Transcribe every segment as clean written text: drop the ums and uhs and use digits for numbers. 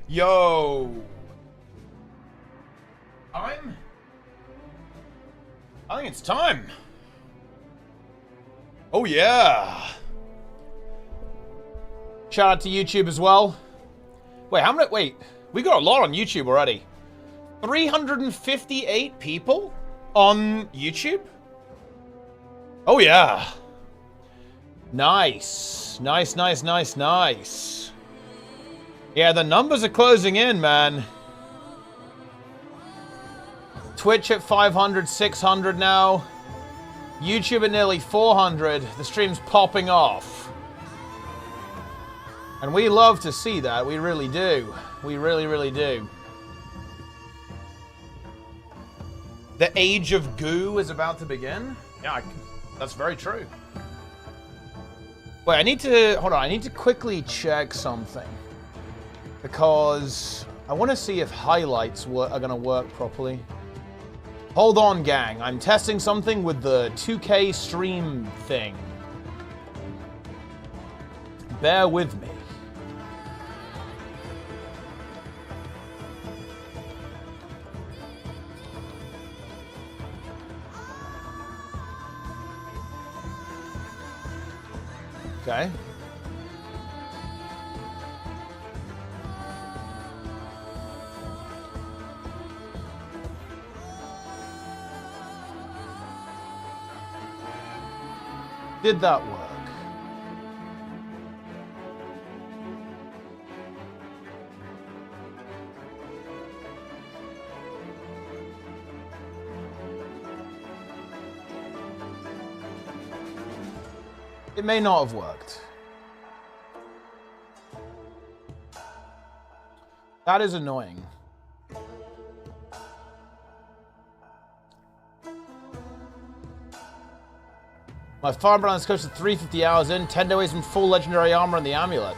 Yo. I think it's time. Oh yeah. Shout out to YouTube as well. Wait, how many? Wait, we got a lot on YouTube already. 358 people on YouTube? Oh yeah. Nice. Nice, nice, nice, nice. Yeah, the numbers are closing in, man. Twitch at 500, 600 now. YouTube at nearly 400. The stream's popping off. And we love to see that. We really do. We really, really do. The age of goo is about to begin? Yeah, that's very true. Wait, I need to... Hold on. I need to quickly check something. Because I want to see if highlights are going to work properly. Hold on, gang. I'm testing something with the 2K stream thing. Bear with me. Okay. Did that work? It may not have worked. That is annoying. My farm balance goes to 350 hours in, 10 days from full legendary armor and the amulet.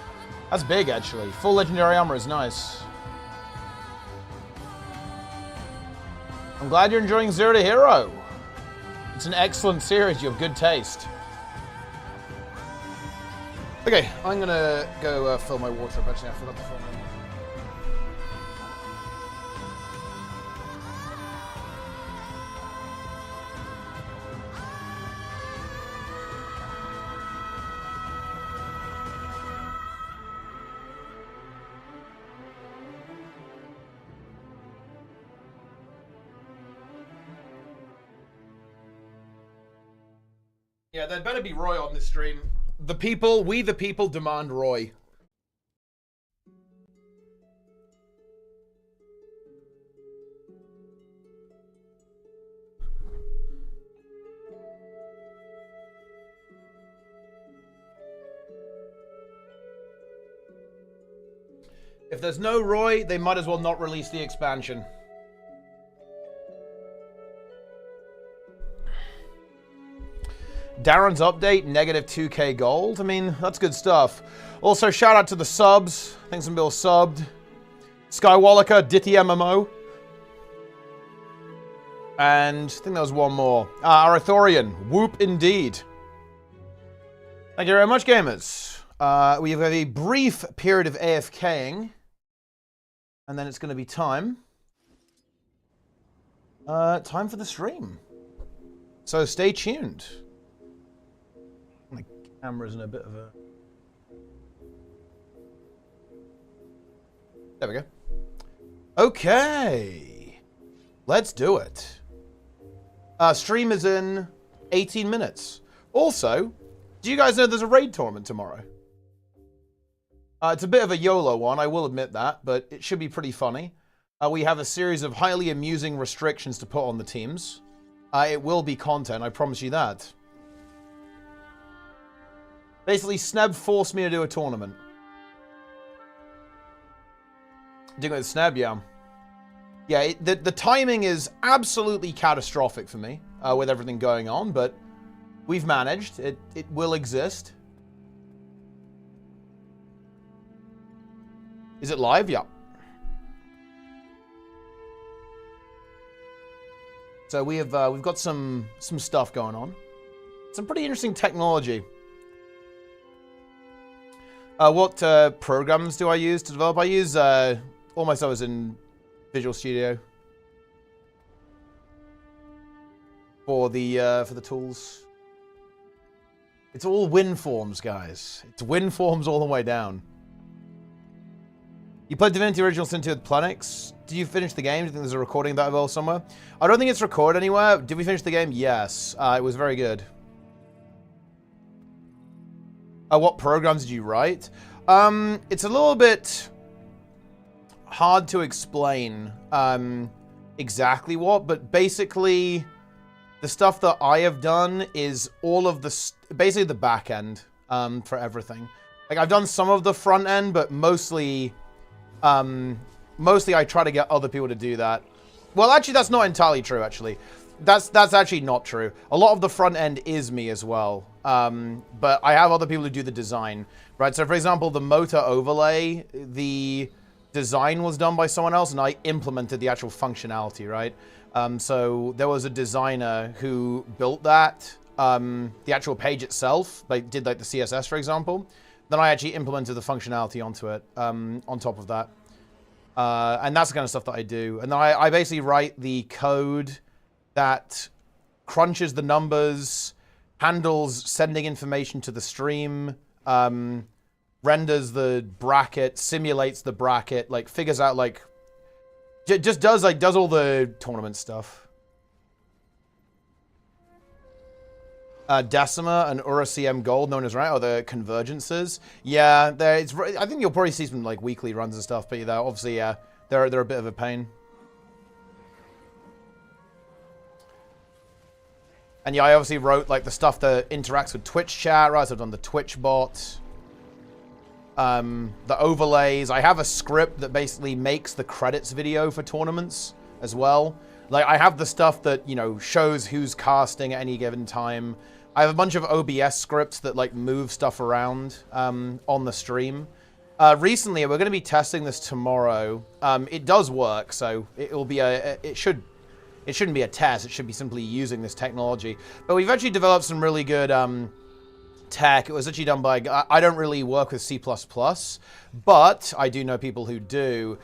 That's big, actually. Full legendary armor is nice. I'm glad you're enjoying Zero to Hero. It's an excellent series. You have good taste. Okay, I'm gonna go fill my water up. Actually, I forgot to fill my water. Yeah, there'd better be Roy on this stream. The people, we the people, demand Roy. If there's no Roy, they might as well not release the expansion. Darren's update, negative 2k gold. I mean, that's good stuff. Also, shout out to the subs. I think some people subbed. Skywalker, Ditty MMO. And I think there was one more. Arathorian, whoop indeed. Thank you very much, gamers. We have a brief period of AFKing. And then it's going to be time. Time for the stream. So stay tuned. My camera's in a bit of a... There we go. Okay. Let's do it. Stream is in 18 minutes. Also, do you guys know there's a raid tournament tomorrow? It's a bit of a YOLO one, I will admit that, but it should be pretty funny. We have a series of highly amusing restrictions to put on the teams. It will be content, I promise you that. Basically, Sneb forced me to do a tournament. Doing it with Sneb, yeah. Yeah, the timing is absolutely catastrophic for me with everything going on, but we've managed. It will exist. Is it live? Yeah. So we've got some stuff going on. Some pretty interesting technology. What programs do I use to develop? I use All my stuff is in Visual Studio for the tools. It's all win forms, guys. It's win forms all the way down. You played Divinity Original Sin 2 with Planix. Did you finish the game? Do you think there's a recording of that available somewhere? I don't think it's recorded anywhere. Did we finish the game? Yes. It was very good. What programs did you write? It's a little bit hard to explain exactly what, but basically the stuff that I have done is all of the, basically the back end for everything. Like I've done some of the front end, but mostly I try to get other people to do that. Well, actually, that's not entirely true, actually. That's actually not true. A lot of the front end is me as well. But I have other people who do the design, right? So, for example, the motor overlay, the design was done by someone else, and I implemented the actual functionality, right? So there was a designer who built that, the actual page itself, like did like the CSS, for example. Then I actually implemented the functionality onto it, on top of that. And that's the kind of stuff that I do. And then I basically write the code that crunches the numbers, handles sending information to the stream, renders the bracket, simulates the bracket, like figures out like, just does all the tournament stuff. Decima and UraCM Gold, known as right, or the convergences. Yeah, I think you'll probably see some like weekly runs and stuff, but they're obviously, yeah, they're a bit of a pain. And yeah, I obviously wrote like the stuff that interacts with Twitch chat, right? So I've done the Twitch bot, the overlays. I have a script that basically makes the credits video for tournaments as well. Like I have the stuff that, you know, shows who's casting at any given time. I have a bunch of OBS scripts that like move stuff around on the stream. Recently, we're going to be testing this tomorrow. It does work, so it'll be it shouldn't be a test. It should be simply using this technology. But we've actually developed some really good tech. It was actually done by, I don't really work with C++, but I do know people who do.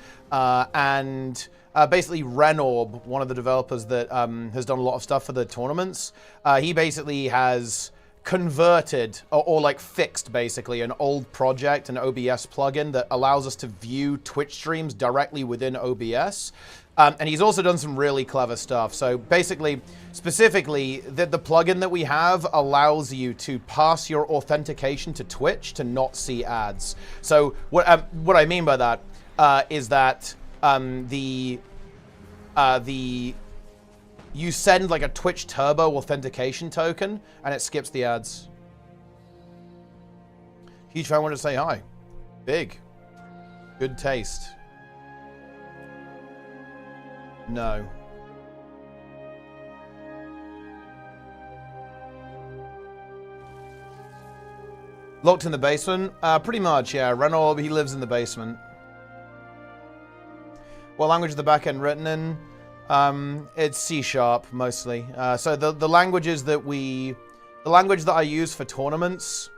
Basically Renorb, one of the developers that has done a lot of stuff for the tournaments, he basically has converted or like fixed basically an old project, an OBS plugin that allows us to view Twitch streams directly within OBS. And he's also done some really clever stuff. So basically, specifically, the plugin that we have allows you to pass your authentication to Twitch to not see ads. So what I mean by that is that you send like a Twitch Turbo authentication token, and it skips the ads. Huge fan, wanted to say hi. Big. Good taste. No. Locked in the basement? Pretty much, yeah. Renault, he lives in the basement. What language is the backend written in? It's C# mostly. So the languages that the language that I use for tournaments,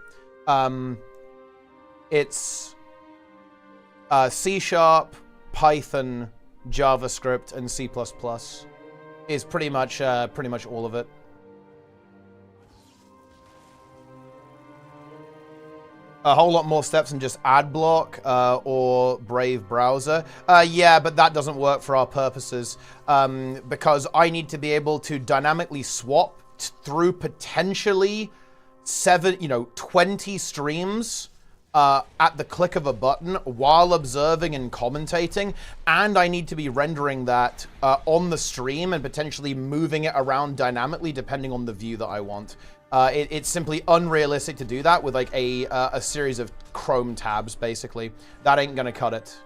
it's C#, Python, JavaScript, and C++ is pretty much all of it. A whole lot more steps than just ad block or Brave browser. Yeah, but that doesn't work for our purposes because I need to be able to dynamically swap through potentially 20 streams at the click of a button while observing and commentating, and I need to be rendering that on the stream and potentially moving it around dynamically depending on the view that I want. It's simply unrealistic to do that with like a series of Chrome tabs, basically. That ain't gonna cut it.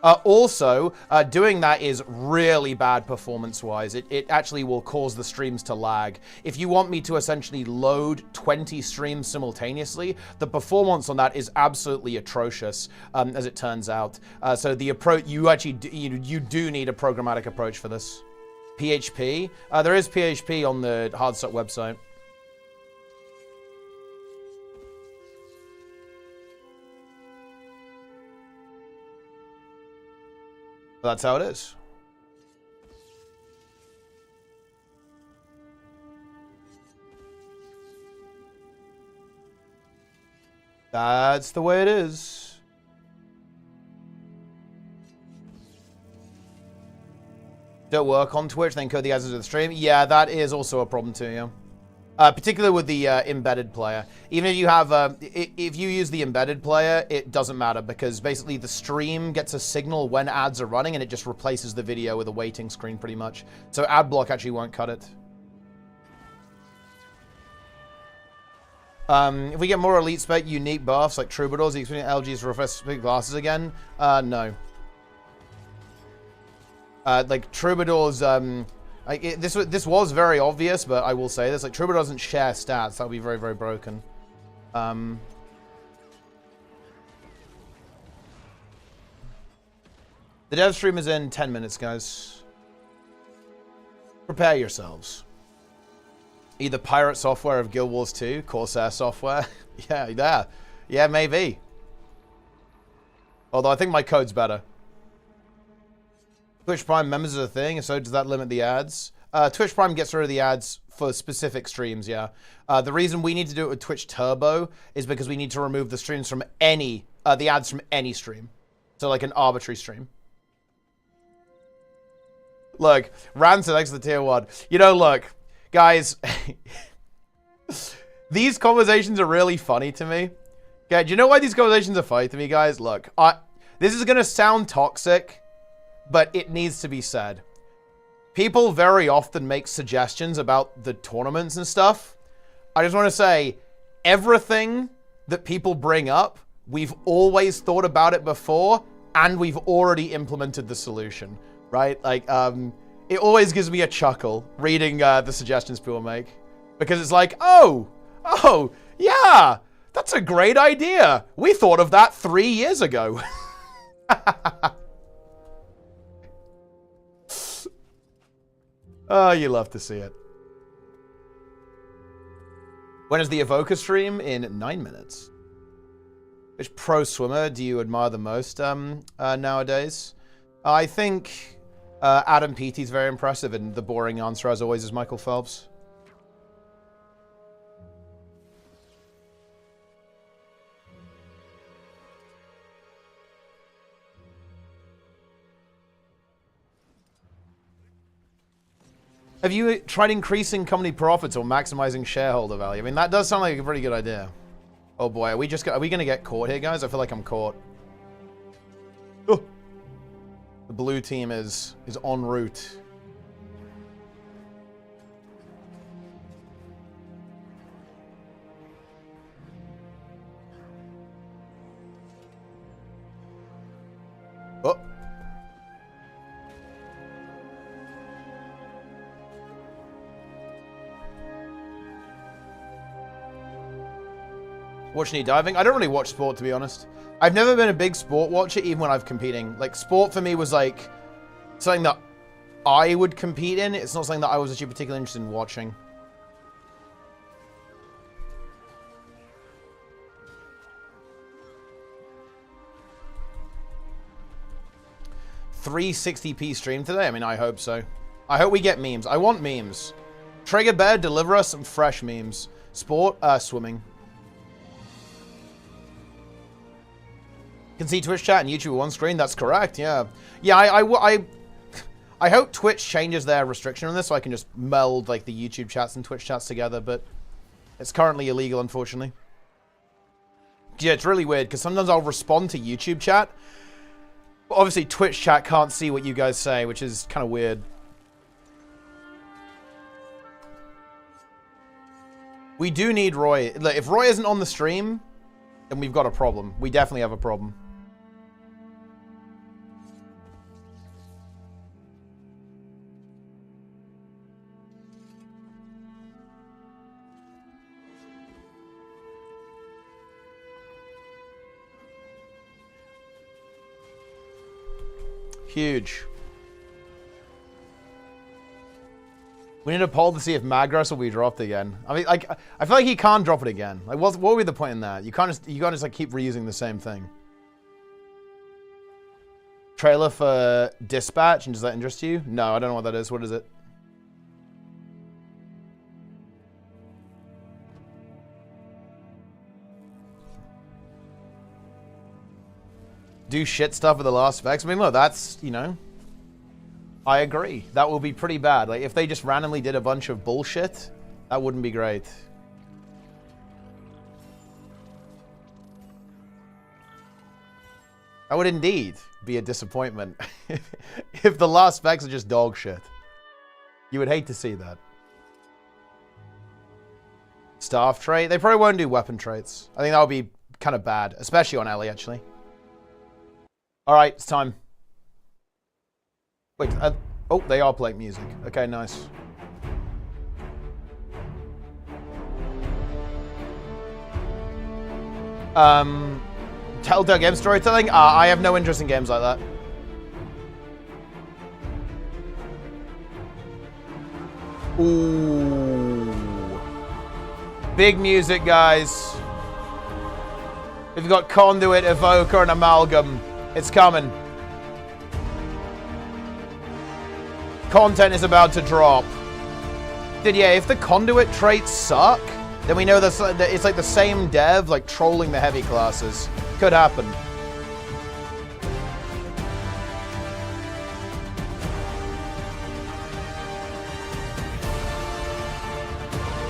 Also, doing that is really bad performance-wise. It actually will cause the streams to lag. If you want me to essentially load 20 streams simultaneously, the performance on that is absolutely atrocious, as it turns out. So the approach, you do need a programmatic approach for this. PHP? There is PHP on the Hardstuck website. That's how it is. That's the way it is. Don't work on Twitch, then code the ads into the stream. Yeah, that is also a problem too, yeah. Particularly with the embedded player. Even if you have, if you use the embedded player, it doesn't matter because basically the stream gets a signal when ads are running and it just replaces the video with a waiting screen pretty much. So ad block actually won't cut it. If we get more elite spec unique buffs like troubadours, experience LG's refresh glasses again, no. Like troubadours, this was very obvious, but I will say this: like Troubadour doesn't share stats. That would be very, very broken. The dev stream is in 10 minutes, guys. Prepare yourselves. Either pirate software of Guild Wars 2, Corsair software. Yeah, maybe. Although I think my code's better. Twitch Prime members are a thing, so does that limit the ads? Twitch Prime gets rid of the ads for specific streams, yeah. The reason we need to do it with Twitch Turbo is because we need to remove the streams from any, the ads from any stream. So like an arbitrary stream. Look, Rancid next to the tier 1. You know, look, guys, these conversations are really funny to me. Okay, do you know why these conversations are funny to me, guys? Look, this is going to sound toxic, but it needs to be said. People very often make suggestions about the tournaments and stuff. I just want to say, everything that people bring up, we've always thought about it before, and we've already implemented the solution, right? Like, it always gives me a chuckle reading the suggestions people make. Because it's like, oh, yeah, that's a great idea. We thought of that 3 years ago. Oh, you love to see it. When is the Evoker stream? In 9 minutes. Which pro swimmer do you admire the most nowadays? I think Adam Peaty's very impressive, and the boring answer, as always, is Michael Phelps. Have you tried increasing company profits or maximizing shareholder value? I mean, that does sound like a pretty good idea. Oh boy, are we going to get caught here, guys? I feel like I'm caught. Oh. The blue team is en route. Oh. Watching you diving? I don't really watch sport, to be honest. I've never been a big sport watcher, even when I've competing. Like, sport for me was like something that I would compete in. It's not something that I was actually particularly interested in watching. $360p stream today? I mean, I hope so. I hope we get memes. I want memes. Trigger Bear, deliver us some fresh memes. Sport, swimming. Can see Twitch chat and YouTube on screen. That's correct. Yeah, yeah. I hope Twitch changes their restriction on this so I can just meld like the YouTube chats and Twitch chats together. But it's currently illegal, unfortunately. Yeah, it's really weird because sometimes I'll respond to YouTube chat, but obviously Twitch chat can't see what you guys say, which is kind of weird. We do need Roy. Like, if Roy isn't on the stream, then we've got a problem. We definitely have a problem. Huge. We need a poll to see if Magras will be dropped again. I mean, like, I feel like he can't drop it again. Like, what would be the point in that? You can't just like keep reusing the same thing. Trailer for Dispatch, and does that interest you? No, I don't know what that is. What is it? Do shit stuff with the last specs. I mean, look, that's, you know, I agree. That will be pretty bad. Like, if they just randomly did a bunch of bullshit, that wouldn't be great. That would indeed be a disappointment. If the last specs are just dog shit. You would hate to see that. Staff trait. They probably won't do weapon traits. I think that would be kind of bad. Especially on Ellie, actually. Alright, it's time. Wait, oh, they are playing music. Okay, nice. Telltale game storytelling? I have no interest in games like that. Ooh. Big music, guys. We've got Conduit, Evoker, and Amalgam. It's coming. Content is about to drop. Dude, yeah, if the Conduit traits suck, then we know that it's like the same dev, like trolling the heavy classes. Could happen.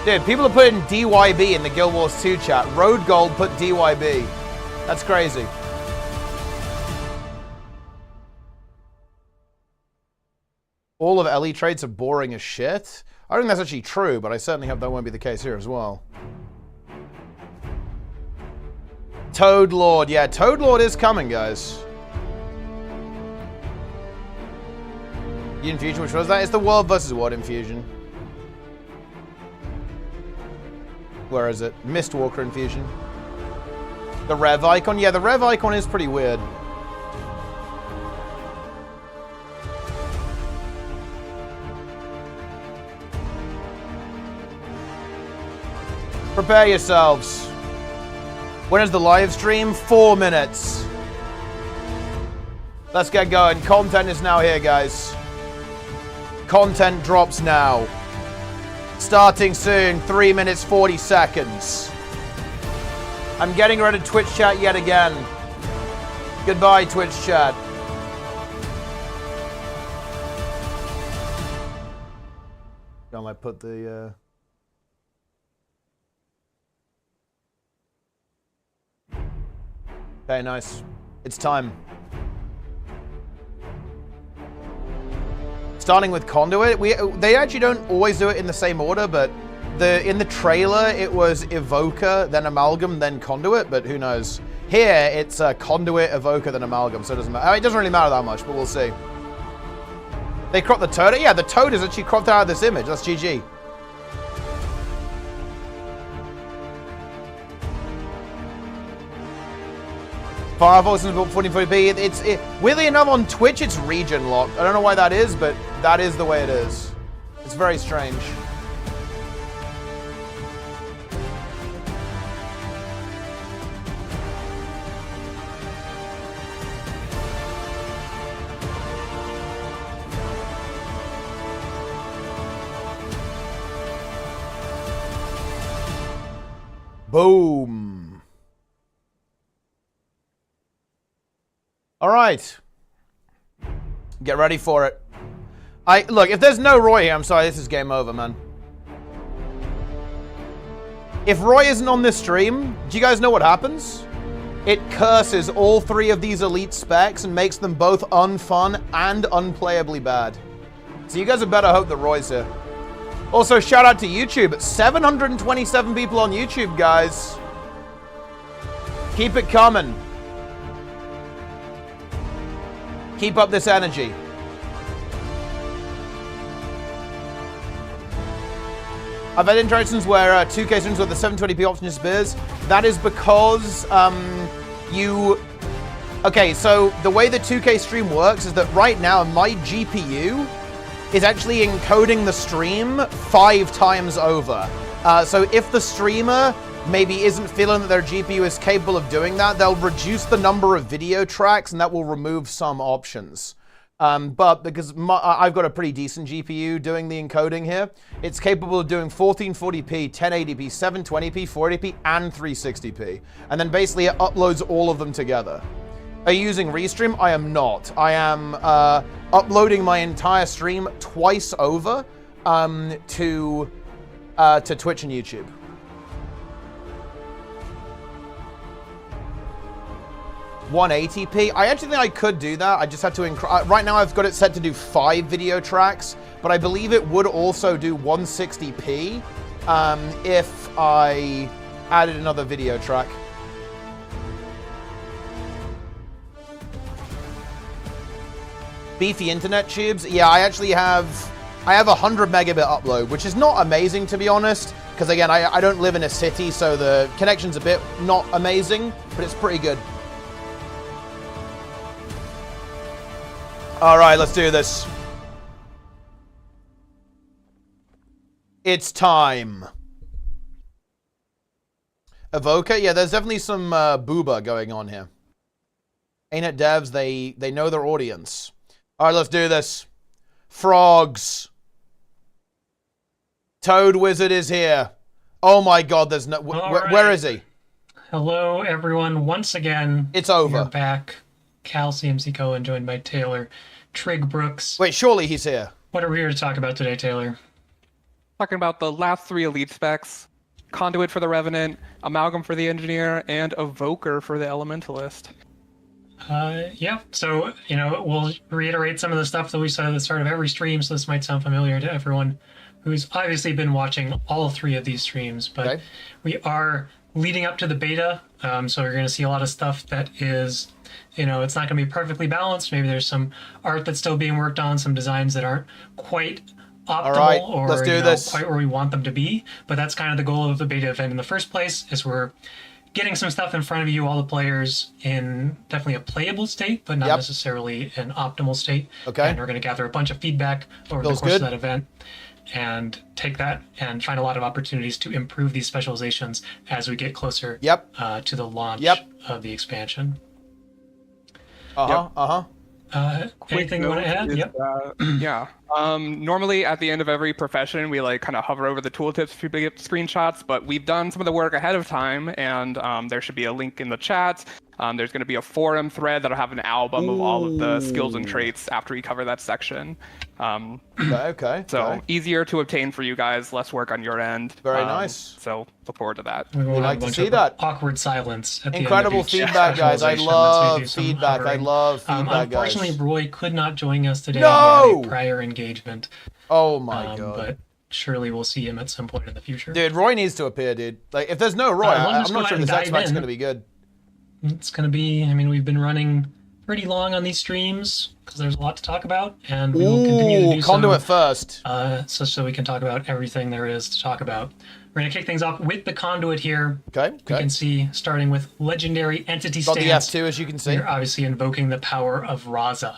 Dude, people are putting DYB in the Guild Wars 2 chat. Road Gold put DYB. That's crazy. All of Ellie traits are boring as shit. I don't think that's actually true, but I certainly hope that won't be the case here as well. Toad Lord. Yeah, Toad Lord is coming, guys. Infusion, which was that? It's the World versus World Infusion. Where is it? Mistwalker Infusion. The Rev icon? Yeah, the Rev icon is pretty weird. Prepare yourselves. When is the live stream? 4 minutes. Let's get going. Content is now here, guys. Content drops now. Starting soon. 3 minutes, 40 seconds. I'm getting rid of Twitch chat yet again. Goodbye, Twitch chat. Gonna put the... Okay, nice. It's time. Starting with Conduit. They actually don't always do it in the same order, but in the trailer it was Evoker, then Amalgam, then Conduit, but who knows. Here it's Conduit, Evoker, then Amalgam, so it doesn't matter. It doesn't really matter that much, but we'll see. They cropped the toad. Yeah, the toad is actually cropped out of this image. That's GG. Firefox is built 1440p. Weirdly enough, on Twitch, it's region locked. I don't know why that is, but that is the way it is. It's very strange. Boom. All right. Get ready for it. Look, if there's no Roy here, I'm sorry, this is game over, man. If Roy isn't on this stream, do you guys know what happens? It curses all 3 of these elite specs and makes them both unfun and unplayably bad. So you guys had better hope that Roy's here. Also, shout out to YouTube. 727 people on YouTube, guys. Keep it coming. Keep up this energy. I've had interactions where 2K streams with the 720p option disappears. That is because Okay, so the way the 2K stream works is that right now my GPU is actually encoding the stream 5 times over. So if the streamer maybe isn't feeling that their GPU is capable of doing that, they'll reduce the number of video tracks, and that will remove some options. But because I've got a pretty decent GPU doing the encoding here, it's capable of doing 1440p, 1080p, 720p, 480p, and 360p. And then basically it uploads all of them together. Are you using Restream? I am not. I am uploading my entire stream twice over to Twitch and YouTube. $180p. I actually think I could do that. I just have to right now I've got it set to do 5 video tracks, but I believe it would also do 160p if I added another video track. Beefy internet tubes. Yeah, I have 100 megabit upload, which is not amazing, to be honest, because again, I don't live in a city, so the connection's a bit not amazing, but it's pretty good. All right, let's do this. It's time. Evoker? Yeah, there's definitely some booba going on here. ArenaNet devs, they know their audience. All right, let's do this. Frogs. Toad Wizard is here. Oh my God, there's no... Where is he? Hello, everyone. Once again, it's over. We're back. Cal CMC Cohen, joined by Taylor Trig Brooks. Wait, surely he's here. What are we here to talk about today, Taylor? Talking about the last 3 elite specs: Conduit for the Revenant, Amalgam for the Engineer, and Evoker for the Elementalist. Yeah, so, you know, we'll reiterate some of the stuff that we said at the start of every stream, so this might sound familiar to everyone who's obviously been watching all 3 of these streams, but okay. We are leading up to the beta, so we're going to see a lot of stuff that is, you know, it's not going to be perfectly balanced. Maybe there's some art that's still being worked on, some designs that aren't quite optimal or quite where we want them to be, but that's kind of the goal of the beta event in the first place, is we're getting some stuff in front of you, all the players, in definitely a playable state, but not necessarily an optimal state. Okay. And we're going to gather a bunch of feedback over the course of that event and take that and find a lot of opportunities to improve these specializations as we get closer to the launch of the expansion. Anything you want to add? Normally at the end of every profession, we like kind of hover over the tooltips for people to get screenshots, but we've done some of the work ahead of time, and there should be a link in the chat. There's going to be a forum thread that'll have an album of all of the skills and traits after we cover that section. So easier to obtain for you guys, less work on your end. Very nice. So look forward to that. We like to see that. Awkward silence at Incredible the end of feedback, guys. I love feedback. I love feedback, unfortunately, guys. Roy could not join us today. No! He had a prior engagement. Oh my God. But surely we'll see him at some point in the future. Dude, Roy needs to appear, dude. Like, if there's no Roy, I'm not sure this X-Mac's going to be good. It's going to be, I mean, we've been running pretty long on these streams because there's a lot to talk about, and we will continue to do Conduit first. So we can talk about everything there is to talk about. We're going to kick things off with the Conduit here. Okay. You can see, starting with Legendary Entity Got Stance. the F2, as you can see. We're obviously invoking the power of Raza.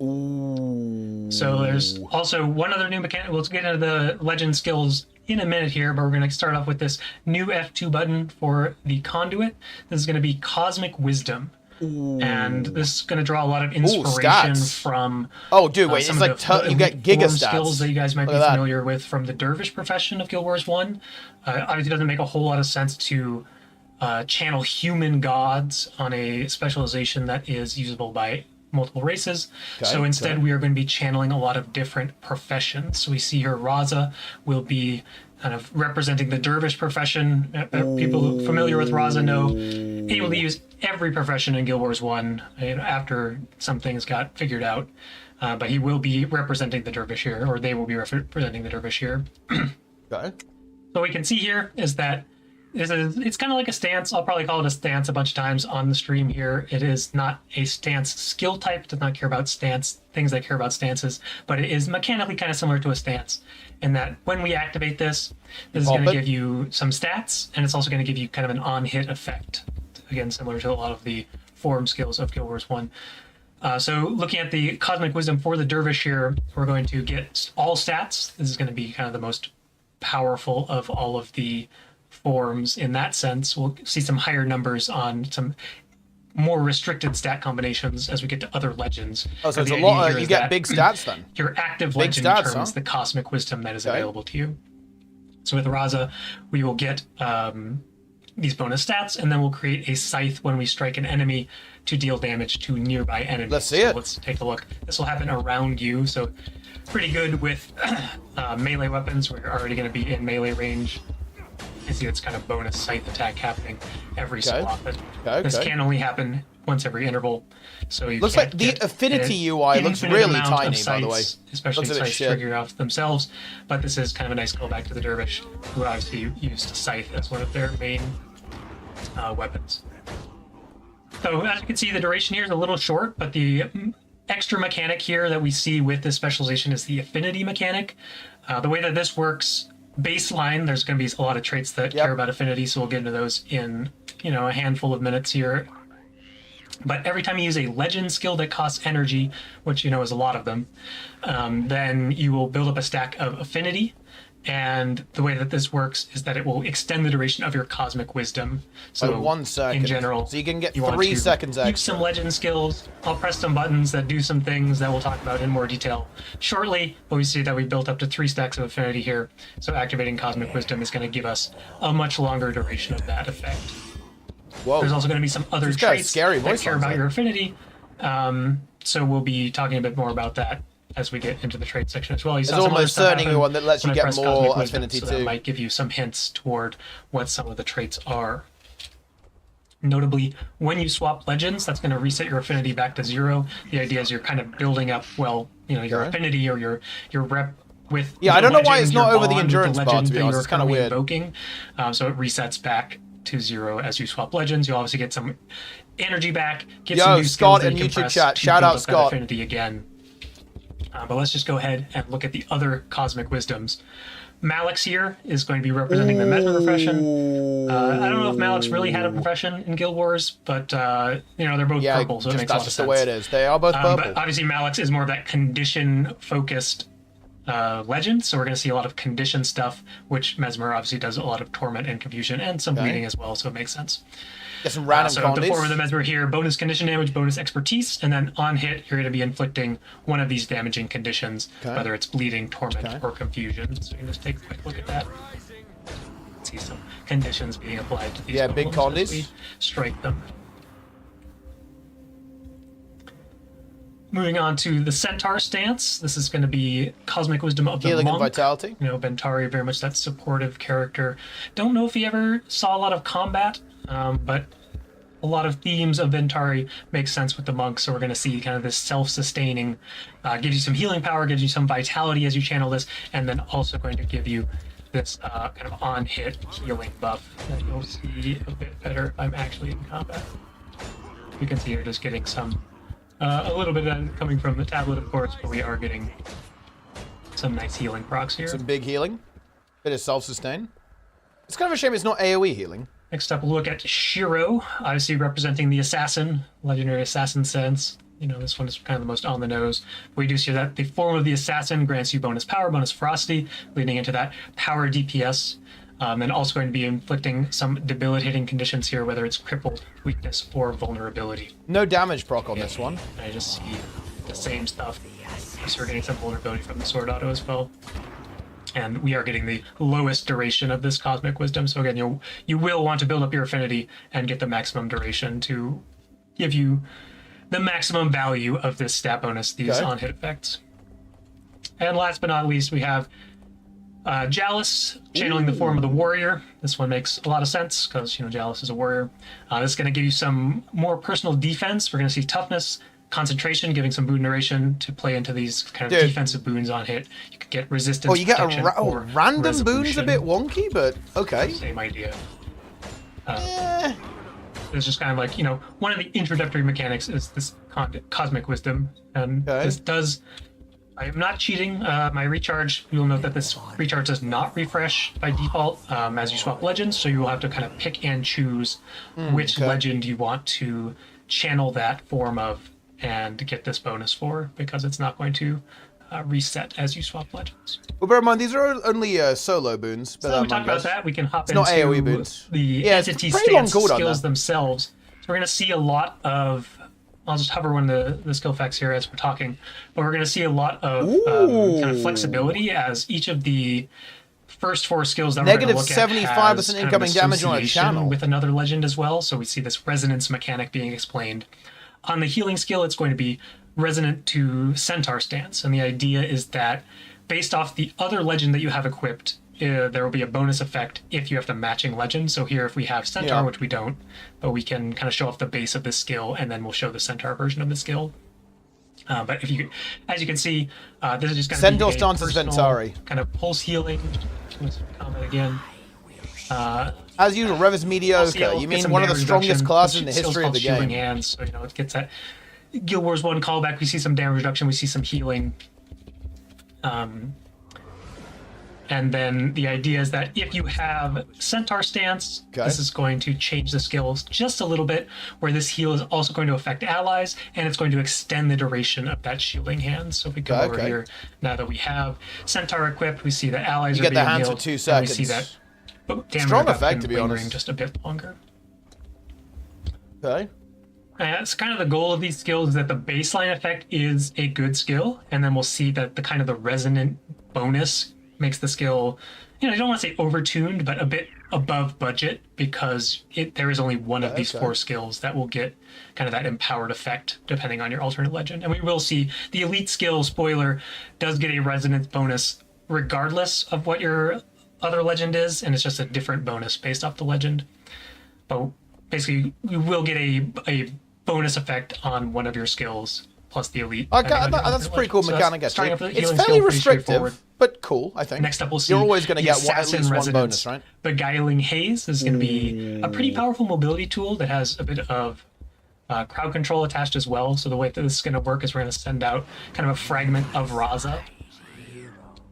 Ooh. So there's also one other new mechanic. We'll get into the legend skills in a minute here, but we're going to start off with this new F2 button for the Conduit. This is going to be Cosmic Wisdom. Ooh. And this is going to draw a lot of inspiration from dude, wait, it's like you get giga stats. Skills that you guys might be familiar with from the Dervish profession of Guild Wars 1. Obviously, it doesn't make a whole lot of sense to channel human gods on a specialization that is usable by multiple races. So instead, we are going to be channeling a lot of different professions. So we see here Raza will be kind of representing the Dervish profession. People familiar with Raza know able to use every profession in Guild Wars 1 after some things got figured out. But he will be representing the Dervish here, or they will be representing the Dervish here. So what we can see here is that it's kind of like a stance. I'll probably call it a stance a bunch of times on the stream here. It is not a stance skill type. It does not care about stance, things that care about stances, but it is mechanically kind of similar to a stance in that when we activate this is going to give you some stats, and it's also going to give you kind of an on-hit effect. Again, similar to a lot of the form skills of Guild Wars 1. So looking at the Cosmic Wisdom for the Dervish here, we're going to get all stats. This is going to be kind of the most powerful of all of the forms in that sense. We'll see some higher numbers on some more restricted stat combinations as we get to other legends. Oh, so it's a lot. You get big stats then. Your active Big legend stats, determines the cosmic wisdom that is available to you. So with Raza, we will get these bonus stats, and then we'll create a scythe when we strike an enemy to deal damage to nearby enemies. Let's see it. Let's take a look. This will happen around you, so pretty good with melee weapons. We're already going to be in melee range. You see, it's kind of bonus scythe attack happening every so often. This can only happen once every interval, so you looks like the affinity UI looks really tiny, by the way. Especially scythes trigger off themselves, but this is kind of a nice callback to the dervish, who obviously used scythe as one of their main weapons. So as you can see, the duration here is a little short, but the extra mechanic here that we see with this specialization is the affinity mechanic. The way that this works, baseline, there's going to be a lot of traits that care about affinity, so we'll get into those in a handful of minutes here. But every time you use a legend skill that costs energy, which is a lot of them, then you will build up a stack of affinity. And the way that this works is that it will extend the duration of your cosmic wisdom. So by 1 second. In general, so you can get 3 seconds extra. Use some legend skills. I'll press some buttons that do some things that we'll talk about in more detail shortly. But we see that we built up to 3 stacks of affinity here. So activating cosmic wisdom is going to give us a much longer duration of that effect. Whoa. There's also going to be some other traits that care about your affinity. So we'll be talking a bit more about that as we get into the trait section as well. There's almost certainly one that lets you get more affinity too. That might give you some hints toward what some of the traits are. Notably, when you swap legends, that's going to reset your affinity back to 0. The idea is you're kind of building up, your affinity or your rep with. Yeah, I don't know why it's not over the endurance bar, to be honest. It's kind of weird. Invoking, so it resets back to 0 as you swap legends. You'll obviously get some energy back. Get some new Scott in YouTube chat. Shout out Scott. Affinity again. But let's just go ahead and look at the other cosmic wisdoms. Malix here is going to be representing the Mesmer profession. I don't know if Malix really had a profession in Guild Wars, but they're both purple, so it makes a lot of sense. That's just the way it is. They are both purple. But obviously Malix is more of that condition-focused legend, so we're going to see a lot of condition stuff, which Mesmer obviously does a lot of torment and confusion and some bleeding as well, so it makes sense. Get some random so the form of the Mesmer here, bonus condition damage, bonus expertise, and then on hit, you're going to be inflicting one of these damaging conditions, whether it's bleeding, torment, or confusion. So you can just take a quick look at that. See some conditions being applied to these big Condis. We strike them. Moving on to the Centaur stance. This is going to be Cosmic Wisdom of the Healing Monk. and Vitality. Bentari, very much that supportive character. Don't know if he ever saw a lot of combat, but a lot of themes of Bentari make sense with the monk, so we're going to see kind of this self-sustaining, gives you some healing power, gives you some vitality as you channel this, and then also going to give you this kind of on-hit healing buff that you'll see a bit better if I'm actually in combat. You can see you're just getting some, a little bit of coming from the tablet, of course, but we are getting some nice healing procs here. Some big healing. Bit of self-sustain. It's kind of a shame it's not AoE healing. Next up, we'll look at Shiro, obviously representing the assassin, legendary assassin sense. This one is kind of the most on the nose. We do see that the form of the assassin grants you bonus power, bonus ferocity, leading into that power DPS. And also going to be inflicting some debilitating conditions here, whether it's crippled, weakness, or vulnerability. No damage proc on this one. I just see the same stuff. So we're getting some vulnerability from the sword auto as well. And we are getting the lowest duration of this Cosmic Wisdom. So again, you will want to build up your affinity and get the maximum duration to give you the maximum value of this stat bonus, these on-hit effects. And last but not least, we have Jalis, channeling the form of the warrior. This one makes a lot of sense because, Jalis is a warrior. This is going to give you some more personal defense. We're going to see toughness, concentration, giving some boon duration to play into these kind of defensive boons on hit. You could get resistance. Oh, you get random boons a bit wonky, but okay. Same idea. It's just kind of like, one of the introductory mechanics is this Cosmic Wisdom. And this does, I am not cheating. My recharge, you'll note that this recharge does not refresh by default as you swap legends. So you will have to kind of pick and choose which legend you want to channel that form of and get this bonus for, because it's not going to reset as you swap legends. Well, bear in mind, these are only solo boons. So we talked about that. We can hop not into AoE boons. the Yeah, it's entity pretty long stance cooldown skills there. themselves. So we're going to see a lot of... I'll just hover one of the skill facts here as we're talking. But we're going to see a lot of kind of flexibility as each of the first 4 skills that Negative we're going to look at 75% has kind incoming of damage on a association channel. with another legend as well. So we see this resonance mechanic being explained. On the healing skill, it's going to be resonant to Centaur stance. And the idea is that based off the other legend that you have equipped, there will be a bonus effect if you have the matching legend. So here, if we have Centaur, which we don't, but we can kind of show off the base of this skill, and then we'll show the Centaur version of the skill. But if you, as you can see, this is just going to be Centaur a stance is personal Ventari. kind of pulse healing. Let's comment again. As usual, Rev is mediocre. You mean one of the strongest classes in the history of the Shielding game. Hands, so it gets that Guild Wars 1 callback. We see some damage reduction. We see some healing. And then the idea is that if you have Centaur stance, this is going to change the skills just a little bit, where this heal is also going to affect allies, and it's going to extend the duration of that shielding hand. So if we go over here, now that we have Centaur equipped, we see that allies are being healed. You get the hands for 2 seconds. And we see that strong effect, to be lingering honest. just a bit longer. Okay. It's kind of the goal of these skills is that the baseline effect is a good skill, and then we'll see that the resonant bonus makes the skill, you don't want to say overtuned, but a bit above budget, because there is only one of these 4 skills that will get kind of that empowered effect depending on your alternate legend. And we will see the elite skill, spoiler, does get a resonance bonus regardless of what your other legend is, and it's just a different bonus based off the legend. But basically, we will get a bonus effect on one of your skills plus the elite. That's a pretty cool mechanic, actually. It's fairly skill, restrictive, but cool, I think. Next up, we'll see you're always going to get at Assassin least one Resonance. bonus, right? Beguiling Haze is going to be a pretty powerful mobility tool that has a bit of crowd control attached as well. So the way that this is going to work is we're going to send out kind of a fragment of Raza.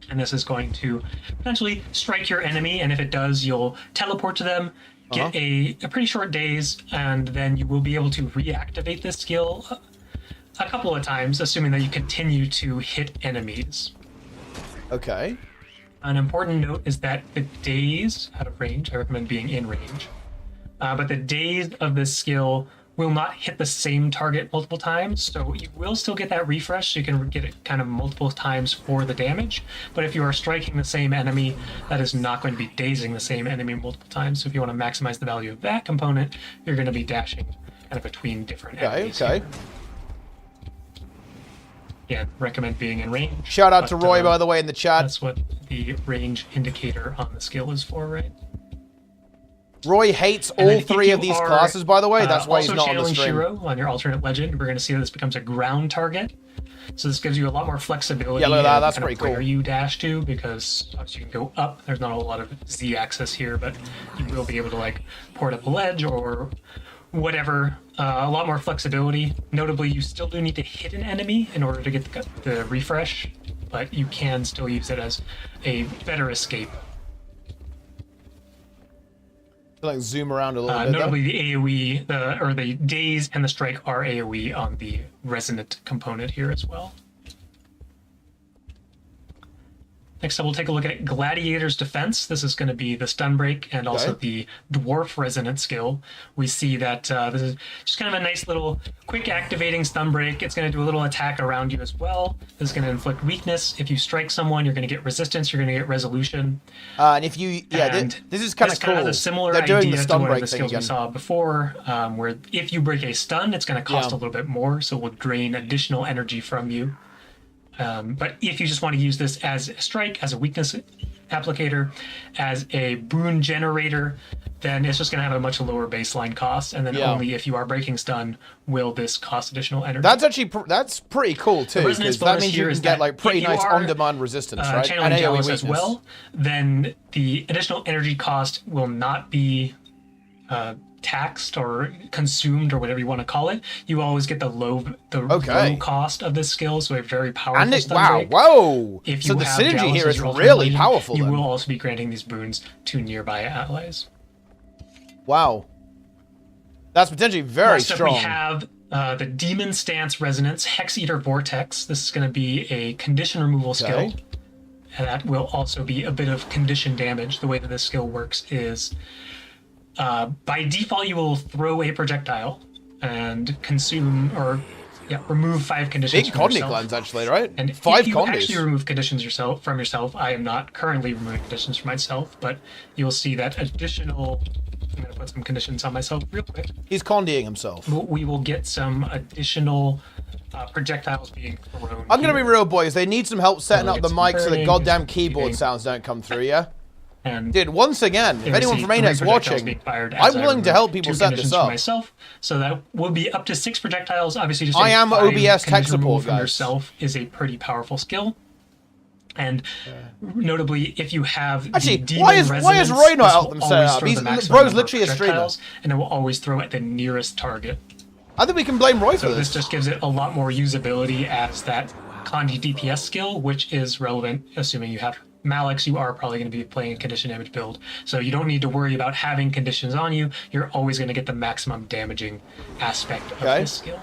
And this is going to potentially strike your enemy, and if it does, you'll teleport to them, get a pretty short daze, and then you will be able to reactivate this skill a couple of times, assuming that you continue to hit enemies. Okay. An important note is that the daze out of range, I recommend being in range, but the daze of this skill will not hit the same target multiple times, so you will still get that refresh, so you can get it kind of multiple times for the damage. But if you are striking the same enemy, that is not going to be dazing the same enemy multiple times. So if you want to maximize the value of that component, you're going to be dashing kind of between different enemies. Okay. Yeah, recommend being in range. Shout out to Roy, by the way, in the chat. That's what the range indicator on the skill is for, right? Roy hates all 3 of these classes, by the way. That's why he's not on the stream. Shiro on your alternate legend, we're going to see that this becomes a ground target. So this gives you a lot more flexibility. Yeah, look at that. That's pretty cool. Where you dash to, because obviously you can go up. There's not a lot of Z-axis here, but you will be able to port up a ledge or whatever. A lot more flexibility. Notably, you still do need to hit an enemy in order to get the refresh, but you can still use it as a better escape. Zoom around a little bit. Notably, the AoE, or the daze and the strike are AoE on the resonant component here as well. Next up, we'll take a look at Gladiator's Defense. This is going to be the stun break and also the Dwarf Resonant skill. We see that this is just kind of a nice little quick activating stun break. It's going to do a little attack around you as well. This is going to inflict weakness. If you strike someone, you're going to get resistance. You're going to get resolution. And if you, this is kind of cool. This has a similar They're doing idea the stun to one of break the thing skills we again. saw before, where if you break a stun, it's going to cost a little bit more, so it will drain additional energy from you. But if you just want to use this as a strike, as a weakness applicator, as a boon generator, then it's just going to have a much lower baseline cost, and then only if you are breaking stun will this cost additional energy. That's actually that's pretty cool too, because that means you can get pretty nice on-demand resistance, right? Channeling Jealous as well, then the additional energy cost will not be taxed or consumed or whatever you want to call it. You always get the low cost of this skill, so a very powerful stun break. Whoa! If so you the have synergy Jealous here as is your alternate really legend, powerful. You then. will also be granting these boons to nearby allies. Wow. That's potentially very Next up, strong. we have The Demon Stance Resonance Hex Eater Vortex. This is going to be a condition removal skill. And that will also be a bit of condition damage. The way that this skill works is by default you will throw a projectile and consume or remove 5 conditions Big from Conduit yourself. cleanse, actually, right? And 5 if you Conduits. actually remove conditions from yourself, I am not currently removing conditions for myself, but you'll see that additional... I'm going to put some conditions on myself real quick. He's condying himself. We will get some additional projectiles being thrown. I'm going to be real, boys. They need some help setting up the mic so the goddamn keyboard burning. sounds don't come through, yeah? And Dude, once again, if anyone from ArenaNet's watching, I'm willing to help people set this up. Myself, so that will be up to 6 projectiles. Obviously, just I am 5 OBS tech condition removal support, from guys. yourself is a pretty powerful skill. And notably, if you have Actually, the demon why is resonance, Roy not this help will them set always up? throw He's the maximum bro's number of literally a streamer. projectiles, and it will always throw at the nearest target. I think we can blame Roy for So this this. just gives it a lot more usability as that Conduit DPS skill, which is relevant, assuming you have Malix. You are probably going to be playing a condition damage build, so you don't need to worry about having conditions on you. You're always going to get the maximum damaging aspect of this skill.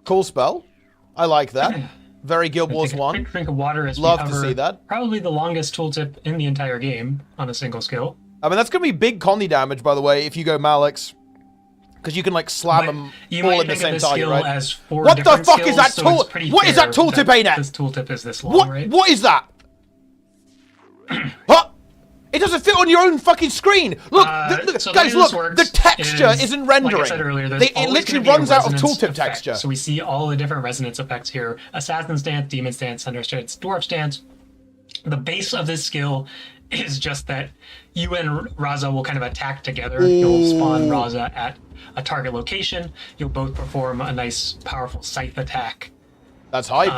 Cool spell. I like that. Very Guild Wars Take a 1. quick drink of water as Love we to cover see that. Probably the longest tooltip in the entire game on a single skill. I mean, that's going to be big Condi damage, by the way, if you go Malix. Because you can, like, slam But them you all might in the think of same this target, skill right? as 4 What the different fuck is skills, that so tool? it's pretty What is that fair tooltip, that ArenaNet? This tooltip is this long, What? right? What is that? Huh? It doesn't fit on your own fucking screen. Look, look So the guys, way this look. works The texture is, isn't rendering. Like I said earlier, there's It always literally gonna be a runs out of resonance tooltip effect. texture. So we see all the different resonance effects here: Assassin Stance, Demon Stance, Thunder Stance, Dwarf Stance. The base of this skill is just that you and Raza will kind of attack together. You'll spawn Raza at a target location. You'll both perform a nice, powerful scythe attack. That's hype.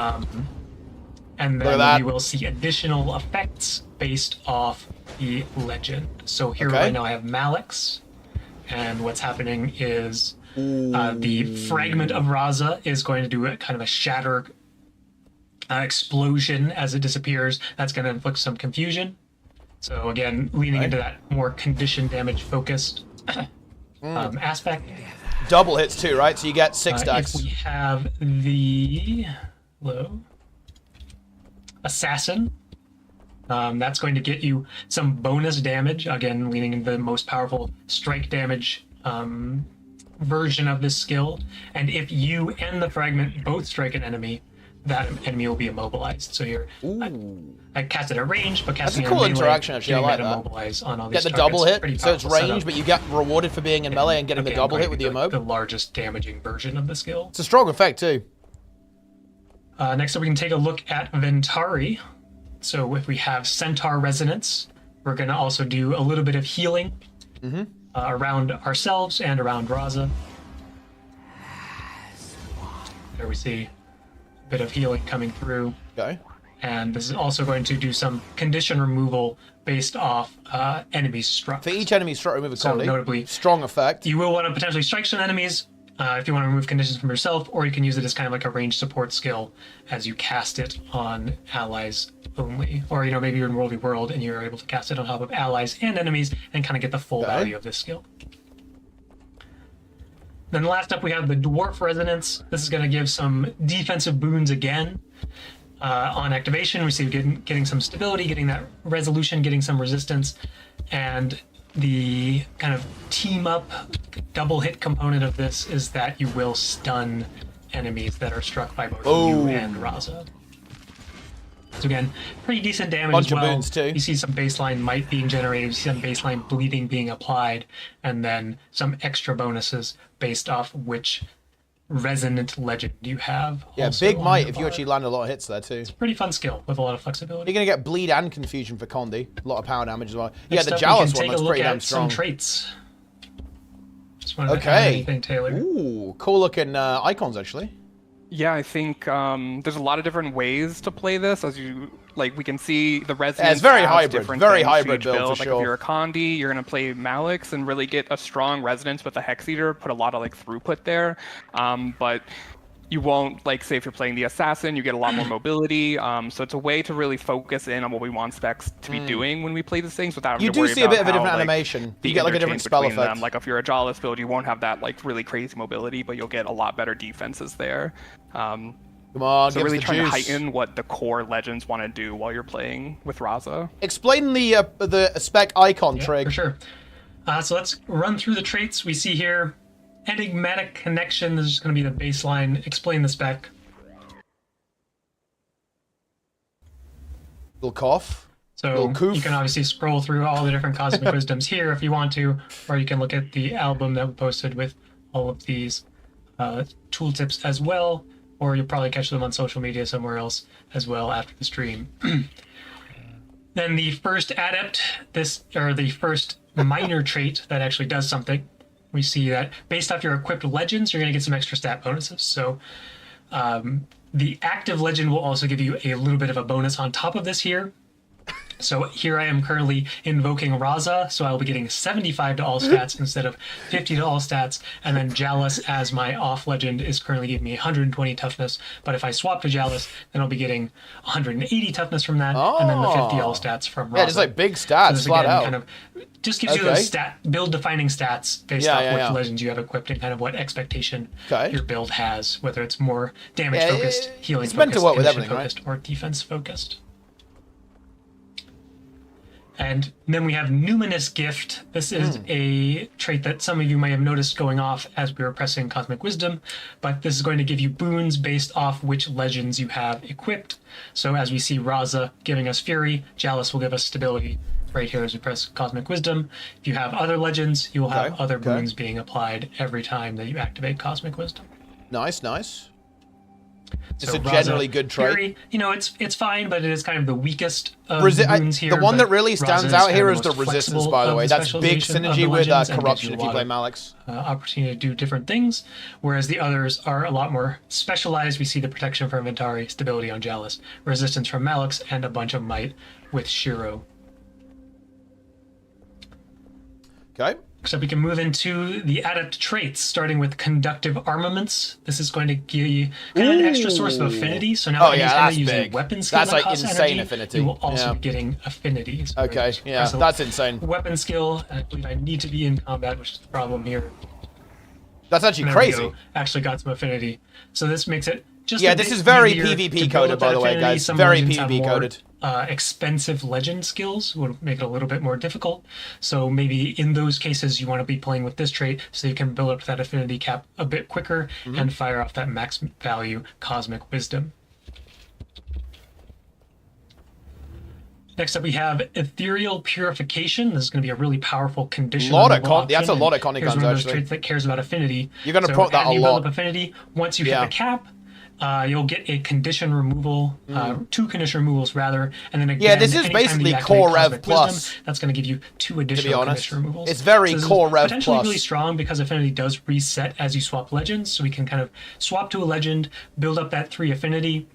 And Look at then that. you will see additional effects based off the legend. So here Okay. right now I have Malix, and what's happening is the fragment of Raza is going to do a kind of a shatter explosion as it disappears. That's going to inflict some confusion. So again, leaning into that more condition damage focused aspect. Double hits too, right? So you get 6 If stacks. we have the Assassin, that's going to get you some bonus damage. Again, leaning into the most powerful strike damage version of this skill. And if you and the fragment both strike an enemy, that enemy will be immobilized. So you're I cast it at range, but casting cool it in melee, interaction, actually. I getting like that that. immobilize on all Get these the targets. double hit, Pretty so it's powerful range, setup. but you get rewarded for being in melee and getting the Again, double hit going with to the be immob. the largest damaging version of the skill. It's a strong effect too. Next up, we can take a look at Ventari. So if we have Centaur Resonance, we're going to also do a little bit of healing around ourselves and around Raza. There we see a bit of healing coming through. Okay. And this is also going to do some condition removal based off enemy struck. For each enemy struck, remove a So Condi. notably, Strong effect. you will want to potentially strike some enemies if you want to remove conditions from yourself, or you can use it as kind of like a ranged support skill as you cast it on allies only. Or, you know, maybe you're in World v World and you're able to cast it on top of allies and enemies and kind of get the full value of this skill. Then last up, we have the Dwarf Resonance. This is going to give some defensive boons again. On activation, we see getting some stability, getting that resolution, getting some resistance, and the kind of team up double hit component of this is that you will stun enemies that are struck by both you and Raza. So again, pretty decent damage Bunch as of well. boons too. You see some baseline might being generated, you see some baseline bleeding being applied, and then some extra bonuses based off which resonant legend you have. Yeah, also big on might your if you bar. actually land a lot of hits there too. Pretty fun skill with a lot of flexibility. You're going to get bleed and confusion for Condi. A lot of power damage as well. Next yeah, the up, we Jalas can one take looks a look pretty damn at strong. some traits. Just wanted to add Okay. anything, Taylor. Ooh, cool looking icons actually. Yeah, I think there's a lot of different ways to play this. As you like, we can see the resonance. it's very adds hybrid, different very things to hybrid each build for Like sure. if you're a Condi, you're gonna play Malix and really get a strong resonance with the Hex Eater. Put a lot of like throughput there, but you won't, like, say if you're playing the assassin, you get a lot more mobility. So it's a way to really focus in on what we want specs to be doing when we play these things without having You to worry do see a bit of a about different how, like, animation. the You get like a different interchange spell between effect. them. Like if you're a Jawless build, you won't have that like really crazy mobility, but you'll get a lot better defenses there. Come on, So give us really the trying to juice. heighten what the core legends want to do while you're playing with Raza. Explain the spec icon trig. For sure. So let's run through the traits we see here. Enigmatic connection, this is going to be the baseline. Explain the spec. Little cough. So Little coof. you can obviously scroll through all the different cosmic wisdoms here if you want to, or you can look at the album that we posted with all of these tooltips as well, or you'll probably catch them on social media somewhere else as well after the stream. Then the first adept, the first minor trait that actually does something, we see that based off your equipped legends, you're going to get some extra stat bonuses. So the active legend will also give you a little bit of a bonus on top of this here. So here I am currently invoking Raza, so I'll be getting 75 to all stats instead of 50 to all stats. And then Jawless, as my off legend, is currently giving me 120 toughness. But if I swap to Jawless, then I'll be getting 180 toughness from that, and then the 50 all stats from Raza. Yeah, just like big stats, so flat out. Kind of just gives you those build-defining stats based off which legends you have equipped and kind of what expectation your build has, whether it's more damage-focused, healing-focused, meant to work with everything, focused, or defense-focused. And then we have Numinous Gift. This is a trait that some of you might have noticed going off as we were pressing Cosmic Wisdom, but this is going to give you boons based off which legends you have equipped. So as we see Raza giving us Fury, Jawless will give us Stability right here as we press Cosmic Wisdom. If you have other legends, you will have other boons being applied every time that you activate Cosmic Wisdom. Nice, nice. It's So a generally Raza, good trait. Fury, it's fine, but it is kind of the weakest of the boons here. The one that really stands Raza out here kind is of the most resistance, flexible by the of way. That's big specialization of synergy the with legends and gives corruption you if a you lot play of, Malix. opportunity to do different things, whereas the others are a lot more specialized. We see the protection from Inventari, stability on Jawless, resistance from Malix, and a bunch of might with Shiro. Okay. So we can move into the adept traits, starting with conductive armaments. This is going to give you kind of an extra source of affinity. So now that's using big. weapon skill That's that like costs insane energy, affinity. you will also be getting affinities. Okay, yeah, that's insane. Weapon skill, I believe I need to be in combat, which is the problem here. That's actually There we crazy. go. Actually got some affinity. So this makes it just this is very PvP coded, by the way, guys. Very PvP coded. Expensive legend skills would make it a little bit more difficult. So maybe in those cases, you want to be playing with this trait so you can build up that affinity cap a bit quicker and fire off that max value Cosmic Wisdom. Next up, we have Ethereal Purification. This is going to be a really powerful condition. That's a lot of Connicons, Here's one of those actually. traits that cares about affinity. You're going to put that a you lot. build up affinity. Once you hit the cap, you'll get a condition removal, 2 condition removals rather, and then again. Yeah, this is anytime basically you activate Core Rev Cosmic Plus. Wisdom, that's going to give you 2 additional To be honest, condition removals. it's very this Core is Rev potentially Plus. really strong because affinity does reset as you swap legends, so we can kind of swap to a legend, build up that 3 affinity,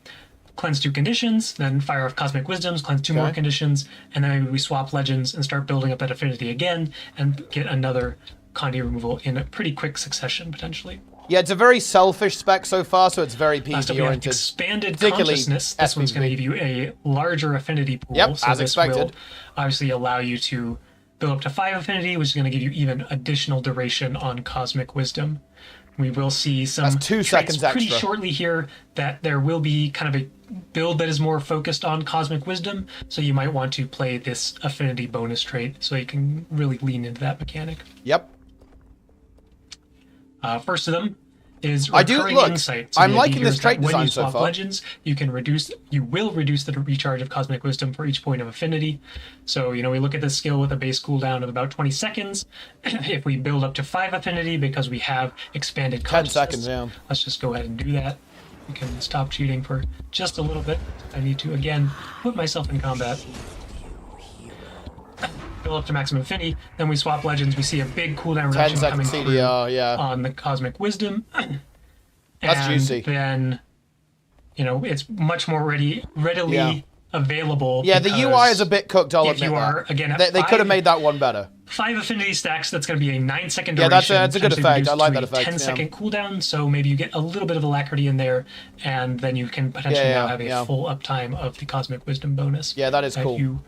cleanse 2 conditions, then fire off Cosmic Wisdoms, cleanse 2 more conditions, and then maybe we swap legends and start building up that affinity again and get another Conduit removal in a pretty quick succession, potentially. Yeah, it's a very selfish spec so far, so it's very Last up, we have PvP-oriented. Expanded Consciousness. This one's going to give you a larger affinity pool. Yep, so as this expected. will obviously allow you to build up to 5 affinity, which is going to give you even additional duration on Cosmic Wisdom. We will see some That's 2 seconds pretty extra. shortly here that there will be kind of a build that is more focused on Cosmic Wisdom, so you might want to play this affinity bonus trait so you can really lean into that mechanic. Yep. First of them is I do recurring look. insight. So I'm the liking idea this is trait that when design you so swap far. legends, you will reduce the recharge of Cosmic Wisdom for each point of affinity. So we look at this skill with a base cooldown of about 20 seconds. If we build up to 5 affinity because we have expanded 10 consciousness, seconds, yeah. let's just go ahead and do that. We can stop cheating for just a little bit. I need to again put myself in combat. Build up to maximum affinity, then we swap legends. We see a big cooldown 10 reduction seconds coming CDR, through yeah. on the Cosmic Wisdom. That's and juicy. Then, it's much more readily available. Yeah, the UI is a bit cooked, I'll if admit you are, that. again, at They could have made that one better. 5 affinity stacks, that's going to be a 9-second Yeah, duration. that's a good effect. I like that effect. 10-second cooldown, so maybe you get a little bit of alacrity in there, and then you can potentially now have a full uptime of the Cosmic Wisdom bonus. Yeah, that is cool. You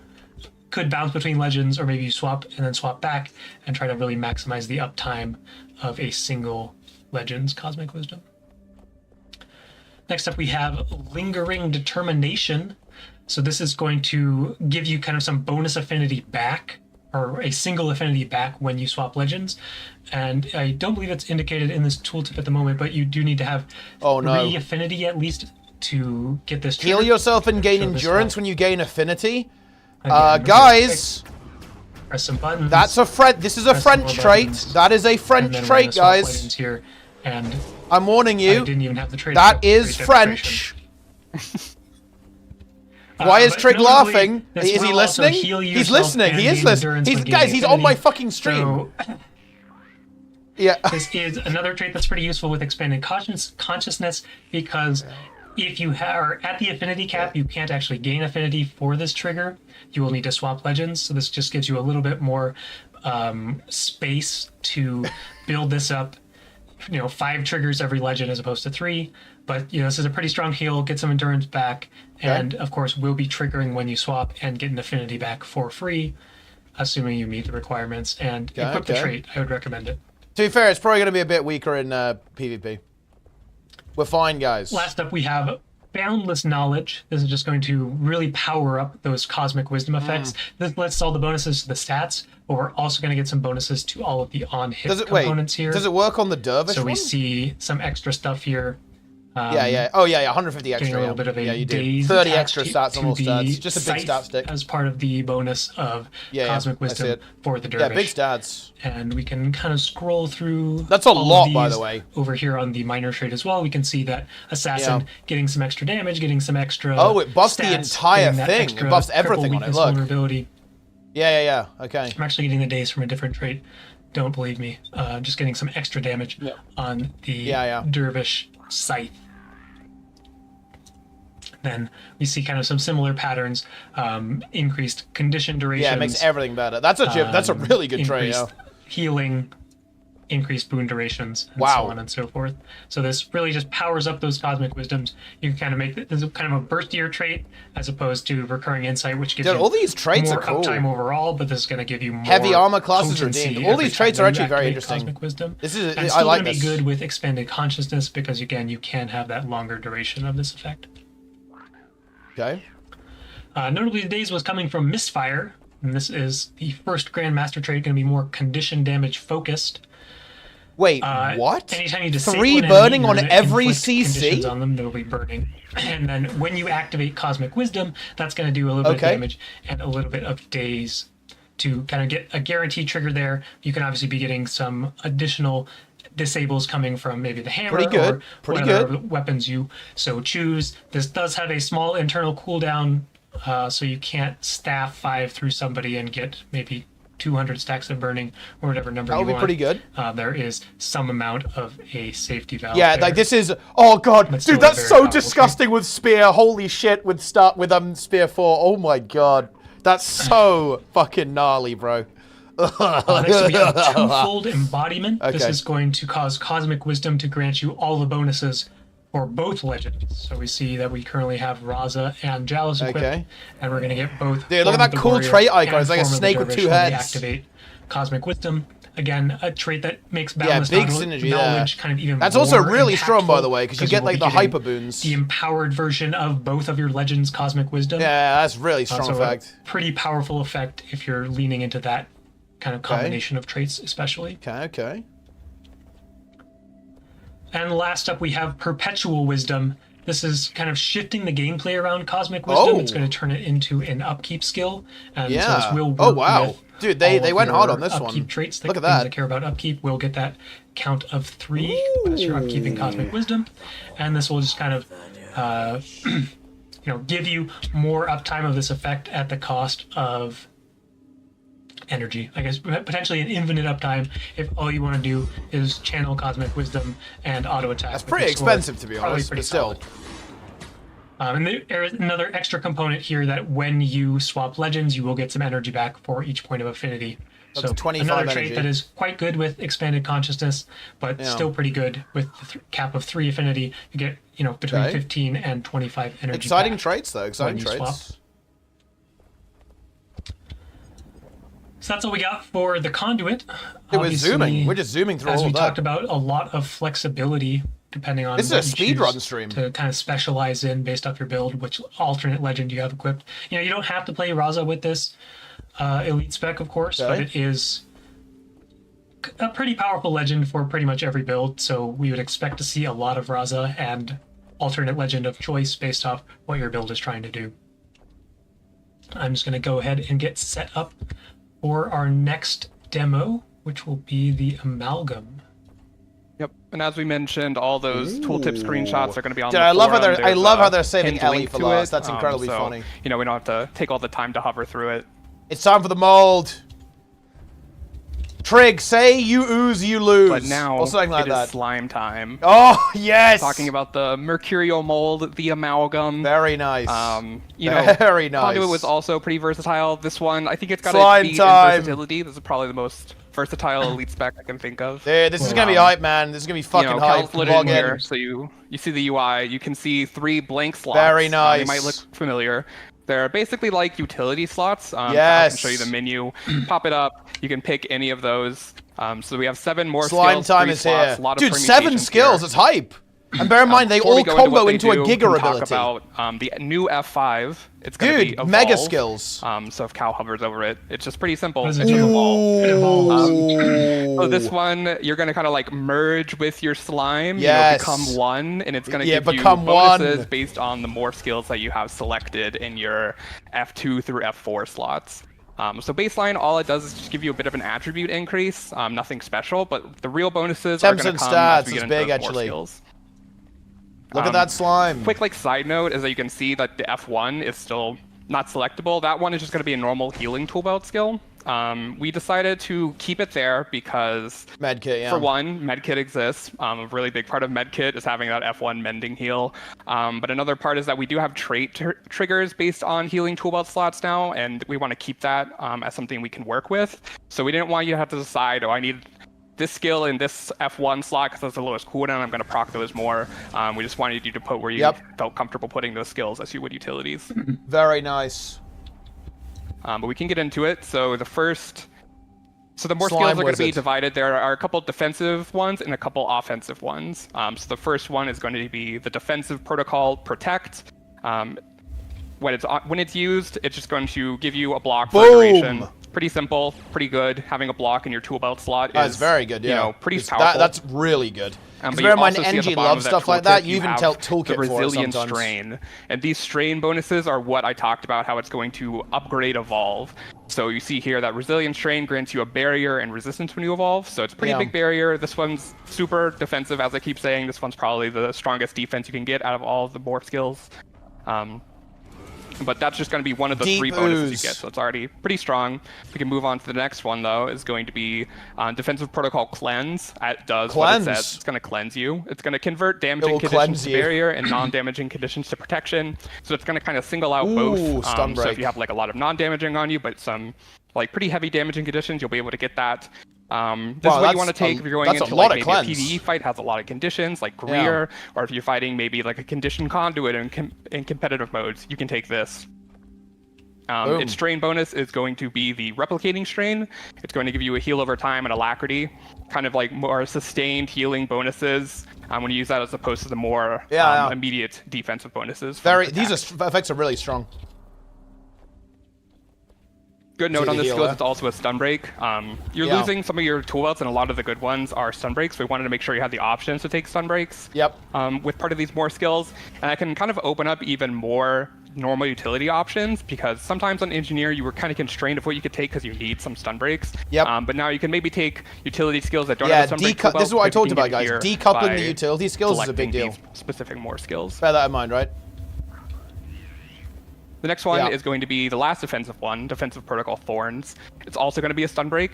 could bounce between legends, or maybe you swap and then swap back and try to really maximize the uptime of a single Legends Cosmic Wisdom. Next up, we have Lingering Determination. So this is going to give you kind of some bonus affinity back, or a single affinity back when you swap legends. And I don't believe it's indicated in this tooltip at the moment, but you do need to have 3 affinity at least to get this trigger. Heal yourself and gain endurance when you gain affinity. Guys, press some buttons. That's a This is a French trait. That is a French trait, guys. Here, and I'm warning you. I didn't even have the trait. That is French. Why is Trig laughing? Is he listening? He's listening. He is listening. Guys, he's on my fucking stream. So, yeah. This is another trait that's pretty useful with expanded consciousness, because if you are at the affinity cap, you can't actually gain affinity for this trigger. You will need to swap legends. So this just gives you a little bit more space to build this up. 5 triggers every legend as opposed to 3. But this is a pretty strong heal. Get some endurance back, and of course will be triggering when you swap and get an affinity back for free, assuming you meet the requirements and equip the trait. I would recommend it. To be fair, it's probably going to be a bit weaker in PvP. We're fine, guys. Last up, we have Boundless Knowledge. This is just going to really power up those Cosmic Wisdom effects. This lets all the bonuses to the stats, but we're also going to get some bonuses to all of the on-hit components here. Does it work on the Dervish So one? we see some extra stuff here. Yeah. Oh, yeah. 150 extra. Getting a little bit of a you do. daze 30 extra stats on all stats. Just a big scythe stat stick. as part of the bonus of Cosmic Wisdom for the Dervish. Yeah, big stats. And we can kind of scroll through. That's a lot, by the way. Over here on the minor trait as well, we can see that Assassin getting some extra damage, getting some extra. Oh, it buffs stats, the entire thing. It buffs everything on it. Look. Vulnerability. Yeah. Okay. I'm actually getting the daze from a different trait. Don't believe me. Just getting some extra damage on the Dervish scythe. Then we see kind of some similar patterns, increased condition durations. Yeah, it makes everything better. That's a really good trait. Healing, increased boon durations, and so on and so forth. So this really just powers up those Cosmic Wisdoms. You can kind of make this kind of a burstier trait as opposed to recurring insight, which gives you all these traits more are cool. uptime overall, but this is going to give you more heavy armor classes redeemed. All these traits are actually very interesting. Cosmic Wisdom. This is and I like going to this. be good with expanded consciousness because again, you can have that longer duration of this effect. Okay. Notably, today's was coming from Misfire, and this is the first Grandmaster trait, going to be more condition damage focused. Wait, what? Anytime you disable 3 an burning enemy, on every conditions CC? on them, they'll be burning. And then when you activate Cosmic Wisdom, that's going to do a little bit of damage and a little bit of daze to kind of get a guaranteed trigger there. You can obviously be getting some additional disables coming from maybe the hammer or whatever weapons you so choose. This does have a small internal cooldown, so you can't staff 5 through somebody and get maybe 200 stacks of burning or whatever number you want. That would be pretty good. There is some amount of a safety valve. Yeah, like this is. Oh god, dude, that's so disgusting with spear. Holy shit, with Spear 4. Oh my god, that's so fucking gnarly, bro. Next we have Twofold Embodiment. This is going to cause Cosmic Wisdom to grant you all the bonuses for both legends. So we see that we currently have Raza and Jalis equipped, and we're going to get both. Dude, look at that cool trait icon. It's like a snake with 2 heads. Activate Cosmic Wisdom. Again, a trait that makes balance big synergy, knowledge kind of even That's more also really strong, by the impactful, way, because you get like the hyper boons. The empowered version of both of your legends' Cosmic Wisdom. Yeah, that's really strong effect. Pretty powerful effect if you're leaning into that kind of combination of traits, especially. Okay. And last up, we have Perpetual Wisdom. This is kind of shifting the gameplay around Cosmic Wisdom. It's going to turn it into an upkeep skill. And so this will work with dude, they went hard on this upkeep one. Traits. Look at that. That care about upkeep will get that count of 3 as you're upkeeping Cosmic Wisdom. And this will just kind of give you more uptime of this effect at the cost of energy. I guess potentially an infinite uptime if all you want to do is channel Cosmic Wisdom and auto attack. That's pretty expensive, to be honest, but still. And there is another extra component here that when you swap legends, you will get some energy back for each point of affinity. That's So 25 another energy. trait that is quite good with expanded consciousness, but still pretty good with the cap of 3 affinity. You get, between 15 and 25 energy. Exciting back traits, though. Exciting traits. swap. So that's all we got for the Conduit. We're zooming. We're just zooming through all of that. As we talked about, a lot of flexibility depending on this is a speedrun stream to kind of specialize in based off your build, which alternate legend you have equipped. You don't have to play Raza with this elite spec, of course, but it is a pretty powerful legend for pretty much every build. So we would expect to see a lot of Raza and alternate legend of choice based off what your build is trying to do. I'm just going to go ahead and get set up for our next demo, which will be the Amalgam. Yep, and as we mentioned, all those tooltip screenshots are going to be on the I love forum. I love how they're saving pinned Ellie link for to last. it, That's incredibly so, funny. We don't have to take all the time to hover through it. It's time for the mold. Trig, say you ooze, you lose. But now or something like it that. is slime time. Oh, yes! Talking about the Mercurial mold, the Amalgam. Very nice. Very nice. Conduit was also pretty versatile. This one, I think it's got Slime a beat time. in versatility. This is probably the most versatile elite spec I can think of. Dude, this is gonna be hype, man. This is gonna be fucking hype. Cal's lit Log in in. here, so you see the UI. You can see 3 blank slots. Very nice. They might look familiar. They're basically like utility slots. Yes. I can show you the menu. Pop it up. You can pick any of those. So we have 7 more Slime skills. time 3 is slots, here. a lot of Dude, 7 permutations skills. here. It's hype. And bear in mind, they Before we all go into combo what they into a do, Giga we can ability. talk about the new F5. It's going to be Dude, Evolve. mega skills. So if Cal hovers over it, it's just pretty simple. What It's does just it do? Evolve. It evolves. So this one, you're going to kind of like merge with your slime, Yes. become one, and it's going to Yeah, give you become bonuses one. based on the more skills that you have selected in your F2 through F4 slots. So baseline, all it does is just give you a bit of an attribute increase, nothing special, but the real bonuses are Temps going to and come as stats we get is into big, more actually. skills. Look at that slime. Quick side note is that you can see that the F1 is still not selectable. That one is just going to be a normal healing tool belt skill. We decided to keep it there because, Medkit, yeah. for one, Medkit exists. A really big part of Medkit is having that F1 mending heal. But another part is that we do have trait triggers based on healing tool belt slots now, and we want to keep that as something we can work with. So we didn't want you to have to decide, oh, I need this skill in this F1 slot because that's the lowest cooldown. I'm going to proc those more. We just wanted you to put where you felt comfortable putting those skills as you would utilities. Very nice. But we can get into it. So the more Slime skills are going to be wizard. divided. There are a couple defensive ones and a couple offensive ones. So the first one is going to be the defensive protocol, Protect. When it's used, it's just going to give you a block for duration. Pretty simple, pretty good. Having a block in your tool belt slot is very good, yeah. pretty powerful. That's really good. Because But bear in you mind, also see at the NG bottom loves of that stuff like tooltip, that. You even have tell Toolkit the for it resilient sometimes. strain, and these strain bonuses are what I talked about, how it's going to upgrade evolve. So you see here that resilient strain grants you a barrier and resistance when you evolve. So it's a pretty big barrier. This one's super defensive, as I keep saying. This one's probably the strongest defense you can get out of all of the morph skills. But that's just going to be one of the Deep 3 bonuses ooze. you get, so it's already pretty strong. We can move on to the next one, though, is going to be Defensive Protocol Cleanse. It does what it says. It's going to cleanse you. It's going to convert damaging will conditions cleanse to you. barrier and non-damaging conditions to protection. So it's going to kind of single out both. Stun So break. if you have like a lot of non-damaging on you, but some like pretty heavy damaging conditions, you'll be able to get that. This is what you want to take if you're going into like maybe a PvE fight, has a lot of conditions like career, or if you're fighting maybe like a conditioned conduit in competitive modes, you can take this. Its strain bonus is going to be the replicating strain. It's going to give you a heal over time and alacrity, kind of like more sustained healing bonuses when you use that as opposed to the more immediate defensive bonuses. These effects are really strong. Good note on this skill is it's also a stun break. You're losing some of your tool belts, and a lot of the good ones are stun breaks. We wanted to make sure you had the options to take stun breaks. With part of these more skills, and I can kind of open up even more normal utility options, because sometimes on engineer you were kind of constrained of what you could take because you need some stun breaks. But now you can maybe take utility skills that don't have a stun break. This is what I talked about, guys. Decoupling the utility skills is a big deal. Specific more skills. Bear that in mind, right? The next one is going to be the last defensive one, Defensive Protocol Thorns. It's also going to be a stun break.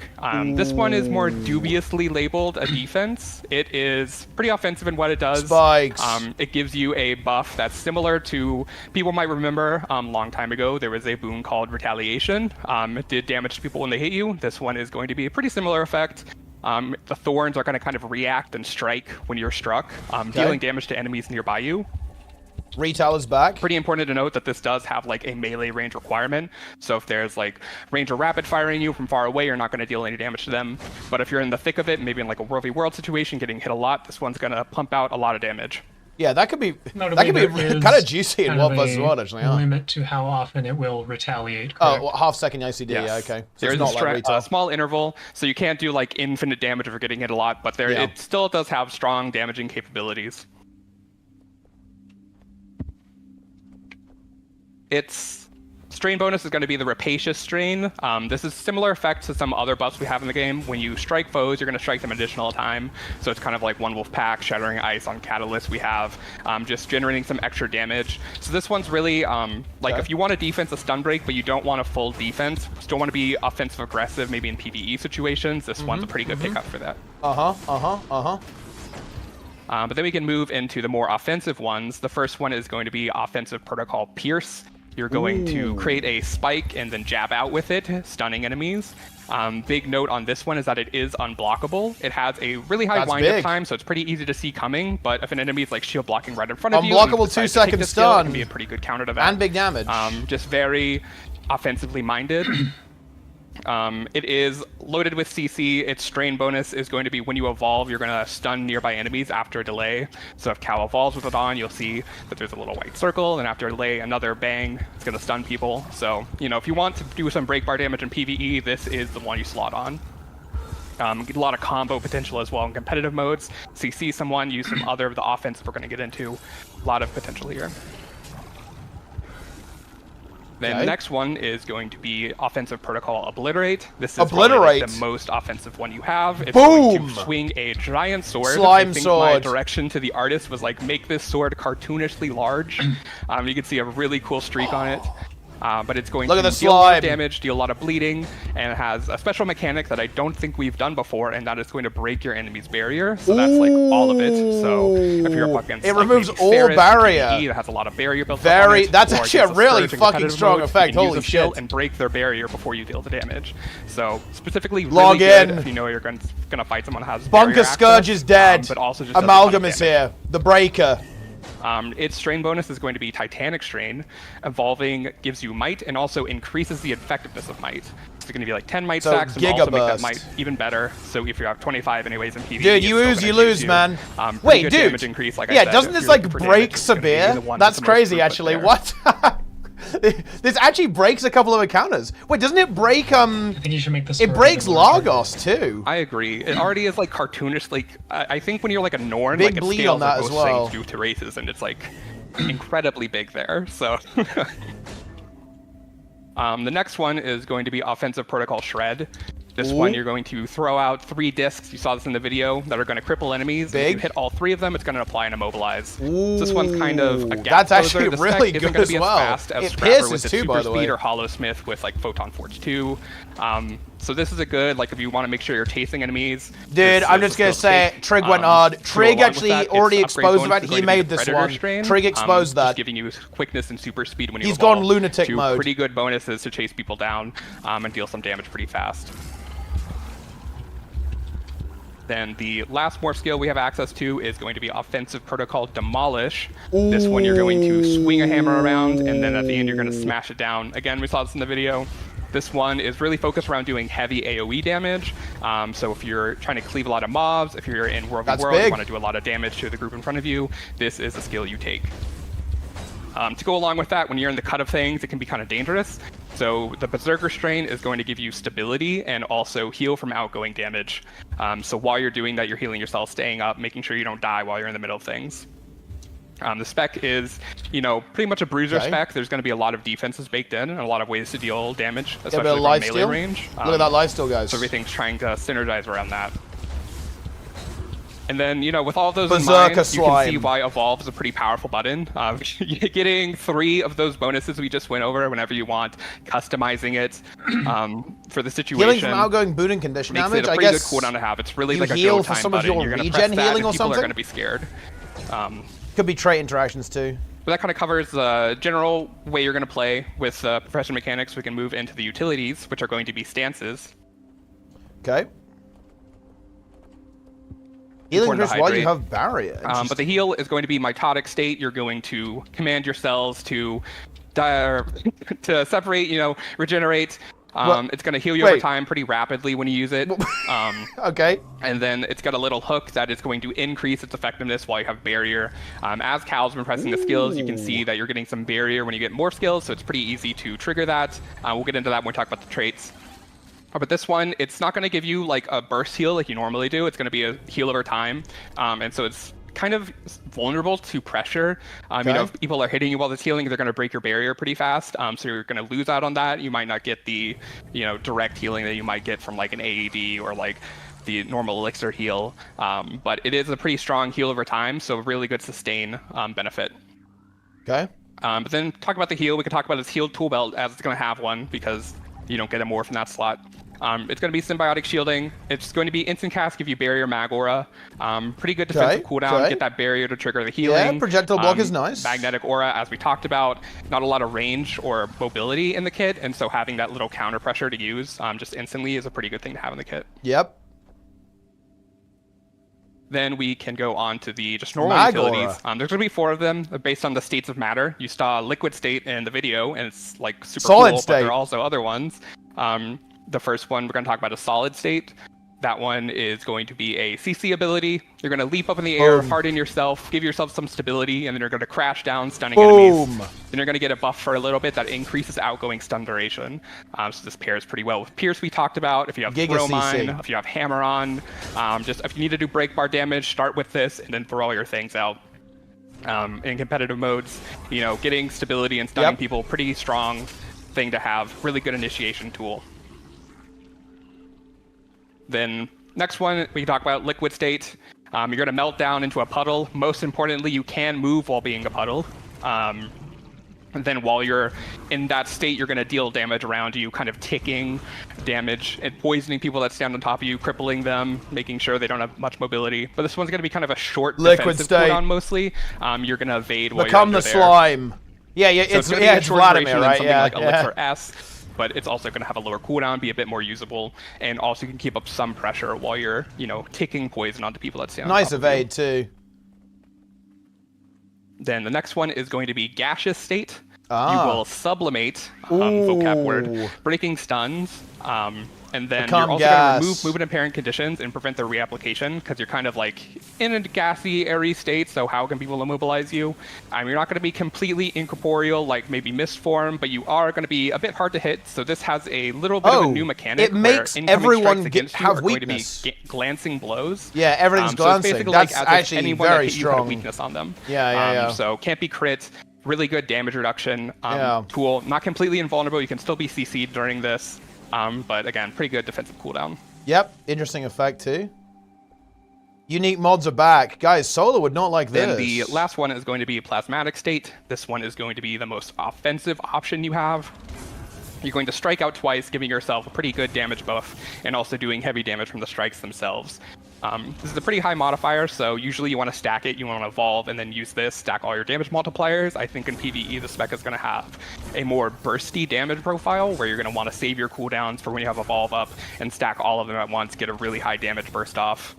This one is more dubiously labeled a defense. It is pretty offensive in what it does. Spikes. It gives you a buff that's similar to, people might remember a long time ago, there was a boon called Retaliation. It did damage to people when they hit you. This one is going to be a pretty similar effect. The thorns are going to kind of react and strike when you're struck, dealing damage to enemies nearby you. Retail is back. Pretty important to note that this does have like a melee range requirement. So if there's like ranger rapid firing you from far away, you're not going to deal any damage to them. But if you're in the thick of it, maybe in like a World v World situation, getting hit a lot, this one's going to pump out a lot of damage. Yeah, that could be kind of juicy in 1 vs 1 actually. Limit to how often it will retaliate. Correct? Oh, well, half-second ICD. Yes. Yeah, okay. So There's it's not like a small interval, so you can't do like infinite damage if you're getting hit a lot, but it still does have strong damaging capabilities. Its strain bonus is going to be the Rapacious Strain. This is similar effect to some other buffs we have in the game. When you strike foes, you're going to strike them additional time. So it's kind of like One Wolf Pack, Shattering Ice on Catalyst we have, just generating some extra damage. So this one's really, if you want a defense, a stun break, but you don't want a full defense, still want to be offensive aggressive, maybe in PvE situations, this one's a pretty good pickup for that. But then we can move into the more offensive ones. The first one is going to be Offensive Protocol Pierce. You're going to create a spike and then jab out with it, stunning enemies. Big note on this one is that it is unblockable. It has a really high wind-up time, so it's pretty easy to see coming. But if an enemy is like shield blocking right in front of you, unblockable 2-second stun, it can be a pretty good counter to that. And big damage. Just very offensively minded. It is loaded with CC. Its strain bonus is going to be when you evolve, you're going to stun nearby enemies after a delay. So if Cal evolves with it on, you'll see that there's a little white circle, and after a delay, another bang, it's going to stun people. So, if you want to do some break bar damage in PvE, this is the one you slot on. Get a lot of combo potential as well in competitive modes. CC someone, use some other of the offensive we're going to get into. A lot of potential here. Then the next one is going to be Offensive Protocol Obliterate. This is probably like the most offensive one you have. It's going to swing a giant sword. I think my direction to the artist was like, make this sword cartoonishly large. You can see a really cool streak on it. But it's going to deal a lot of damage, deal a lot of bleeding, and it has a special mechanic that I don't think we've done before, and that is going to break your enemy's barrier. So that's like all of it. So if you're up against, it removes all barrier. It has a lot of barrier built up on it, that's actually a really fucking strong effect. Holy shit! And break their barrier before you deal the damage. So specifically, log really in. Good if you know you're going to fight someone who has Bunker Scourge is dead. But also just Amalgam is here. The Breaker. Its strain bonus is going to be Titanic Strain. Evolving gives you might and also increases the effectiveness of might. It's going to be like 10 might stacks and also make that might even better. So if you have 25 anyways in PvE, dude, you lose, man. Wait, dude. Damage increase, like I said, doesn't this like break severe? That's crazy, actually. What? This actually breaks a couple of encounters. Wait, doesn't it break I think you should make this. It breaks Lagos too. I agree. It already is like cartoonish. Like I think when you're like a Norn, big like bleed it scales on that most as well. things due to races, and it's like incredibly big there. So the next one is going to be Offensive Protocol Shred. This one, you're going to throw out 3 discs, you saw this in the video, that are going to cripple enemies. If you hit all 3 of them, it's going to apply and immobilize. So this one's kind of a gap That's actually the really Spec good isn't as be well. As fast as it Scrapper with pierces its too, Super by the way. Speed or Hollow Smith with like Photon Forge 2. So this is a good, like if you want to make sure you're chasing enemies. Dude, I'm just going to say, Trig went hard. Trig actually already exposed that. He made this one. Trig exposed that. Just giving you quickness and super speed when you He's gone lunatic two mode. Pretty good bonuses to chase people down and deal some damage pretty fast. Then the last morph skill we have access to is going to be Offensive Protocol Demolish. This one you're going to swing a hammer around, and then at the end you're going to smash it down. Again, we saw this in the video. This one is really focused around doing heavy AoE damage. So if you're trying to cleave a lot of mobs, if you're in World v World, you want to do a lot of damage to the group in front of you, this is a skill you take. To go along with that, when you're in the cut of things, it can be kind of dangerous. So the Berserker Strain is going to give you stability and also heal from outgoing damage. So while you're doing that, you're healing yourself, staying up, making sure you don't die while you're in the middle of things. The spec is, pretty much a bruiser spec. There's going to be a lot of defenses baked in and a lot of ways to deal damage, especially from melee range. Look at that lifesteal, guys. So everything's trying to synergize around that. And then, you know, with all of those Berserker in mind, slime. you can see why Evolve is a pretty powerful button. Getting 3 of those bonuses we just went over whenever you want, customizing it for the situation. Healing from outgoing boot and condition makes damage. it a I pretty guess good cooldown to have. It's really you like a heal go for time some of button. your You're gonna regen press that, healing and or people something? are going to be scared. Could be trait interactions too. But that kind of covers the general way you're going to play with profession mechanics. We can move into the utilities, which are going to be stances. Okay. Healing Important to increase while you hydrate. have barrier. But the heal is going to be mitotic state. You're going to command your cells to to separate, you know, regenerate. It's going to heal you over time pretty rapidly when you use it. Okay. And then it's got a little hook that is going to increase its effectiveness while you have barrier. As Cal's been pressing the skills, you can see that you're getting some barrier when you get more skills, so it's pretty easy to trigger that. We'll get into that when we talk about the traits. But this one, it's not going to give you like a burst heal like you normally do. It's going to be a heal over time. And so it's kind of vulnerable to pressure. You know, if people are hitting you while it's healing, they're going to break your barrier pretty fast. So you're going to lose out on that. You might not get the, you know, direct healing that you might get from like an AED or like the normal elixir heal. But it is a pretty strong heal over time, so really good sustain benefit. Okay. But then talk about the heal. We can talk about its healed tool belt as it's going to have one because you don't get a morph in that slot. It's going to be symbiotic shielding. It's going to be instant cast, give you barrier mag aura. Pretty good defensive cooldown, get that barrier to trigger the healing. Yeah, projectile block is nice. Magnetic aura, as we talked about, not a lot of range or mobility in the kit, and so having that little counter pressure to use just instantly is a pretty good thing to have in the kit. Yep. Then we can go on to the just normal Mag utilities. aura. There's going to be 4 of them based on the states of matter. You saw liquid state in the video, and it's like super Solid cool, state. but there are also other ones. The first one we're going to talk about is solid state. That one is going to be a CC ability. You're going to leap up in the air, harden yourself, give yourself some stability, and then you're going to crash down, stunning enemies. Then you're going to get a buff for a little bit that increases outgoing stun duration. So this pairs pretty well with Pierce we talked about. If you have Throw Mine, if you have Hammer on, just if you need to do break bar damage, start with this and then throw all your things out. In competitive modes, you know, getting stability and stunning people, pretty strong thing to have. Really good initiation tool. Then next one, we can talk about liquid state. You're going to melt down into a puddle. Most importantly, you can move while being a puddle. And then while you're in that state, you're going to deal damage around you, kind of ticking damage and poisoning people that stand on top of you, crippling them, making sure they don't have much mobility. But this one's going to be kind of a short defensive cooldown mostly. You're going to evade while you're under there. Become the slime. Yeah, So it's Vladimir, right? Something like Elixir S. But it's also going to have a lower cooldown, be a bit more usable, and also you can keep up some pressure while you're, you know, ticking poison onto people that stand on top of evade you. too. Then the next one is going to be gaseous state. You will sublimate, vocab word, breaking stuns, and then you're also going to remove movement impairment conditions and prevent their reapplication because you're kind of like in a gassy, airy state, so how can people immobilize you? You're not going to be completely incorporeal like maybe mist form, but you are going to be a bit hard to hit, so this has a little bit of a new mechanic. It makes everyone have weakness. Going to be glancing blows. Yeah, everything's glancing. So it's basically That's like actually anyone very that hit strong. You had a weakness on them. Yeah. So can't be crit. Really good damage reduction tool. Not completely invulnerable. You can still be CC'd during this. But again, pretty good defensive cooldown. Yep, interesting effect too. Unique mods are back. Guys, Solar would not like this. Then the last one is going to be plasmatic state. This one is going to be the most offensive option you have. You're going to strike out twice, giving yourself a pretty good damage buff, and also doing heavy damage from the strikes themselves. This is a pretty high modifier, so usually you want to stack it, you want to evolve, and then use this, stack all your damage multipliers. I think in PvE, the spec is going to have a more bursty damage profile, where you're going to want to save your cooldowns for when you have evolve up, and stack all of them at once, get a really high damage burst off.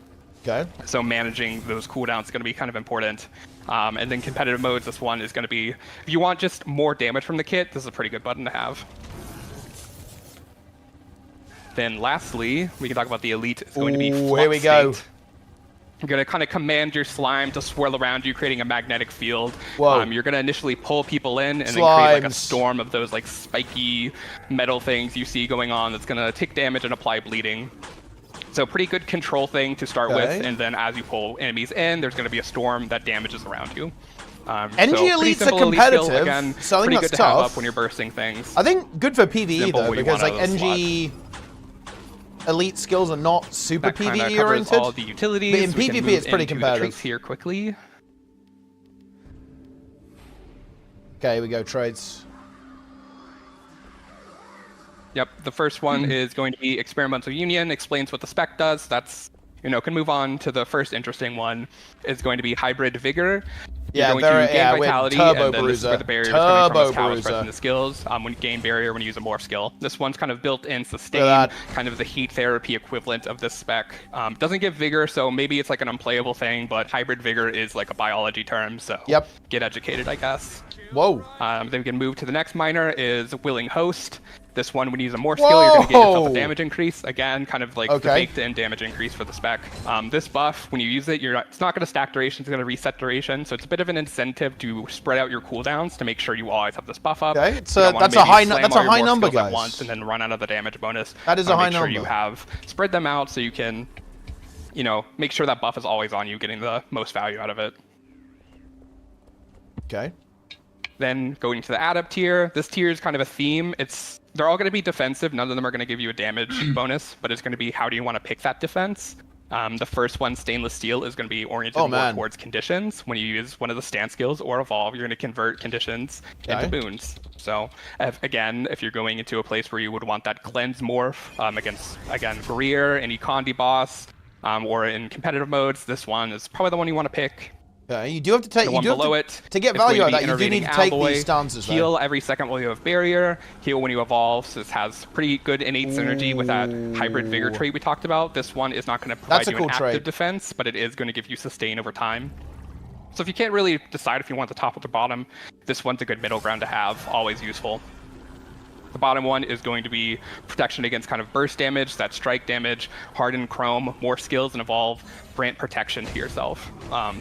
Okay. So managing those cooldowns is going to be kind of important. And then competitive modes, this one is going to be, if you want just more damage from the kit, this is a pretty good button to have. Then lastly, we can talk about the elite. It's going to be flux here we go. state. You're going to kind of command your slime to swirl around you, creating a magnetic field. Whoa. You're going to initially pull people in and then create like a storm of those like spiky metal things you see going on that's going to take damage and apply bleeding. So pretty good control thing to start with, and then as you pull enemies in, there's going to be a storm that damages around you. NG elites are competitive, again, so I think pretty that's good to tough. have up when you're bursting things. I think good for PvE Simple though, where you because want like out of the NG... elite skills are not super that kinda PvE covers oriented. all the utilities. But in We can PvP, move it's pretty into the competitive. traits here quickly. Okay, we go trades. Yep, the first one is going to be Experimental Union, explains what the spec does. That's, can move on to the first interesting one, is going to be Hybrid Vigor. You're going to gain Vitality, and then this is where the barrier is coming from, as Cal was pressing the skills. When you gain Barrier, when you use a Morph skill. This one's kind of built-in Sustain, kind of the heat therapy equivalent of this spec. Doesn't give Vigor, so maybe it's like an unplayable thing, but Hybrid Vigor is like a biology term, so get educated, I guess. Whoa. Then we can move to the next minor, is Willing Host. This one, when you use a Morph skill, you're going to get yourself a damage increase. Again, kind of like the baked-in damage increase for the spec. This buff, when you use it, it's not going to stack duration, it's going to reset duration. So it's a bit of an incentive to spread out your cooldowns to make sure you always have this buff up. Okay, that's a high number, guys. At once and then run out of the damage bonus. That is a high number. number. Make sure you have spread them out so you can, make sure that buff is always on you, getting the most value out of it. Okay. Then going to the Adept tier. This tier is kind of a theme. They're all going to be defensive. None of them are going to give you a damage bonus, but it's going to be how do you want to pick that defense. The first one, Stainless Steel, is going to be oriented more towards conditions. When you use one of the stand skills or evolve, you're going to convert conditions into boons. So if you're going into a place where you would want that cleanse morph against, again, Greer, any Conduit boss, or in competitive modes, this one is probably the one you want to pick. Yeah, you do have to take. To get it's value out of that, going you to do be need to take Alloy, these stances. Heal every second while you have barrier. Heal when you evolve. So this has pretty good innate synergy with that hybrid vigor trait we talked about. This one is not going to provide you an active defense, but it is going to give you sustain over time. So if you can't really decide if you want the top or the bottom, this one's a good middle ground to have. Always useful. The bottom one is going to be protection against kind of burst damage, that strike damage, harden chrome, more skills, and evolve, grant protection to yourself.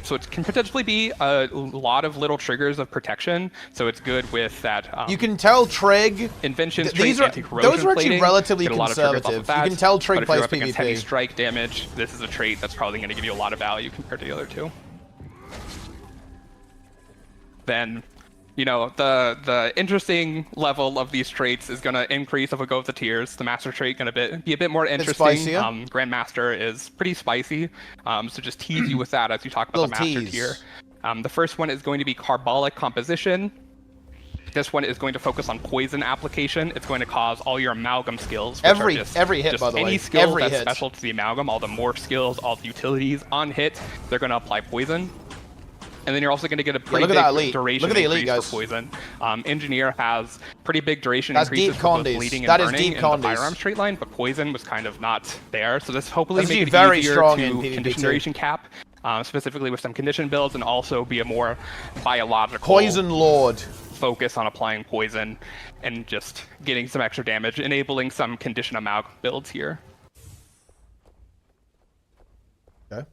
So it can potentially be a lot of little triggers of protection. So it's good with that. You can tell Trig. Inventions, those are actually relatively conservative. You can tell Trig plays PvP. Against heavy strike damage, this is a trait that's probably going to give you a lot of value compared to the other two. Then, the interesting level of these traits is going to increase if we go with the tiers. The Master trait going to be a bit more interesting. Grandmaster is pretty spicy, so just tease you with that as you talk about the Master tier. The first one is going to be Carbolic Composition. This one is going to focus on poison application. It's going to cause all your amalgam skills. Every hit, by the way. Any skill that's special to the amalgam, all the morph skills, all the utilities on hit, they're going to apply poison. And then you're also going to get a pretty big duration increase for poison. Engineer has pretty big duration increases for both bleeding and burning in the firearms trait line, but poison was kind of not there. So this hopefully makes it easier to condition duration cap, specifically with some condition builds, and also be a more biological Poison Lord focus on applying poison and just getting some extra damage, enabling some condition amalgam builds here. Okay.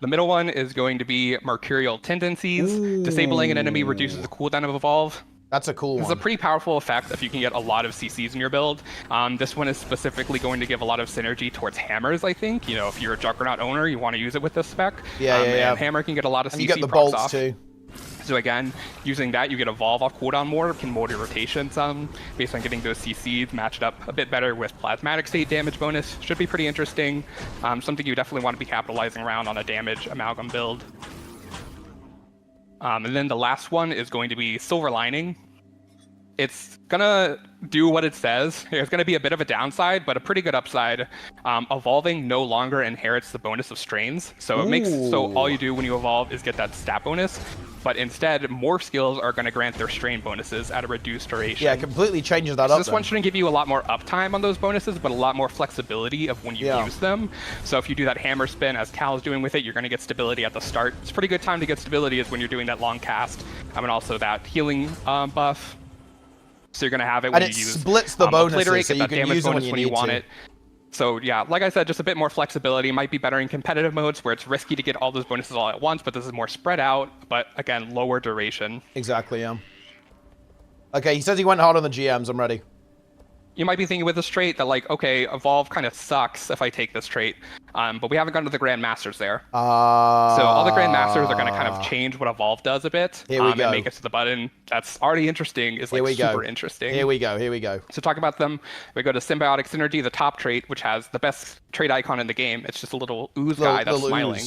The middle one is going to be Mercurial Tendencies. Disabling an enemy reduces the cooldown of Evolve. That's a cool one. It's a pretty powerful effect if you can get a lot of CCs in your build. This one is specifically going to give a lot of synergy towards hammers, I think. If you're a Juggernaut owner, you want to use it with this spec. And hammer can get a lot of CC you get the procs bolts off. too. So again, using that, you get Evolve off cooldown more, can mold your rotation some, based on getting those CCs matched up a bit better with Plasmatic State damage bonus. Should be pretty interesting. Something you definitely want to be capitalizing around on a damage amalgam build. And then the last one is going to be Silver Lining. It's gonna do what it says. There's gonna be a bit of a downside, but a pretty good upside. Evolving no longer inherits the bonus of strains, so it makes so all you do when you evolve is get that stat bonus, but instead morph skills are gonna grant their strain bonuses at a reduced duration. Yeah, it completely changes that up. This one shouldn't give you a lot more uptime on those bonuses, but a lot more flexibility of when you use them. So if you do that hammer spin, as Cal is doing with it, you're gonna get stability at the start. It's a pretty good time to get stability is when you're doing that long cast, and also that healing buff. So you're going to have it when you use splits the bonuses, so you that can damage use bonus it when you want it. So yeah, like I said, just a bit more flexibility. Might be better in competitive modes where it's risky to get all those bonuses all at once, but this is more spread out, but again, lower duration. Exactly, yeah. Okay, he says he went hard on the GMs. I'm ready. you might be thinking with this trait that like, okay, evolve kind of sucks if I take this trait, but we haven't gotten to the Grand Masters there. So all the Grand Masters are going to kind of change what evolve does a bit. Here we go. And make it to the button. That's already interesting. Is like super interesting. Here we go. Here we go. So talk about them. We go to Symbiotic Synergy, the top trait, which has the best trait icon in the game. It's just a little ooze guy that's smiling.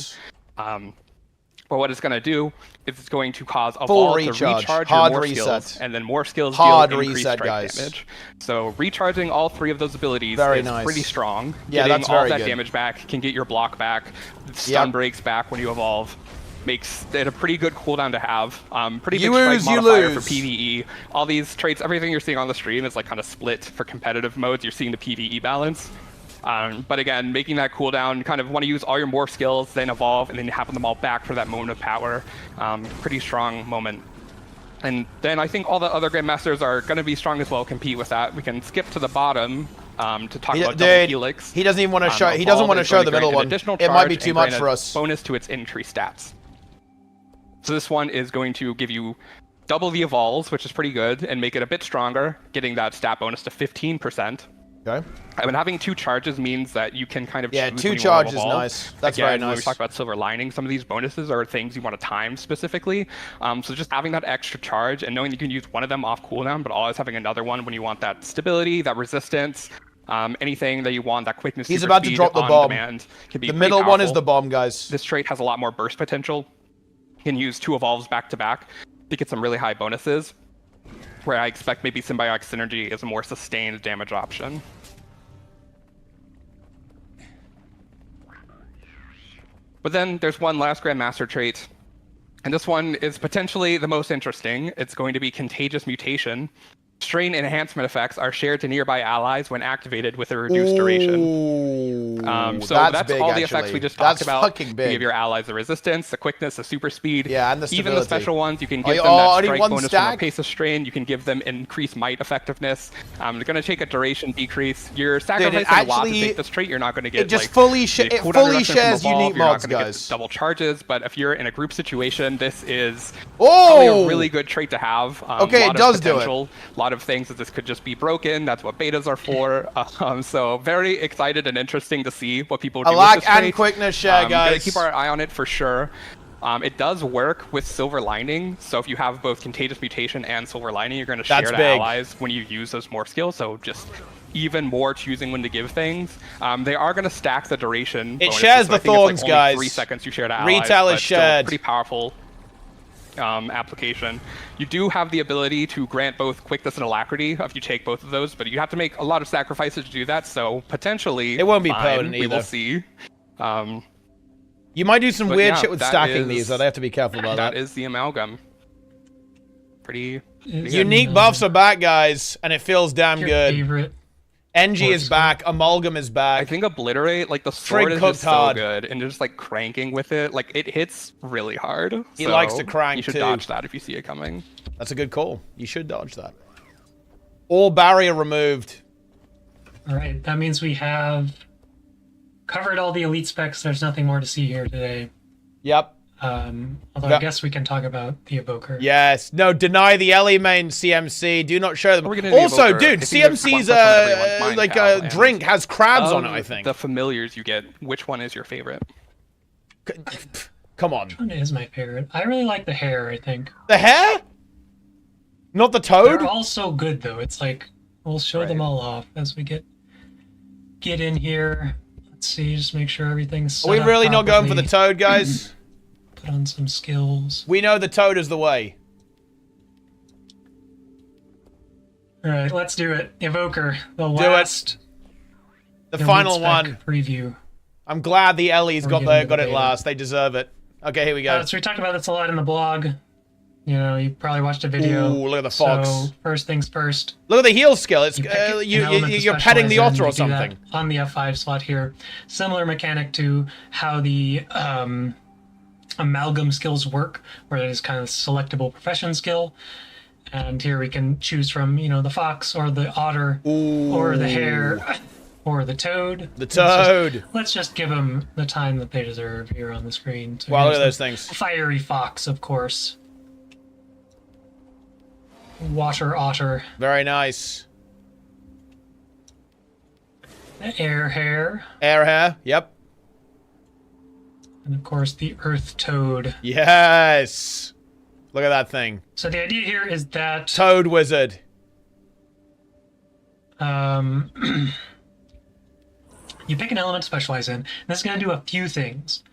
But what it's going to do is it's going to cause Evolve to recharge your more skills, and then more skills deal increased strike damage. So recharging all 3 of those abilities is pretty strong. Yeah, Getting all that damage back can get your block back, stun breaks back when you evolve. Makes it a pretty good cooldown to have. Pretty big strike modifier for PvE. All these traits, everything you're seeing on the stream is like kind of split for competitive modes. You're seeing the PvE balance. But again, making that cooldown, kind of want to use all your morph skills, then evolve, and then have them all back for that moment of power. Pretty strong moment. And then I think all the other Grandmasters are going to be strong as well, compete with that. We can skip to the bottom to talk about Double Helix. He doesn't even want to show. He doesn't want to show the middle one. It might be too much for us. Bonus to its increased stats. So this one is going to give you double the evolves, which is pretty good, and make it a bit stronger, getting that stat bonus to 15%. Okay. I mean, having 2 charges means that you can kind of choose 2 charges is nice. That's very nice. When we talk about Silver Lining, some of these bonuses are things you want to time specifically. So just having that extra charge and knowing you can use one of them off cooldown, but always having another one when you want that stability, that resistance, anything that you want, that quickness. He's about to drop the bomb. The middle one is the bomb, guys. This trait has a lot more burst potential. You can use 2 evolves back to back to get some really high bonuses, where I expect maybe Symbiotic Synergy is a more sustained damage option. But then there's one last Grandmaster trait, and this one is potentially the most interesting. It's going to be Contagious Mutation. Strain enhancement effects are shared to nearby allies when activated with a reduced duration. So that's all the effects we just talked about. Fucking big. You give your allies the resistance, the quickness, the super speed. Yeah, and the stability. Even the special ones, you can give them that strike bonus from a pace of strain. You can give them increased might effectiveness. They're going to take a duration decrease. You're sacrificing a lot to take this trait. You're not going to get it just fully shares unique mods, guys. Double charges, but if you're in a group situation, this is probably a really good trait to have. Okay, it does do it. Of things that this could just be broken. That's what betas are for. So very excited and interesting to see what people do with this trait. And quickness share, guys. Gonna keep our eye on it for sure. It does work with Silver Lining, so if you have both Contagious Mutation and Silver Lining, you're going to share to allies when you use those morph skills, so just even more choosing when to give things. They are going to stack the duration. It shares the thorns, guys. 3 seconds you share to allies. Retail is shared. Pretty powerful application. You do have the ability to grant both quickness and alacrity if you take both of those, but you have to make a lot of sacrifices to do that, so potentially it won't be potent either. We will see. You might do some weird shit with stacking these, so they have to be careful about that. That is the Amalgam. Pretty unique buffs are back, guys, and it feels damn good. Favorite NG is back. Amalgam is back. I think Obliterate, like the sword is just so good, and just like cranking with it, like it hits really hard. He likes to crank You should too. dodge that if you see it coming. That's a good call. You should dodge that. All barrier removed. All right, that means we have covered all the elite specs. There's nothing more to see here today. Yep. Although I guess we can talk about the Evoker. Yes. No, deny the LE main CMC. Do not show them. Also, dude, CMC's like a drink has crabs on it, I think. The familiars you get, which one is your favorite? Come on. Which one is my favorite? I really like the hair, I think. The hair? Not the toad? They're all so good, though. It's like, we'll show them all off as we get in here. Let's see, just make sure everything's set Are we really up not going for the toad, guys? Put on some skills. We know the toad is the way. Alright, let's do it. Evoker, the last. The final one. Preview. I'm glad the Ellie's got it last. They deserve it. Okay, here we go. So we talked about this a lot in the blog. You know, you probably watched a video. Ooh, look at the fox. So first things first. Look at the heal skill. It's you're petting the otter or something. On the F5 slot here. Similar mechanic to how the Amalgam skills work, where it is kind of selectable profession skill. And here we can choose from, you know, the fox or the otter or the hare or the toad. The toad. Let's just give them the time that they deserve here on the screen. So wow, look at those things. Fiery fox, of course. Water otter. Very nice. The air hare. Air hare. Yep. And of course, the earth toad. Yes. Look at that thing. So the idea here is that Toad wizard. you pick an element to specialize in, and this is going to do a few things.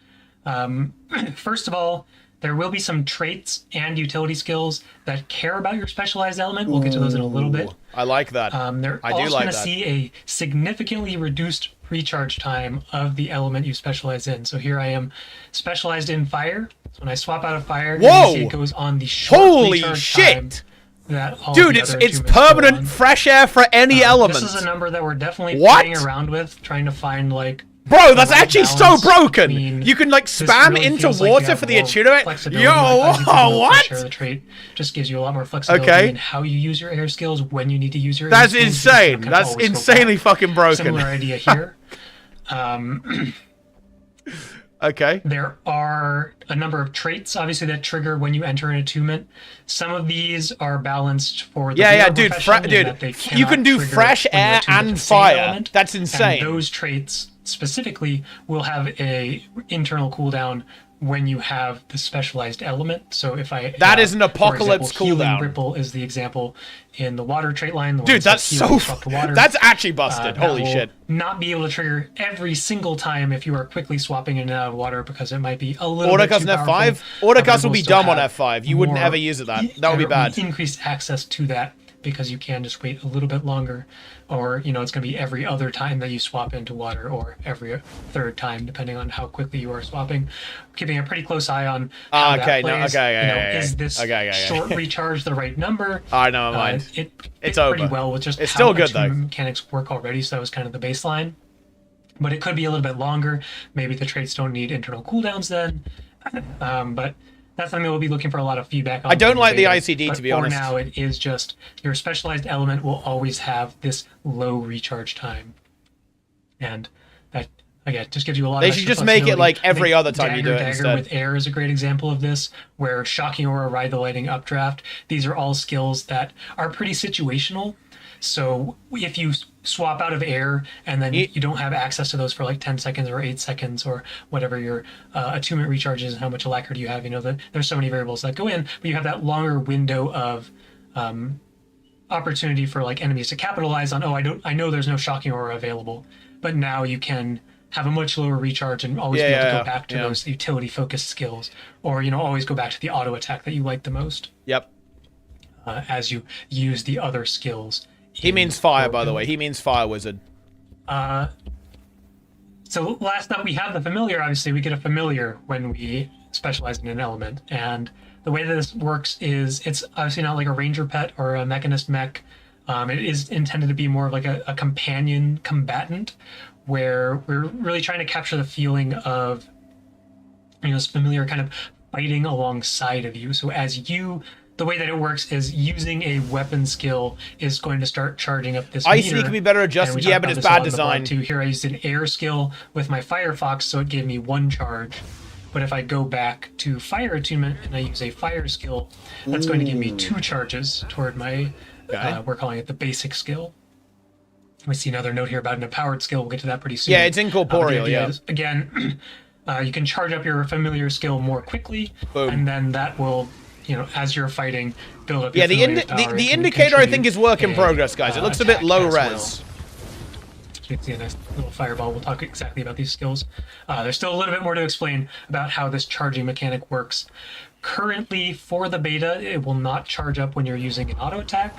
First of all, there will be some traits and utility skills that care about your specialized element. We'll get to those in a little bit. I like that. They're I do also like going to that. see a significantly reduced recharge time of the element you specialize in. So here I am specialized in fire. So when I swap out of fire, you Whoa! see it goes on the short Holy recharge time shit! that all Dude, the it's other it's attunements go permanent on. fresh air for any element. This is a number that we're definitely What? playing around with, trying to find like. Bro, that's the right actually so balance broken. between- You can like this spam really into feels like you water have for the more attunement. flexibility, Yo, like, as you can what? share the trait just gives you a lot more flexibility Okay. in how you use your air skills, when you need to use your. That's air skills, insane. can That's always go insanely back. fucking broken. Similar idea here. Okay. There are a number of traits, obviously, that trigger when you enter an attunement. Some of these are balanced for the Yeah, VR dude, profession in dude. that they You cannot can do trigger fresh when you're air attuned to and the same fire. element, That's insane. And those traits specifically will have a internal cooldown when you have the specialized element. So if I That have, is an apocalypse for example, healing cooldown. ripple is the example in the water trait line. The one Dude, that that's says so. healing, swap to water. That's actually busted. That Holy will shit. Not be able to trigger every single time if you are quickly swapping in and out of water because it might be a little bit Autocast too on powerful. F5? Autocast However, will be we'll still dumb on have F5. You wouldn't more- ever use it that. That would be bad. Increased access to that because you can just wait a little bit longer, or it's going to be every other time that you swap into water, or every third time, depending on how quickly you are swapping. Keeping a pretty close eye on how Okay, that no, plays. okay, yeah. Is this Okay. short recharge the right number? Alright, never mind. It It's fits pretty over. well with just It's how still good, though. attunement mechanics work already, so that was kind of the baseline. But it could be a little bit longer. Maybe the traits don't need internal cooldowns then. But that's something that we'll be looking for a lot of feedback on. I don't in like the beta. ICD, But to be for honest. now, it is just your specialized element will always have this low recharge time. And that, again, just gives you a lot They of should extra just make it flexibility. like I every think other time you do it Dagger instead. with air is a great example of this, where Shocking Aura, Ride the Lightning, Updraft, these are all skills that are pretty situational. So if you swap out of air and then you don't have access to those for like 10 seconds or 8 seconds or whatever your attunement recharge is and how much alacrity you have, there's so many variables that go in, but you have that longer window of opportunity for like enemies to capitalize on. I know there's no Shocking Aura available, but now you can have a much lower recharge and always be able to go back to those utility focused skills, or always go back to the auto attack that you like the most Yep. as you use the other skills. He means fire, by the way. He means fire wizard. So last up, we have the familiar. Obviously, we get a familiar when we specialize in an element. And the way that this works is it's obviously not like a ranger pet or a mechanist mech. It is intended to be more of like a companion combatant, where we're really trying to capture the feeling of this familiar kind of fighting alongside of you. So the way that it works is using a weapon skill is going to start charging up this ICD meter. can be better And adjusted, we yeah, talked but about it's this a bad lot in the design. blog too. Here I used an air skill with my Firefox, so it gave me 1 charge. But if I go back to fire attunement and I use a fire skill, that's going to give me 2 charges toward my, we're calling it the basic skill. We see another note here about an empowered skill. We'll get to that pretty soon. Yeah, it's incorporeal, The idea yeah. is, again, you can charge up your familiar skill more quickly, Boom. and then that will, as you're fighting, build up Yeah, your the familiar power and the can indicator I think contribute is work in a, progress, guys. It looks a bit attack low as well. res. So you can see a nice little fireball. We'll talk exactly about these skills. There's still a little bit more to explain about how this charging mechanic works. Currently, for the beta, it will not charge up when you're using an auto attack,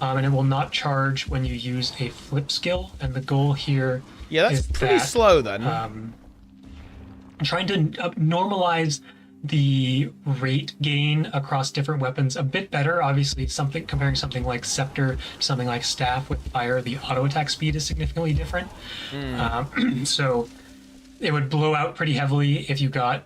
and it will not charge when you use a flip skill. And the goal here Yeah, that's is pretty that, slow then. trying to normalize the rate gain across different weapons a bit better. Obviously, comparing something like Scepter to something like Staff with fire, the auto attack speed is significantly different. So it would blow out pretty heavily if you got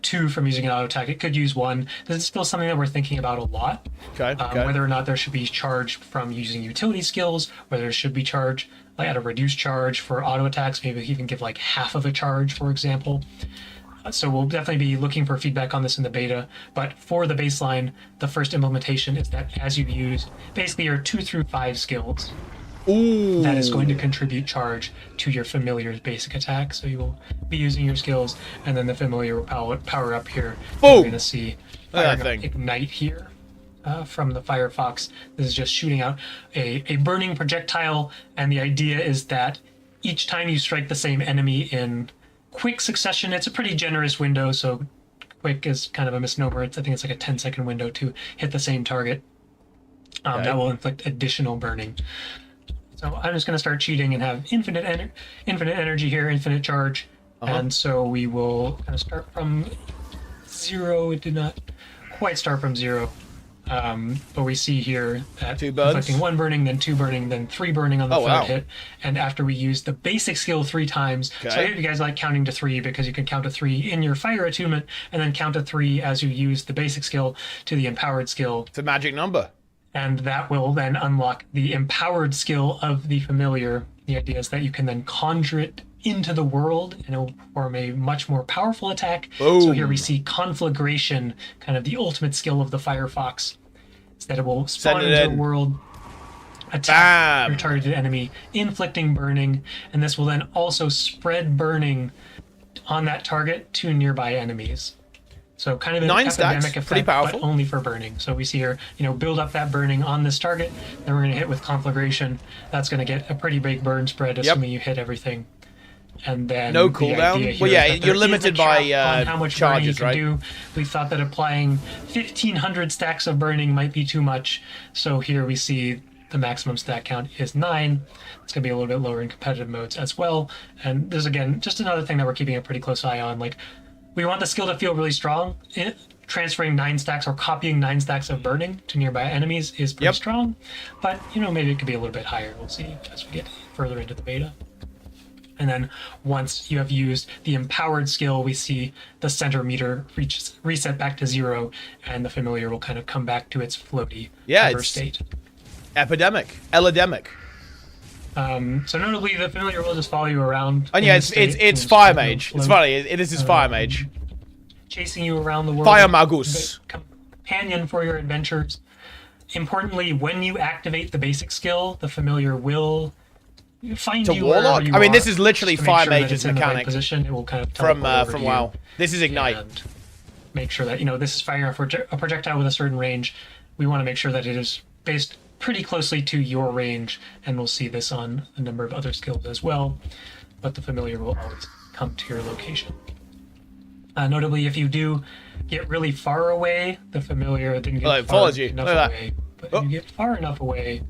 2 from using an auto attack. It could use 1. This is still something that we're thinking about a lot. Okay. Whether or not there should be charge from using utility skills, whether there should be charge like at a reduced charge for auto attacks, maybe even give like half of a charge, for example. So we'll definitely be looking for feedback on this in the beta. But for the baseline, the first implementation is that as you use basically your 2 through 5 skills, Ooh. That is going to contribute charge to your familiar's basic attack. So you will be using your skills, and then the familiar will power up here. Boom! We're going to see That thing. ignite here from the Firefox. This is just shooting out a burning projectile, and the idea is that each time you strike the same enemy in quick succession, it's a pretty generous window, so quick is kind of a misnomer. I think it's like a 10-second window to hit the same target. That will inflict additional burning. So I'm just going to start cheating and have infinite energy here, infinite charge. And so we will kind of start from 0. It did not quite start from 0. But we see here that inflicting 1 burning, then 2 burning, then 3 burning on the third hit. And after we use the basic skill 3 times, so I hope you guys like counting to 3 because you can count to 3 in your fire attunement and then count to 3 as you use the basic skill to the empowered skill. It's a magic number. And that will then unlock the empowered skill of the familiar. The idea is that you can then conjure it into the world and it will perform a much more powerful attack. Boom. So here we see conflagration, kind of the ultimate skill of the Firefox. Is that it will spawn into the world, attack your targeted enemy, inflicting burning, and this will then also spread burning on that target to nearby enemies. So kind of an 9 stacks, epidemic effect, pretty powerful. but only for burning. So we see here, build up that burning on this target. Then we're going to hit with conflagration. That's going to get a pretty big burn spread, assuming you hit everything. And then no cooldown. Well, yeah, you're limited by how much charges, burning you can do. We thought that applying 1,500 stacks of burning might be too much. So here we see the maximum stack count is 9. It's going to be a little bit lower in competitive modes as well. And there's, again, just another thing that we're keeping a pretty close eye on. Like, we want the skill to feel really strong. Transferring 9 stacks or copying 9 stacks of burning to nearby enemies is pretty strong. But, maybe it could be a little bit higher. We'll see as we get further into the beta. And then once you have used the empowered skill, we see the center meter reset back to 0, and the familiar will kind of come back to its floaty state. Epidemic. Eledemic. So notably, the familiar will just follow you around. And yeah, it's Fire Mage. It's funny. This is Fire Mage. Chasing you around the world. Fire Magus. Companion for your adventures. Importantly, when you activate the basic skill, the familiar will find you Warlock. wherever you I mean, are, this is literally Fire Mage's in the right mechanic position. It will kind of from WoW. This is Ignite. And make sure that this is firing off a projectile with a certain range. We want to make sure that it is based pretty closely to your range, and we'll see this on a number of other skills as well. But the familiar will always come to your location. Notably, if you do get really far away, the familiar didn't get far enough away. But if you get far enough away,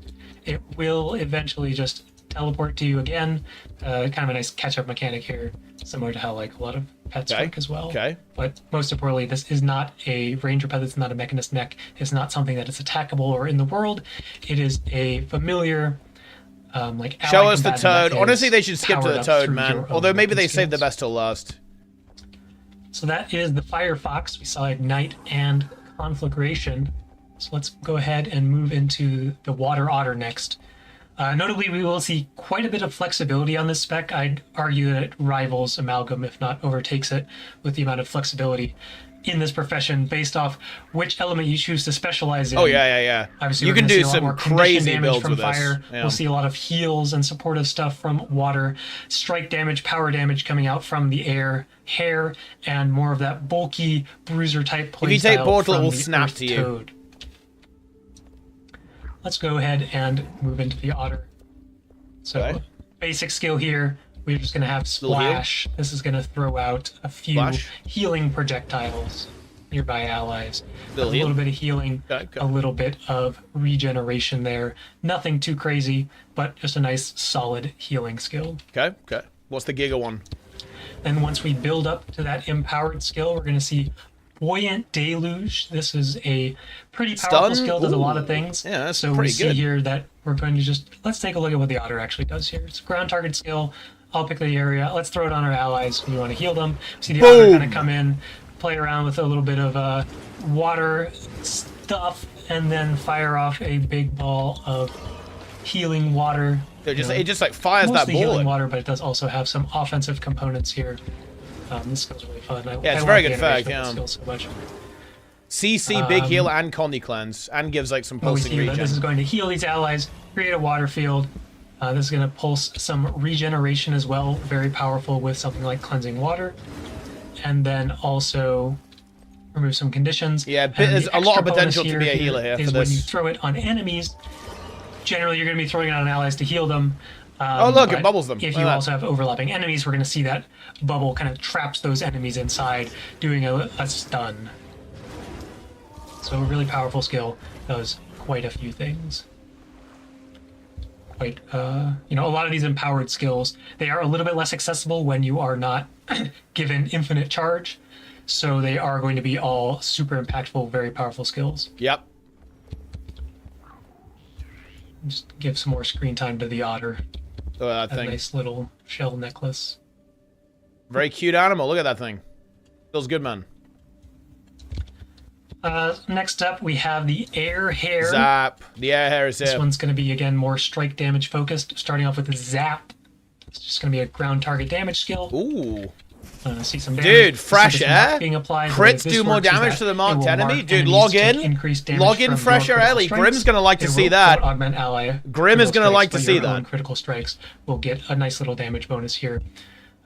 it will eventually just teleport to you again. Kind of a nice catch-up mechanic here, similar to how a lot of pets work as well. But most importantly, this is not a ranger pet. It's not a mechanist mech. It's not something that is attackable or in the world. It is a familiar. Show us the toad. Honestly, they should skip to the toad, man. Although maybe they saved the best till last. So that is the Firefox. We saw Ignite and Conflagration. So let's go ahead and move into the Water Otter next. Notably, we will see quite a bit of flexibility on this spec. I'd argue that it rivals Amalgam, if not overtakes it, with the amount of flexibility in this profession based off which element you choose to specialize in. Oh, yeah. Obviously, you can do some crazy builds from with fire. this. Yeah. We'll see a lot of heals and supportive stuff from water, strike damage, power damage coming out from the air, hair, and more of that bulky bruiser type playstyle. If you take Portal, it will the snap Earth to you. Toad. Let's go ahead and move into the Otter. So, basic skill here, we're just going to have Splash. This is going to throw out a few healing projectiles nearby allies. A little bit of healing, a little bit of regeneration there. Nothing too crazy, but just a nice, solid healing skill. Okay. What's the Giga one? Then once we build up to that empowered skill, we're going to see Buoyant Deluge. This is a pretty powerful skill, does a lot of things. Yeah, that's so pretty we see here that we're going to let's take a look at what the Otter actually does here. It's a ground target skill. I'll pick the area. Let's throw it on our allies when you want to heal them. See the Otter kind of come in, play around with a little bit of water stuff, and then fire off a big ball of healing water. It just fires that ball. Healing water, but it does also have some offensive components here. This skill's really fun. It's very good effect. So much. CC, big heal, and Conduit cleanse, and gives some pulsing regen. This is going to heal these allies, create a water field, This is going to pulse some regeneration as well, very powerful with something like cleansing water, and then also remove some conditions. Yeah, there's a lot of potential to be a healer here is for when you this. throw it on enemies. Generally, you're going to be throwing it on allies to heal them. Oh look, it bubbles them. If you also have overlapping enemies, we're going to see that bubble kind of traps those enemies inside, doing a stun. So a really powerful skill does quite a few things. Quite, you know, a lot of these empowered skills, they are a little bit less accessible when you are not given infinite charge. So they are going to be all super impactful, very powerful skills. Yep. Just give some more screen time to the otter. Look at that A thing. nice little shell necklace. Very cute animal. Look at that thing. Feels good, man. Next up, we have the air hair. Zap. The air hair is This here. one's going to be, again, more strike damage focused, starting off with the zap. It's just going to be a ground target damage skill. Ooh. See some damage. Dude, fresh some air. being applied. Crits The way do this more works is damage that to the it marked will enemy. mark Dude, enemies log to in. increase damage Log in from fresh your air critical early. strikes. Grim's gonna like to It see will that. augment ally. Grim is gonna like to see your that. own critical strikes will get a nice little damage bonus here.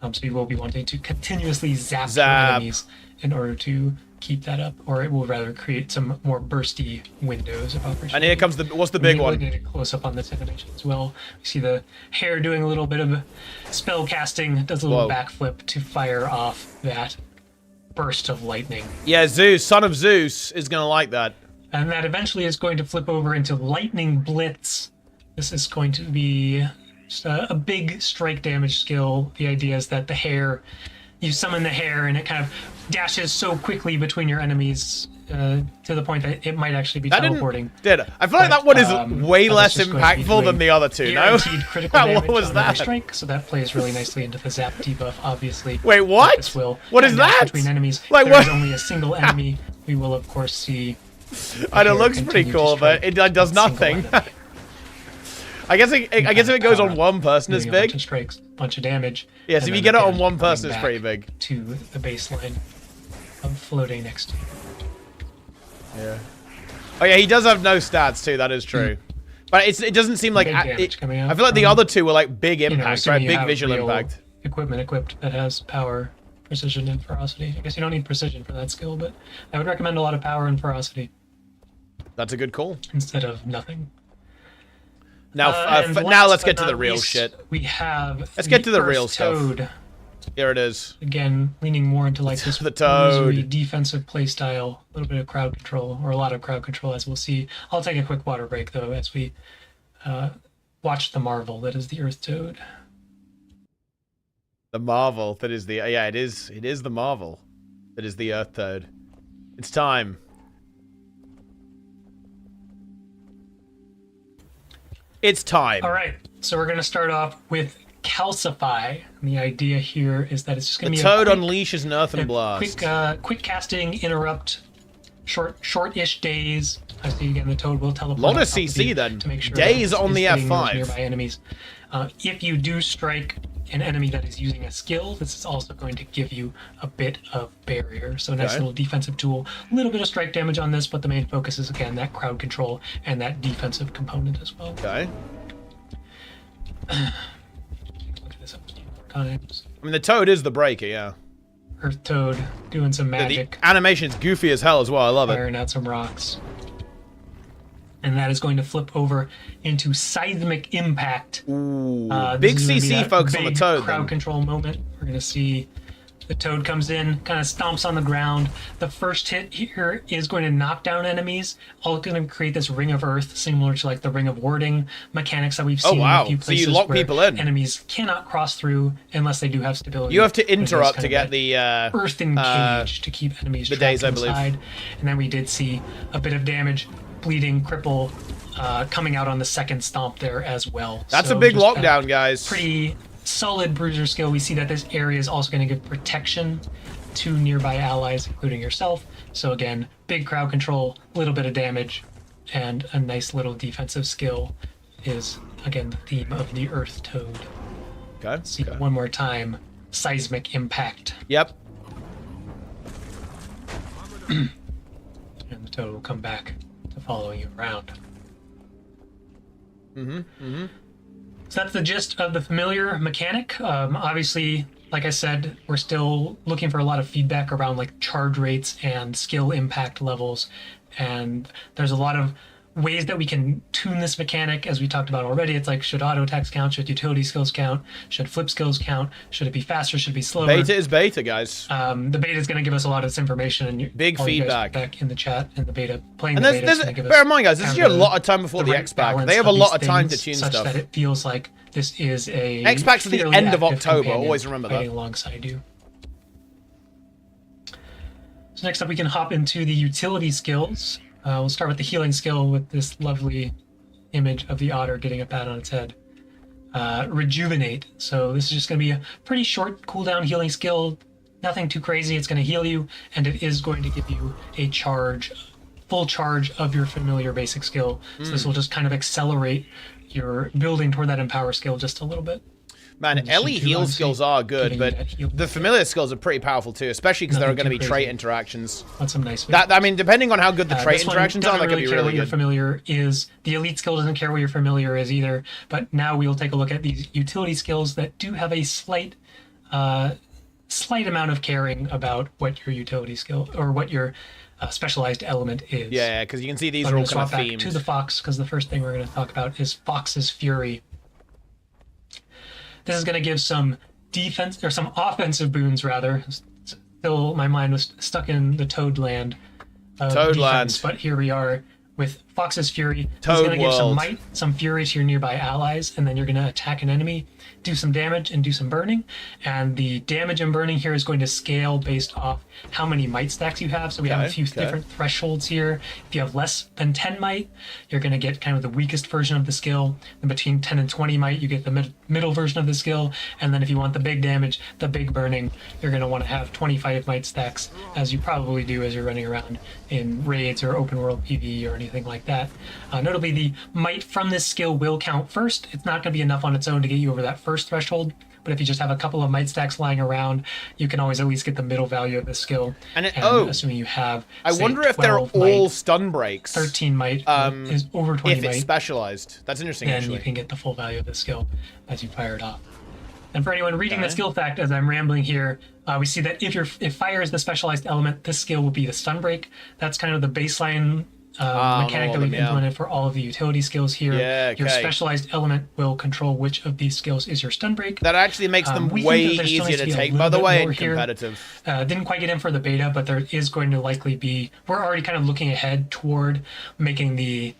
So you will be wanting to continuously zap your enemies in order to keep that up, or it will rather create some more bursty windows of operation. And here comes the, what's the big We'll one? get a close up on this animation as well. You see the hair doing a little bit of spell casting. It does a little backflip to fire off that burst of lightning. Yeah, Zeus, son of Zeus, is gonna like that. And that eventually is going to flip over into lightning blitz. This is going to be just a big strike damage skill. The idea is that the hair, you summon the hair and it kind of dashes so quickly between your enemies to the point that it might actually be teleporting. I feel like that one is way that's less just going to be impactful than the other two, no? Guaranteed critical damage What was on every that? strike, so that plays really nicely into the zap debuff, obviously. Wait, what? This will What is dash that? Between enemies, Like, if there's what? only a single enemy, we will of course see. I know, it hair looks pretty continue to cool, but strike it does that single nothing. enemy. I guess if it goes on one person, it's Doing a bunch big. of strikes, bunch of damage. Yeah, so and if you then get it again on one coming person, it's back pretty big. To the baseline of floating next to you. Yeah. Oh yeah, he does have no stats too. That is true. But it doesn't seem like Big damage coming out I feel like the from, other two were like big impact, assuming right? you Big have visual real impact. Equipment equipped that has power, precision, and ferocity. I guess you don't need precision for that skill, but I would recommend a lot of power and ferocity That's a good call. instead of nothing. Now, And now last let's get but to the not real least, shit. We have Let's get to the Earth real stuff. Toad. Here it is. Again, leaning more into like this The Toad. rosary defensive playstyle, a little bit of crowd control, or a lot of crowd control, as we'll see. I'll take a quick water break though, as we watch the marvel that is the Earth Toad. The marvel that is the it is the marvel that is the Earth Toad. It's time. It's time. All right, so we're gonna start off with calcify. And the idea here is that it's just gonna The be Toad a quick, unleashes an earthen blast. quick casting, interrupt, short-ish days. I see again the Toad will teleport. Lot of on top CC you then. to make sure Days that on the it's hitting those F5. nearby enemies. If you do strike an enemy that is using a skill, this is also going to give you a bit of barrier. So a nice little defensive tool. A little bit of strike damage on this, but the main focus is again that crowd control and that defensive component as well. Okay. Look at this up a few more times. I mean, the Toad is the breaker, yeah. Earth Toad doing some magic, The animation's goofy as hell as well. I love it. firing out some rocks. And that is going to flip over into seismic impact. Ooh, This big is gonna be CC that focus on the big Toad. crowd Then. control moment. We're going to see the Toad comes in, kind of stomps on the ground. The first hit here is going to knock down enemies. All going to create this ring of earth, similar to like the ring of warding mechanics that we've seen in wow. a few So you places. lock where people in. Enemies cannot cross through unless they do have stability. You have to But there's interrupt kind to of get that the earthen cage to keep enemies the trapped days, I believe. inside. And then we did see a bit of damage, bleeding, cripple, coming out on the second stomp there as well. That's So a big just lockdown, guys. pretty solid bruiser skill. We see that this area is also going to give protection to nearby allies, including yourself. So again, big crowd control, a little bit of damage, and a nice little defensive skill is, again, the theme of the Earth Toad. Okay. See okay. one more time, seismic impact. Yep. And the Toad will come back to following you around. So that's the gist of the familiar mechanic. Obviously, like I said, we're still looking for a lot of feedback around like charge rates and skill impact levels. And there's a lot of ways that we can tune this mechanic, as we talked about already. It's like, should auto attacks count? Should utility skills count? Should flip skills count? Should it be faster? Should it be slower? Beta is beta, guys. The beta is going to give us a lot of this information, and big feedback back in the chat. And the beta playing and the beta is going to give us. Bear in mind, guys, this is a lot of time before the X-Pack. They have a lot of time to tune such stuff. That it feels like this is a X-Pack's at the fairly end of active October. companion Always remember that. fighting alongside you. So next up, we can hop into the utility skills. We'll start with the healing skill with this lovely image of the otter getting a pat on its head. Rejuvenate. So this is just going to be a pretty short cooldown healing skill. Nothing too crazy. It's going to heal you, and it is going to give you a full charge of your familiar basic skill. So this will just kind of accelerate your building toward that empower skill just a little bit. Man, Ellie heal skills are good, but the familiar skills are pretty powerful too, especially because there are going to be trait interactions. That's some nice. I mean, depending on how good the trait interactions are, that could be really what your good. familiar is. The elite skill doesn't care what your familiar is either. But now we'll take a look at these utility skills that do have a slight amount of caring about what your utility skill or what your specialized element is. Yeah, because you can see these are all kind of themed. To the fox, because the first thing we're going to talk about is Fox's Fury. This is going to give some defense or some offensive boons, rather. Still, my mind was stuck in the Toad land. Defense, but here we are with Fox's Fury. This is going to give some might, some fury to your nearby allies, and then you're going to attack an enemy, do some damage, and do some burning. And the damage and burning here is going to scale based off how many might stacks you have. So we have a few different thresholds here. If you have less than 10 might, you're going to get kind of the weakest version of the skill. And between 10 and 20 might, you get the middle version of the skill. And then if you want the big damage, the big burning, you're going to want to have 25 might stacks, as you probably do as you're running around in raids or open world PvE or anything like that. Notably, the might from this skill will count first. It's not going to be enough on its own to get you over that first threshold, but if you just have a couple of might stacks lying around, you can always at least get the middle value of the skill. And assuming you have, I wonder if they're all stun breaks. 13 might is over 20 if might. It's specialized. That's interesting, actually. You can get the full value of the skill as you fire it off. And for anyone reading the skill fact as I'm rambling here, we see that if fire is the specialized element, this skill will be the stun break. That's kind of the baseline mechanic that we've implemented for all of the utility skills here. Your specialized element will control which of these skills is your stun break. That actually makes them way easier to take, by the way, in competitive. Didn't quite get in for the beta, but there is going to likely be... We're already kind of looking ahead toward making the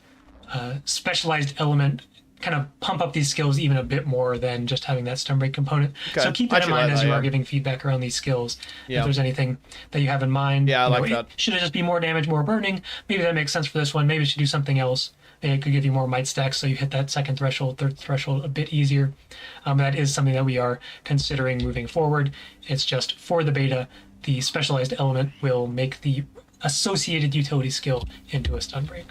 specialized element kind of pump up these skills even a bit more than just having that stun break component. So keep that in mind as you are giving feedback around these skills. If there's anything that you have in mind, I like that. Should it just be more damage, more burning? Maybe that makes sense for this one. Maybe it should do something else. Maybe it could give you more might stacks so you hit that second threshold, third threshold a bit easier. That is something that we are considering moving forward. It's just for the beta, the specialized element will make the associated utility skill into a stun break.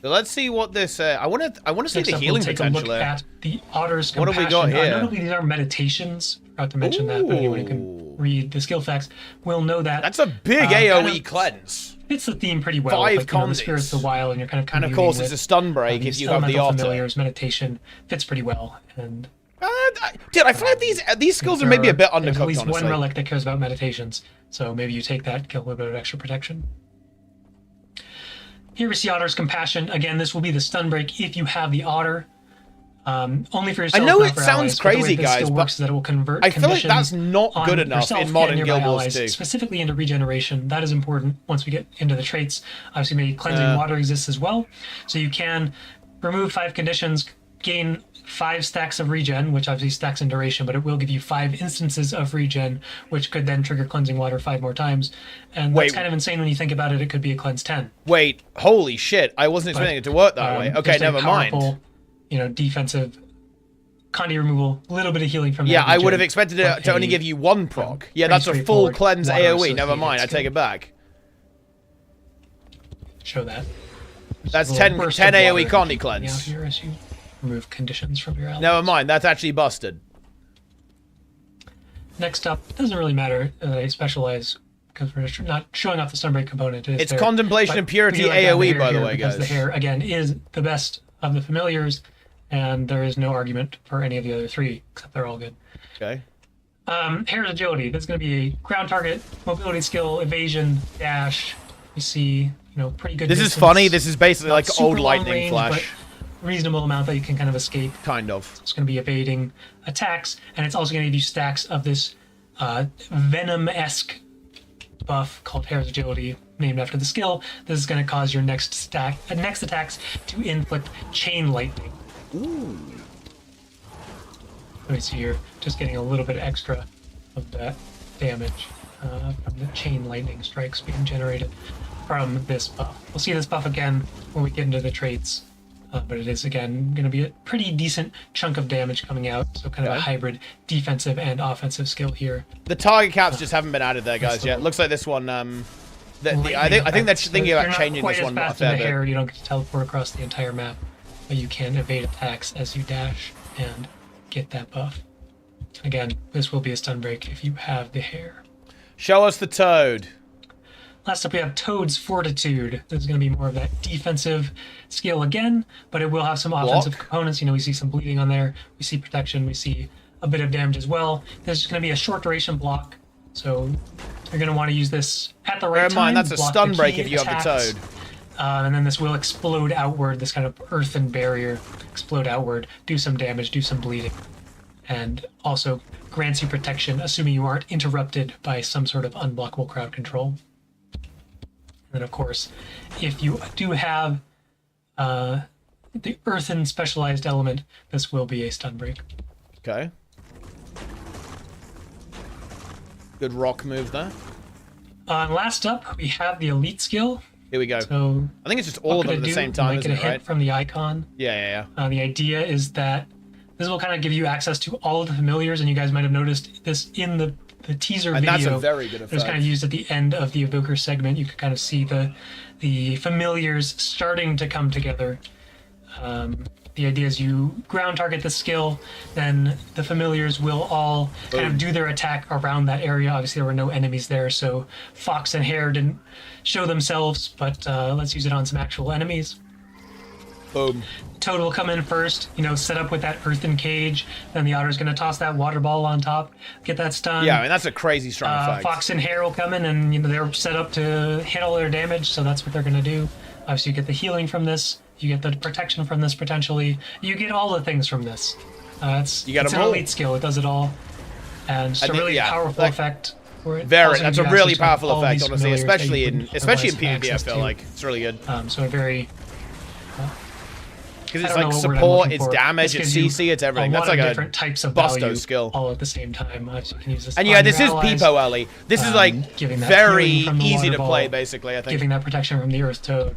So let's see what this. I want to see the healing potential there. At the Otter's What have we got here? Notably, these are meditations. Forgot to mention that, but anyone who can read the skill facts will know that. That's a big AOE cleanse. Fits the theme pretty well. 5 like, the spirits of the wild, and you're kind of. And of course, it's a stun break if you have the otter. Familiars, meditation fits pretty well, and. Dude, I feel like these skills are maybe a bit undercooked. There's at least honestly. one relic that cares about meditations, so maybe you take that, get a little bit of extra protection. Here we see Otter's Compassion. Again, this will be the stun break if you have the Otter. Only for yourself. I know not it for sounds allies, crazy, but the way guys, this but works is that it will convert I feel like that's conditions not good enough in modern Guild Wars 2. Specifically into regeneration. That is important once we get into the traits. Obviously, maybe cleansing water exists as well. So you can remove 5 conditions, gain 5 stacks of regen, which obviously stacks in duration, but it will give you 5 instances of regen, which could then trigger cleansing water 5 more times. And that's kind of insane when you think about it. It could be a cleanse 10. Wait, holy shit! I wasn't expecting it to work that way. Okay, never mind. Defensive Conduit removal, a little bit of healing from that. Yeah, I would have expected it to only give you 1 proc. Yeah, that's a full cleanse AOE. Never mind, I take it back. Show that. That's 10 AOE Conduit cleanse. Here as you remove conditions from your allies. Never mind, that's actually busted. Next up, it doesn't really matter I specialize because we're not showing off the stun break component. It's Contemplation and Purity AOE, by the way, guys. Because the hair, again, is the best of the familiars. and there is no argument for any of the other 3, except they're all good. Okay. Hare's agility. That's going to be a ground target, mobility skill, evasion, dash. You see, pretty good. This distance. is funny. This is basically Not like super old long lightning range, flash. but reasonable amount that you can kind of escape. Kind of. It's going to be evading attacks, and it's also going to give you stacks of this venom-esque buff called Hare's agility, named after the skill. This is going to cause your next attacks to inflict chain lightning. Ooh. Let me see here, just getting a little bit extra of that damage from the chain lightning strikes being generated from this buff. We'll see this buff again when we get into the traits, but it is again going to be a pretty decent chunk of damage coming out, so kind of a hybrid defensive and offensive skill here. The target caps just haven't been added there, guys, yet. Looks like this one, I think they're thinking about changing this one a fair bit. Hare, you don't get to teleport across the entire map, but you can evade attacks as you dash and get that buff. Again, this will be a stun break if you have the Hare. Show us the Toad. Last up, we have Toad's Fortitude. This is going to be more of that defensive skill again, but it will have some offensive components. We see some bleeding on there. We see protection. We see a bit of damage as well. This is going to be a short duration block, so you're going to want to use this at the right time. Bear in mind, that's a block stun the break key if you have the attacks. Toad. And then this will explode outward, this kind of earthen barrier, explode outward, do some damage, do some bleeding, and also grants you protection, assuming you aren't interrupted by some sort of unblockable crowd control. And then, of course, if you do have the earthen specialized element, this will be a stun break. Okay. Good rock move there. Last up, we have the elite skill. Here we go. So I think it's just all of them at the same time, you isn't might it, get a right? hint from the icon. Yeah. The idea is that this will kind of give you access to all of the familiars, and you guys might have noticed this in the teaser video. And that's a very good effect. It was kind of used at the end of the Evoker segment. You could kind of see the familiars starting to come together. The idea is you ground target the skill, then the familiars will all kind of do their attack around that area. Obviously, there were no enemies there, so Fox and Hare didn't show themselves, but let's use it on some actual enemies. Boom. Toad will come in first, set up with that earthen cage. Then the Otter's going to toss that water ball on top, get that stun. Yeah, I mean, that's a crazy strong effect. Fox and Hare will come in, and they're set up to hit all their damage, so that's what they're going to do. Obviously, you get the healing from this. You get the protection from this, potentially. You get all the things from this. It's an elite skill. It does it all. And it's a really powerful effect for it. That's a really powerful effect, honestly, especially in PvP, I feel like. It's really good. So a very... Because it's like support, it's damage, it's CC, it's everything. That's like a different types of Busto skill. All at the same time. So you can use this and yeah, this is Peepo Ellie. This is like very easy to play, basically, I think. Giving that protection from the Earth Toad.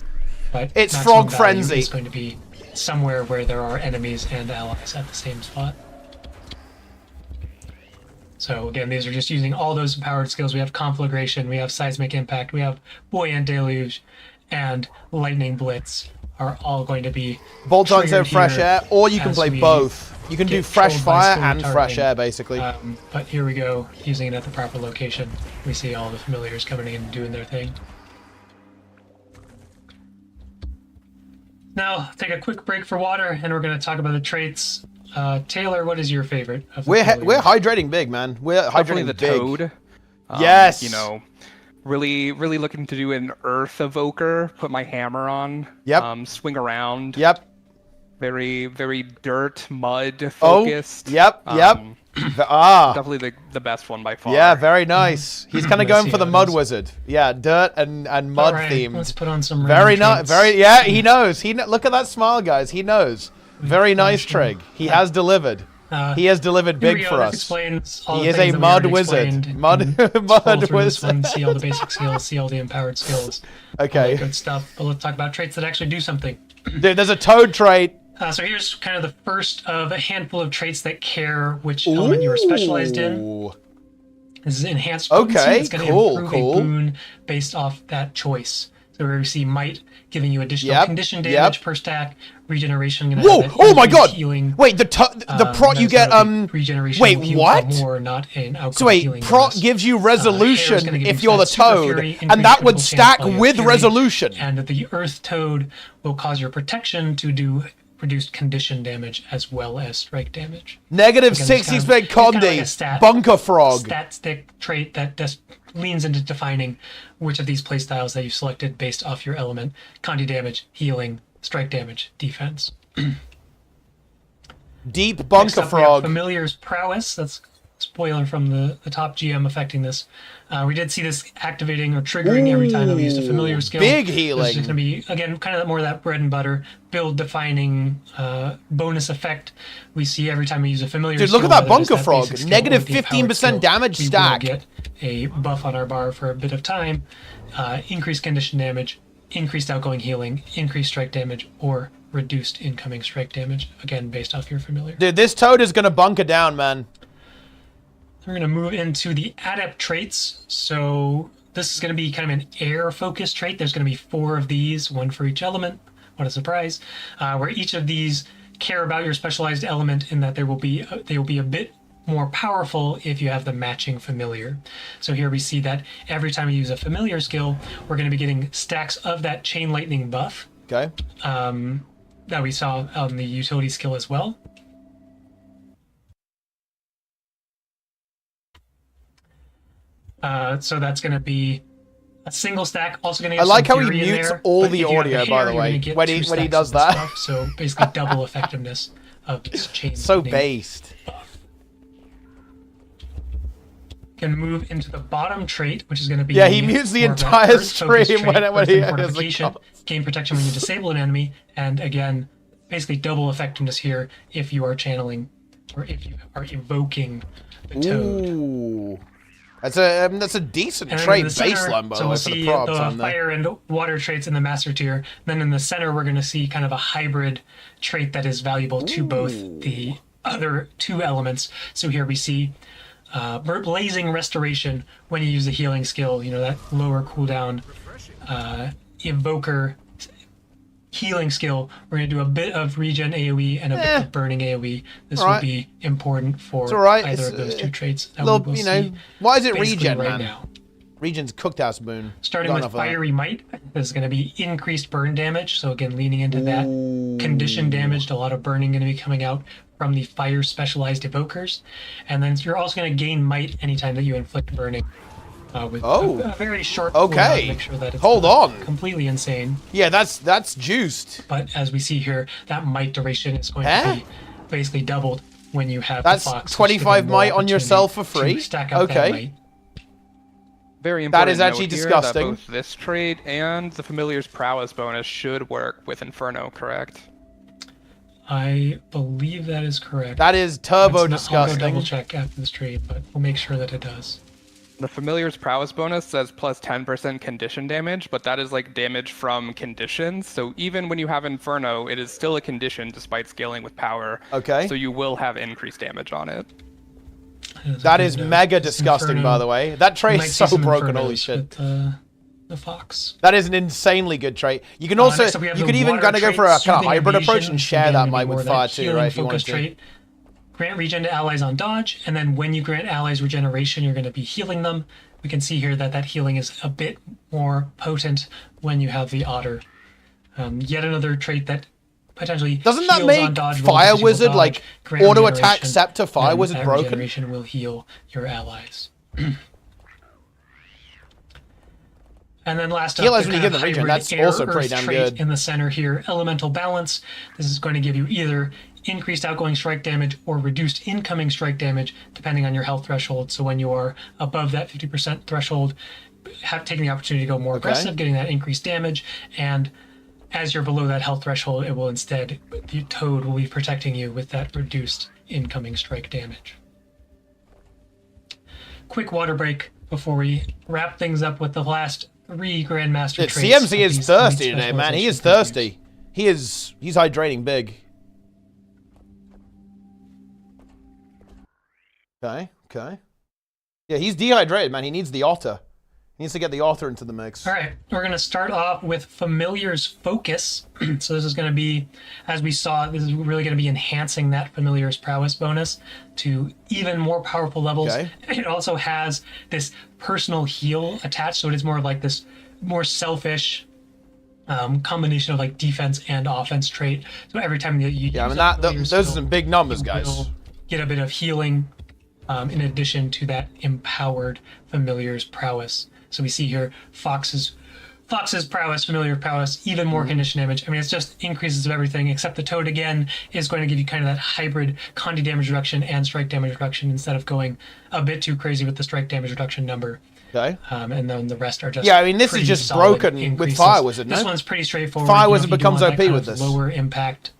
But it's Frog Frenzy. It's going to be somewhere where there are enemies and allies at the same spot. So again, these are just using all those powered skills. We have Conflagration, we have Seismic Impact, we have Buoyant Deluge, and Lightning Blitz are all going to be bolt-ons and fresh air, or you can play both. You can do fresh fire and fresh air, basically. But here we go, using it at the proper location. We see all the familiars coming in and doing their thing. Now, take a quick break for water, and we're going to talk about the traits. Taylor, what is your favorite? We're hydrating big, man. We're hydrating the big. Toad. Yes. Really looking to do an Earth Evoker. Put my hammer on. Yep. Swing around. Yep. Very dirt, mud focused. Yep. Definitely the best one by far. Yeah, very nice. He's kind of going for the mud wizard. Yeah, dirt and mud themed. Let's put on some very nice. Yeah, he knows. Look at that smile, guys. He knows. Very nice, Trig. He has delivered. He has delivered big for us. He is a mud wizard. Mud wizard. See all the basic skills. See all the empowered skills. Okay. Good stuff. But let's talk about traits that actually do something. There's a Toad trait. So here's kind of the first of a handful of traits that care which element you're specialized in. This is enhanced potency. Okay, it's going to improve a boon based off that choice. So we see Might giving you additional condition damage per stack, regeneration. Whoa! Oh my God! Healing. Wait, the prot you get regeneration. Wait, what? More, not an outcome so wait, healing prot gives you resolution give if you you're the Toad, Fury, and that would stack chance with Fury, resolution. And the Earth Toad will cause your protection to do reduced condition damage as well as strike damage. Negative Again, 60 spec it's kind of Conduit. like a stat- Bunker Frog. Stat stick trait that just leans into defining which of these playstyles that you selected based off your element: Conduit damage, healing, strike damage, defense. Deep Next Bunker up, we have Frog. Familiar's Prowess. That's spoiler from the top GM affecting this. We did see this activating or triggering every time that we used a familiar skill. Big This healing. is going to be, again, kind of more of that bread and butter, build-defining bonus effect we see every time we use a familiar Dude, skill. look at that whether it's Bunker Frog. basic skill Negative or the empowered 15% skill. damage We will stack. get a buff on our bar for a bit of time, increased condition damage, increased outgoing healing, increased strike damage, or reduced incoming strike damage, again, based off your familiar. Dude, this toad is going to bunker down, man. We're going to move into the adept traits. So this is going to be kind of an air-focused trait. There's going to be 4 of these, 1 for each element. What a surprise. Where each of these care about your specialized element in that they will be a bit more powerful if you have the matching familiar. So here we see that every time you use a familiar skill, we're going to be getting stacks of that chain lightning buff Okay. that we saw on the utility skill as well. So that's going to be a single stack. Also going to get I like some how he fury in mutes there, all but the if you have audio, hair, by the you're way, gonna get when 2 he stacks does of this that. stuff, so basically double effectiveness of this chain. So lightning. based. Can move into the bottom trait, which is going to be Yeah, he mutes the more of that entire earth-focused stream trait, when Earth he and has a fortification, call. gain protection when you disable an enemy, and again, basically double effectiveness here if you are channeling or if you are evoking the toad. Ooh. That's a decent And then trait in the center, baseline, by so the way, we'll for the see props the on there. fire and water traits in the master tier. Then in the center, we're going to see kind of a hybrid trait that is valuable to both the other 2 elements. So here we see blazing restoration when you use a healing skill. You know, that lower cooldown evoker healing skill. We're going to do a bit of regen AoE and a bit of burning AoE. This will Alright. be important for It's alright. either It's, of those 2 traits that little, we will you know, see why is it basically regen, right man? now. Regen's cooked-house boon. Starting Got with enough of that. Fiery Might, this is going to be increased burn damage. So again, leaning into that. Condition damaged, a lot of burning going to be coming out from the fire specialized evokers. And then you're also going to gain might anytime that you inflict burning. With a very short cooldown Okay. to make sure that it's Hold not on. completely insane. Yeah, that's juiced. But as we see here, that might duration is going to be basically doubled when you have That's the fox. 25 might on yourself for free? To stack up that Okay. might. Very important. That is actually note here disgusting. That both this trait and the familiar's prowess bonus should work with Inferno, correct? I believe that is correct. That is turbo I'll go disgusting. double check after the stream, but we'll make sure that it does. The familiar's prowess bonus says plus 10% condition damage, but that is like damage from conditions. So even when you have Inferno, it is still a condition despite scaling with power. Okay. So you will have increased damage on it. That is mega disgusting, by the way. That trait is so broken, holy shit. With, the fox. That is an insanely good trait. You can also, Next up we have you the could even water kind of go trait, for a kind of Soothing hybrid approach Evasion. and share Again, that gonna be might more with of that fire too, right? If you healing-focused wanted to. trait. Grant regen to allies on dodge, and then when you grant allies regeneration, you're going to be healing them. We can see here that that healing is a bit more potent when you have the otter. Yet another trait that potentially Doesn't that heals make on dodge rolls Fire because you will Wizard, dodge, like, grant auto-attack regeneration, Scepter Fire and Wizard that broken? regeneration will heal your allies. And then last up, Heal the when you kind get of the regen. hybrid That's air also pretty earth damn trait good. in the center here, elemental balance. This is going to give you either increased outgoing strike damage or reduced incoming strike damage, depending on your health threshold. So when you are above that 50% threshold, taking the opportunity to go more aggressive, getting that increased damage, and as you're below that health threshold, it will instead, the toad will be protecting you with that reduced incoming strike damage. Quick water break before we wrap things up with the last 3 Grandmaster traits. CMC of is these thirsty elite today, man. He is specialization thirsty. He's hydrating big. Okay. Yeah, he's dehydrated, man. He needs the otter. He needs to get the otter into the mix. All right, we're going to start off with Familiar's Focus. So this is going to be, as we saw, this is really going to be enhancing that Familiar's Prowess bonus to even more powerful levels. Okay. It also has this personal heal attached, so it is more like this more selfish combination of like defense and offense trait. So every time that you Yeah, I use mean, a familiar those are skill, some big numbers, you guys. will get a bit of healing in addition to that empowered familiar's prowess. So we see here Fox's prowess, familiar prowess, even more condition damage. I mean, it's just increases of everything, except the Toad, again, is going to give you kind of that hybrid Conduit damage reduction and strike damage reduction instead of going a bit too crazy with the strike damage reduction number. Okay. And then the rest are just Yeah, I mean, this is pretty just solid broken with increases. Fire Wizard, no? This one's pretty straightforward. Fire You know, Wizard if you becomes want OP that kind with of this. lower impact,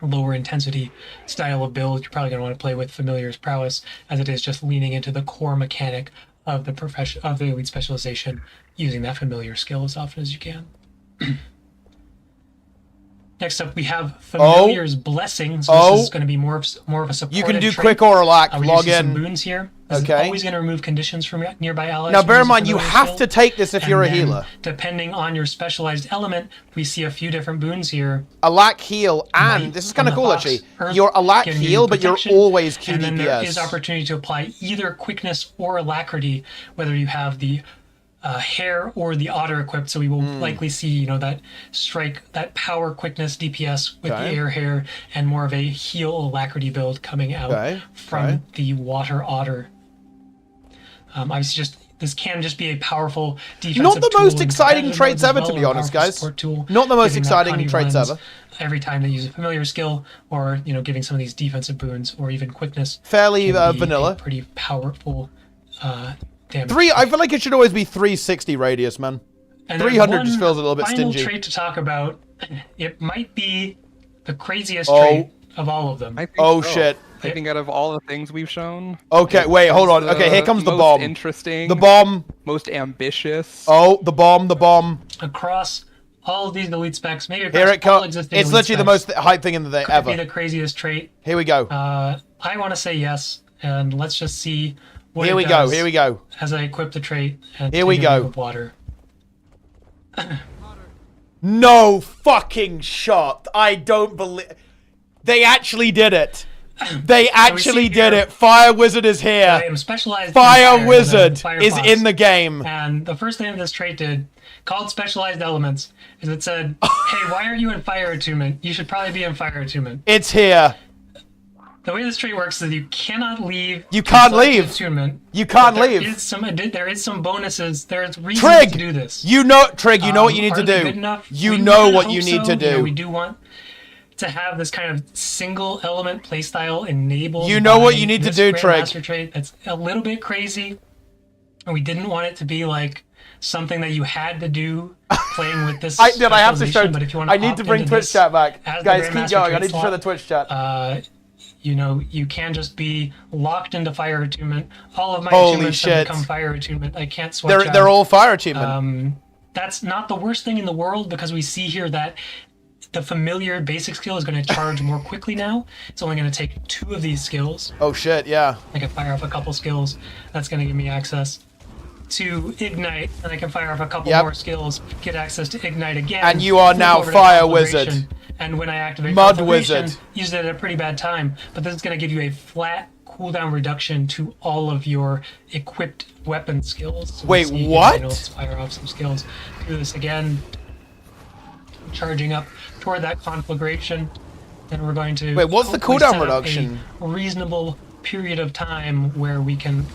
lower intensity style of build, you're probably going to want to play with Familiar's Prowess, as it is just leaning into the core mechanic of the profession of the elite specialization, using that familiar skill as often as you can. Next up, we have Familiar's Blessing. So this is going to be more of a support. You can do quick or lack. We Log do see some in. boons here. This is Okay. always going to remove conditions from nearby allies. Now, who bear in use a mind, you familiar have skill. to take this if you're a And then, healer. Depending on your specialized element, we see a few different boons here. A lack heal, and Might this is on kind of the cool Fox actually. Earth, You're a lack giving you heal, but you're protection, always And then there is QDPS. opportunity to apply either quickness or alacrity, whether you have the hare or the otter equipped. So we will likely see, you know, that strike, that power, quickness, DPS with Okay. the air hare, and more of a heal alacrity build coming out Okay, from okay. the water otter. Obviously, this can just be a powerful defensive Not the tool most in exciting competitive traits modes as ever, well, to be or a honest, powerful guys. support tool, Not the most giving that exciting Connie traits runs ever. Every time they use a familiar skill, or you know, giving some of these defensive boons, or even quickness. Fairly can be vanilla. a pretty powerful damage. I feel like it should always be 360 radius, man. And there's 300 one just feels a little bit final stingy. trait to talk about. It might be the craziest Oh. trait of all of them. I think Oh so. shit. I think out of all the things we've shown. Okay, wait, hold on. Okay, here comes the most bomb. Interesting. The bomb. Most ambitious. Oh, the bomb. Across all of these elite specs, maybe across Here it all comes. existing It's elite literally the specs, most hype thing in the day could be ever. the craziest trait. Here we go. I want to say yes, and let's just see what Here it we go. does Here we go. as I equip the trait. And Here we take a drink go. of water. No fucking shot. I don't believe. They actually did it. They actually did here- it. Fire Wizard is I here. am specialized in Fire fire, Wizard Fire is Fox. in the game. And the first thing that this trait did, called Specialized Elements, is it said, hey, why are you in Fire Attunement? You should probably be in Fire Attunement. It's here. The way this trait works is you cannot leave. You can't Selected leave. Attunement, You can't but leave. There is some bonuses. There's reasons Trig, to do this. you know, Trig, you know what you need Are to they do. good enough? You We know kinda what hope you need so. to You know, do. we do want to have this kind of single element playstyle enabled. You know what by you need to this do, Trig. Grandmaster trait. That's a little bit crazy, and we didn't want it to be like something that you had to do playing with this. I have to show. specialization, but if you want I need to bring Twitch chat back. as the Guys, keep Grandmaster going. I trait need to show slot, the Twitch chat. you know, you can just be locked into Fire Attunement. All of my Holy attunements shit. have become Fire Attunement. I can't switch out. They're all fire achievement. That's not the worst thing in the world, because we see here that the familiar basic skill is going to charge more quickly now. It's only going to take 2 of these skills. Oh shit, yeah. I can fire off a couple skills. That's going to give me access to Ignite, and I can fire off a couple Yep. more skills, get access to Ignite again. And you are flip now over to Fire Conflagration, Wizard. And when I activate Mud Conflagration, Wizard. use it at a pretty bad time, but this is going to give you a flat cooldown reduction to all of your equipped weapon skills. So we Wait, see here, what? you know, let's fire off some skills. Do this again. Charging up toward that conflagration. Then we're going to. Wait, what's the hopefully cooldown set up reduction? A reasonable period of time where we can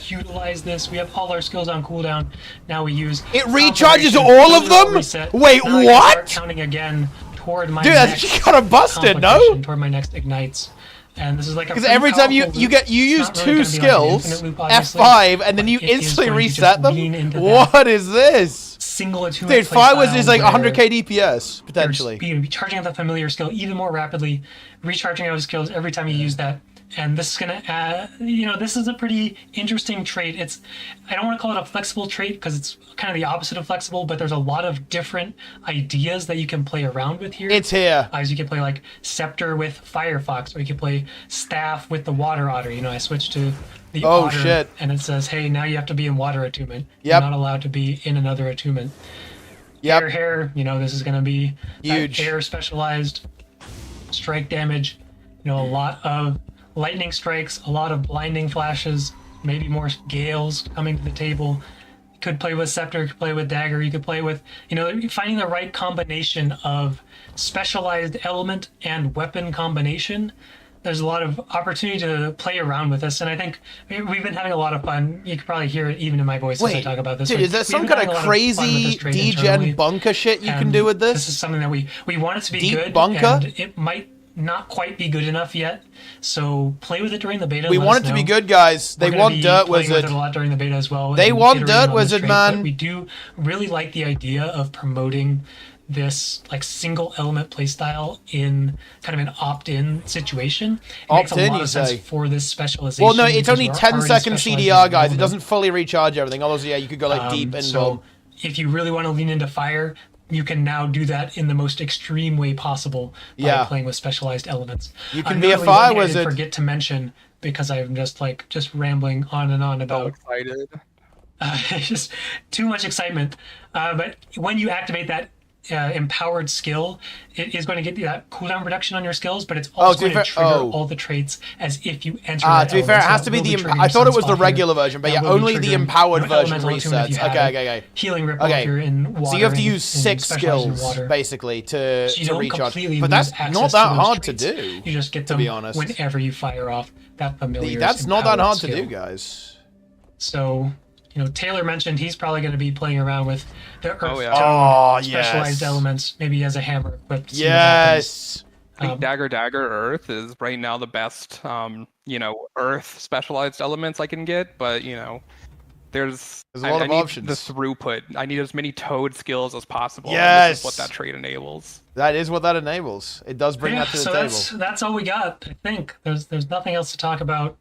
utilize this. We have all our skills on cooldown. Now we use. It recharges conflagration, all of auto them? reset. Wait, Now I can what? start counting again toward my Dude, next that's kind of busted, no? conflagration, toward my next ignites. And this is like a Because pretty every time you powerful you loop. get you It's use not 2 really gonna be like an skills, infinite loop, obviously, F5, and then but you it is instantly going to reset just them. lean into that What is this? single attunement Dude, Fire playstyle Wizard is like where 100k DPS you're potentially. be charging up the familiar skill even more rapidly, recharging out skills every time you use that. And this is gonna add, you know, this is a pretty interesting trait. I don't want to call it a flexible trait because it's kind of the opposite of flexible, but there's a lot of different ideas that you can play around with here. It's here. As you can play like Scepter with Firefox, or you can play Staff with the Water Otter. You know, I switched to the Oh, Otter, shit. and it says, hey, now you have to be in Water Attunement. Yep. You're not allowed to be in another attunement. Yep. Hair, you know, this is going to be that Huge. air specialized strike damage. You know, a lot of lightning strikes, a lot of blinding flashes, maybe more gales coming to the table. You could play with scepter, you could play with dagger, you could play with, finding the right combination of specialized element and weapon combination. There's a lot of opportunity to play around with this, and I think we've been having a lot of fun. You could probably hear it even in my voice as I talk about this. Dude, is there some kind of crazy degen bunker shit you can do with this? This is something that we want it to be Deep good, bunker? and it might not quite be good enough yet. So play with it during the beta. We want it to be good, guys. They want Dirt Wizard. With it a lot during the beta as well. They want Dirt Wizard, man. But we do really like the idea of promoting this like single element playstyle in kind of an opt-in situation. It makes a lot of sense for this specialization. Well, no, it's only 10-second CDR, guys. It doesn't fully recharge everything. Although, yeah, you could go like deep and so if you really want to lean into fire, you can now do that in the most extreme way possible by playing with specialized elements. You can be a fire wizard. I did forget to mention, because I'm just rambling on and on about. So excited. Just too much excitement. But when you activate that empowered skill, it is going to get you that cooldown reduction on your skills, but it's also going to trigger all the traits as if you enter that to be fair, it has to be the I thought it was the regular version, but yeah, only the empowered version resets. Okay. Healing ripple if you're in water. So you have to use 6 skills basically to recharge. But that's not that hard to do. You just get them, to be honest, whenever you fire off that familiar. That's not that hard to do, guys. So Taylor mentioned he's probably going to be playing around with the Earth specialized elements, maybe as a hammer equipped. Yes. I think Dagger Earth is right now the best, Earth specialized elements I can get, but there's a lot of options. The throughput. I need as many Toad skills as possible. Yes. This is what that trait enables. That is what that enables. It does bring that to the table. That's all we got. I think there's nothing else to talk about.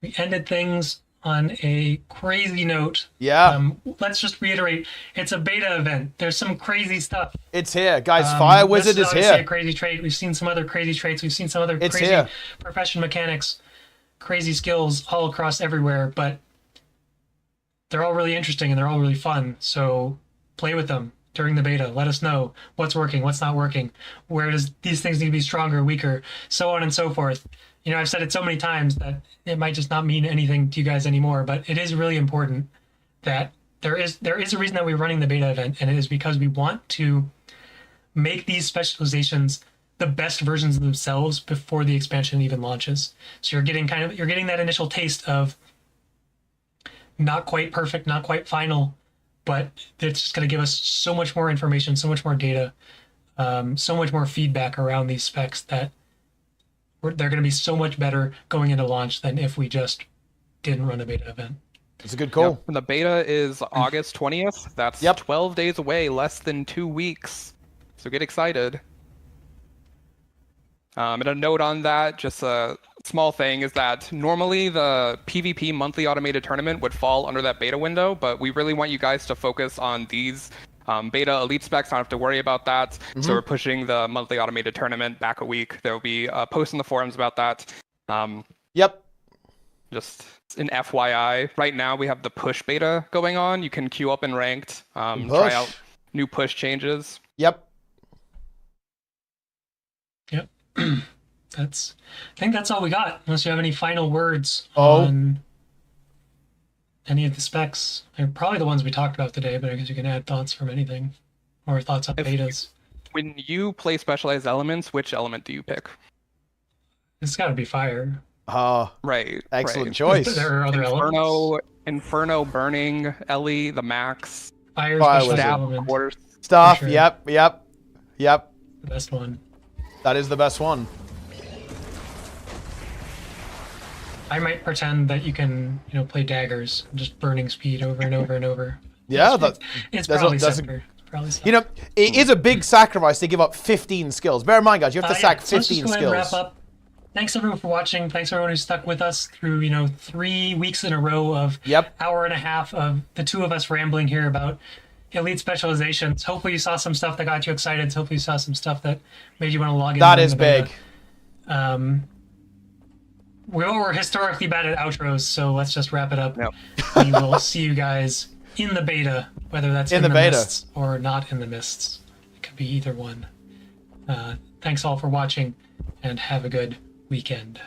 We ended things on a crazy note. Yeah. Let's just reiterate, it's a beta event. There's some crazy stuff. It's here. Guys, Fire Wizard is here. A crazy trait. We've seen some other crazy traits. We've seen some other crazy profession mechanics, crazy skills all across everywhere, but they're all really interesting and they're all really fun. So play with them during the beta. Let us know what's working, what's not working, where does these things need to be stronger, weaker, so on and so forth. I've said it so many times that it might just not mean anything to you guys anymore, but it is really important that there is a reason that we're running the beta event, and it is because we want to make these specializations the best versions of themselves before the expansion even launches. So you're getting that initial taste of not quite perfect, not quite final, but it's just going to give us so much more information, so much more data, so much more feedback around these specs that they're going to be so much better going into launch than if we just didn't run a beta event. It's a good call. Yep. And the beta is August 20th. That's 12 days away, less than 2 weeks. So get excited. And a note on that, just a small thing, is that normally the PvP monthly automated tournament would fall under that beta window, but we really want you guys to focus on these beta elite specs. Don't have to worry about that. So we're pushing the monthly automated tournament back a week. There will be a post in the forums about that. Just an FYI. Right now we have the push beta going on. You can queue up in ranked, try out new push changes. I think that's all we got. Unless you have any final words on any of the specs. They're probably the ones we talked about today, but I guess you can add thoughts from anything or thoughts on betas. When you play specialized elements, which element do you pick? It's got to be fire. Right. Excellent choice. There are other elements. Inferno, Burning, Ellie, the Max. Fire Staff, quarters. Stuff. Sure. Yep. The best one. That is the best one. I might pretend that you can, play daggers, just burning speed over and over and over. Yeah, it's probably Scepter. It is a big sacrifice to give up 15 skills. Bear in mind, guys, you have to sack 15 let's just go ahead skills. And wrap up. Thanks everyone for watching. Thanks everyone who stuck with us through 3 weeks in a row of hour and a half of the two of us rambling here about elite specializations. Hopefully you saw some stuff that got you excited. Hopefully you saw some stuff that made you want to log in. That is big. We're historically bad at outros, so let's just wrap it up. We will see you guys in the beta, whether that's in the mists or not in the mists. It could be either one. Thanks all for watching, and have a good weekend.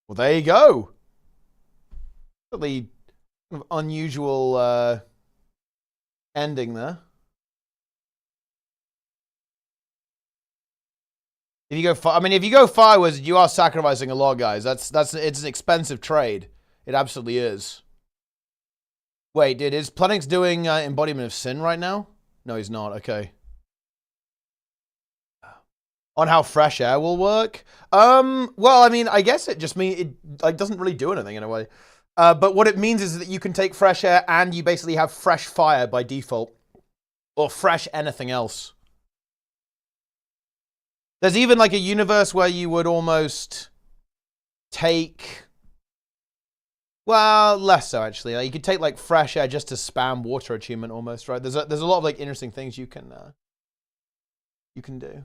Well, there you go. Really unusual ending there. If you go, I mean, if you go Firewizard, you are sacrificing a lot, guys. It's an expensive trade. It absolutely is. Wait, dude, is Plenix doing Embodiment of Sin right now? No, he's not. Okay. On how fresh air will work? Well, I mean, I guess it just means it like doesn't really do anything in a way. But what it means is that you can take fresh air and you basically have fresh fire by default, or fresh anything else. There's even like a universe where you would almost take, well, less so actually. Like, you could take like fresh air just to spam water achievement almost, right? There's a lot of like interesting things you can do.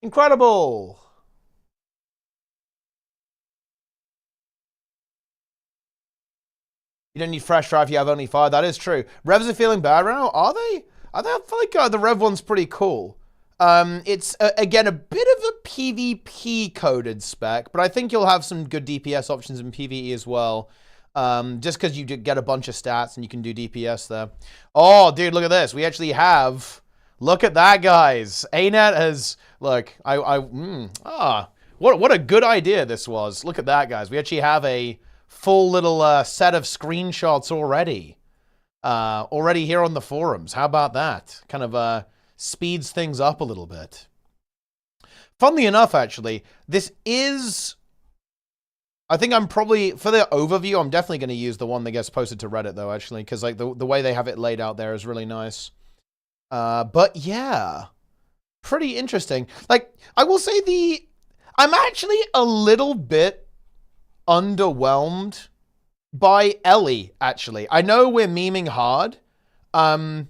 Incredible. You don't need fresh fire if you have only fire. That is true. Revs are feeling bad right now. Are they? I feel like the Rev one's pretty cool. It's, again, a bit of a PvP coded spec, but I think you'll have some good DPS options in PvE as well. Just because you get a bunch of stats and you can do DPS there. Oh, dude, look at this. We actually have... Look at that, guys. ArenaNet has... Look, what a good idea this was. Look at that, guys. We actually have a full little set of screenshots already. Already here on the forums. How about that? Kind of speeds things up a little bit. Funnily enough, actually, this is... I think I'm probably... For the overview, I'm definitely going to use the one that gets posted to Reddit, though, actually. Because like the way they have it laid out there is really nice. But yeah, pretty interesting. Like, I will say I'm actually a little bit underwhelmed by Ellie, actually. I know we're memeing hard, but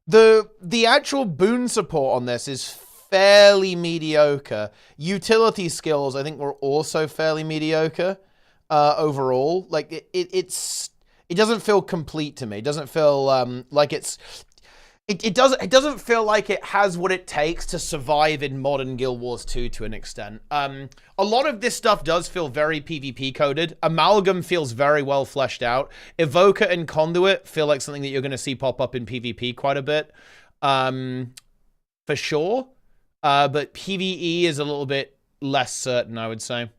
the actual boon support on this is fairly mediocre. Utility skills, I think, were also fairly mediocre overall. Like, it doesn't feel complete to me. It doesn't feel like it doesn't feel like it has what it takes to survive in modern Guild Wars 2 to an extent. A lot of this stuff does feel very PvP coded. Amalgam feels very well fleshed out. Evoker and Conduit feel like something that you're going to see pop up in PvP quite a bit, for sure. But PvE is a little bit less certain, I would say.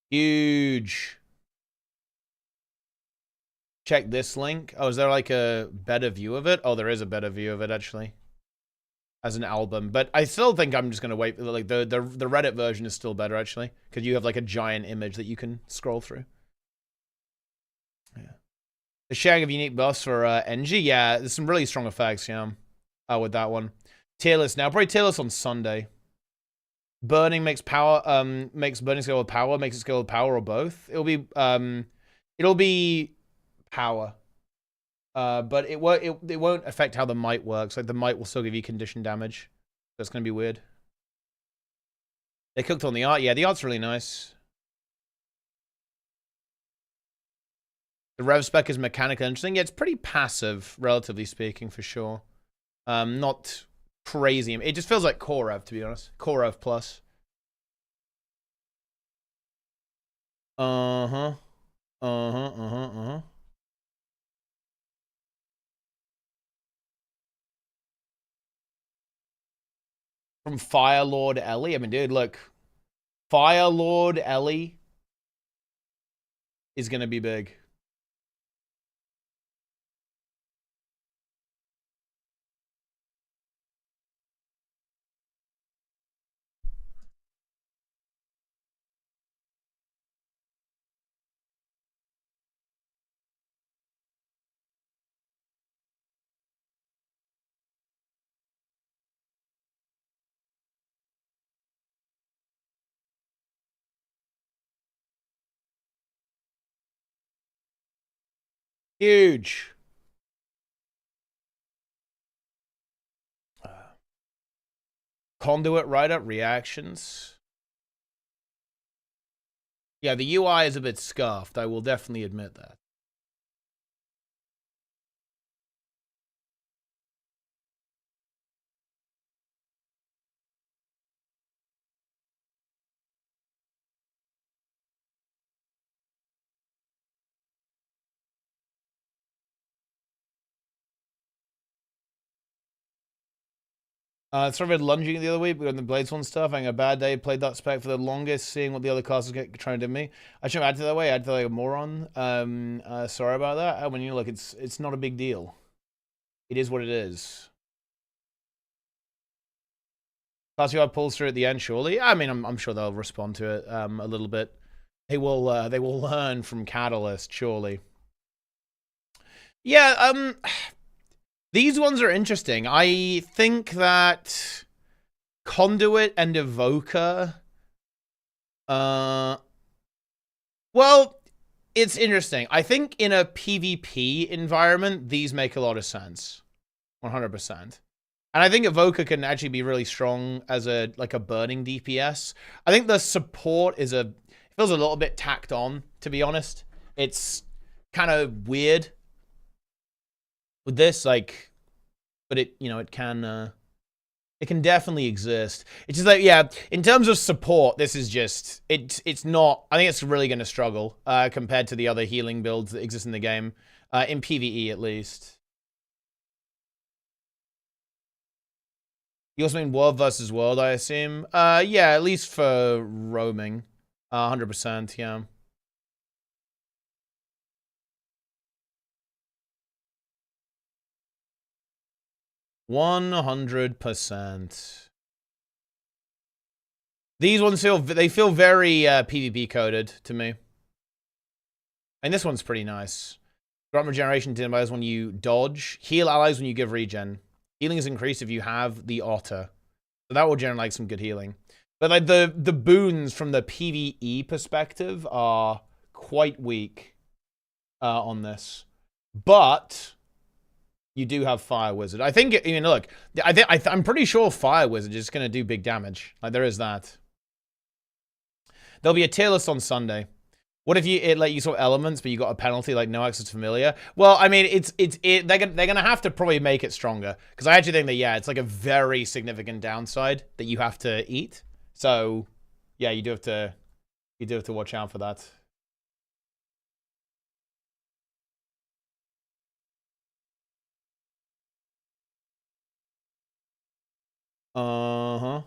Huge. Check this link. Oh, is there like a better view of it? Oh, there is a better view of it, actually. As an album. But I still think I'm just going to wait. Like, the Reddit version is still better, actually. Because you have like a giant image that you can scroll through. Yeah. The sharing of unique buffs for NG. Yeah, there's some really strong effects, yeah. With that one. Tier list now. Probably tier list on Sunday. Burning makes power, makes burning scale with power, makes it scale with power, or both. It'll be power. But it won't affect how the might works. Like, the might will still give you condition damage. That's gonna be weird. They cooked on the art. Yeah, the art's really nice. The rev spec is mechanically interesting. Yeah, it's pretty passive, relatively speaking, for sure. Not crazy. It just feels like Core Rev, to be honest. Core Rev Plus. Uh-huh. From Firelord Ellie? I mean, dude, look. Firelord Ellie is gonna be big. Huge. Conduit write-up reactions. Yeah, the UI is a bit scuffed. I will definitely admit that. Started lunging the other week, but on the Blades one stuff, having a bad day, played that spec for the longest, seeing what the other classes get trying to do me. I shouldn't have acted that way, I acted like a moron. Sorry about that. When you look, it's not a big deal. It is what it is. Plus, you have pulls through at the end, surely. I mean, I'm sure they'll respond to it a little bit. They will learn from Catalyst, surely. Yeah. These ones are interesting. I think that Conduit and Evoker. Well, it's interesting. I think in a PvP environment, these make a lot of sense. 100%. And I think Evoker can actually be really strong as a burning DPS. I think the support is it feels a little bit tacked on, to be honest. It's kind of weird with this, but it can definitely exist. It's just like, yeah, in terms of support, this is just it's not. I think it's really going to struggle compared to the other healing builds that exist in the game, in PvE at least. You also mean world versus world, I assume? Yeah, at least for roaming. 100%, yeah. %. These ones feel very PvP coded to me. And this one's pretty nice. Grant regeneration denies when you dodge. Heal allies when you give regen. Healing is increased if you have the otter. So that will generate some good healing. But like the boons from the PvE perspective are quite weak on this. But you do have Fire Wizard. I think, look, I'm pretty sure Fire Wizard is going to do big damage. Like, there is that. There'll be a tier list on Sunday. What if you saw elements, but you got a penalty like no access to familiar? Well, I mean, they're gonna have to probably make it stronger, because I actually think that, yeah, it's like a very significant downside that you have to eat. So yeah, you do have to watch out for that. Uh-huh.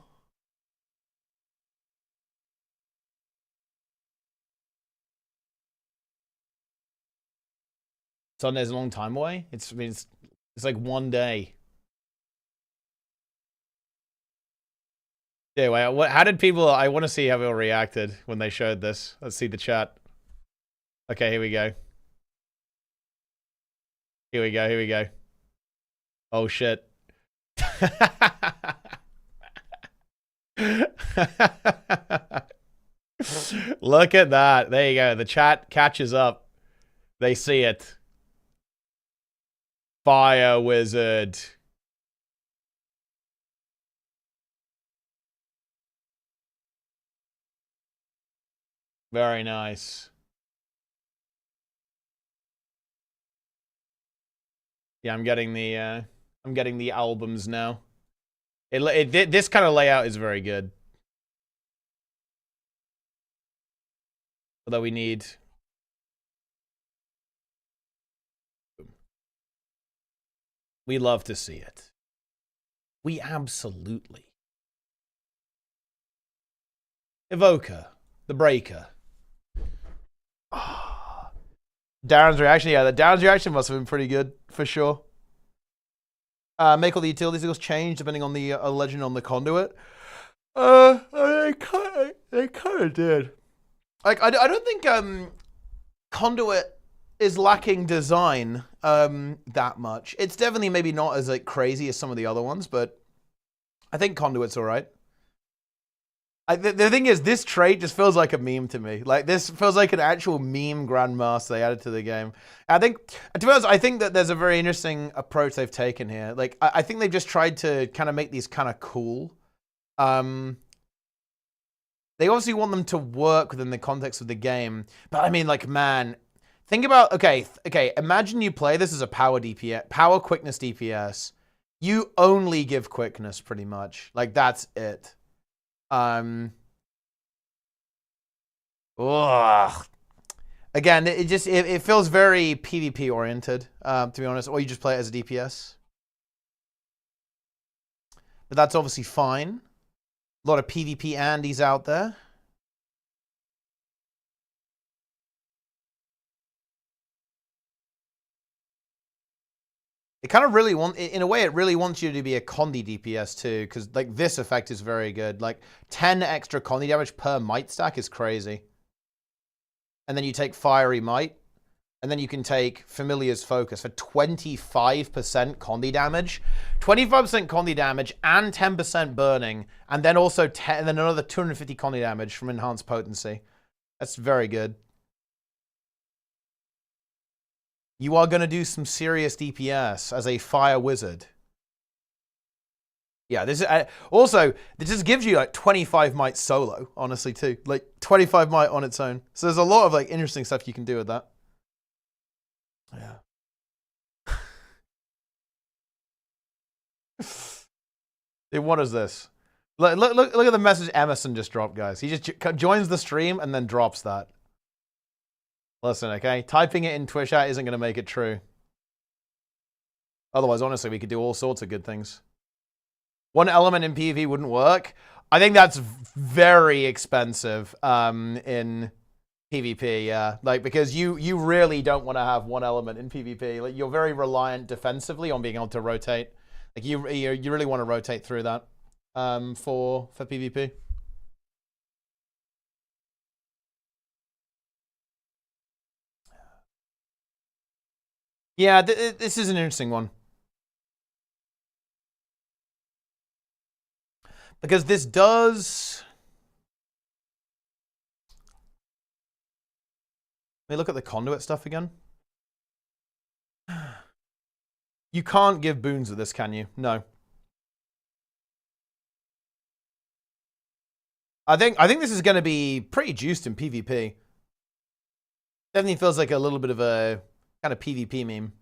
Sunday's a long time away. It's like one day. Anyway, how did people? I want to see how people reacted when they showed this. Let's see the chat. Okay, here we go. Here we go. Here we go. Oh shit. Look at that. There you go. The chat catches up. They see it. Fire Wizard. Very nice. Yeah, I'm getting the albums now. This kind of layout is very good. Although we need... We love to see it. We absolutely. Evoker. The Breaker. Oh. Darren's reaction. Yeah, Darren's reaction must have been pretty good, for sure. Make all the utility skills change depending on the legend on the Conduit. They kind of did. Like, I don't think Conduit is lacking design that much. It's definitely maybe not as like crazy as some of the other ones, but I think Conduit's all right. The thing is, this trait just feels like a meme to me. Like, this feels like an actual meme grandmaster they added to the game. I think, to be honest, I think that there's a very interesting approach they've taken here. Like, I think they've just tried to kind of make these kind of cool. They obviously want them to work within the context of the game. But I mean, like, man, think about, okay, imagine you play this as a power DPS, power quickness DPS. You only give quickness, pretty much. Like, that's it. Ugh. Again, it feels very PvP oriented, to be honest, or you just play it as a DPS. but that's obviously fine. A lot of PvP Andes out there. It kind of really in a way, it really wants you to be a Conduit DPS too, because like this effect is very good. Like 10 extra Conduit damage per might stack is crazy. And then you take Fiery Might, and then you can take Familiar's Focus for 25% Conduit damage, 25% Conduit damage, and 10% burning, and then also and then another 250 Conduit damage from Enhanced Potency. That's very good. You are going to do some serious DPS as a fire wizard. Yeah, this is also, this just gives you like 25 might solo, honestly, too. Like 25 might on its own. So there's a lot of like interesting stuff you can do with that. Yeah. Dude, what is this? Look at the message Emerson just dropped, guys. He just joins the stream and then drops that. Listen, okay? Typing it in Twitch chat isn't going to make it true. Otherwise, honestly, we could do all sorts of good things. One element in PvP wouldn't work. I think that's very expensive in PvP, yeah. Like, because you really don't want to have one element in PvP. Like, you're very reliant defensively on being able to rotate. Like, you really want to rotate through that for PvP. Yeah, this is an interesting one. Because this does... Let me look at the Conduit stuff again. You can't give boons with this, can you? No. I think this is going to be pretty juiced in PvP. Definitely feels like a little bit of a kind of PvP meme.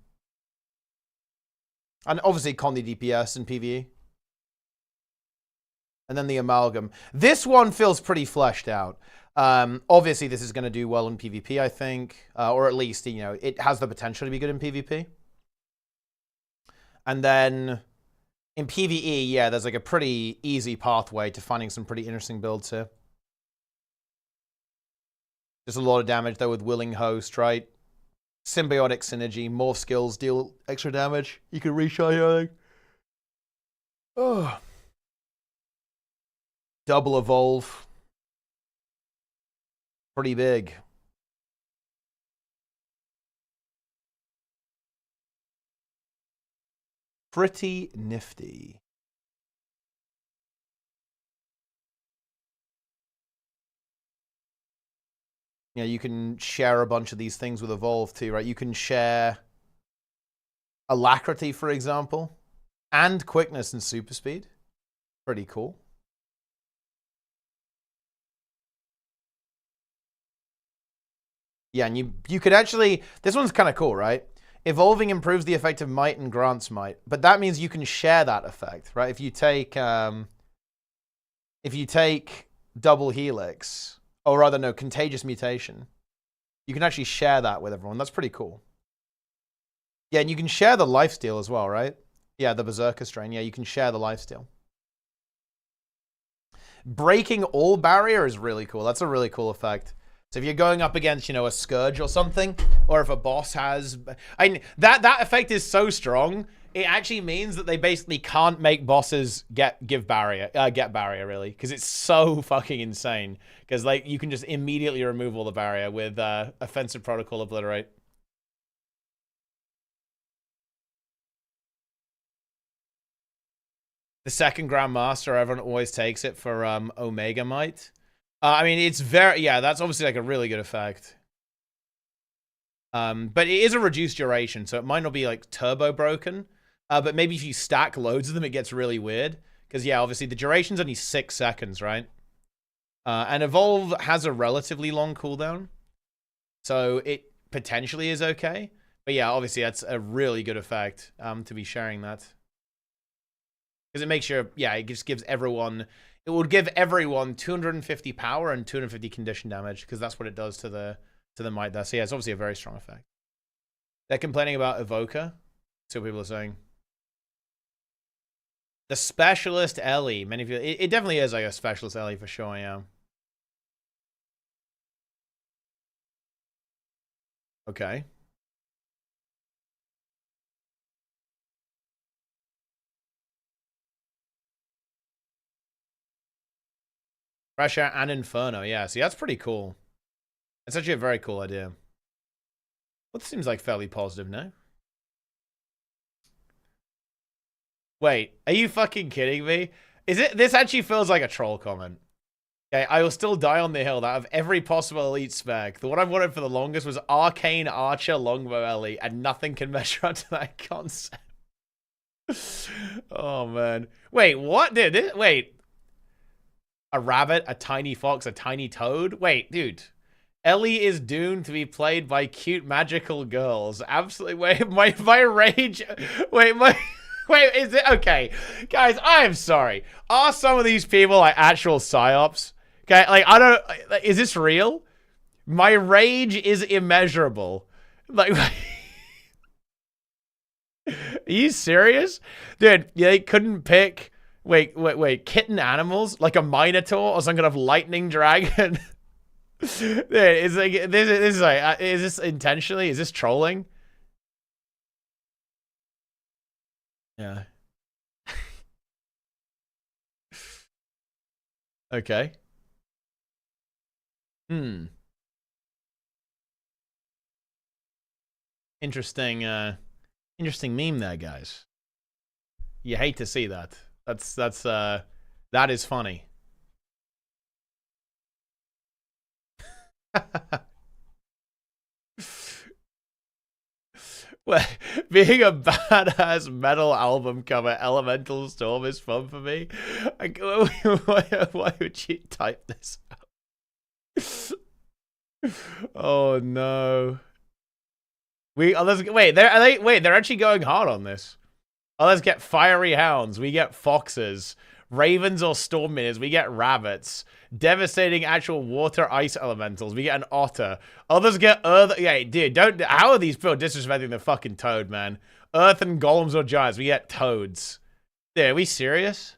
And obviously Conduit DPS and PvE. And then the Amalgam. This one feels pretty fleshed out. Obviously, this is going to do well in PvP, I think. Or at least, you know, it has the potential to be good in PvP. And then in PvE, yeah, there's like a pretty easy pathway to finding some pretty interesting builds here. There's a lot of damage, though, with Willing Host, right? Symbiotic Synergy, more skills, deal extra damage. You can reshot your thing. Oh. Double Evolve. Pretty big. Pretty nifty. Yeah, you can share a bunch of these things with Evolve too, right? You can share Alacrity, for example, and Quickness and Super Speed. Pretty cool. Yeah, and you could actually... This one's kind of cool, right? Evolving improves the effect of Might and grants Might. But that means you can share that effect, right? If you take Double Helix... Or rather, no, Contagious Mutation. You can actually share that with everyone. That's pretty cool. Yeah, and you can share the lifesteal as well, right? Yeah, the Berserker strain. Yeah, you can share the lifesteal. Breaking all barrier is really cool. That's a really cool effect. So if you're going up against, you know, a Scourge or something, or if a boss has... I mean, that effect is so strong, it actually means that they basically can't make bosses get barrier, really, because it's so fucking insane. Because, like, you can just immediately remove all the barrier with Offensive Protocol Obliterate. The second Grandmaster, everyone always takes it for Omega Might. I mean, it's very... Yeah, that's obviously, like, a really good effect. But it is a reduced duration, so it might not be, like, turbo broken. But maybe if you stack loads of them, it gets really weird. Because, yeah, obviously, the duration's only 6 seconds, right? And Evolve has a relatively long cooldown. So it potentially is okay. But, yeah, obviously, that's a really good effect to be sharing that. Because it makes sure... Yeah, it just gives everyone... It would give everyone 250 power and 250 condition damage, because that's what it does to the might there. So yeah, it's obviously a very strong effect. They're complaining about Evoker. That's what people are saying. The specialist Ellie. Many of you, it definitely is like a specialist Ellie for sure, yeah. Okay. Pressure and Inferno, yeah. See, that's pretty cool. That's actually a very cool idea. Well, it seems like fairly positive, no? Wait, are you fucking kidding me? This actually feels like a troll comment. Okay, I will still die on the hill that of every possible elite spec. The one I've wanted for the longest was Arcane Archer Longbow Ellie, and nothing can measure up to that concept. Oh, man. Wait, what? Dude, wait. A rabbit, a tiny fox, a tiny toad? Wait, dude. Ellie is doomed to be played by cute magical girls. Absolutely. Wait, my rage. Wait, wait, is it okay? Guys, I am sorry. Are some of these people like actual psyops? Okay, like I don't. Is this real? My rage is immeasurable. Like, are you serious, dude? They couldn't pick. Wait. Kitten animals like a minotaur or some kind of lightning dragon. Dude, it's like this is like is this intentionally? Is this trolling? Yeah. Okay. Interesting interesting meme there, guys. You hate to see that. That is funny. Well, being a badass metal album cover, Elemental Storm is fun for me. Why would you type this out? Oh no. Wait, they're actually going hard on this. Oh, let's get fiery hounds. We get foxes. Ravens or storm minions. We get rabbits. Devastating actual water ice elementals. We get an otter. Others get earth. Yeah, dude, don't. How are these people disrespecting the fucking toad, man? Earth and golems or giants. We get toads. Dude, are we serious?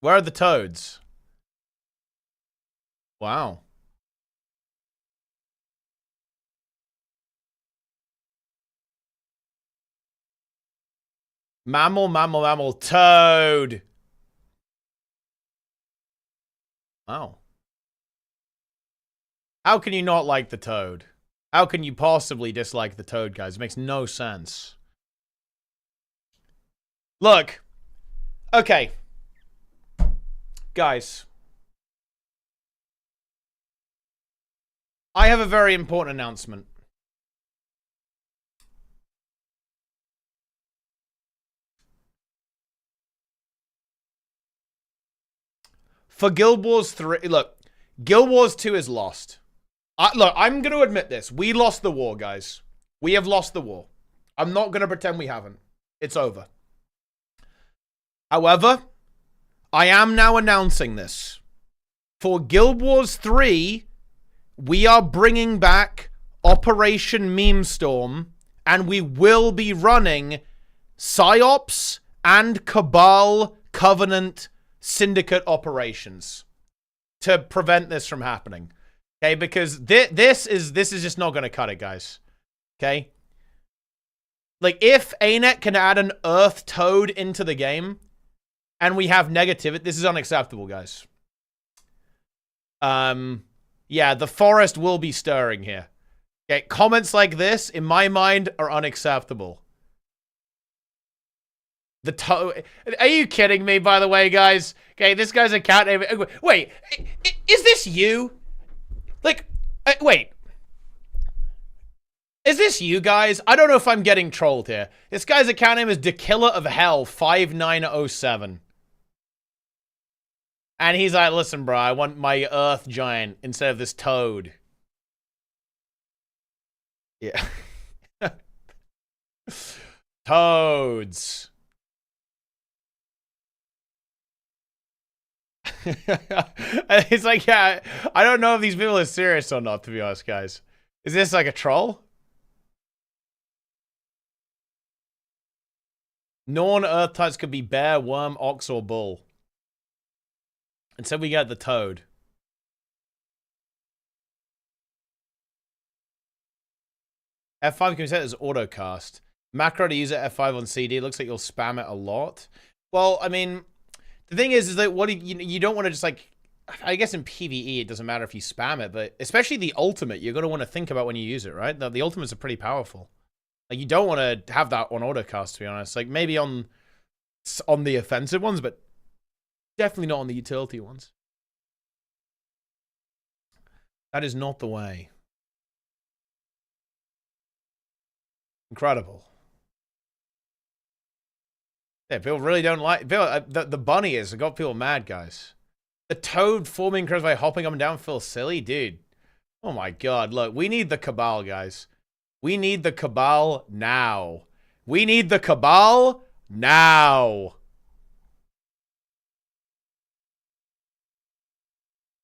Where are the toads? Wow. Mammal, toad. Wow. How can you not like the toad? How can you possibly dislike the toad, guys? It makes no sense. Look. Okay. Guys. I have a very important announcement. For Guild Wars 3, look, Guild Wars 2 is lost. Look, I'm going to admit this. We lost the war, guys. We have lost the war. I'm not going to pretend we haven't. It's over. However, I am now announcing this. For Guild Wars 3, we are bringing back Operation Meme Storm, and we will be running PsyOps and Cabal Covenant Syndicate operations to prevent this from happening. Okay, because this is just not going to cut it, guys. Okay? Like, if ArenaNet can add an Earth Toad into the game, and we have negativity, this is unacceptable, guys. Yeah, the forest will be stirring here. Okay, comments like this, in my mind, are unacceptable. The toad. Are you kidding me, by the way, guys? Okay, this guy's account name. Wait, is this you? Like, wait. Is this you guys? I don't know if I'm getting trolled here. This guy's account name is The Killer of Hell 5907. And he's like, listen, bro, I want my Earth Giant instead of this toad. Yeah. Toads. It's like, yeah, I don't know if these people are serious or not, to be honest, guys. Is this like a troll? Non-earth types could be bear, worm, ox, or bull. And so we get the toad. F5 can be set as autocast. Macro to use it F5 on CD. Looks like you'll spam it a lot. Well, I mean, the thing is that what you don't want to just like. I guess in PvE it doesn't matter if you spam it, but especially the ultimate, you're gonna want to think about when you use it, right? The ultimates are pretty powerful. Like you don't want to have that on autocast, to be honest. Like maybe on the offensive ones, but definitely not on the utility ones. That is not the way. Incredible. Yeah, people really don't like... the bunny is. It got people mad, guys. The toad forming curves by hopping up and down feels silly? Dude. Oh my god. Look, we need the Cabal, guys. We need the Cabal now. We need the Cabal now.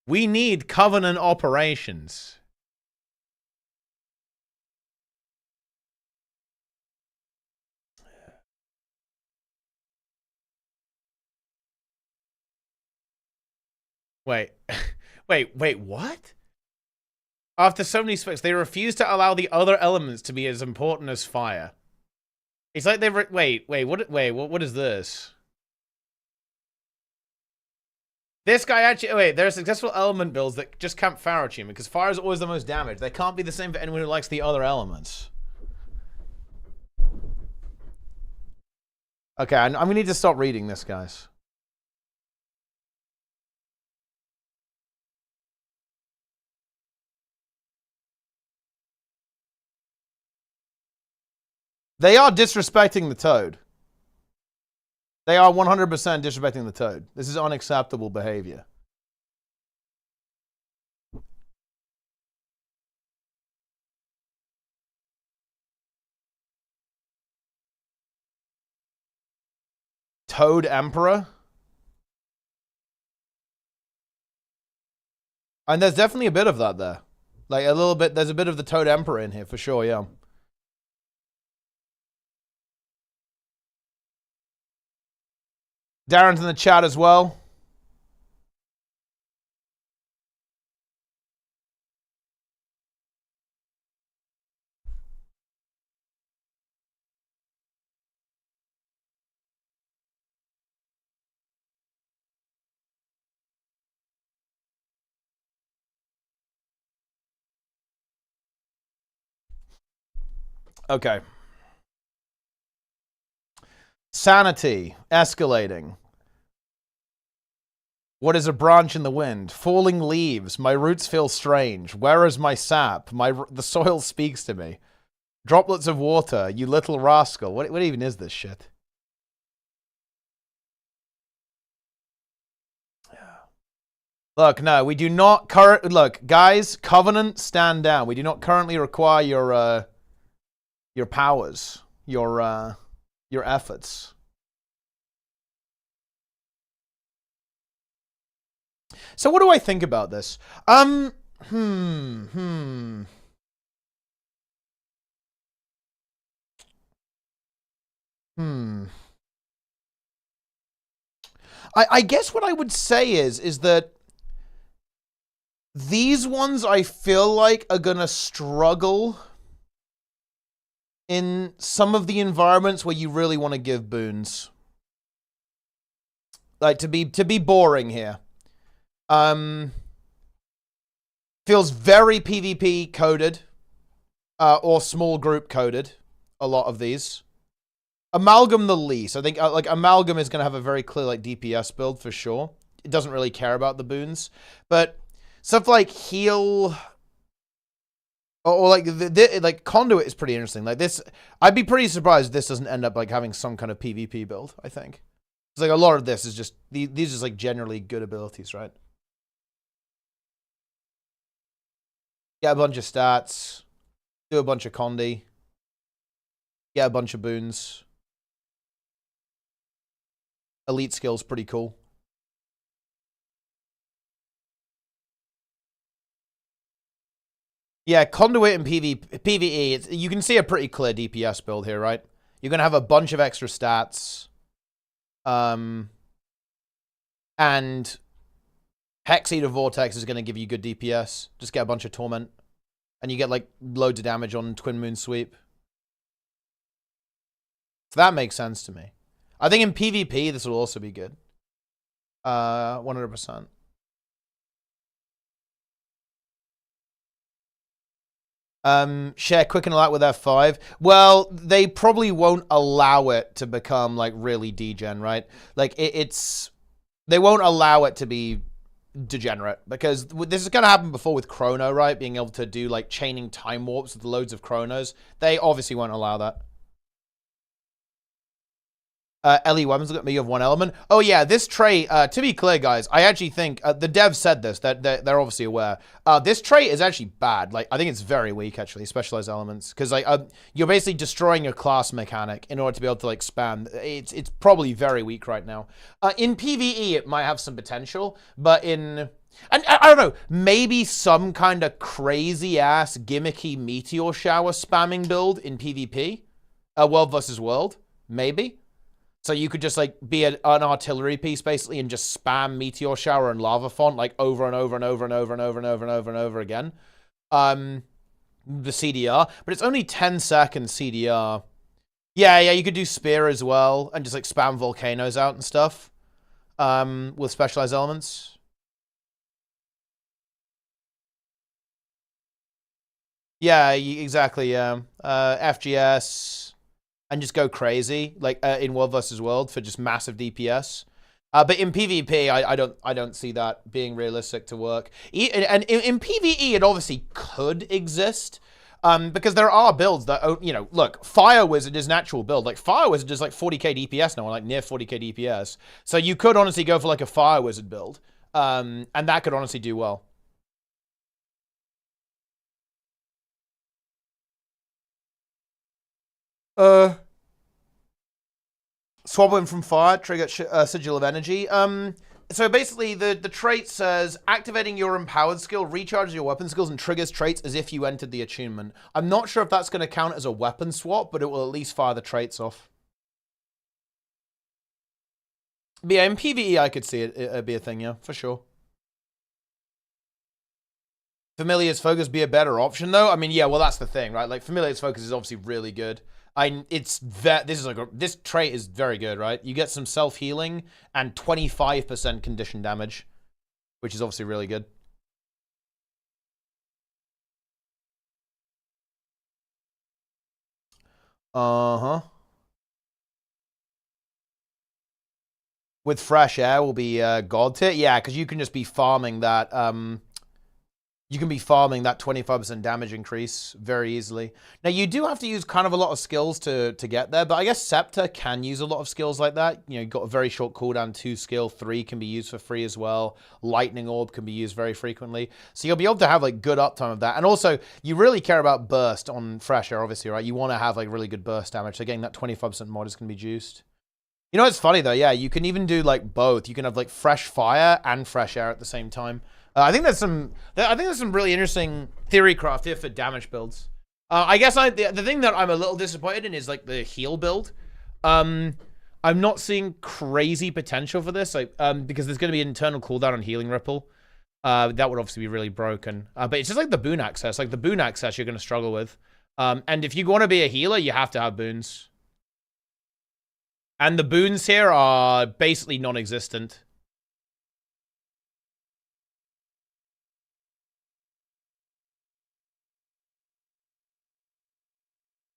We need Covenant operations. Wait. wait, what? After so many specs, they refuse to allow the other elements to be as important as fire. It's like they wait, what is this? This guy actually, wait, there are successful element builds that just camp fire achievement, because fire is always the most damage. They can't be the same for anyone who likes the other elements. Okay, I'm gonna need to stop reading this, guys. They are disrespecting the toad. They are 100% disrespecting the toad. This is unacceptable behavior. Toad Emperor? And there's definitely a bit of that there. Like a little bit, there's a bit of the Toad Emperor in here for sure, yeah. Darren's in the chat as well. Okay. Sanity. Escalating. What is a branch in the wind? Falling leaves. My roots feel strange. Where is my sap? The soil speaks to me. Droplets of water. You little rascal. What even is this shit? Look, no, we do not look, guys, Covenant, stand down. We do not currently require your powers, your efforts. So what do I think about this? I guess what I would say is that these ones I feel like are gonna struggle in some of the environments where you really want to give boons. Like to be boring here. Feels very PvP coded, or small group coded. A lot of these. Amalgam the least. I think like Amalgam is gonna have a very clear like DPS build for sure. It doesn't really care about the boons, but stuff like heal. Or like like Conduit is pretty interesting. Like this, I'd be pretty surprised if this doesn't end up like having some kind of PvP build. I think it's like a lot of this is just these are just like generally good abilities, right? Get a bunch of stats, do a bunch of Condi, get a bunch of boons. Elite skills, pretty cool. Yeah, Conduit and PvE, you can see a pretty clear DPS build here, right? You're going to have a bunch of extra stats. And Hex Eater Vortex is going to give you good DPS. Just get a bunch of Torment. And you get, like, loads of damage on Twin Moon Sweep. So that makes sense to me. I think in PvP, this will also be good. 100%. Share Quicken Alert with F5. Well, they probably won't allow it to become, like, really degen, right? Like, they won't allow it to be degenerate, because this is going to happen before with Chrono, right? Being able to do, like, chaining time warps with loads of Chronos. They obviously won't allow that. LE weapons got me of one element. Oh yeah, this trait, to be clear guys, I actually think, the devs said this, that they're obviously aware. This trait is actually bad. Like, I think it's very weak actually, specialized elements. Because like, you're basically destroying your class mechanic in order to be able to like spam. It's probably very weak right now. In PvE, it might have some potential, but and I don't know, maybe some kind of crazy ass gimmicky meteor shower spamming build in PvP? World versus world? Maybe. So you could just, like, be an artillery piece, basically, and just spam Meteor Shower and Lava Font, like, over and over and over and over and over and over and over and over again. The CDR. But it's only 10 seconds CDR. Yeah, you could do Spear as well, and just, like, spam Volcanoes out and stuff. With specialized elements. Yeah, exactly, yeah. FGS... and just go crazy, like in World versus World for just massive DPS. But in PvP, I don't see that being realistic to work. And in PvE, it obviously could exist, because there are builds that, you know, look, Fire Wizard is an actual build. Like Fire Wizard is like 40k DPS now, like near 40k DPS. So you could honestly go for like a Fire Wizard build, and that could honestly do well. Swap in from fire, trigger Sigil of Energy. So basically, the trait says, activating your empowered skill recharges your weapon skills and triggers traits as if you entered the attunement. I'm not sure if that's going to count as a weapon swap, but it will at least fire the traits off. But yeah, in PvE, I could see it be a thing, yeah, for sure. Familiar's Focus be a better option, though? I mean, yeah, well, that's the thing, right? Like, Familiar's Focus is obviously really good. This trait is very good, right? You get some self-healing and 25% condition damage, which is obviously really good. With fresh air will be god tier. Yeah, because you can just be farming that you can be farming that 25% damage increase very easily. Now, you do have to use kind of a lot of skills to get there, but I guess Scepter can use a lot of skills like that. You know, you've got a very short cooldown, 2 skill, 3 can be used for free as well. Lightning Orb can be used very frequently. So you'll be able to have, like, good uptime of that. And also, you really care about burst on Fresh Air, obviously, right? You want to have, like, really good burst damage. So getting that 25% mod is going to be juiced. You know, it's funny, though. Yeah, you can even do, like, both. You can have, like, Fresh Fire and Fresh Air at the same time. I think there's some really interesting theory craft here for damage builds. I guess the thing that I'm a little disappointed in is like the heal build. I'm not seeing crazy potential for this, like because there's going to be an internal cooldown on healing ripple. That would obviously be really broken. But it's just like the boon access. Like the boon access, you're going to struggle with. And if you want to be a healer, you have to have boons. And the boons here are basically non-existent.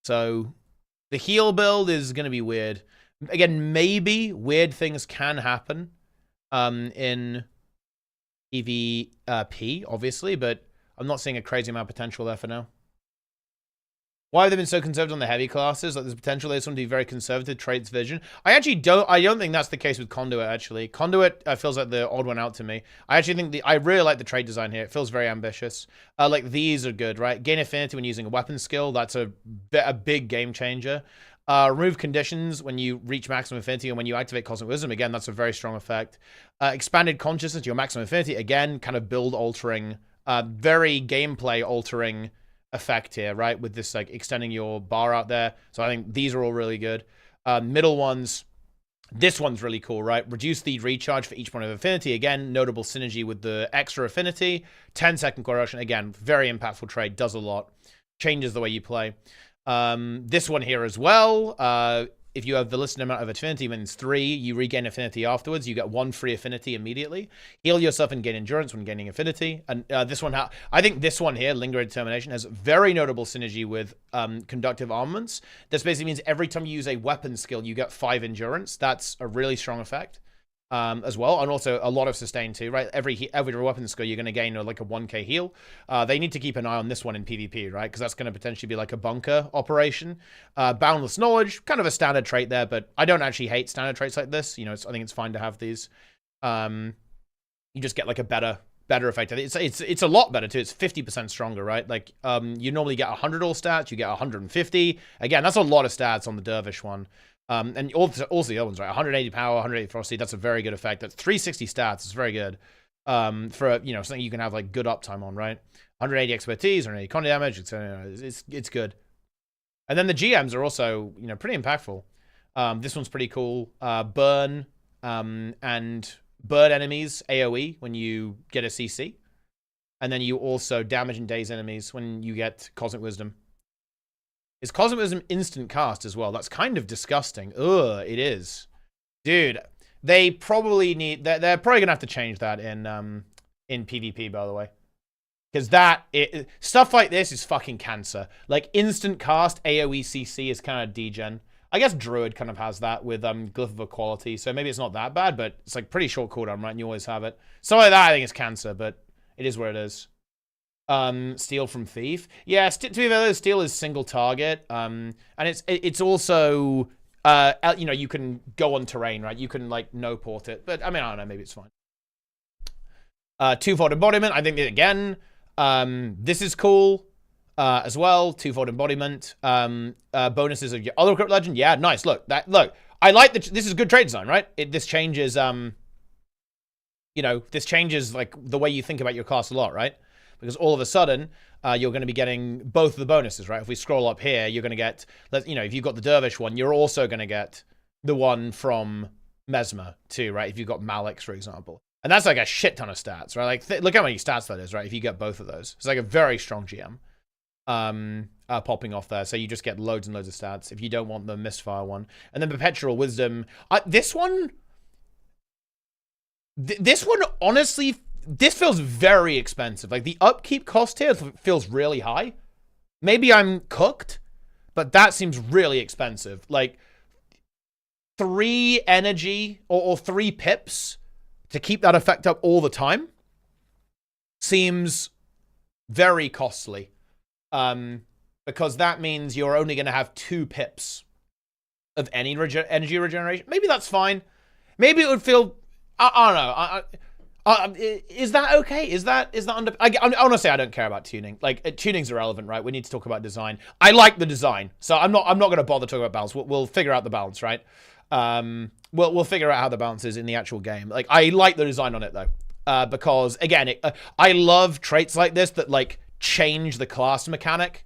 So the heal build is going to be weird. Again, maybe weird things can happen in EVP, obviously, but I'm not seeing a crazy amount of potential there for now. Why have they been so conservative on the heavy classes? Like, there's potential there's something to be very conservative, traits vision. I don't think that's the case with Conduit, actually. Conduit feels like the odd one out to me. I actually think I really like the trait design here. It feels very ambitious. Like, these are good, right? Gain affinity when using a weapon skill. That's a big game changer. Remove conditions when you reach maximum affinity and when you activate Cosmic Wisdom. Again, that's a very strong effect. Expanded consciousness to your maximum affinity. Again, kind of build altering, very gameplay altering effect here, right? With this like extending your bar out there. So I think these are all really good. Middle ones, this one's really cool, right? Reduce the recharge for each point of affinity. Again, notable synergy with the extra affinity. 10-second corruption. Again, very impactful trait. Does a lot. Changes the way you play. This one here as well. If you have the listed amount of affinity, when it's 3, you regain affinity afterwards. You get 1 free affinity immediately. Heal yourself and gain endurance when gaining affinity. And this one, I think this one here, Lingering Determination, has very notable synergy with conductive armaments. This basically means every time you use a weapon skill, you get 5 endurance. That's a really strong effect as well. And also a lot of sustain too, right? Every weapon skill, you're going to gain like a 1k heal. They need to keep an eye on this one in PvP, right? Because that's going to potentially be like a bunker operation. Boundless Knowledge, kind of a standard trait there, but I don't actually hate standard traits like this. You know, I think it's fine to have these. You just get like a better effect. It's a lot better too. It's 50% stronger, right? Like you normally get 100 all stats, you get 150. Again, that's a lot of stats on the Dervish one. And also the other ones, right? 180 power, 180 frosty. That's a very good effect. That's 360 stats. It's very good. For you know, something you can have like good uptime on, right? 180 expertise, 180 con damage. It's good. And then the GMs are also, you know, pretty impactful. This one's pretty cool. Burn and bird enemies AOE when you get a CC, and then you also damage and daze enemies when you get Cosmic Wisdom. Is Cosmic Wisdom instant cast as well? That's kind of disgusting. Ugh, it is. Dude, they probably need... They're probably going to have to change that in PvP, by the way. Because stuff like this is fucking cancer. Like, instant cast AoE CC is kind of degen. I guess Druid kind of has that with Glyph of Equality, so maybe it's not that bad, but it's like pretty short cooldown, right? And you always have it. Something like that, I think it's cancer, but it is what it is. Steal from Thief. Yeah, to be fair, steal is single target. And it's also you know, you can go on terrain, right? You can like no port it, but I mean, I don't know, maybe it's fine. Twofold embodiment. I think that, again, this is cool as well. Twofold embodiment. Bonuses of your other crypt legend. Yeah, nice. Look, I like this is good trade design, right? This changes you know, this changes like the way you think about your class a lot, right? Because all of a sudden, you're going to be getting both of the bonuses, right? If we scroll up here, you're going to get, you know, if you've got the Dervish one, you're also going to get the one from Mesmer too, right? If you've got Malix, for example. And that's like a shit ton of stats, right? Like, look how many stats that is, right? If you get both of those. It's like a very strong GM popping off there. So you just get loads and loads of stats if you don't want the Mistfire one. And then Perpetual Wisdom. This one, honestly... This feels very expensive. Like, the upkeep cost here feels really high. Maybe I'm cooked, but that seems really expensive. Like, 3 energy or 3 pips to keep that effect up all the time seems very costly. Because that means you're only going to have 2 pips of any energy regeneration. Maybe that's fine. Maybe it would feel... I don't know. Is that okay? Is that under... Honestly, I don't care about tuning. Like, tuning's irrelevant, right? We need to talk about design. I like the design, so I'm not going to bother talking about balance. We'll figure out the balance, right? We'll figure out how the balance is in the actual game. Like, I like the design on it though, because again, I love traits like this that like change the class mechanic,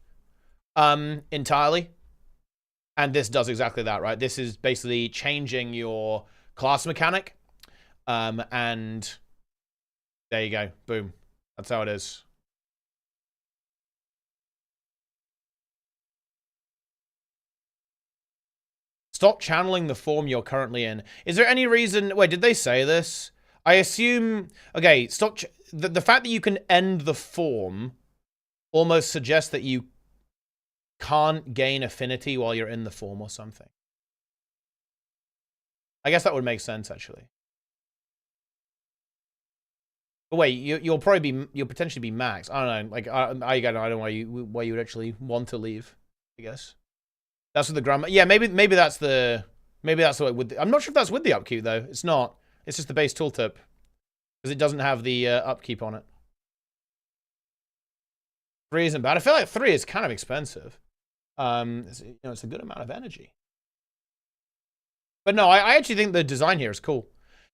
entirely. And this does exactly that, right? This is basically changing your class mechanic, and there you go. Boom. That's how it is. Stop channeling the form you're currently in. Is there any reason... Wait, did they say this? I assume... Okay, stop... The fact that you can end the form almost suggests that you can't gain affinity while you're in the form or something. I guess that would make sense, actually. But wait, you'll potentially be max. I don't know. Like, I don't know why you would actually want to leave, I guess. That's with the grandma. Yeah, maybe that's the way with the, I'm not sure if that's with the upkeep though. It's not. It's just the base tooltip because it doesn't have the upkeep on it. 3 isn't bad. I feel like 3 is kind of expensive. It's a good amount of energy. But no, I actually think the design here is cool.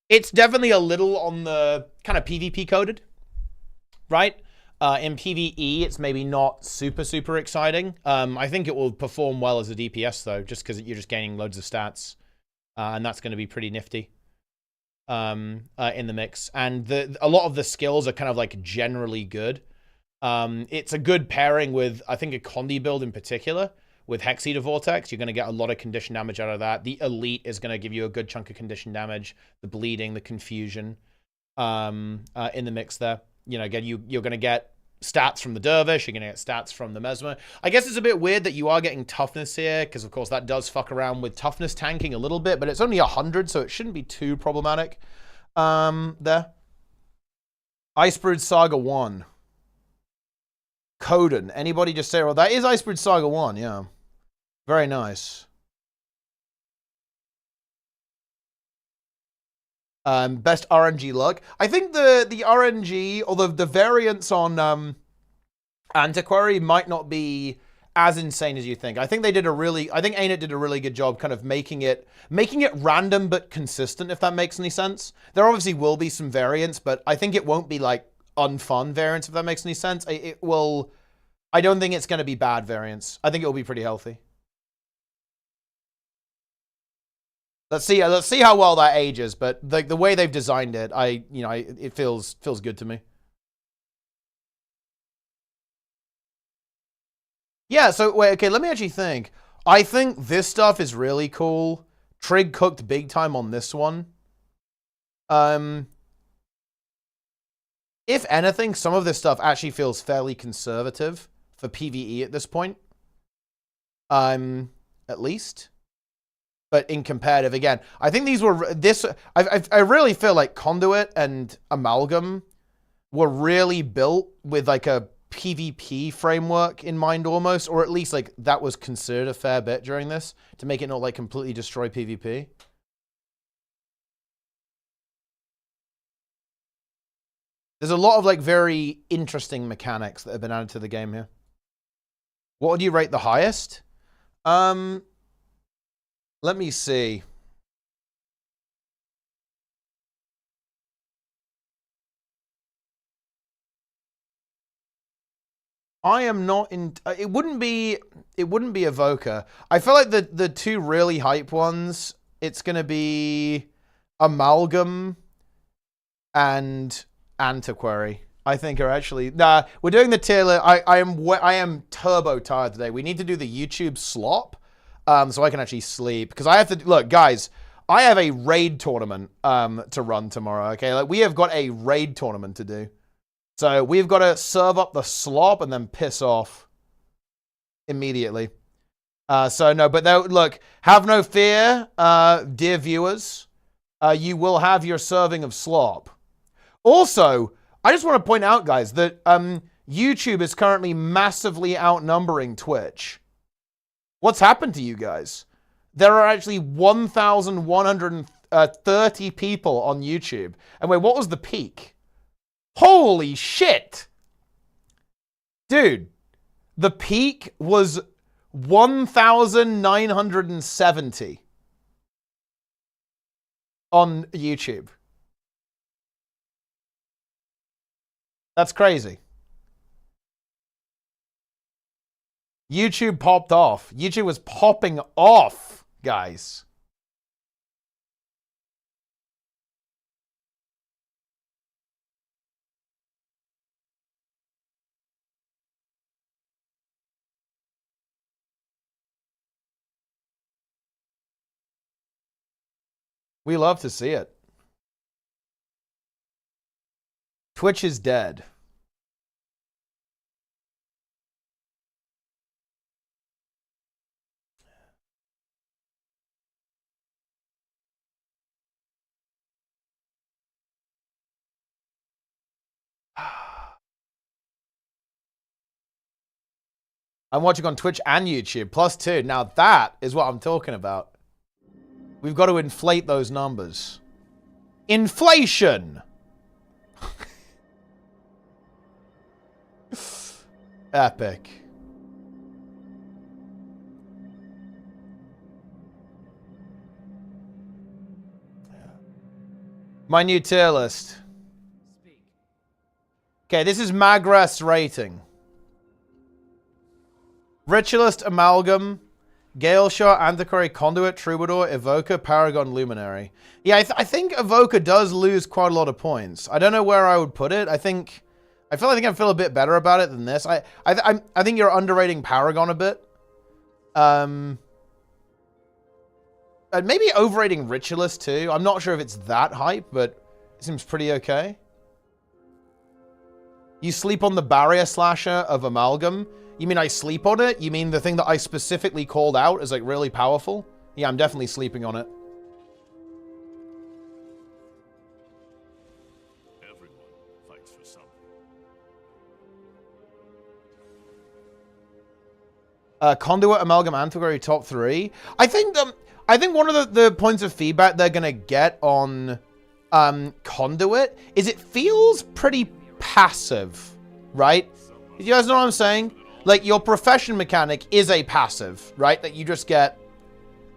It's definitely a little on the kind of PvP coded, right? In PvE, it's maybe not super exciting. I think it will perform well as a DPS though, just because you're just gaining loads of stats, and that's going to be pretty nifty in the mix. And a lot of the skills are kind of like generally good. It's a good pairing with, I think, a Conduit build in particular. With Hex Eater Vortex, you're going to get a lot of condition damage out of that. The Elite is going to give you a good chunk of condition damage. The Bleeding, the Confusion in the mix there. You know, again, you're going to get stats from the Dervish. You're going to get stats from the Mesmer. I guess it's a bit weird that you are getting toughness here, because, of course, that does fuck around with toughness tanking a little bit, but it's only 100, so it shouldn't be too problematic there. Icebrood Saga 1. Coden. Anybody just say, well, that is Icebrood Saga 1, yeah. Very nice. Best RNG luck. I think the RNG, or the variants on Antiquary might not be as insane as you think. I think they did I think ArenaNet did a really good job kind of making it random but consistent, if that makes any sense. There obviously will be some variants, but I think it won't be like unfun variants, if that makes any sense. It will. I don't think it's going to be bad variants. I think it will be pretty healthy. Let's see how well that ages, but the way they've designed it, it feels good to me. Yeah, so wait, okay, let me actually think. I think this stuff is really cool. Trig cooked big time on this one. If anything, some of this stuff actually feels fairly conservative for PvE at this point. At least. But in comparative, again, I think these were I really feel like Conduit and Amalgam were really built with like a PvP framework in mind almost, or at least like that was considered a fair bit during this to make it not like completely destroy PvP. There's a lot of like very interesting mechanics that have been added to the game here. What would you rate the highest? Let me see. I am not in. It wouldn't be Evoker. I feel like the two really hype ones. It's gonna be Amalgam and Antiquary. I think are actually we're doing the tier list. I am turbo tired today. We need to do the YouTube slop. So I can actually sleep, because I have to look, guys. I have a raid tournament to run tomorrow. Okay, like we have got a raid tournament to do, so we've got to serve up the slop and then piss off immediately. So no, but look, have no fear, dear viewers. You will have your serving of slop. Also, I just want to point out, guys, that YouTube is currently massively outnumbering Twitch. What's happened to you guys? There are actually 1,130 people on YouTube. And wait, what was the peak? Holy shit! Dude, the peak was 1,970 on YouTube. That's crazy. YouTube popped off. YouTube was popping off, guys. We love to see it. Twitch is dead. I'm watching on Twitch and YouTube, +2. Now that is what I'm talking about. We've got to inflate those numbers. Inflation! Epic. My new tier list. Okay, this is Magras rating. Ritualist, Amalgam, Gale Shot, Antiquary, Conduit, Troubadour, Evoker, Paragon, Luminary. Yeah, I think Evoker does lose quite a lot of points. I don't know where I would put it. I feel I feel a bit better about it than this. I think you're underrating Paragon a bit. And maybe overrating Ritualist too. I'm not sure if it's that hype, but it seems pretty okay. You sleep on the barrier slasher of Amalgam. You mean I sleep on it? You mean the thing that I specifically called out as like really powerful? Yeah, I'm definitely sleeping on it. Everyone fights for something. Conduit, Amalgam, Antiquary, top 3. I think one of the points of feedback they're gonna get on Conduit is it feels pretty passive, right? You guys know what I'm saying? Like, your profession mechanic is a passive, right? That you just get...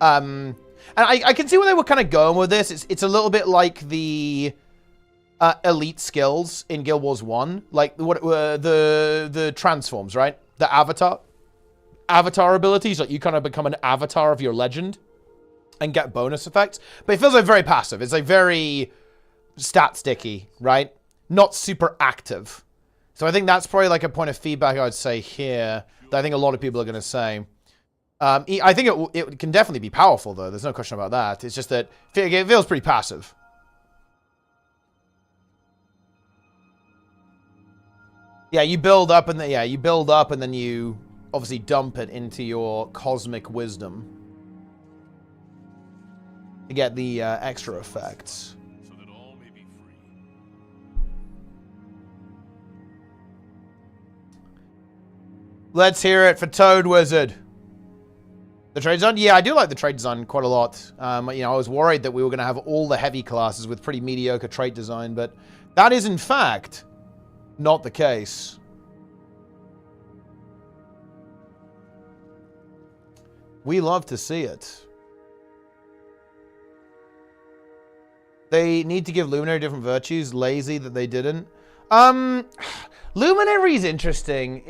and I can see where they were kind of going with this. It's a little bit like the elite skills in Guild Wars 1. Like, the transforms, right? The avatar abilities. Like, you kind of become an avatar of your legend and get bonus effects. But it feels like very passive. It's like very stat sticky, right? Not super active. So I think that's probably like a point of feedback I would say here that I think a lot of people are going to say. I think it can definitely be powerful, though. There's no question about that. It's just that it feels pretty passive. Yeah, you build up and then you obviously dump it into your cosmic wisdom to get the extra effects. Let's hear it for Toad Wizard. The trade design? Yeah, I do like the trade design quite a lot. You know, I was worried that we were going to have all the heavy classes with pretty mediocre trait design, but that is, in fact, not the case. We love to see it. They need to give Luminary different virtues. Lazy that they didn't. Luminary is interesting.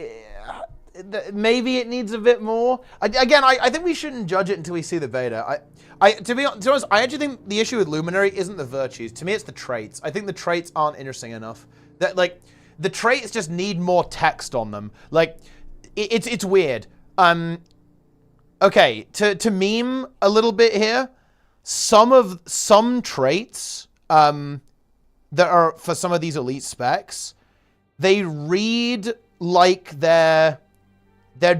Maybe it needs a bit more. Again, I think we shouldn't judge it until we see the beta. To be honest, I actually think the issue with Luminary isn't the virtues. To me, it's the traits. I think the traits aren't interesting enough. That, like, the traits just need more text on them. Like, it's weird. Okay, to meme a little bit here, some traits that are for some of these elite specs, they read like they're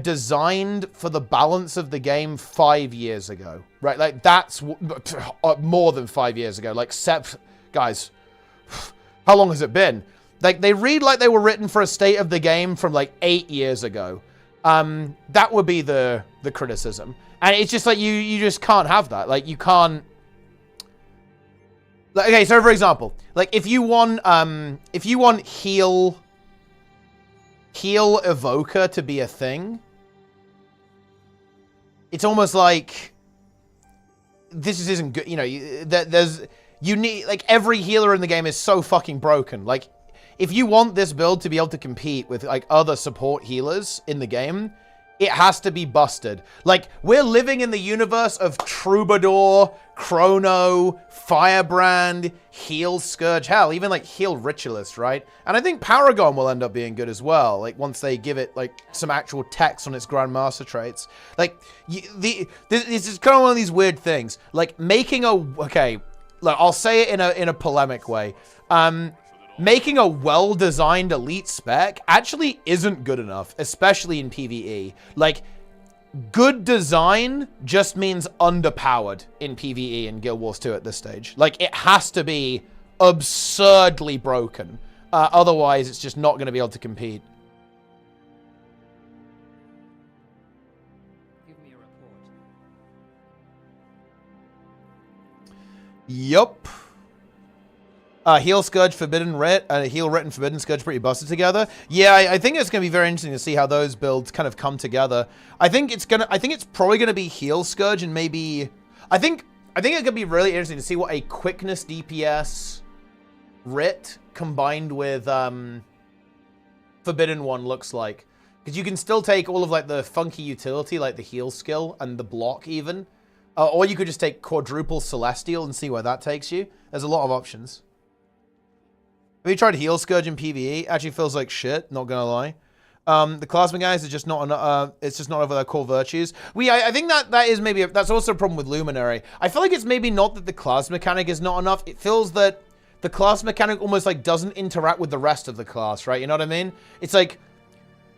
designed for the balance of the game 5 years ago, right? Like, that's more than 5 years ago. Like, guys, how long has it been? Like, they read like they were written for a state of the game from like 8 years ago. That would be the criticism. And it's just like, you just can't have that. Like, you can't... Like, okay, so for example, like, if you want heal Evoker to be a thing, it's almost like this just isn't good. You know, you need, like, every healer in the game is so fucking broken. Like, if you want this build to be able to compete with, like, other support healers in the game, it has to be busted. Like, we're living in the universe of Troubadour, Chrono, Firebrand, Heal Scourge, hell, even, like, Heal Ritualist, right? And I think Paragon will end up being good as well, like, once they give it, like, some actual text on its Grandmaster traits. Like, this is kind of one of these weird things. Like, making a... Okay, look, I'll say it in a polemic way. Making a well-designed elite spec actually isn't good enough, especially in PvE. Like, good design just means underpowered in PvE in Guild Wars 2 at this stage. Like, it has to be absurdly broken. Otherwise, it's just not going to be able to compete. Give me a report. Yup. Heal Scourge, Forbidden Writ, Heal Writ and Forbidden Scourge pretty busted together. Yeah, I think it's going to be very interesting to see how those builds kind of come together. I think it's probably going to be Heal Scourge and maybe... I think it could be really interesting to see what a Quickness DPS Writ combined with Forbidden One looks like. Because you can still take all of like the funky utility, like the heal skill and the block even. Or you could just take quadruple Celestial and see where that takes you. There's a lot of options. Have you tried Heal Scourge in PvE? Actually feels like shit, not gonna lie. The class mechanics is just not it's just not over their core virtues. I think that is maybe that's also a problem with Luminary. I feel like it's maybe not that the class mechanic is not enough. It feels that the class mechanic almost like doesn't interact with the rest of the class, right? You know what I mean? It's like,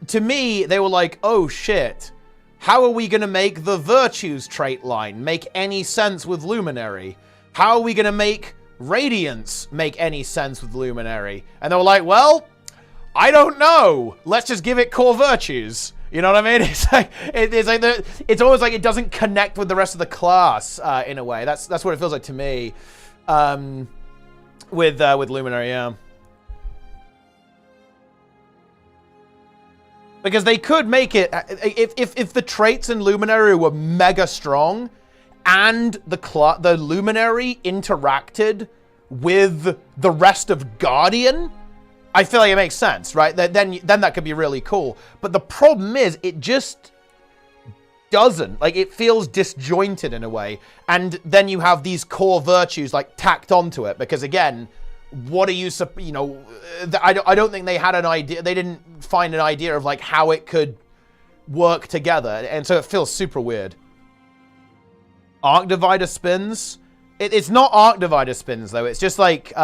to me, they were like, oh shit, how are we gonna make the virtues trait line make any sense with Luminary? How are we gonna make Radiance make any sense with Luminary? And they were like, well, I don't know. Let's just give it core virtues. You know what I mean? It's like it's almost like it doesn't connect with the rest of the class in a way. That's what it feels like to me. With Luminary, yeah. Because they could make it if the traits in Luminary were mega strong, and the Luminary interacted with the rest of Guardian, I feel like it makes sense, right? Then that could be really cool. But the problem is, it just doesn't. Like, it feels disjointed in a way. And then you have these core virtues, like, tacked onto it. Because, again, what are you know, I don't think they had an idea. They didn't find an idea of, like, how it could work together. And so it feels super weird. Arc Divider spins. It's not Arc Divider spins, though. It's just, like,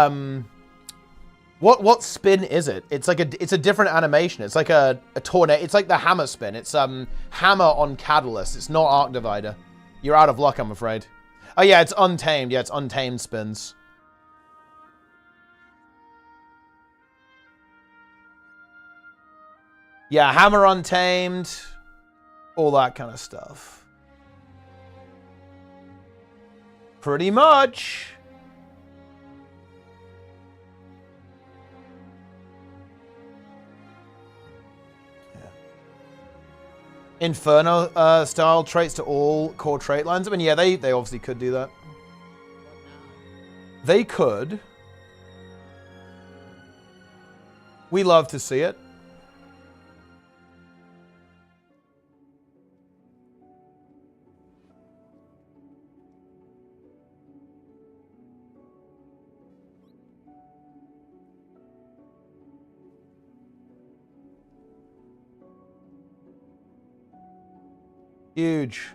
What spin is it? It's like it's a different animation. It's like a tornado. It's like the hammer spin. It's hammer on catalyst. It's not Arc Divider. You're out of luck, I'm afraid. Oh yeah, it's untamed. Yeah, it's untamed spins. Yeah, hammer untamed. All that kind of stuff. Pretty much. Inferno style traits to all core trait lines. I mean, yeah, they obviously could do that. They could. We love to see it. Huge.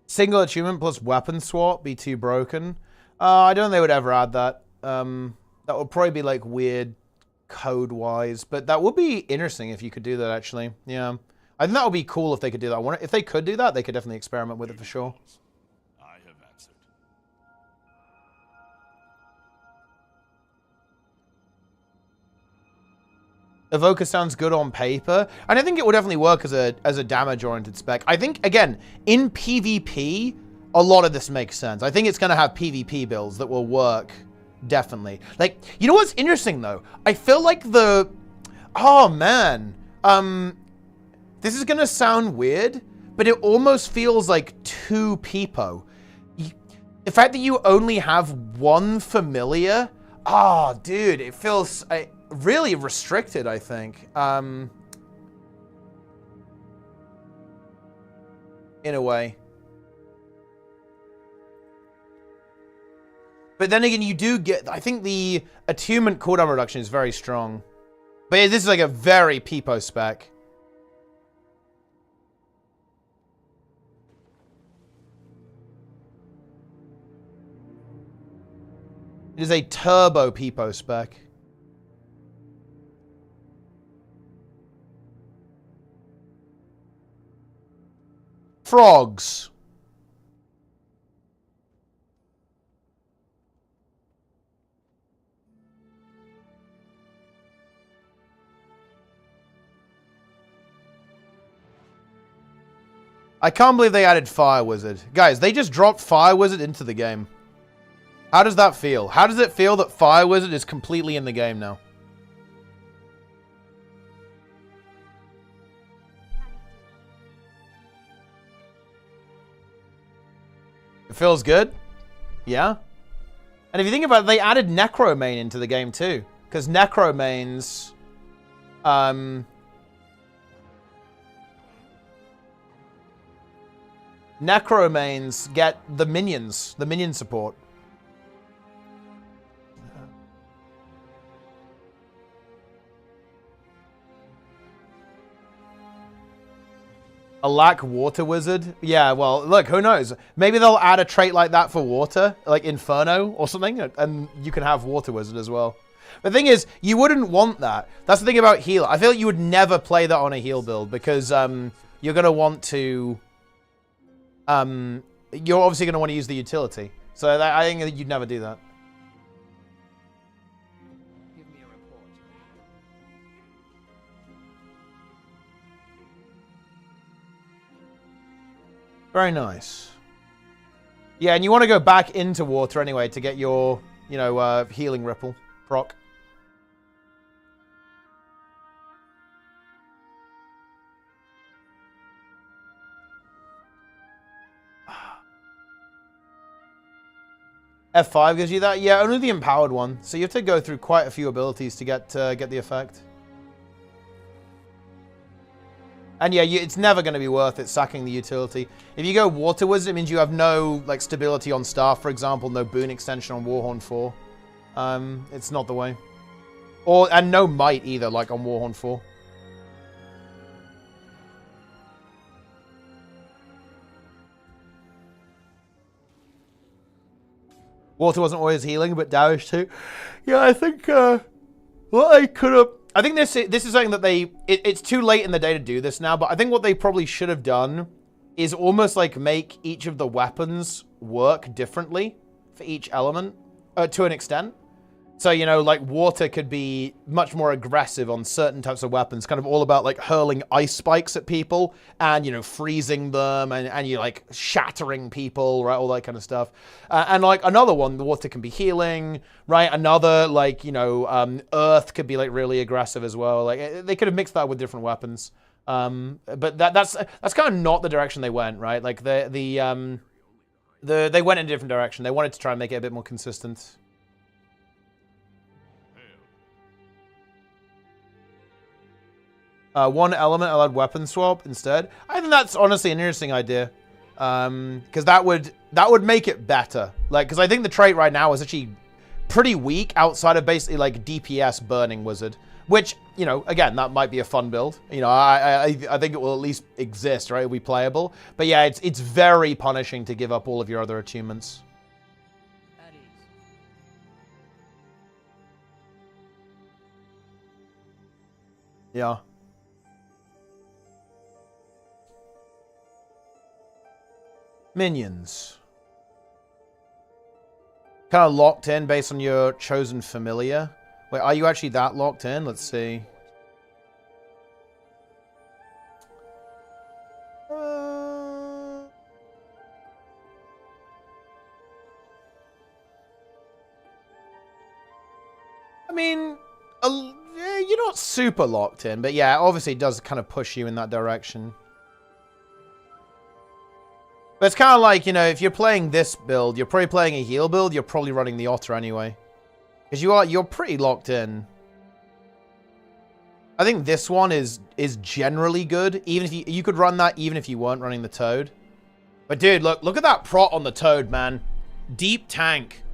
Single achievement plus weapon swap be too broken. I don't think they would ever add that. That would probably be like weird code-wise, but that would be interesting if you could do that actually. Yeah. I think that would be cool if they could do that. If they could do that, they could definitely experiment with it for sure. I have answered. Evoker sounds good on paper, and I think it would definitely work as a damage-oriented spec. I think, again, in PvP, a lot of this makes sense. I think it's going to have PvP builds that will work, definitely. Like, you know what's interesting, though? I feel like oh, man. This is going to sound weird, but it almost feels like 2 Peepo. The fact that you only have 1 familiar, oh, dude, it feels... really restricted, I think. In a way. But then again, you do get... I think the attunement cooldown reduction is very strong. But yeah, this is like a very Peepo spec. It is a turbo Peepo spec. Frogs. I can't believe they added Fire Wizard. Guys, they just dropped Fire Wizard into the game. How does that feel? How does it feel that Fire Wizard is completely in the game now? It feels good. Yeah. And if you think about it, they added Necromane into the game too. Because Necromanes... Necromanes get the minion support. A lack water wizard? Yeah, well, look, who knows? Maybe they'll add a trait like that for water, like Inferno or something, and you can have water wizard as well. The thing is, you wouldn't want that. That's the thing about heal. I feel like you would never play that on a heal build because you're going to want to... you're obviously going to want to use the utility. So I think that you'd never do that. Give me a report. Very nice. Yeah, and you want to go back into water anyway to get your, you know, healing ripple proc. F5 gives you that? Yeah, only the empowered one. So you have to go through quite a few abilities to get the effect. And yeah, it's never going to be worth it sacking the utility. If you go Water Wizard, it means you have no like stability on Staff, for example, no boon extension on Warhorn 4. It's not the way. And no Might either, like on Warhorn 4. Water wasn't always healing, but Dowish too. Yeah, I think what I could have... I think this is something that they... It's too late in the day to do this now, but I think what they probably should have done is almost like make each of the weapons work differently for each element, to an extent. So, you know, like water could be much more aggressive on certain types of weapons, kind of all about like hurling ice spikes at people and, you know, freezing them and you like shattering people, right? All that kind of stuff. And like another one, the water can be healing, right? Another like, you know, earth could be like really aggressive as well. Like they could have mixed that with different weapons. But that's kind of not the direction they went, right? Like they went in a different direction. They wanted to try and make it a bit more consistent. One element allowed weapon swap instead. I think that's honestly an interesting idea. Because that would make it better. Like, because I think the trait right now is actually pretty weak outside of basically like DPS burning wizard. Which, you know, again, that might be a fun build. You know, I think it will at least exist, right? It'll be playable. But yeah, it's very punishing to give up all of your other attunements. At ease. Yeah. Minions. Kind of locked in based on your chosen familiar. Wait, are you actually that locked in? Let's see. I mean, you're not super locked in, but yeah, obviously it does kind of push you in that direction. But it's kind of like, you know, if you're playing this build, you're probably playing a heal build, you're probably running the Otter anyway. Because you're pretty locked in. I think this one is generally good. Even if you could run that even if you weren't running the Toad. But dude, look at that prot on the Toad, man. Deep tank.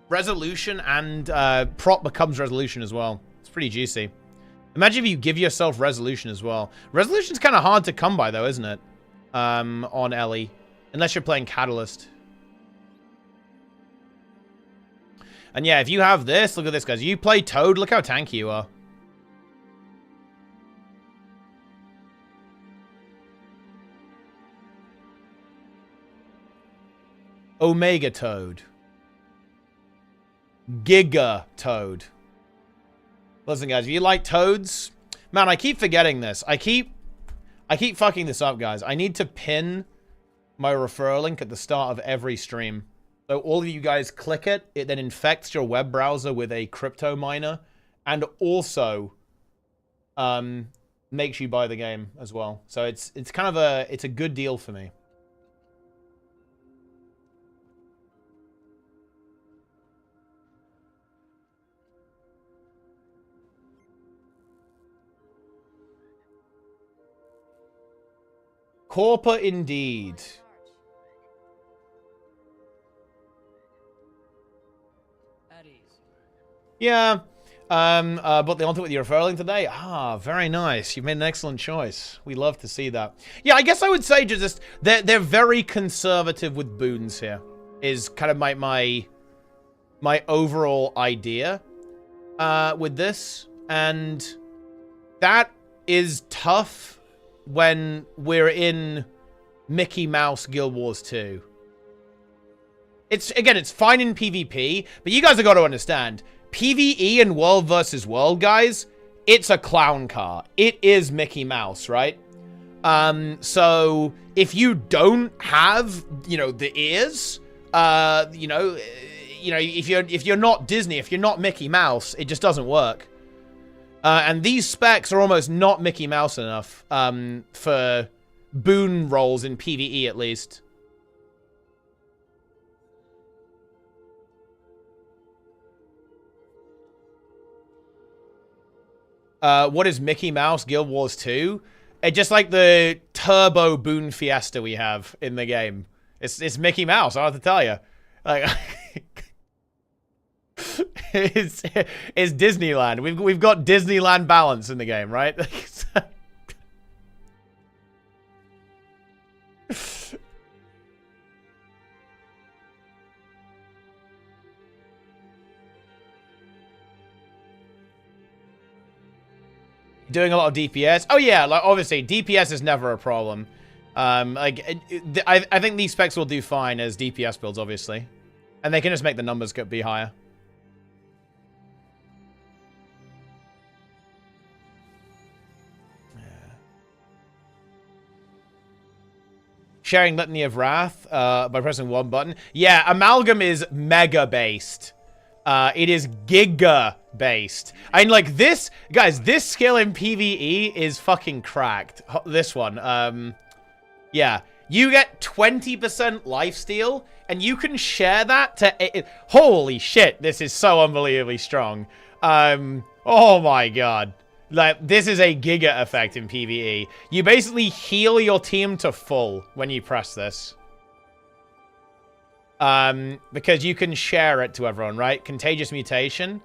Resolution and prot becomes resolution as well. It's pretty juicy. Imagine if you give yourself resolution as well. Resolution's kind of hard to come by though, isn't it? On Ellie. Unless you're playing Catalyst. And yeah, if you have this, look at this, guys. You play Toad, look how tanky you are. Omega Toad. Giga Toad. Listen, guys, if you like Toads... Man, I keep forgetting this. I keep fucking this up, guys. I need to pin my referral link at the start of every stream. So all of you guys click it. It then infects your web browser with a crypto miner. And also makes you buy the game as well. So it's kind of a good deal for me. Corper indeed. At ease. Yeah. But they want it with your referral link today. Ah, very nice. You've made an excellent choice. We love to see that. Yeah, I guess I would say just they're very conservative with boons here. Is kind of my overall idea with this, and that is tough when we're in Mickey Mouse Guild Wars 2. It's fine in PvP, but you guys have got to understand, PvE and World versus World, guys, it's a clown car. It is Mickey Mouse, right? So if you don't have, the ears, if you're not Disney, if you're not Mickey Mouse, it just doesn't work. And these specs are almost not Mickey Mouse enough for boon rolls in PvE, at least. What is Mickey Mouse Guild Wars 2? It's just like the turbo boon fiesta we have in the game. It's Mickey Mouse, I have to tell you. Like, it's Disneyland. We've got Disneyland balance in the game, right? Doing a lot of DPS. Oh yeah, like obviously DPS is never a problem. I think these specs will do fine as DPS builds, obviously, and they can just make the numbers be higher. Sharing Litany of Wrath by pressing one button. Yeah, Amalgam is mega based. It is giga based. I mean, like this, guys, this skill in PvE is fucking cracked. This one, yeah. You get 20% lifesteal, and you can share that to... holy shit, this is so unbelievably strong. Oh my god. Like, this is a giga effect in PvE. You basically heal your team to full when you press this. Because you can share it to everyone, right? Contagious Mutation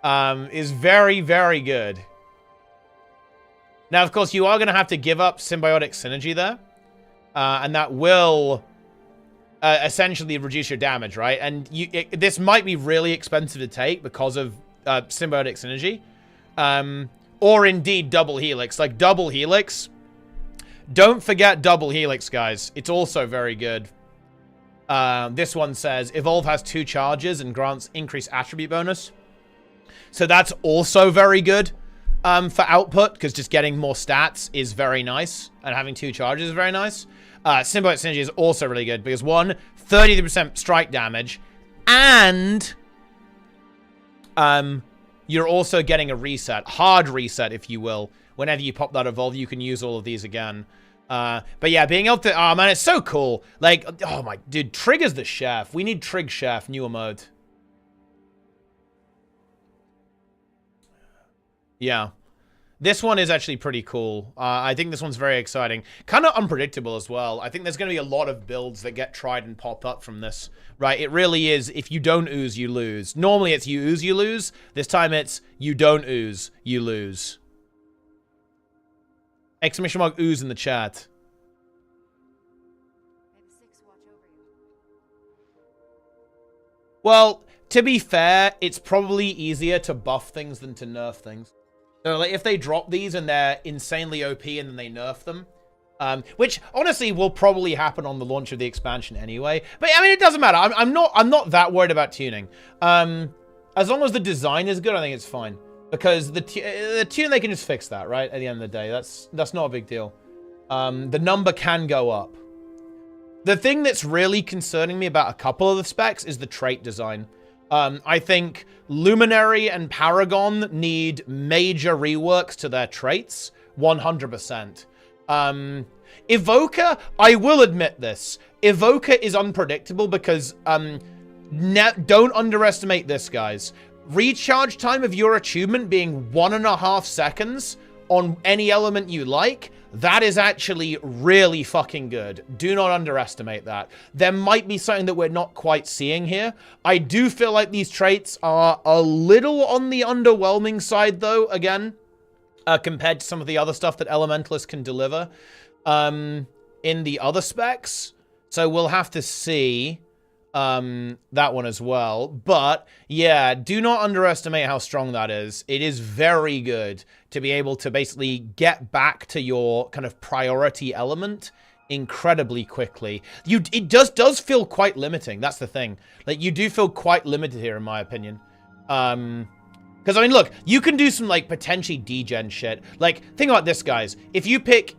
is very, very good. Now, of course, you are going to have to give up Symbiotic Synergy there. And that will essentially reduce your damage, right? And this might be really expensive to take because of Symbiotic Synergy. Or indeed Double Helix. Like, Double Helix. Don't forget Double Helix, guys. It's also very good. This one says, Evolve has 2 charges and grants increased attribute bonus. So that's also very good for output, because just getting more stats is very nice, and having 2 charges is very nice. Symbiotic Synergy is also really good, because 1, 30% strike damage, and you're also getting a reset, hard reset, if you will. Whenever you pop that Evolve, you can use all of these again. But yeah, being able to... Oh, man, it's so cool. Like, oh my... Dude, Trigger's the chef. We need Trig Chef, newer mode. Yeah. This one is actually pretty cool. I think this one's very exciting. Kind of unpredictable as well. I think there's going to be a lot of builds that get tried and pop up from this. Right? It really is, if you don't ooze, you lose. Normally it's you ooze, you lose. This time it's you don't ooze, you lose. Exclamation mark ooze in the chat. Well, to be fair, it's probably easier to buff things than to nerf things. So, like, if they drop these and they're insanely OP and then they nerf them, which honestly will probably happen on the launch of the expansion anyway. But I mean, it doesn't matter. I'm not that worried about tuning. As long as the design is good, I think it's fine. Because the tune, they can just fix that, right? At the end of the day, that's not a big deal. The number can go up. The thing that's really concerning me about a couple of the specs is the trait design. I think Luminary and Paragon need major reworks to their traits, 100%. Evoker, I will admit this. Evoker is unpredictable because don't underestimate this, guys. Recharge time of your achievement being 1.5 seconds on any element you like, That is actually really fucking good. Do not underestimate that. There might be something that we're not quite seeing here. I do feel like these traits are a little on the underwhelming side, though, again, compared to some of the other stuff that Elementalist can deliver in the other specs. So we'll have to see that one as well. But yeah, do not underestimate how strong that is. It is very good to be able to basically get back to your kind of priority element incredibly quickly. It does feel quite limiting. That's the thing. Like, you do feel quite limited here, in my opinion. Because, I mean, look, you can do some, like, potentially degen shit. Like, think about this, guys. If you pick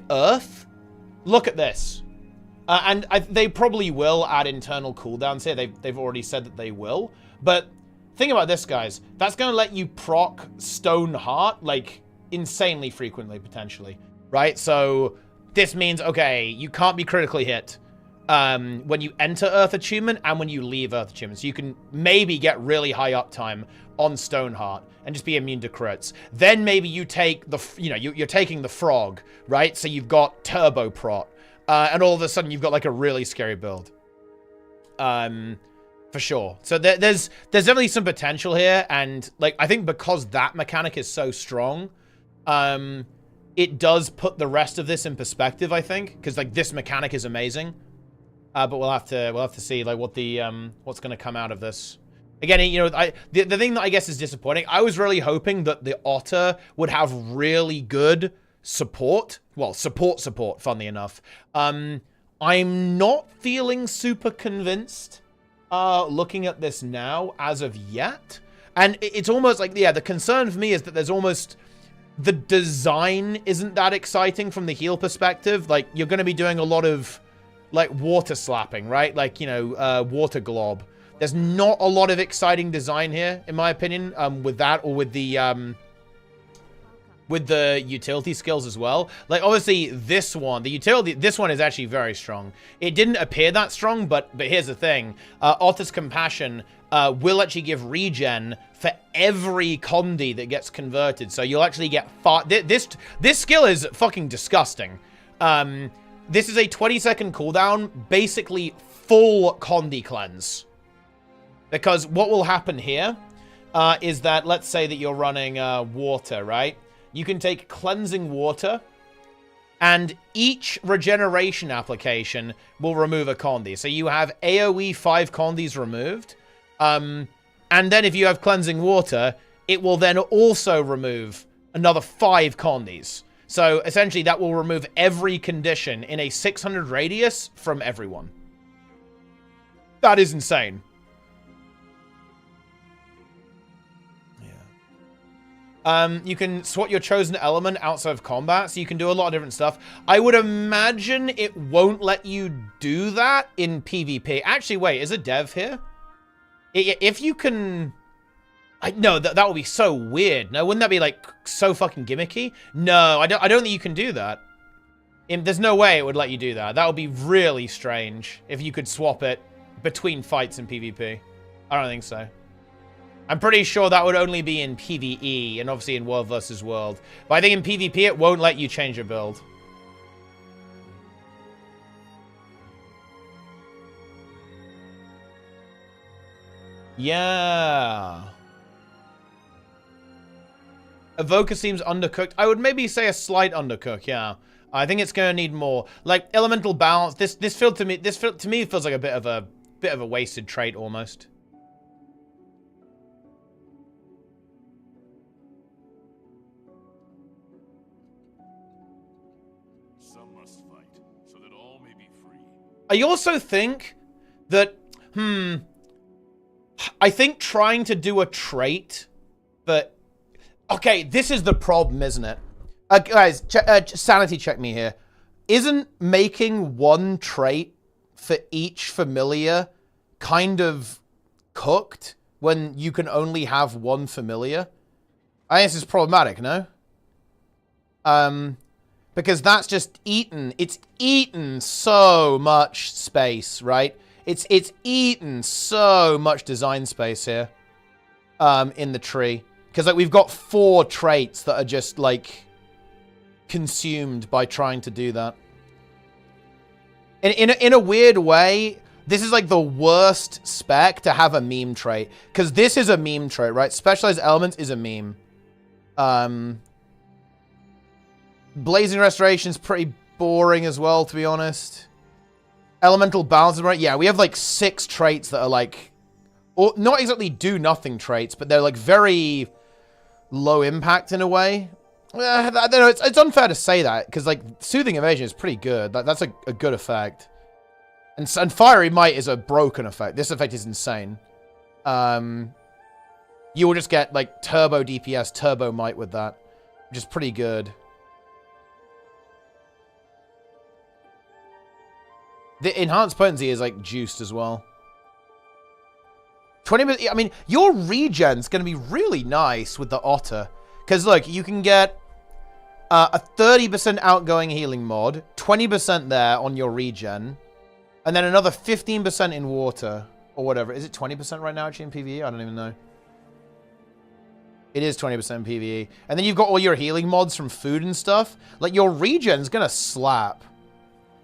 Earth, look at this. They probably will add internal cooldowns here. They've already said that they will. But think about this, guys. That's going to let you proc Stone Heart, like, insanely frequently, potentially. Right? So, this means, okay, you can't be critically hit when you enter Earth Attunement and when you leave Earth Attunement. So you can maybe get really high uptime on Stoneheart and just be immune to crits. Then maybe you take the, you're taking the Frog, right? So you've got Turbo Prot. And all of a sudden you've got like a really scary build. For sure. So there's definitely some potential here. And like, I think because that mechanic is so strong, it does put the rest of this in perspective, I think. Because like this mechanic is amazing. But we'll have to see like what the what's going to come out of this. Again, the thing that I guess is disappointing. I was really hoping that the Otter would have really good support. Well, support, funnily enough. I'm not feeling super convinced looking at this now as of yet. And it's almost like, yeah, the concern for me is that there's almost... The design isn't that exciting from the heal perspective. Like, you're going to be doing a lot of, like, water slapping, right? Like, water glob. There's not a lot of exciting design here, in my opinion, with that or with the utility skills as well. Like, obviously, this one is actually very strong. It didn't appear that strong, but here's the thing. Otter's Compassion will actually give regen for every Conduit that gets converted. So you'll actually get this skill is fucking disgusting. This is a 20-second cooldown, basically full Conduit cleanse. Because what will happen here is that, let's say that you're running water, right? You can take Cleansing Water, and each regeneration application will remove a Conduit. So you have AoE 5 Conduits removed. And then if you have Cleansing Water, it will then also remove another 5 Conduits. So essentially that will remove every condition in a 600 radius from everyone. That is insane. You can swap your chosen element outside of combat, so you can do a lot of different stuff. I would imagine it won't let you do that in PvP. Actually, wait, is a dev here? If you can... No, that would be so weird. No, wouldn't that be, like, so fucking gimmicky? No, I don't think you can do that. There's no way it would let you do that. That would be really strange if you could swap it between fights in PvP. I don't think so. I'm pretty sure that would only be in PvE, and obviously in World vs. World. But I think in PvP, it won't let you change your build. Yeah. Evoker seems undercooked. I would maybe say a slight undercook, yeah. I think it's going to need more. Like, elemental balance, this to me feels like a bit of a wasted trait, almost. I also think that, I think trying to do a trait, but, okay, this is the problem, isn't it? Guys, sanity check me here. Isn't making one trait for each familiar kind of cooked when you can only have one familiar? I guess it's problematic, no? Because that's just eaten. It's eaten so much space, right? It's eaten so much design space here in the tree. Because like we've got 4 traits that are just like consumed by trying to do that. In a weird way, this is like the worst spec to have a meme trait. Because this is a meme trait, right? Specialized Elements is a meme. Blazing Restoration's pretty boring as well, to be honest. Elemental Balance, right? Yeah, we have like 6 traits that are like... Or not exactly do-nothing traits, but they're like very low impact in a way. I don't know, it's unfair to say that, because like Soothing Evasion is pretty good. That's a good effect. And Fiery Might is a broken effect. This effect is insane. You will just get like turbo DPS, turbo might with that, which is pretty good. The enhanced potency is like juiced as well. 20, I mean, your regen's going to be really nice with the Otter. Because, look, you can get a 30% outgoing healing mod, 20% there on your regen, and then another 15% in water, or whatever. Is it 20% right now, actually, in PvE? I don't even know. It is 20% in PvE. And then you've got all your healing mods from food and stuff. Like, your regen's going to slap.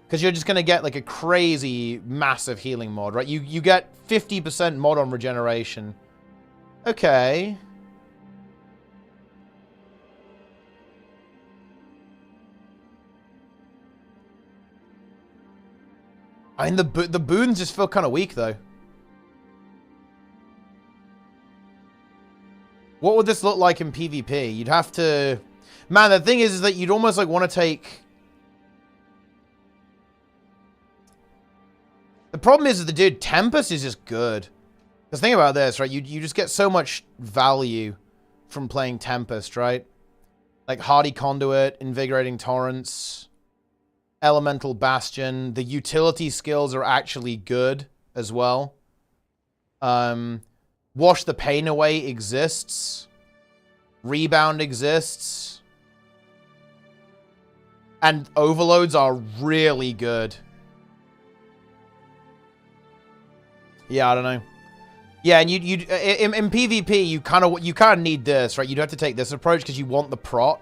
Because you're just going to get, like, a crazy, massive healing mod, right? You get 50% mod on regeneration. Okay. I mean, the boons just feel kind of weak, though. What would this look like in PvP? You'd have to... Man, the thing is that you'd almost, like, want to take... The problem is that the dude, Tempest is just good. Because think about this, right? You just get so much value from playing Tempest, right? Like Hardy Conduit, Invigorating Torrents, Elemental Bastion. The utility skills are actually good as well. Wash the Pain Away exists. Rebound exists. And Overloads are really good. Yeah, I don't know. Yeah, and in PvP you kind of need this, right? You'd have to take this approach because you want the prot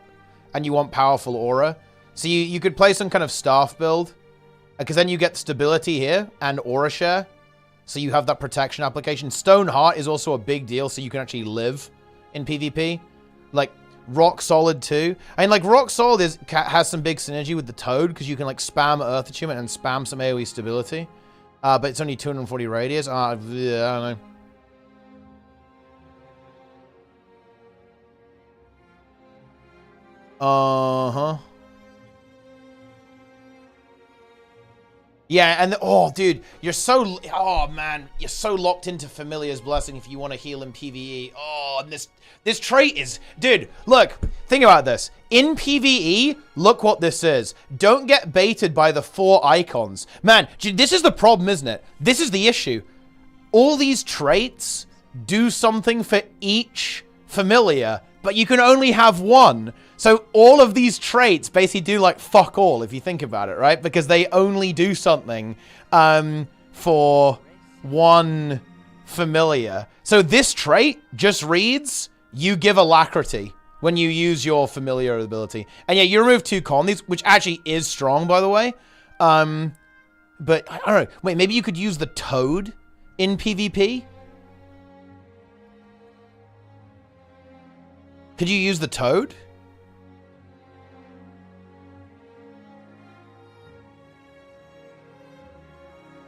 and you want powerful aura. So you could play some kind of staff build because then you get stability here and aura share. So you have that protection application. Stone Heart is also a big deal, so you can actually live in PvP. Like Rock Solid too. I mean, like Rock Solid has some big synergy with the Toad because you can like spam Earth Attunement and spam some AoE stability. But it's only 240 radius. Yeah, I don't know. Uh-huh. Yeah, and oh, dude, you're so... Oh, man, you're so locked into Familiar's Blessing if you want to heal in PvE. Oh, and this trait is... Dude, look, think about this. In PvE, look what this is. Don't get baited by the 4 icons. Man, this is the problem, isn't it? This is the issue. All these traits do something for each Familiar, but you can only have one. So all of these traits basically do like fuck all if you think about it, right? Because they only do something for one Familiar. So this trait just reads, you give Alacrity when you use your Familiar ability. And yeah, you remove 2 Conduits, which actually is strong, by the way. But I don't know. Wait, maybe you could use the Toad in PvP? Could you use the Toad?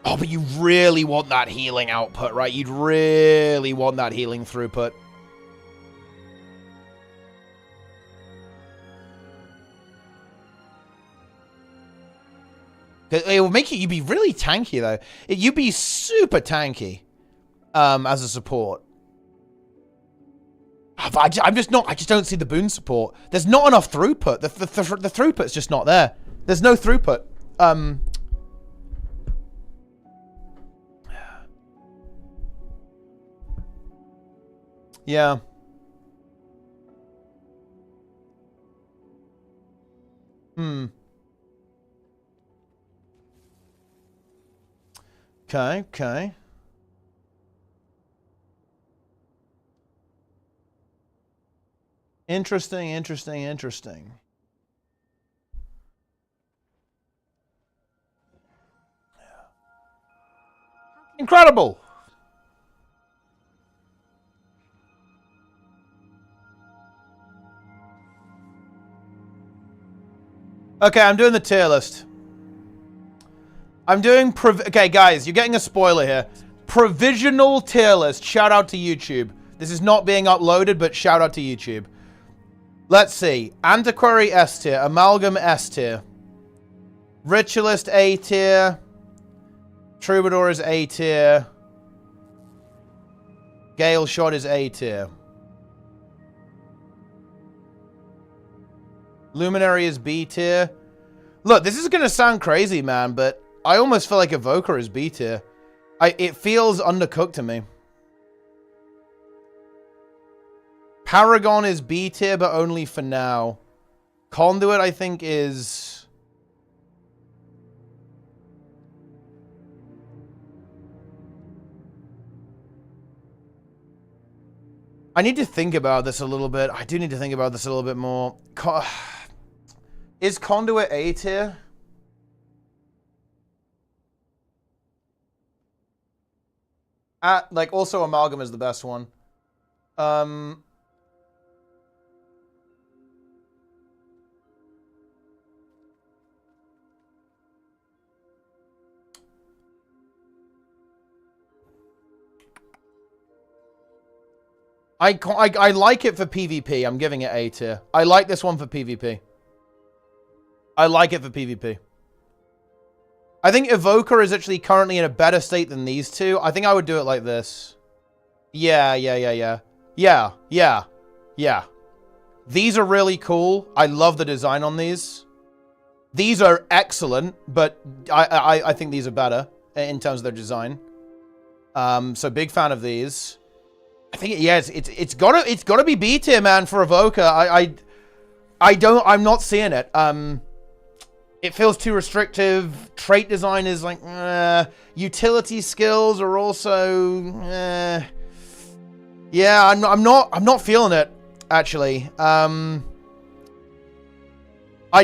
Oh, but you really want that healing output, right? You'd really want that healing throughput. It will make you'd be really tanky, though. You'd be super tanky as a support. I just don't see the boon support. There's not enough throughput. The throughput's just not there. There's no throughput. Yeah. Okay. Interesting. Incredible! Okay, I'm doing the tier list. I'm doing... Okay, guys, you're getting a spoiler here. Provisional tier list. Shout out to YouTube. This is not being uploaded, but shout out to YouTube. Let's see. Antiquary S tier. Amalgam S tier. Ritualist A tier. Troubadour is A tier. Gale Shot is A tier. Luminary is B tier. Look, this is going to sound crazy, man, but I almost feel like Evoker is B tier. It feels undercooked to me. Paragon is B tier, but only for now. Conduit, I think, is... I need to think about this a little bit. I do need to think about this a little bit more. Is Conduit A tier? Like, also Amalgam is the best one. I like it for PvP. I'm giving it A tier. I like this one for PvP. I like it for PvP. I think Evoker is actually currently in a better state than these two. I think I would do it like this. Yeah. These are really cool. I love the design on these. These are excellent, but I think these are better in terms of their design. So big fan of these. I think it's gotta be B tier, man, for Evoker. I'm not seeing it. It feels too restrictive. Trait design is like, utility skills are also, yeah, I'm not feeling it, actually. I'd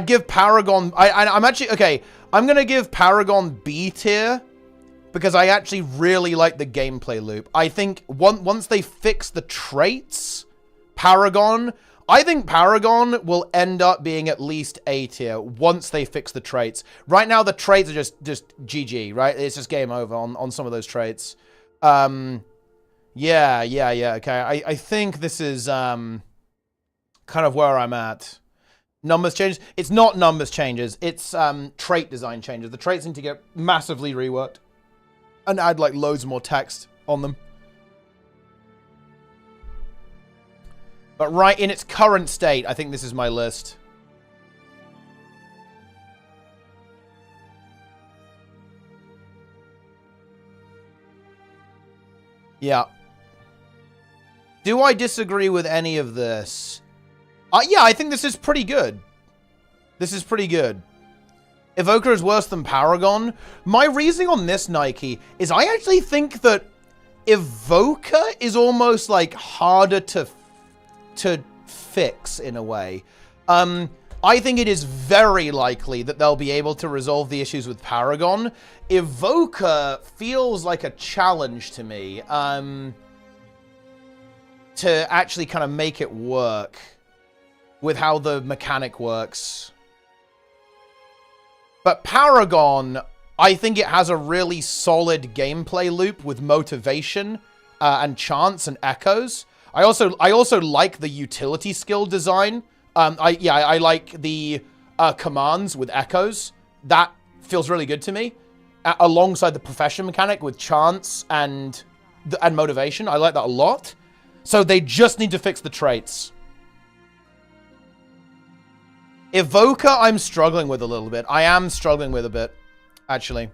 give Paragon, I'm actually, okay, I'm gonna give Paragon B tier, because I actually really like the gameplay loop. I think once they fix the traits, I think Paragon will end up being at least A tier once they fix the traits. Right now, the traits are just GG, right? It's just game over on some of those traits. Yeah, okay. I think this is kind of where I'm at. Numbers changes. It's not numbers changes. It's trait design changes. The traits need to get massively reworked and add like loads more text on them. But right in its current state, I think this is my list. Yeah. Do I disagree with any of this? Yeah, I think this is pretty good. This is pretty good. Evoker is worse than Paragon. My reasoning on this, Nike, is I actually think that Evoker is almost like harder to fix in a way. I think it is very likely that they'll be able to resolve the issues with Paragon. Evoker feels like a challenge to me to actually kind of make it work with how the mechanic works. But Paragon, I think it has a really solid gameplay loop with motivation and chance and echoes. I also like the utility skill design. I like the commands with echoes. That feels really good to me. Alongside the profession mechanic with chance and motivation. I like that a lot. So they just need to fix the traits. Evoker, I'm struggling with a little bit. I am struggling with a bit, actually.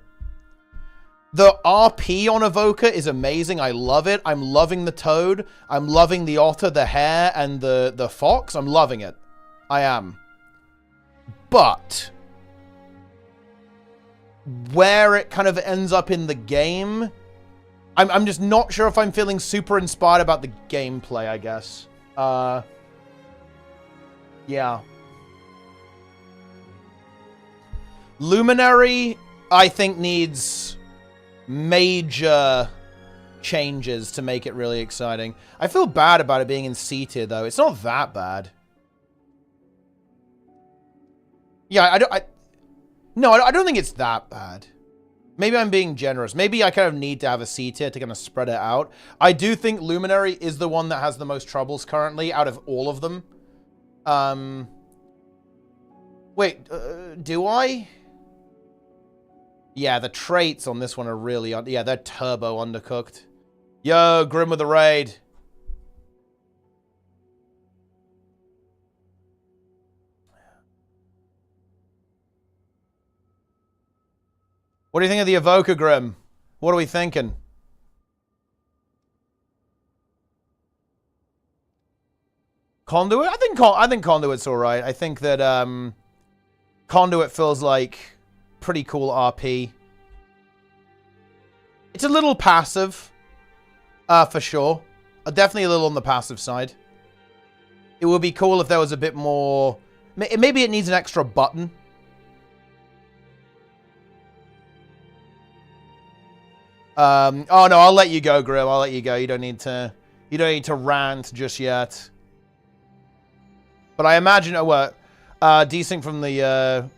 The RP on Evoker is amazing. I love it. I'm loving the toad. I'm loving the otter, the hare, and the fox. I'm loving it. I am. But where it kind of ends up in the game, I'm just not sure if I'm feeling super inspired about the gameplay, I guess. Yeah. Luminary, I think, needs major changes to make it really exciting. I feel bad about it being in C tier, though. It's not that bad. Yeah, I don't think it's that bad. Maybe I'm being generous. Maybe I kind of need to have a C tier to kind of spread it out. I do think Luminary is the one that has the most troubles currently out of all of them. Wait, do I? Yeah, the traits on this one are really... Yeah, they're turbo undercooked. Yo, Grim with the raid. What do you think of the Evoker, Grim? What are we thinking? Conduit? I think Conduit's alright. I think that Conduit feels like pretty cool RP. It's a little passive, for sure. Definitely a little on the passive side. It would be cool if there was a bit more... Maybe it needs an extra button. Oh no, I'll let you go, Grim. I'll let you go. You don't need to rant just yet. But I imagine, desync from the,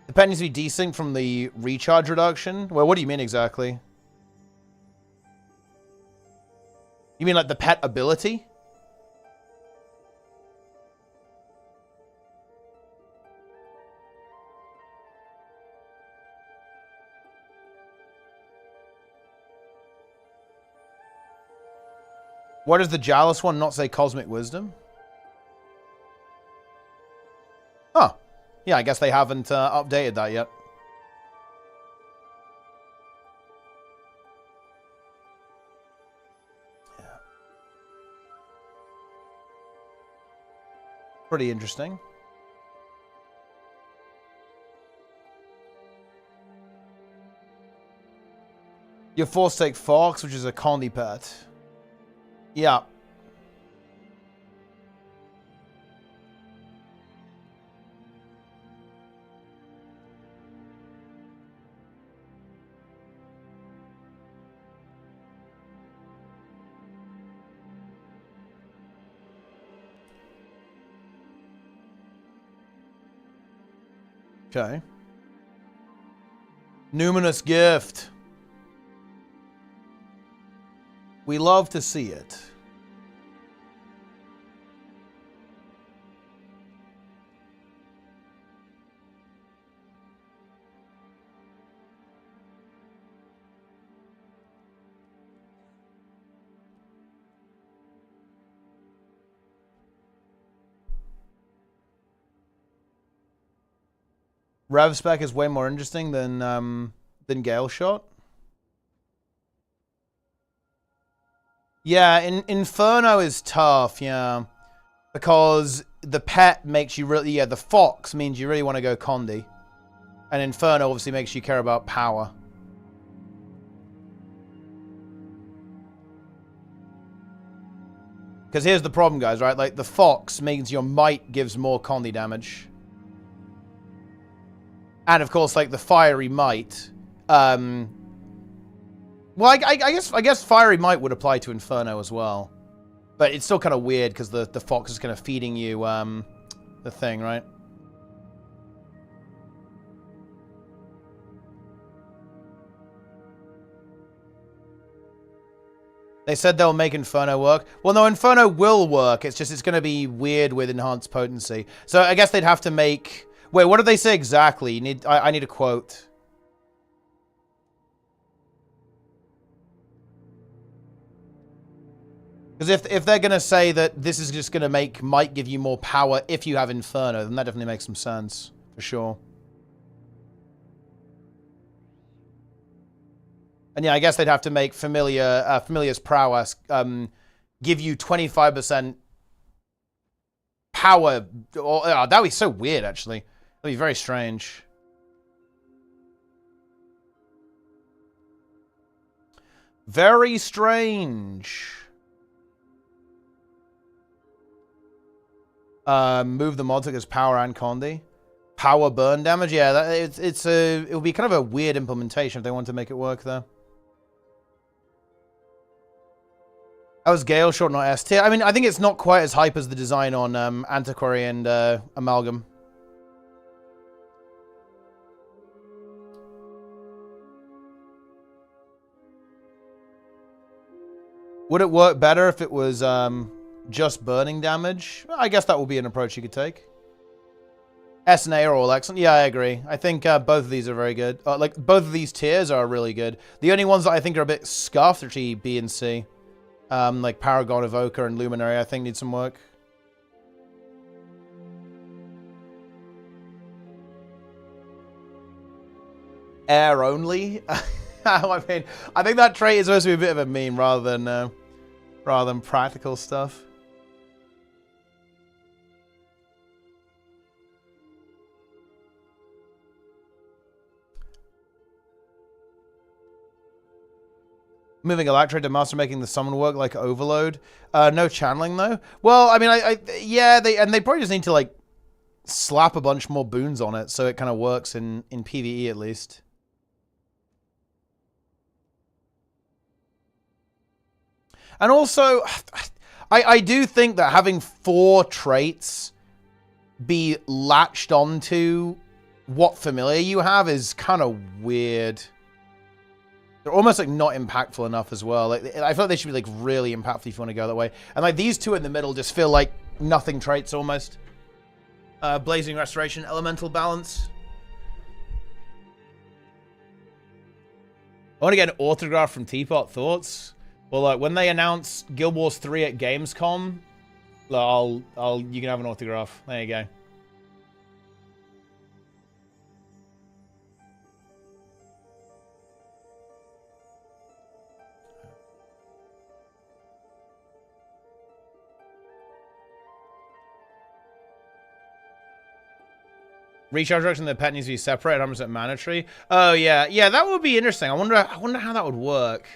dependency desync from the recharge reduction? Well, what do you mean exactly? You mean like the pet ability? Why does the Chalice one not say Cosmic Wisdom? Huh. Yeah, I guess they haven't updated that yet. Yeah. Pretty interesting. You're forced to take Fox, which is a Conduit pet. Yeah. Okay. Numinous gift. We love to see it. Rev Spec is way more interesting than Gale Shot. Yeah, Inferno is tough, yeah. Because the pet makes you really... Yeah, the Fox means you really want to go Conduit. And Inferno obviously makes you care about power. Because here's the problem, guys, right? Like, the Fox means your Might gives more Conduit damage. And, of course, like, the Fiery Might... Well, I guess Fiery Might would apply to Inferno as well. But it's still kind of weird because the Fox is kind of feeding you the thing, right? They said they'll make Inferno work. Well, no, Inferno will work. It's just it's going to be weird with enhanced potency. So I guess they'd have to make... Wait, what did they say exactly? I need a quote. Because if they're going to say that this is just going to might give you more power if you have Inferno, then that definitely makes some sense, for sure. And yeah, I guess they'd have to make Familiar's Prowess give you 25% power. Oh, that would be so weird, actually. That'd be very strange. Very strange. Move the mod to his power and Conduit. Power burn damage. Yeah, it would be kind of a weird implementation if they want to make it work there. That was Gale short, not S tier. I mean, I think it's not quite as hype as the design on Antiquary and Amalgam. Would it work better if it was just burning damage? I guess that would be an approach you could take. S and A are all excellent. Yeah, I agree. I think both of these are very good. Like, both of these tiers are really good. The only ones that I think are a bit scuffed are actually B and C. Like Paragon, Evoker, and Luminary, I think need some work. Air only? I mean, I think that trait is supposed to be a bit of a meme rather than practical stuff. Moving Electro to Master, making the summon work like Overload. No channeling though. Well, I mean, yeah, they probably just need to like slap a bunch more boons on it so it kind of works in PvE at least. And also, I do think that having 4 traits be latched onto what familiar you have is kind of weird. They're almost like not impactful enough as well. Like, I feel like they should be like really impactful if you want to go that way. And like these two in the middle just feel like nothing traits almost. Blazing Restoration, Elemental Balance. I want to get an autograph from Teapot. Thoughts? Well, like when they announce Guild Wars 3 at Gamescom, you can have an autograph. There you go. Recharge direction of the pet needs to be separate, 100% mandatory. Oh yeah, yeah, that would be interesting. I wonder how that would work.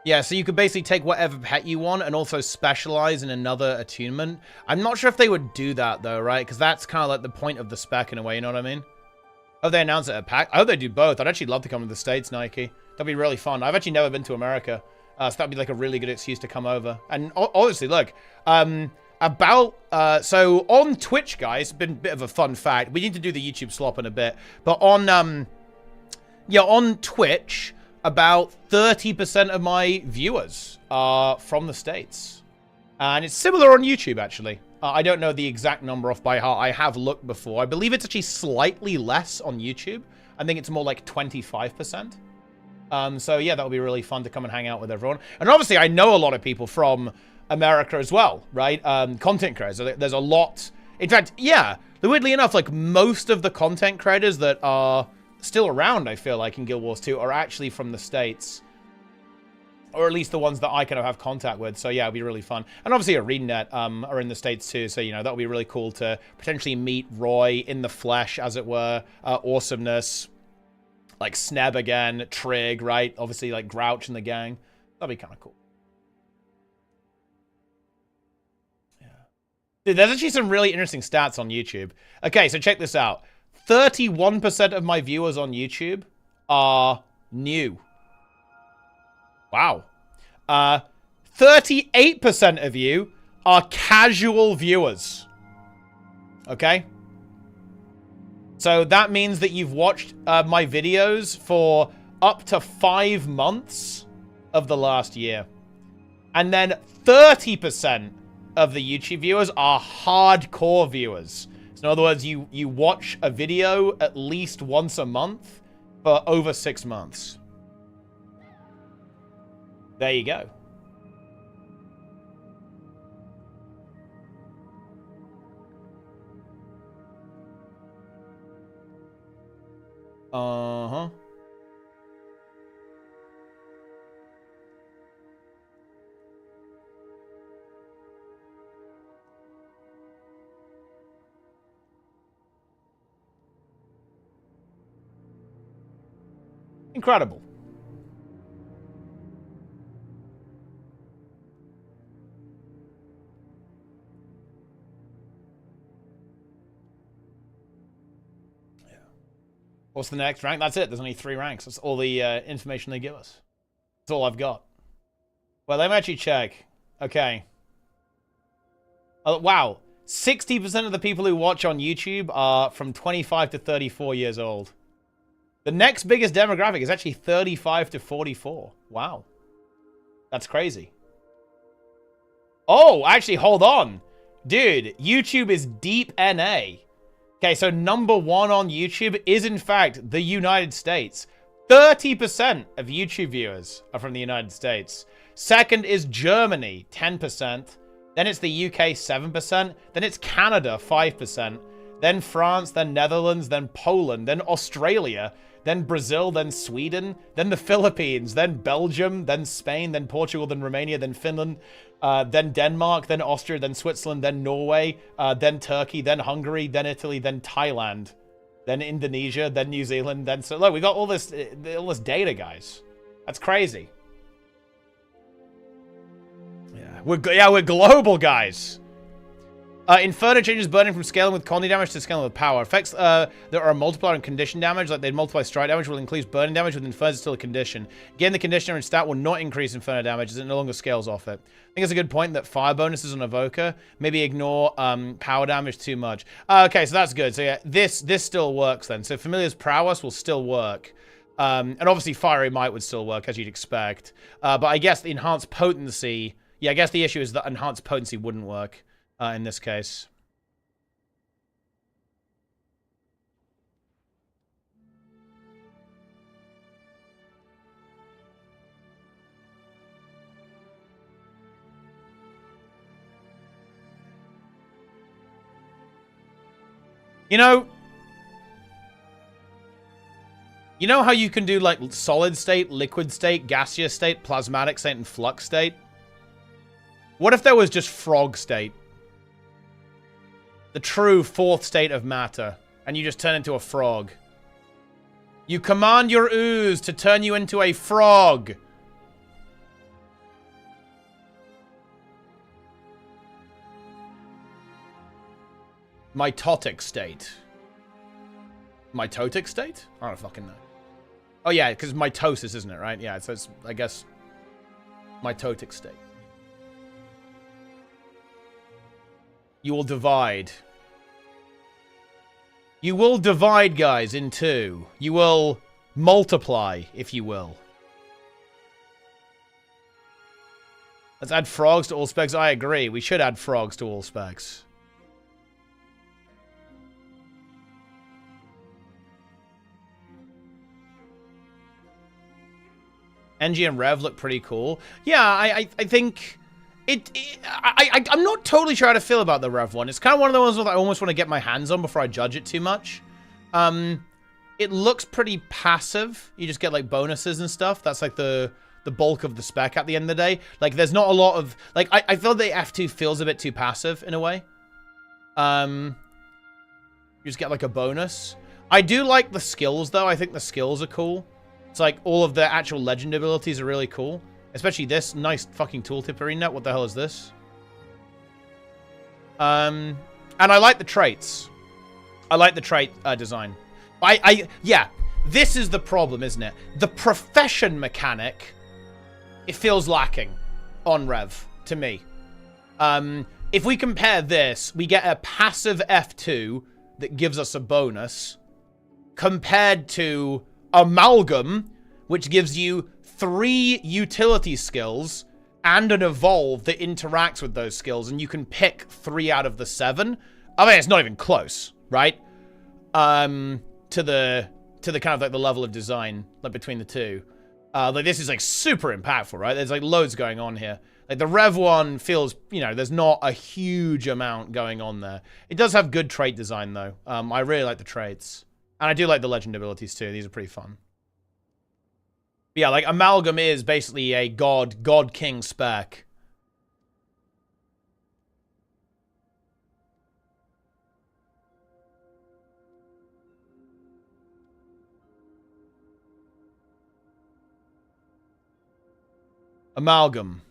Yeah, so you could basically take whatever pet you want and also specialize in another attunement. I'm not sure if they would do that though, right? Because that's kind of like the point of the spec in a way, you know what I mean? Oh, they announce it at PAX. I hope they do both. I'd actually love to come to the States, Nike. That'd be really fun. I've actually never been to America, so that'd be like a really good excuse to come over. And honestly, look, so on Twitch, guys, it's been a bit of a fun fact. We need to do the YouTube slop in a bit, but on Twitch, about 30% of my viewers are from the States, and it's similar on YouTube actually. I don't know the exact number off by heart. I have looked before. I believe it's actually slightly less on YouTube. I think it's more like 25%. So yeah, that would be really fun to come and hang out with everyone. And obviously, I know a lot of people from America as well, right? Content creators. There's a lot. In fact, yeah, weirdly enough, like most of the content creators that are still around, I feel like, in Guild Wars 2 are actually from the States. Or at least the ones that I kind of have contact with. So yeah, it'd be really fun. And obviously ArenaNet are in the States too. So, you know, that would be really cool to potentially meet Roy in the flesh, as it were. Awesomeness. Like Sneb again. Trig, right? Obviously like Grouch and the gang. That'd be kind of cool. Yeah. Dude, there's actually some really interesting stats on YouTube. Okay, so check this out. 31% of my viewers on YouTube are new. Wow. 38% of you are casual viewers. Okay? So that means that you've watched my videos for up to 5 months of the last year. And then 30% of the YouTube viewers are hardcore viewers. So in other words, you watch a video at least once a month for over 6 months. There you go. Uh-huh. Incredible. What's the next rank? That's it. There's only 3 ranks. That's all the information they give us. That's all I've got. Well, let me actually check. Okay. Oh, wow. 60% of the people who watch on YouTube are from 25 to 34 years old. The next biggest demographic is actually 35 to 44. Wow. That's crazy. Oh, actually, hold on. Dude, YouTube is deep NA. Okay, so number 1 on YouTube is, in fact, the United States. 30% of YouTube viewers are from the United States. Second is Germany, 10%. Then it's the UK, 7%. Then it's Canada, 5%. Then France, then Netherlands, then Poland, then Australia, then Brazil, then Sweden, then the Philippines, then Belgium, then Spain, then Portugal, then Romania, then Finland, then Denmark, then Austria, then Switzerland, then Norway, then Turkey, then Hungary, then Italy, then Thailand, then Indonesia, then New Zealand, then... So, look, we got all this data, guys. That's crazy. Yeah, we're global, guys. Inferno changes burning from scaling with Conduit damage to scaling with power. Effects that are a multiplier and condition damage, like they multiply strike damage, will increase burning damage with Inferno still a condition. Again, the condition damage stat will not increase Inferno damage as it no longer scales off it. I think it's a good point that fire bonuses on Evoker. Maybe ignore power damage too much. Okay, so that's good. So yeah, this still works then. So Familiar's prowess will still work. And obviously Fiery Might would still work, as you'd expect. But I guess the enhanced potency... Yeah, I guess the issue is that enhanced potency wouldn't work. In this case. You know how you can do like solid state, liquid state, gaseous state, plasmatic state, and flux state? What if there was just frog state? The true fourth state of matter. And you just turn into a frog. You command your ooze to turn you into a frog. Mitotic state. Mitotic state? I don't fucking know. Oh yeah, because mitosis, isn't it, right? Yeah, so it's, I guess, mitotic state. You will divide. You will divide, guys, in two. You will multiply, if you will. Let's add frogs to all specs. I agree. We should add frogs to all specs. NG and Rev look pretty cool. Yeah, I think... I'm not totally sure how to feel about the Rev one. It's kind of one of the ones that I almost want to get my hands on before I judge it too much. It looks pretty passive. You just get, like, bonuses and stuff. That's, like, the bulk of the spec at the end of the day. Like, there's not a lot of... Like, I feel the F2 feels a bit too passive, in a way. You just get, like, a bonus. I do like the skills, though. I think the skills are cool. It's like, all of the actual legend abilities are really cool. Especially this nice fucking tooltip ArenaNet. What the hell is this? And I like the traits. I like the trait design. Yeah, this is the problem, isn't it? The profession mechanic, it feels lacking on Rev, to me. If we compare this, we get a passive F2 that gives us a bonus, compared to Amalgam, which gives you 3 utility skills and an evolve that interacts with those skills, and you can pick 3 out of the 7. I mean, it's not even close, right? To the kind of like the level of design like between the two. Like this is like super impactful, right? There's like loads going on here. Like the Rev one feels, you know, there's not a huge amount going on there. It does have good trait design though. I really like the traits. And I do like the legend abilities too. These are pretty fun. But yeah, like Amalgam is basically a god king spec. Amalgam.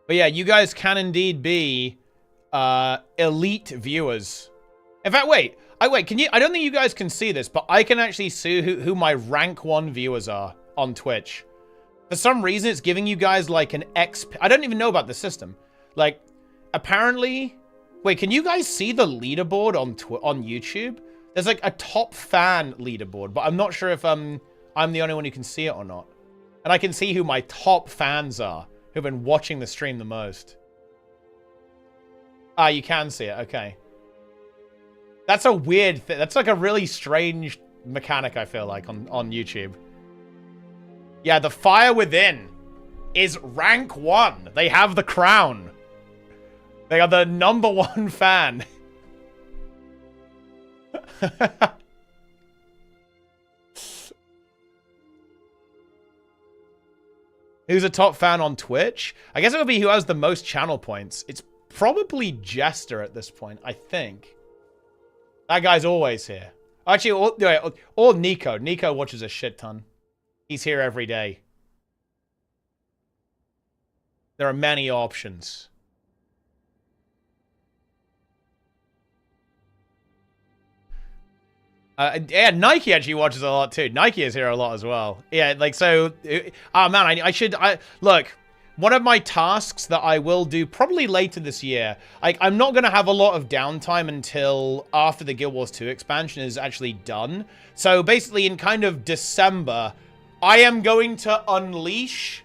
But yeah, you guys can indeed be elite viewers In fact, wait. Can you? I don't think you guys can see this, but I can actually see who my rank 1 viewers are on Twitch. For some reason, it's giving you guys like an XP. I don't even know about the system. Like, apparently, wait. Can you guys see the leaderboard on YouTube? There's like a top fan leaderboard, but I'm not sure if I'm the only one who can see it or not. And I can see who my top fans are, who've been watching the stream the most. Ah, you can see it. Okay. That's a weird thing. That's like a really strange mechanic, I feel like, on YouTube. Yeah, the Fire Within is rank 1. They have the crown. They are the #1 fan. Who's a top fan on Twitch? I guess it would be who has the most channel points. It's probably Jester at this point, I think. That guy's always here. Actually, or Nico. Nico watches a shit ton. He's here every day. There are many options. Yeah, Nike actually watches a lot too. Nike is here a lot as well. Yeah, like, so... Oh, man, look, one of my tasks that I will do probably later this year, I'm not going to have a lot of downtime until after the Guild Wars 2 expansion is actually done. So basically in kind of December, I am going to unleash...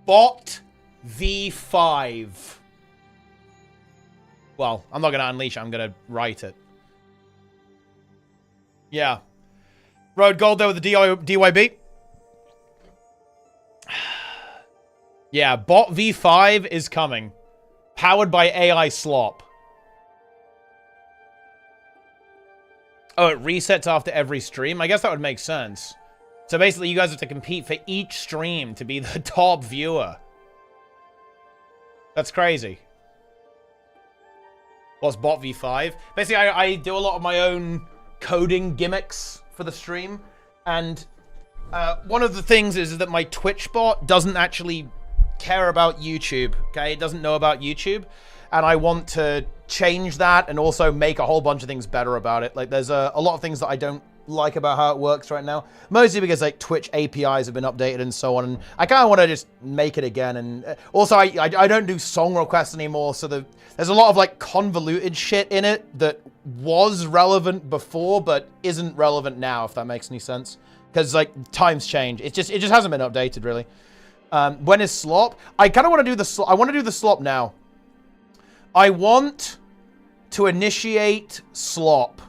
Bot V5. Well, I'm not going to unleash it. I'm going to write it. Yeah. Road gold there with the DYB. Yeah, Bot V5 is coming. Powered by AI Slop. Oh, it resets after every stream? I guess that would make sense. So basically, you guys have to compete for each stream to be the top viewer. That's crazy. What's Bot V5? Basically, I do a lot of my own coding gimmicks for the stream. And one of the things is that my Twitch bot doesn't actually care about YouTube, okay? It doesn't know about YouTube. And I want to change that and also make a whole bunch of things better about it. Like, there's a lot of things that I don't like about how it works right now. Mostly because, like, Twitch APIs have been updated and so on. And I kind of want to just make it again. And also, I don't do song requests anymore. So there's a lot of, like, convoluted shit in it that was relevant before, but isn't relevant now, if that makes any sense. Because, like, times change. It just hasn't been updated, really. When is Slop? I kind of want to do the Slop. I want to do the Slop now. I want to initiate Slop.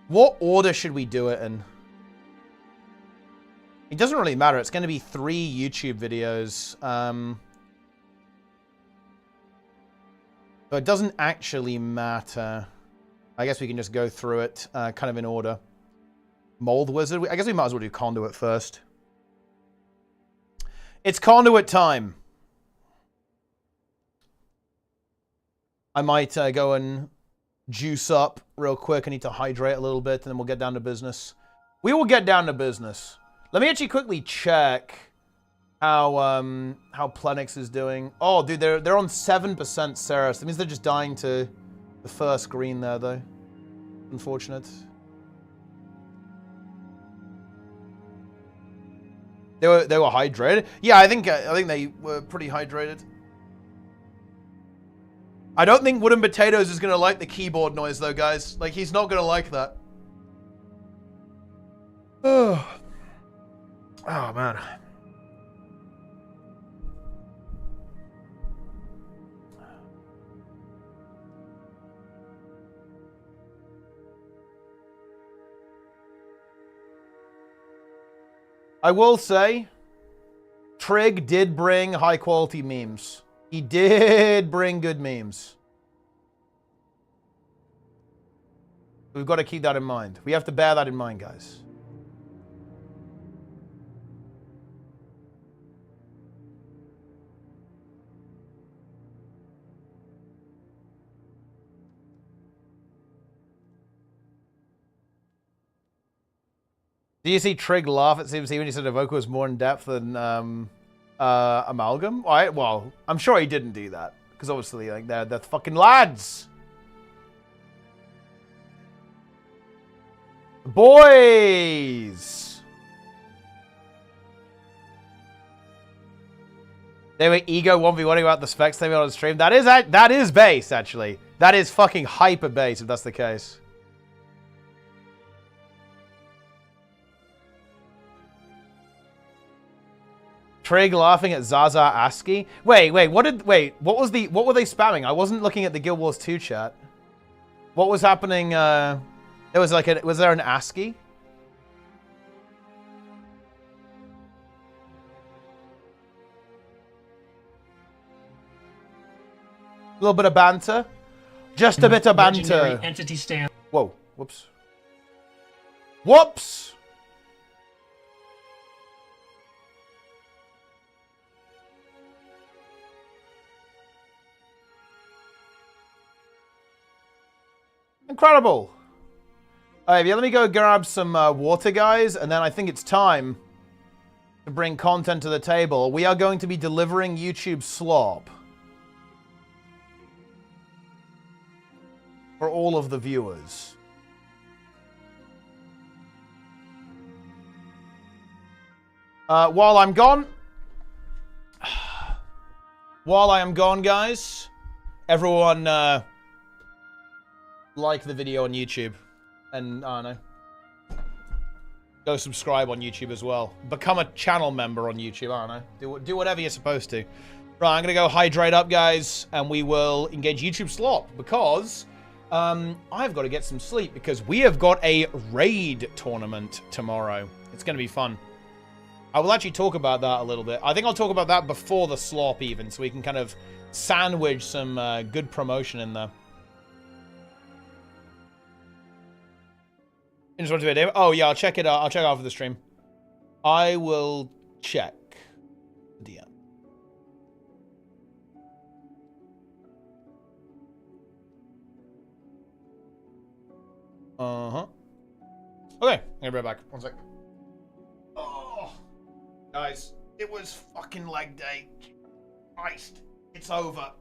What order should we do it in? It doesn't really matter. It's going to be 3 YouTube videos. So it doesn't actually matter. I guess we can just go through it kind of in order. Mold Wizard. I guess we might as well do Conduit first. It's Conduit time. I might go and juice up real quick. I need to hydrate a little bit, and then we'll get down to business. We will get down to business. Let me actually quickly check how Plenix is doing. Oh, dude, they're on 7% Ceres. That means they're just dying to the first green there, though. Unfortunate. They were hydrated. Yeah, I think they were pretty hydrated. I don't think Wooden Potatoes is going to like the keyboard noise, though, guys. Like, he's not going to like that. Oh, man. I will say, Trig did bring high-quality memes. He did bring good memes. We've got to keep that in mind. We have to bear that in mind, guys. Do you see Trig laugh at CMC when he said Evoker was more in depth than Amalgam? Well, I'm sure he didn't do that. Because obviously, like, they're fucking lads. Boys! They were ego 1v1ing about the specs they made on stream. That is base, actually. That is fucking hyper base, if that's the case. Trig laughing at Zaza ASCII. Wait, what were they spamming? I wasn't looking at the Guild Wars 2 chat. What was happening? Was there an ASCII? A little bit of banter. Just a bit of banter. Legendary entity stand. Whoa, whoops. Whoops! Incredible. Alright, let me go grab some water, guys, and then I think it's time to bring content to the table. We are going to be delivering YouTube slop for all of the viewers. While I am gone, guys, everyone like the video on YouTube, and I don't know, go subscribe on YouTube as well. Become a channel member on YouTube. I don't know, do whatever you're supposed to. Right, I'm gonna go hydrate up, guys, and we will engage YouTube slop because I've got to get some sleep because we have got a raid tournament tomorrow. It's gonna be fun. I will actually talk about that a little bit. I think I'll talk about that before the slop even, so we can kind of sandwich some good promotion in there. Just video. Oh yeah, I'll check it out. I'll check it out for the stream. I will check DM. Okay, I'm gonna be right back. 1 sec. Oh, guys, it was fucking leg day. Christ, it's over.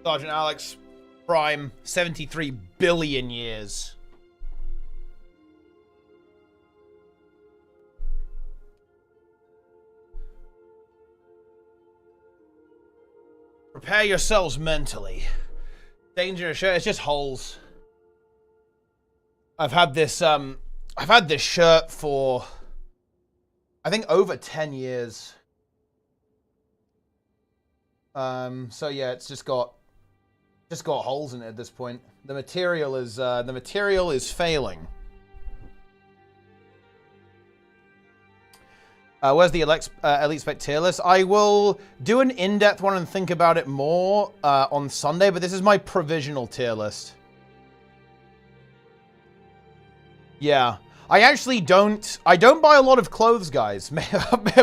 Sergeant Alex, Prime, 73 billion years. Prepare yourselves mentally. Dangerous shirt, it's just holes. I've had this shirt for, I think, over 10 years. So yeah, it's just got holes in it at this point. The material is failing. Where's the Elite Spec tier list? I will do an in-depth one and think about it more on Sunday, but this is my provisional tier list. Yeah. I actually don't buy a lot of clothes, guys.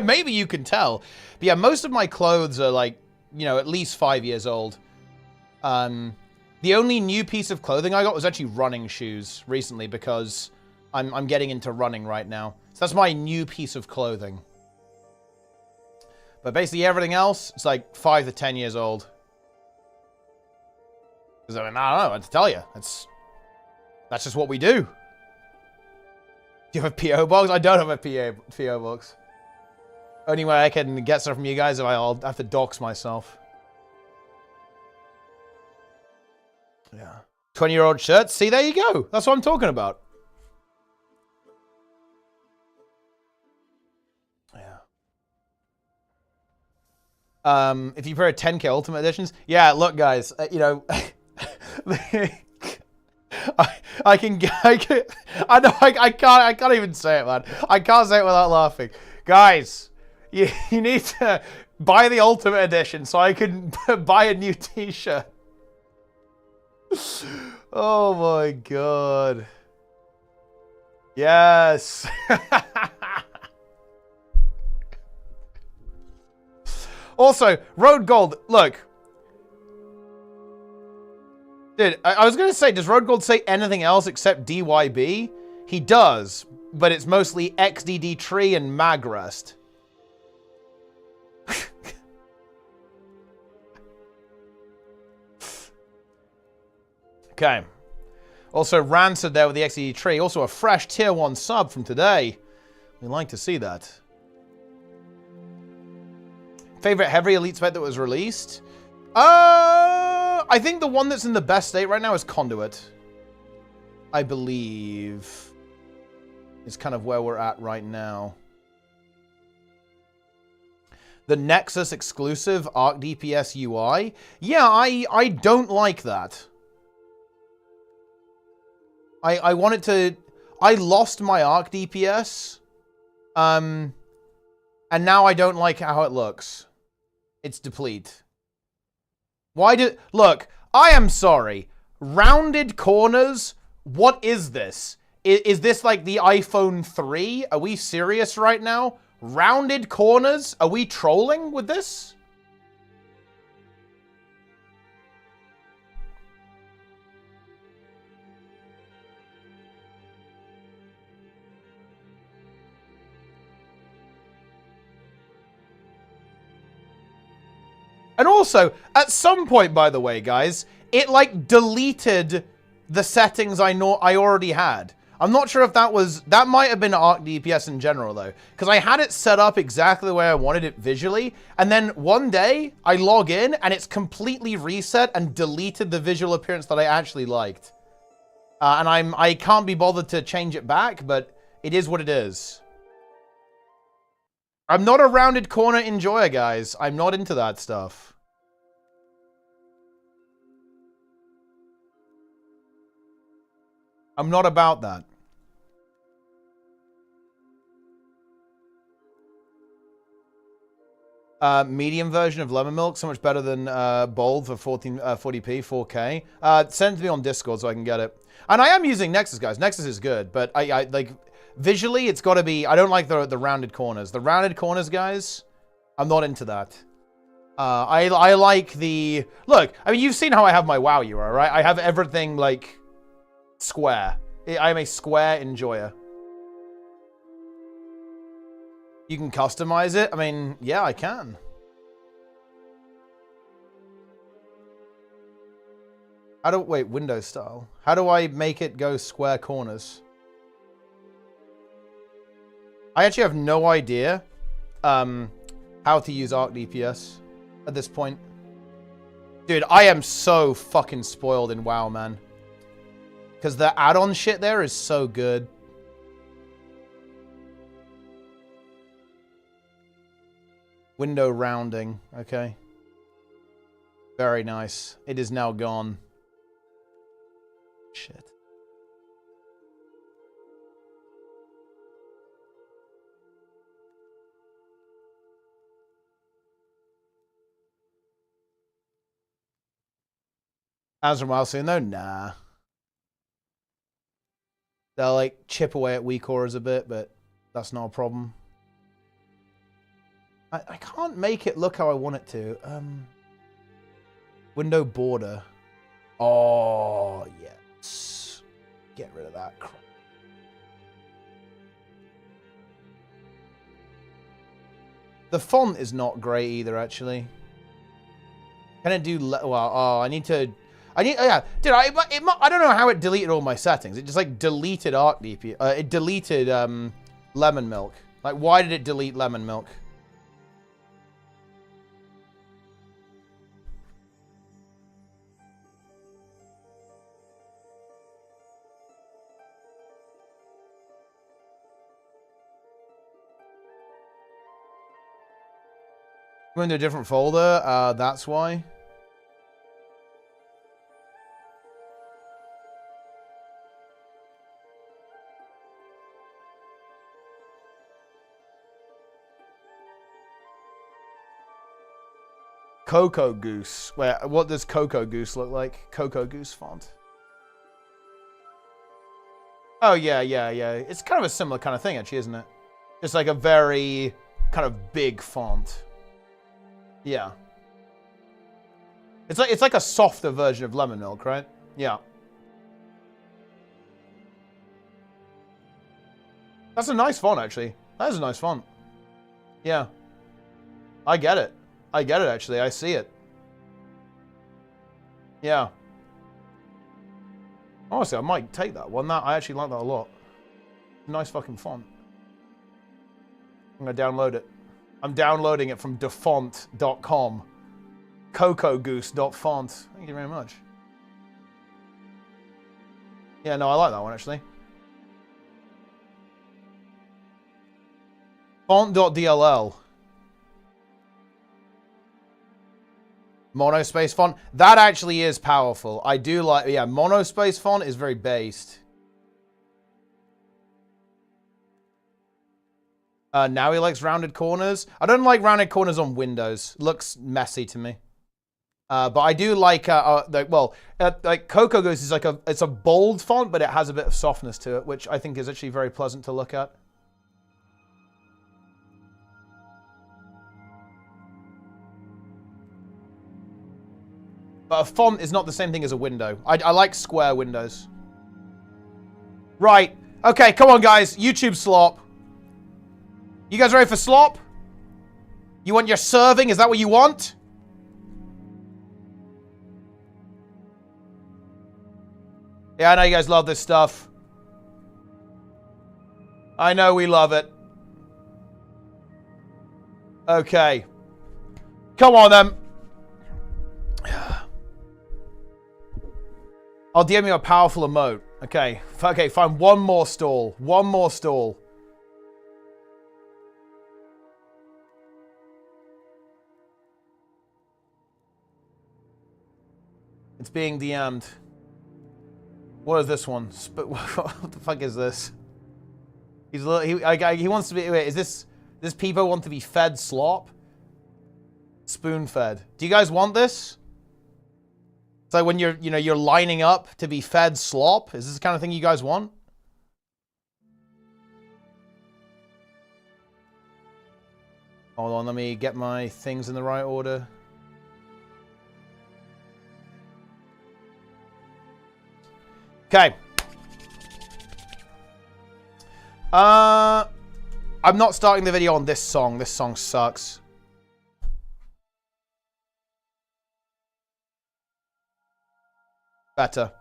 Maybe you can tell. But yeah, most of my clothes are like, you know, at least 5 years old. The only new piece of clothing I got was actually running shoes recently because I'm getting into running right now. So that's my new piece of clothing. But basically everything else, it's like 5 to 10 years old. Because I mean, I don't know what to tell you. That's just what we do. Do you have a P.O. box? I don't have a P.O. box. Only way I can get stuff from you guys is I'll have to dox myself. Yeah. 20-year-old shirts. See, there you go. That's what I'm talking about. Yeah. If you prefer 10K Ultimate Editions, yeah. Look, guys. You know, I know I can't even say it, man. I can't say it without laughing, guys. You need to buy the Ultimate Edition so I can buy a new T-shirt. Oh my god. Yes. Also, Road Gold, look. Dude, I was going to say, does Road Gold say anything else except DYB? He does, but it's mostly XDD Tree and Magrest. Okay. Also, Rancid there with the XDD Tree. Also, a fresh Tier 1 sub from today. We like to see that. Favorite Heavy Elite Spec that was released? I think the one that's in the best state right now is Conduit. I believe. Is kind of where we're at right now. The Nexus exclusive Arc DPS UI. Yeah, I don't like that. I wanted to... I lost my Arc DPS. And now I don't like how it looks. It's deplete. Why did... Look, I am sorry. Rounded corners? What is this? Is this like the iPhone 3? Are we serious right now? Rounded corners? Are we trolling with this? And also, at some point, by the way, guys, it, like, deleted the settings I already had. I'm not sure if that was... That might have been Arc DPS in general, though. Because I had it set up exactly the way I wanted it visually. And then one day, I log in, and it's completely reset and deleted the visual appearance that I actually liked. And I can't be bothered to change it back, but it is what it is. I'm not a rounded corner enjoyer, guys. I'm not into that stuff. I'm not about that. Medium version of lemon milk, so much better than bold for 40p, 4K. Send it to me on Discord so I can get it. And I am using Nexus, guys. Nexus is good, but I like... Visually, it's got to be... I don't like the rounded corners. The rounded corners, guys, I'm not into that. I like the... Look, I mean, you've seen how I have my WoW UI, right? I have everything, like, square. I'm a square enjoyer. You can customize it? I mean, yeah, I can. Wait, Windows style. How do I make it go square corners? I actually have no idea how to use Arc DPS at this point. Dude, I am so fucking spoiled in WoW, man. Because the add-on shit there is so good. Window rounding. Okay. Very nice. It is now gone. Shit. As from while soon though? Nah. They'll like chip away at weak auras a bit, but that's not a problem. I can't make it look how I want it to. Window border. Oh, yes. Get rid of that crap. The font is not great either, actually. Can it do... Well, oh, I need to... yeah, dude, I don't know how it deleted all my settings. It just, like, deleted ArcDP. It deleted lemon milk. Like, why did it delete lemon milk? Go into a different folder. That's why. Cocoa Goose. Where? What does Cocoa Goose look like? Cocoa Goose font. Oh yeah. It's kind of a similar kind of thing, actually, isn't it? Just like a very kind of big font. Yeah. It's like a softer version of lemon milk, right? Yeah. That's a nice font, actually. That is a nice font. Yeah. I get it. I get it, actually. I see it. Yeah. Honestly, I might take that one. I actually like that a lot. Nice fucking font. I'm going to download it. I'm downloading it from defont.com. Cocogoose.font. Thank you very much. Yeah, no, I like that one, actually. Font.dll. Monospace font. That actually is powerful. I do like... Yeah, monospace font is very based. Now he likes rounded corners. I don't like rounded corners on Windows. Looks messy to me. But I do like... like Cocoa Goose is like it's a bold font, but it has a bit of softness to it, which I think is actually very pleasant to look at. But a font is not the same thing as a window. I like square windows. Right. Okay, come on, guys. YouTube slop. You guys ready for slop? You want your serving? Is that what you want? Yeah, I know you guys love this stuff. I know we love it. Okay. Come on, then. I'll DM you a powerful emote. Okay. Okay, fine. One more stall. One more stall. It's being DM'd. What is this one? What the fuck is this? He wants to be... Wait, is this Peepo want to be fed slop? Spoon fed. Do you guys want this? It's like when you're lining up to be fed slop. Is this the kind of thing you guys want? Hold on, let me get my things in the right order. Okay. I'm not starting the video on this song. This song sucks. Better.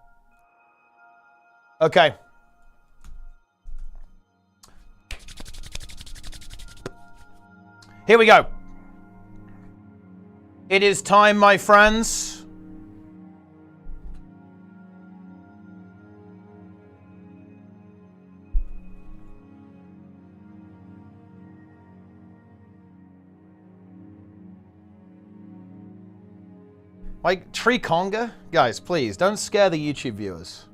Okay. Here we go. It is time, my friends. Like, Tree Conga? Guys, please, don't scare the YouTube viewers.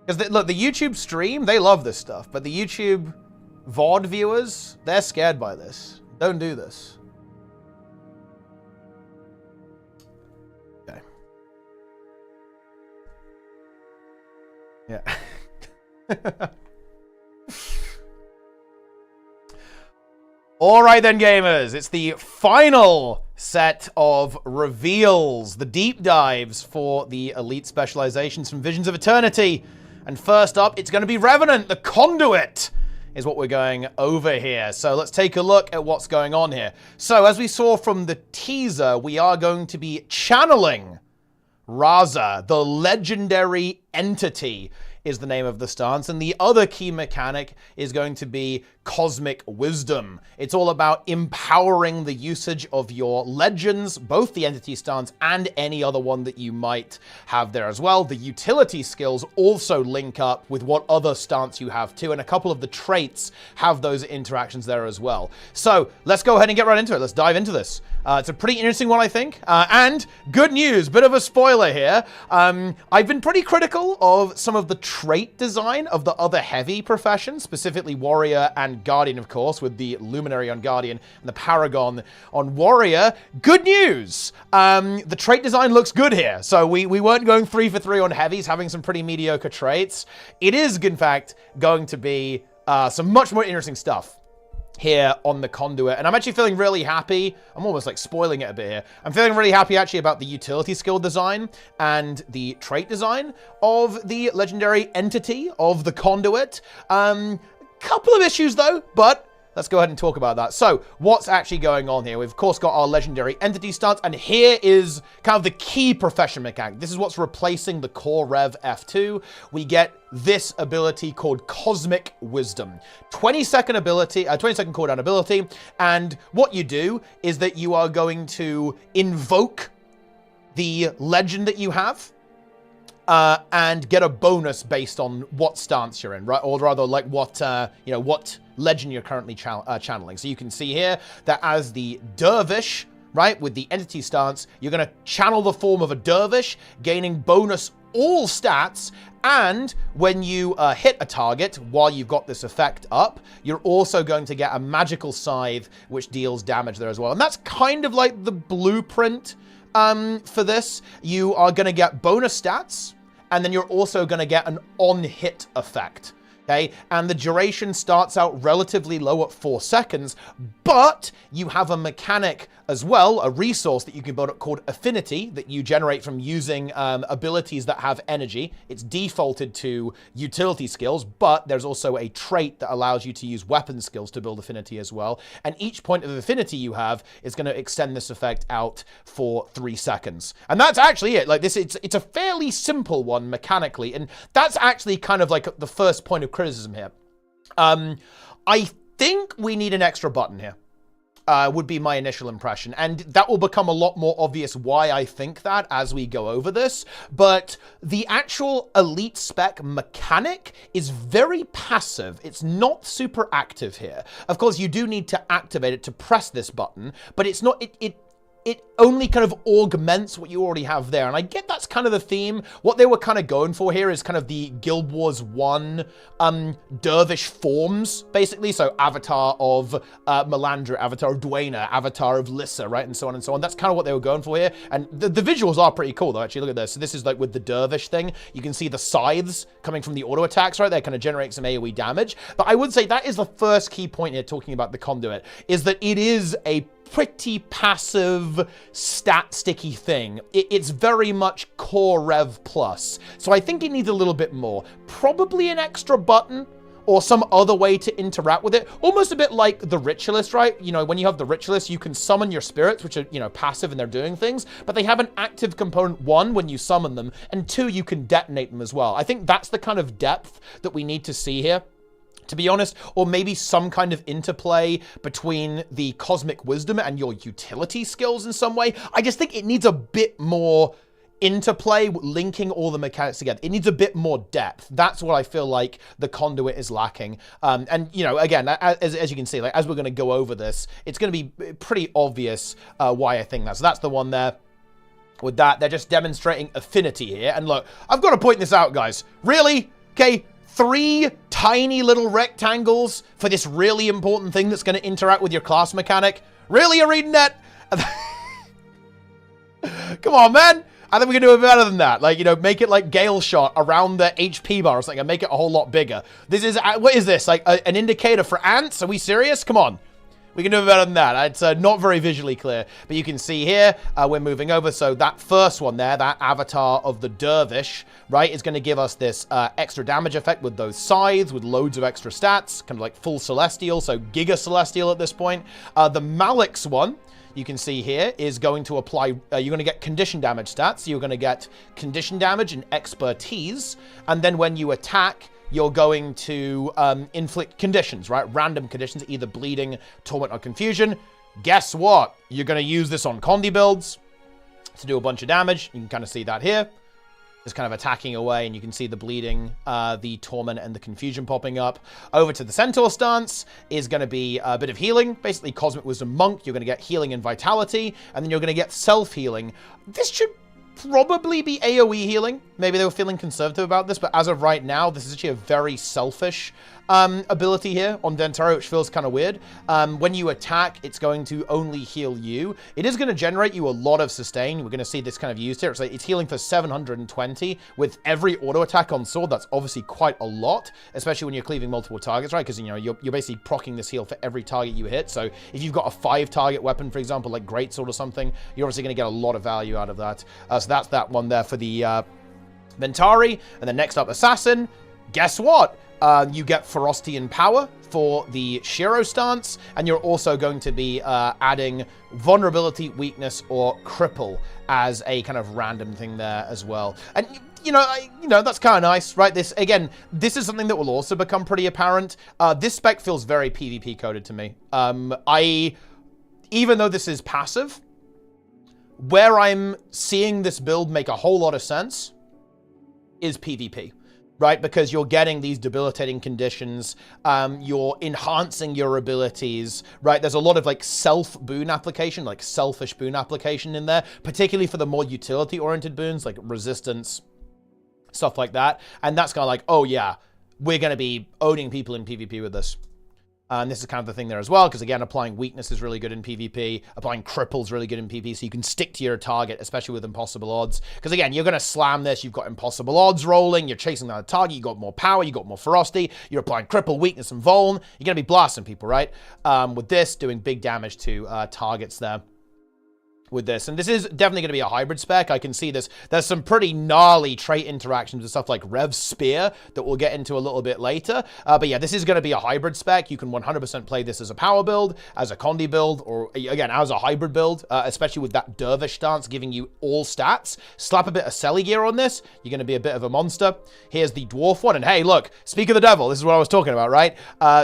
Because, look, the YouTube stream, they love this stuff. But the YouTube VOD viewers, they're scared by this. Don't do this. Okay. Yeah. All right then, gamers. It's the final set of reveals, the deep dives for the elite specializations from Visions of Eternity. And first up, it's going to be Revenant, the Conduit, is what we're going over here. So let's take a look at what's going on here. So as we saw from the teaser, we are going to be channeling Raza, the legendary entity is the name of the stance. And the other key mechanic is going to be Cosmic Wisdom. It's all about empowering the usage of your legends, both the entity stance and any other one that you might have there as well. The utility skills also link up with what other stance you have too, and a couple of the traits have those interactions there as well. So let's go ahead and get right into it. Let's dive into this. It's a pretty interesting one, I think. And good news, bit of a spoiler here. I've been pretty critical of some of the trait design of the other heavy professions, specifically Warrior and Guardian, of course, with the Luminary on Guardian and the Paragon on Warrior. Good news! The trait design looks good here. So we weren't going 3 for 3 on heavies, having some pretty mediocre traits. It is, in fact, going to be some much more interesting stuff here on the Conduit, and I'm actually feeling really happy. I'm almost like spoiling it a bit here. I'm feeling really happy actually about the utility skill design and the trait design of the legendary entity of the Conduit. Couple of issues though, but let's go ahead and talk about that. So what's actually going on here? We've of course got our legendary entity stance, and here is kind of the key profession mechanic. This is what's replacing the core Rev F2. We get this ability called Cosmic Wisdom. 20-second ability, 20-second cooldown ability, and what you do is that you are going to invoke the legend that you have, and get a bonus based on what stance you're in, right? Or rather, like what what legend you're currently channeling. So you can see here that as the dervish, right, with the entity stance, you're going to channel the form of a dervish, gaining bonus all stats, and when you hit a target while you've got this effect up, you're also going to get a magical scythe, which deals damage there as well. And that's kind of like the blueprint for this. You are going to get bonus stats, and then you're also going to get an on-hit effect. Okay, and the duration starts out relatively low at 4 seconds, but you have a mechanic as well, a resource that you can build up called Affinity that you generate from using abilities that have energy. It's defaulted to utility skills, but there's also a trait that allows you to use weapon skills to build Affinity as well. And each point of Affinity you have is going to extend this effect out for 3 seconds. And that's actually it. Like this, it's a fairly simple one mechanically, and that's actually kind of like the first point of criticism here. I think we need an extra button here. Would be my initial impression. And that will become a lot more obvious why I think that as we go over this. But the actual elite spec mechanic is very passive. It's not super active here. Of course, you do need to activate it to press this button, but it's not, it only kind of augments what you already have there. And I get that's kind of the theme. What they were kind of going for here is kind of the Guild Wars 1 dervish forms, basically. So avatar of Melandra, avatar of Dwayna, avatar of Lissa, right? And so on and so on. That's kind of what they were going for here. And the visuals are pretty cool though, actually. Look at this. So this is like with the dervish thing. You can see the scythes coming from the auto attacks, right? They kind of generate some AoE damage. But I would say that is the first key point here talking about the Conduit, is that it is a pretty passive stat sticky thing. It's very much core Rev plus. So I think it needs a little bit more. Probably an extra button or some other way to interact with it. Almost a bit like the Ritualist, right? You know, when you have the Ritualist, you can summon your spirits, which are, you know, passive and they're doing things, but they have an active component, 1, when you summon them, and 2, you can detonate them as well. I think that's the kind of depth that we need to see here, to be honest, or maybe some kind of interplay between the Cosmic Wisdom and your utility skills in some way. I just think it needs a bit more interplay, linking all the mechanics together. It needs a bit more depth. That's what I feel like the Conduit is lacking. And, you know, again, as you can see, like as we're going to go over this, it's going to be pretty obvious why I think that. So that's the one there. With that, they're just demonstrating Affinity here. And look, I've got to point this out, guys. Really? Okay. 3 tiny little rectangles for this really important thing that's going to interact with your class mechanic. Really, ArenaNet? Come on, man. I think we can do it better than that. Like, you know, make it like Gale Shot around the HP bar or something and make it a whole lot bigger. This is, what is this? Like an indicator for ants? Are we serious? Come on. We can do it better than that. It's not very visually clear, but you can see here, we're moving over. So that first one there, that avatar of the dervish, right, is going to give us this extra damage effect with those scythes, with loads of extra stats, kind of like full celestial, so giga celestial at this point. The Malix one, you can see here, is going to apply, you're going to get condition damage stats. You're going to get condition damage and expertise, and then when you attack, you're going to inflict conditions, right? Random conditions, either bleeding, torment, or confusion. Guess what? You're going to use this on Conduit builds to do a bunch of damage. You can kind of see that here. Just kind of attacking away, and you can see the bleeding, the torment, and the confusion popping up. Over to the Centaur stance is going to be a bit of healing. Basically, Cosmic Wisdom Monk. You're going to get healing and vitality, and then you're going to get self-healing. This should probably be AoE healing. Maybe they were feeling conservative about this, but as of right now, this is actually a very selfish ability here on Dentaro, which feels kind of weird. When you attack, it's going to only heal you. It is going to generate you a lot of sustain. We're going to see this kind of used here. It's healing for 720 with every auto attack on sword. That's obviously quite a lot, especially when you're cleaving multiple targets, right? Because, you know, you're basically proccing this heal for every target you hit. So if you've got a 5-target weapon, for example, like Greatsword or something, you're obviously going to get a lot of value out of that. So that's that one there for the Ventari. And then next up, Assassin. Guess what? You get ferocity and power for the Shiro stance, and you're also going to be adding vulnerability, weakness, or cripple as a kind of random thing there as well. And you know that's kind of nice, right? This is something that will also become pretty apparent. This spec feels very PvP coded to me. Even though this is passive, where I'm seeing this build make a whole lot of sense is PvP. Right, because you're getting these debilitating conditions, you're enhancing your abilities, right? There's a lot of like self-boon application, like selfish boon application in there, particularly for the more utility-oriented boons, like resistance, stuff like that. And that's kind of like, oh yeah, we're going to be owning people in PvP with this. And this is kind of the thing there as well, because again, applying weakness is really good in PvP. Applying cripple is really good in PvP, so you can stick to your target, especially with impossible odds. Because again, you're going to slam this, you've got impossible odds rolling, you're chasing down a target, you've got more power, you've got more ferocity, you're applying cripple, weakness, and vuln. You're going to be blasting people, right? With this, doing big damage to targets there. With this, and this is definitely going to be a hybrid spec. I can see this. There's some pretty gnarly trait interactions with stuff like Rev Spear that we'll get into a little bit later. But yeah, this is going to be a hybrid spec. You can 100% play this as a power build, as a Condi build, or again, as a hybrid build, especially with that Dervish stance giving you all stats. Slap a bit of Selly gear on this, you're going to be a bit of a monster. Here's the Dwarf one, and hey, look, speak of the devil, this is what I was talking about, right?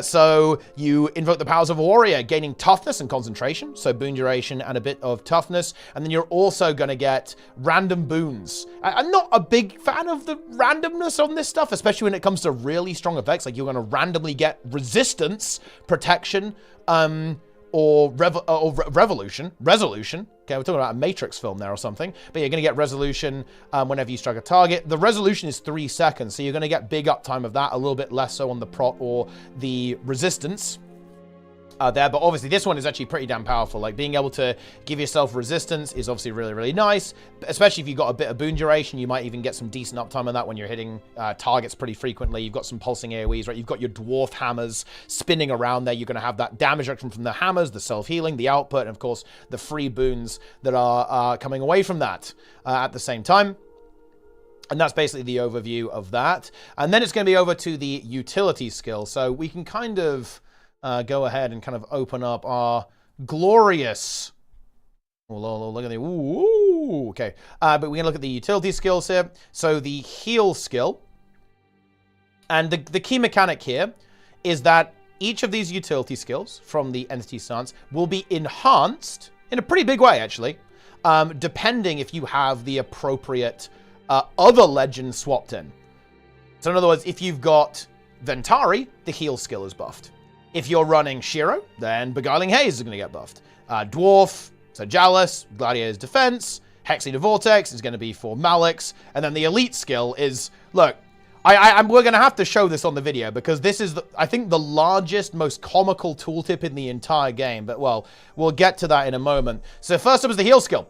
So you invoke the powers of a warrior, gaining toughness and concentration, so boon duration and a bit of toughness. And then you're also going to get random boons. I'm not a big fan of the randomness on this stuff, especially when it comes to really strong effects. Like you're going to randomly get resistance, protection, or resolution. Okay, we're talking about a Matrix film there or something. But you're going to get resolution whenever you strike a target. The resolution is 3 seconds, so you're going to get big uptime of that, a little bit less so on the prot or the resistance. There, but obviously this one is actually pretty damn powerful. Like being able to give yourself resistance is obviously really, really nice, especially if you've got a bit of boon duration. You might even get some decent uptime on that when you're hitting targets pretty frequently. You've got some pulsing AoEs, right? You've got your dwarf hammers spinning around there. You're going to have that damage reduction from the hammers, the self-healing, the output, and of course the free boons that are coming away from that at the same time. And that's basically the overview of that. And then it's going to be over to the utility skill. So we can kind of go ahead and kind of open up our glorious. Oh, look at the. Ooh, okay. But we can look at the utility skills here. So the heal skill. And the key mechanic here is that each of these utility skills from the entity stance will be enhanced in a pretty big way, actually, depending if you have the appropriate other legend swapped in. So in other words, if you've got Ventari, the heal skill is buffed. If you're running Shiro, then Beguiling Haze is going to get buffed. Dwarf, so Jalis, Gladiator's Defense, Hexeater Vortex is going to be for Malix, and then the elite skill is, look, we're going to have to show this on the video because this is, I think, the largest, most comical tooltip in the entire game, but well, we'll get to that in a moment. So first up is the heal skill.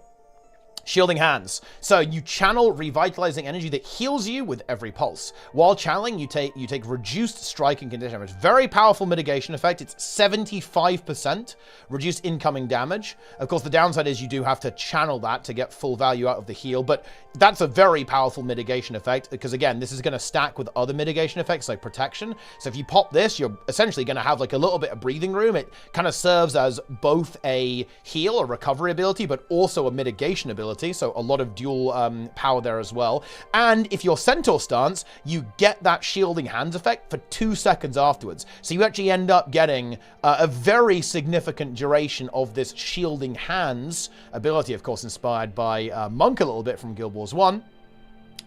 Shielding Hands. So you channel revitalizing energy that heals you with every pulse. While channeling, you take reduced strike and condition damage. Very powerful mitigation effect. It's 75% reduced incoming damage. Of course, the downside is you do have to channel that to get full value out of the heal, but that's a very powerful mitigation effect because, again, this is going to stack with other mitigation effects like protection. So if you pop this, you're essentially going to have like a little bit of breathing room. It kind of serves as both a heal, a recovery ability, but also a mitigation ability. So a lot of dual power there as well. And if you're Centaur stance, you get that Shielding Hands effect for 2 seconds afterwards. So you actually end up getting a very significant duration of this Shielding Hands ability, of course, inspired by Monk a little bit from Guild Wars 1,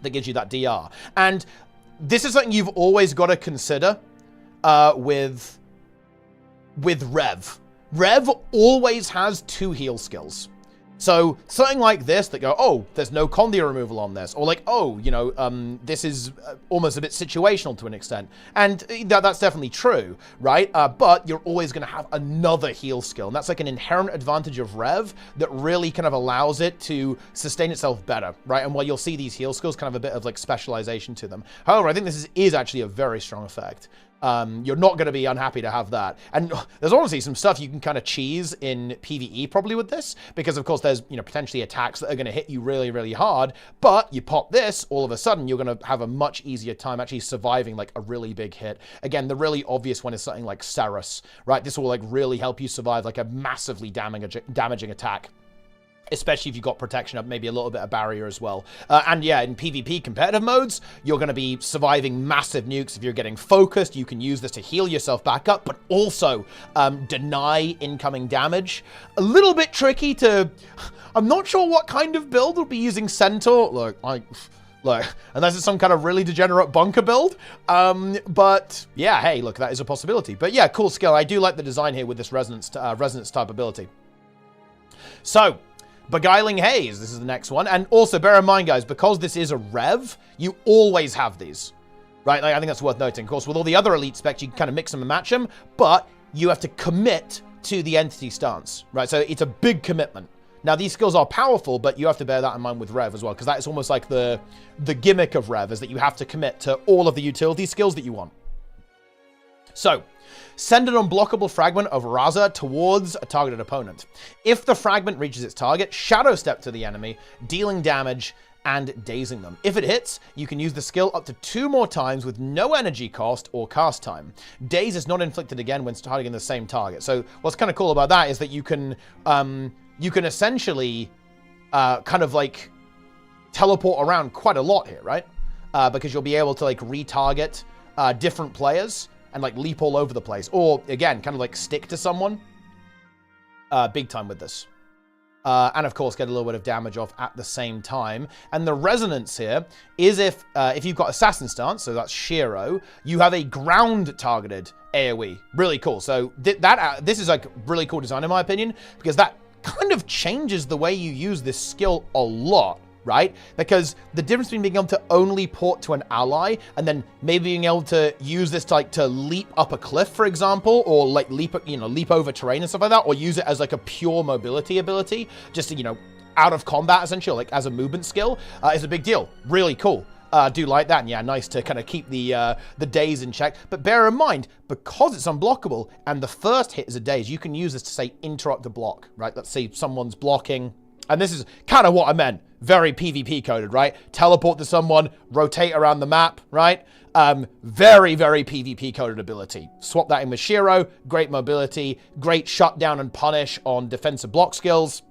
that gives you that DR. And this is something you've always got to consider with Rev. Rev always has 2 heal skills. So something like this that go, oh, there's no Conduit removal on this, or like, oh, you know, this is almost a bit situational to an extent, and that's definitely true, right? But you're always going to have another heal skill, and that's like an inherent advantage of Rev that really kind of allows it to sustain itself better, right? And while you'll see these heal skills kind of a bit of like specialization to them. However, I think this is actually a very strong effect. You're not going to be unhappy to have that. And there's honestly some stuff you can kind of cheese in PvE probably with this, because of course there's, you know, potentially attacks that are going to hit you really, really hard, but you pop this, all of a sudden you're going to have a much easier time actually surviving like a really big hit. Again, the really obvious one is something like Ceres, right? This will like really help you survive like a massively damaging attack, especially if you've got protection up, maybe a little bit of barrier as well. And yeah, in PvP competitive modes, you're going to be surviving massive nukes. If you're getting focused, you can use this to heal yourself back up, but also deny incoming damage. A little bit tricky to... I'm not sure what kind of build will be using Centaur. Look, unless it's some kind of really degenerate bunker build. But yeah, hey, look, that is a possibility. But yeah, cool skill. I do like the design here with this resonance type ability. So... Beguiling Haze, this is the next one. And also, bear in mind, guys, because this is a Rev, you always have these, right? Like, I think that's worth noting. Of course, with all the other elite specs, you can kind of mix them and match them, but you have to commit to the entity stance, right? So it's a big commitment. Now, these skills are powerful, but you have to bear that in mind with Rev as well, because that is almost like the gimmick of Rev, is that you have to commit to all of the utility skills that you want. So... send an unblockable fragment of Raza towards a targeted opponent. If the fragment reaches its target, Shadow Step to the enemy, dealing damage and dazing them. If it hits, you can use the skill up to 2 more times with no energy cost or cast time. Daze is not inflicted again when targeting the same target. So what's kind of cool about that is that you can essentially kind of like teleport around quite a lot here, right? Because you'll be able to like retarget different players and like leap all over the place. Or, again, kind of like stick to someone. Big time with this. And, of course, get a little bit of damage off at the same time. And the resonance here is if you've got Assassin Stance, so that's Shiro, you have a ground-targeted AoE. Really cool. So this is like really cool design, in my opinion, because that kind of changes the way you use this skill a lot. Right? Because the difference between being able to only port to an ally and then maybe being able to use this to leap up a cliff, for example, or like leap over terrain and stuff like that, or use it as like a pure mobility ability, just to, you know, out of combat essentially, like as a movement skill, is a big deal. Really cool. Do like that, and yeah, nice to kind of keep the daze in check. But bear in mind, because it's unblockable and the first hit is a daze, you can use this to say interrupt a block, right? Let's say someone's blocking. And this is kind of what I meant. Very PvP coded, right? Teleport to someone, rotate around the map, right? Very, very PvP coded ability. Swap that in with Shiro. Great mobility. Great shutdown and punish on defensive block skills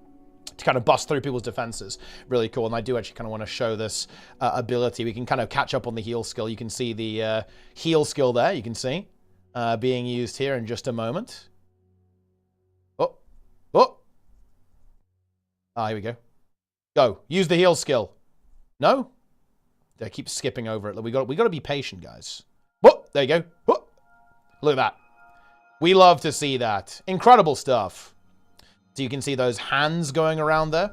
to kind of bust through people's defenses. Really cool. And I do actually kind of want to show this ability. We can kind of catch up on the heal skill. You can see the heal skill there. You can see being used here in just a moment. Here we go. Go. Use the heal skill. No? I keep skipping over it. We got to be patient, guys. Whoop! There you go. Whoop! Look at that. We love to see that. Incredible stuff. So you can see those hands going around there.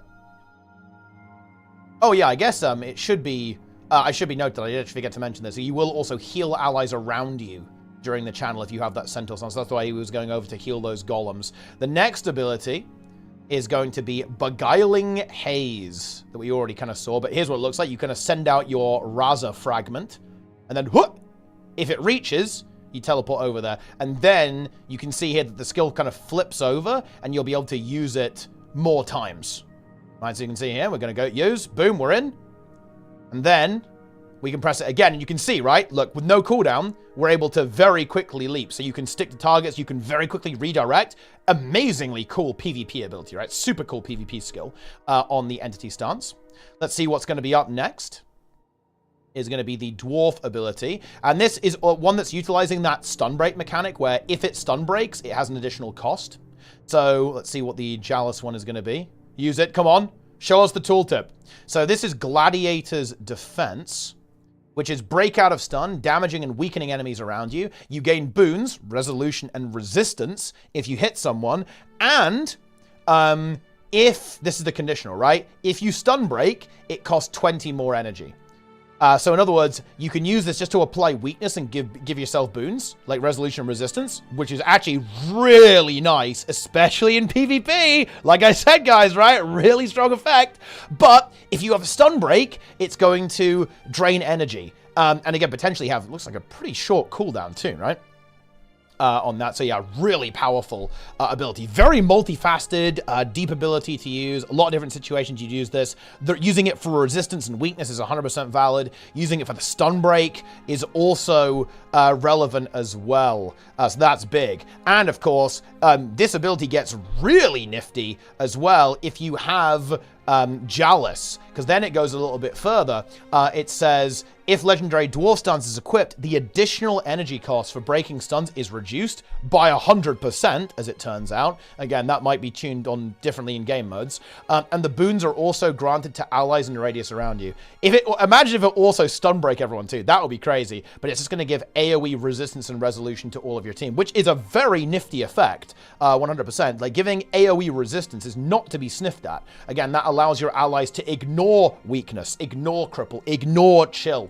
Oh yeah, I guess it should be... I should be noted, I did forget to mention this. So you will also heal allies around you during the channel if you have that Centaur. So that's why he was going over to heal those golems. The next ability is going to be Beguiling Haze that we already kind of saw. But here's what it looks like. You kind of send out your Raza fragment, and then if it reaches, you teleport over there. And then you can see here that the skill kind of flips over, and you'll be able to use it more times. Right, so you can see here, we're going to go use. Boom, we're in. And then we can press it again, and you can see, right? Look, with no cooldown, we're able to very quickly leap. So you can stick to targets, you can very quickly redirect. Amazingly cool PvP ability, right? Super cool PvP skill on the entity stance. Let's see what's going to be up next. Is going to be the dwarf ability. And this is one that's utilizing that stun break mechanic, where if it stun breaks, it has an additional cost. So let's see what the Chalice one is going to be. Use it, come on. Show us the tooltip. So this is Gladiator's Defense, which is break out of stun, damaging and weakening enemies around you. You gain boons, resolution, and resistance if you hit someone. And if, this is the conditional, right? If you stun break, it costs 20 more energy. So in other words, you can use this just to apply weakness and give yourself boons, like resolution and resistance, which is actually really nice, especially in PvP. Like I said, guys, right? Really strong effect. But if you have a stun break, it's going to drain energy. And again, potentially have, looks like a pretty short cooldown too, right? On that. So yeah, really powerful ability. Very multifaceted, deep ability to use. A lot of different situations you'd use this. Using it for resistance and weakness is 100% valid. Using it for the stun break is also relevant as well. So that's big. And of course, this ability gets really nifty as well if you have Chalice, because then it goes a little bit further. It says, if Legendary Dwarf Stance is equipped, the additional energy cost for breaking stuns is reduced by 100%, as it turns out. Again, that might be tuned on differently in game modes. And the boons are also granted to allies in the radius around you. Imagine if it also stun break everyone too. That would be crazy. But it's just going to give AoE resistance and resolution to all of your team, which is a very nifty effect, 100%. Like, giving AoE resistance is not to be sniffed at. Again, that allows your allies to ignore weakness, ignore cripple, ignore chill,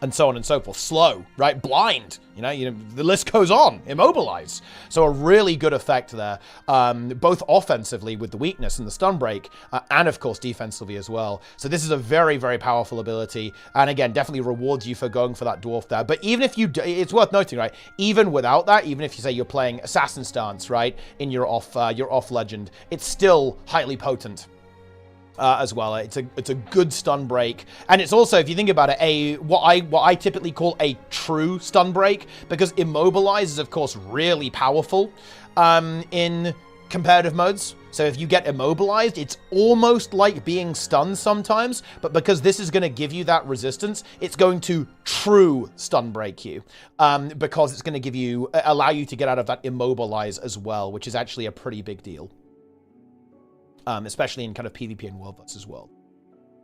and so on and so forth. Slow, right? Blind, you know, the list goes on. Immobilize. So a really good effect there, both offensively with the weakness and the stun break, and of course defensively as well. So this is a very, very powerful ability, and again, definitely rewards you for going for that dwarf there. But even if you, it's worth noting, right? Even without that, even if you say you're playing assassin stance, right, in your off legend, it's still highly potent. As well. It's a good stun break, and it's also, if you think about it, what I typically call a true stun break, because immobilize is of course really powerful in competitive modes. So if you get immobilized, it's almost like being stunned sometimes, but because this is going to give you that resistance, it's going to true stun break you, because it's going to allow you to get out of that immobilize as well, which is actually a pretty big deal. Especially in kind of PvP and World vs. World.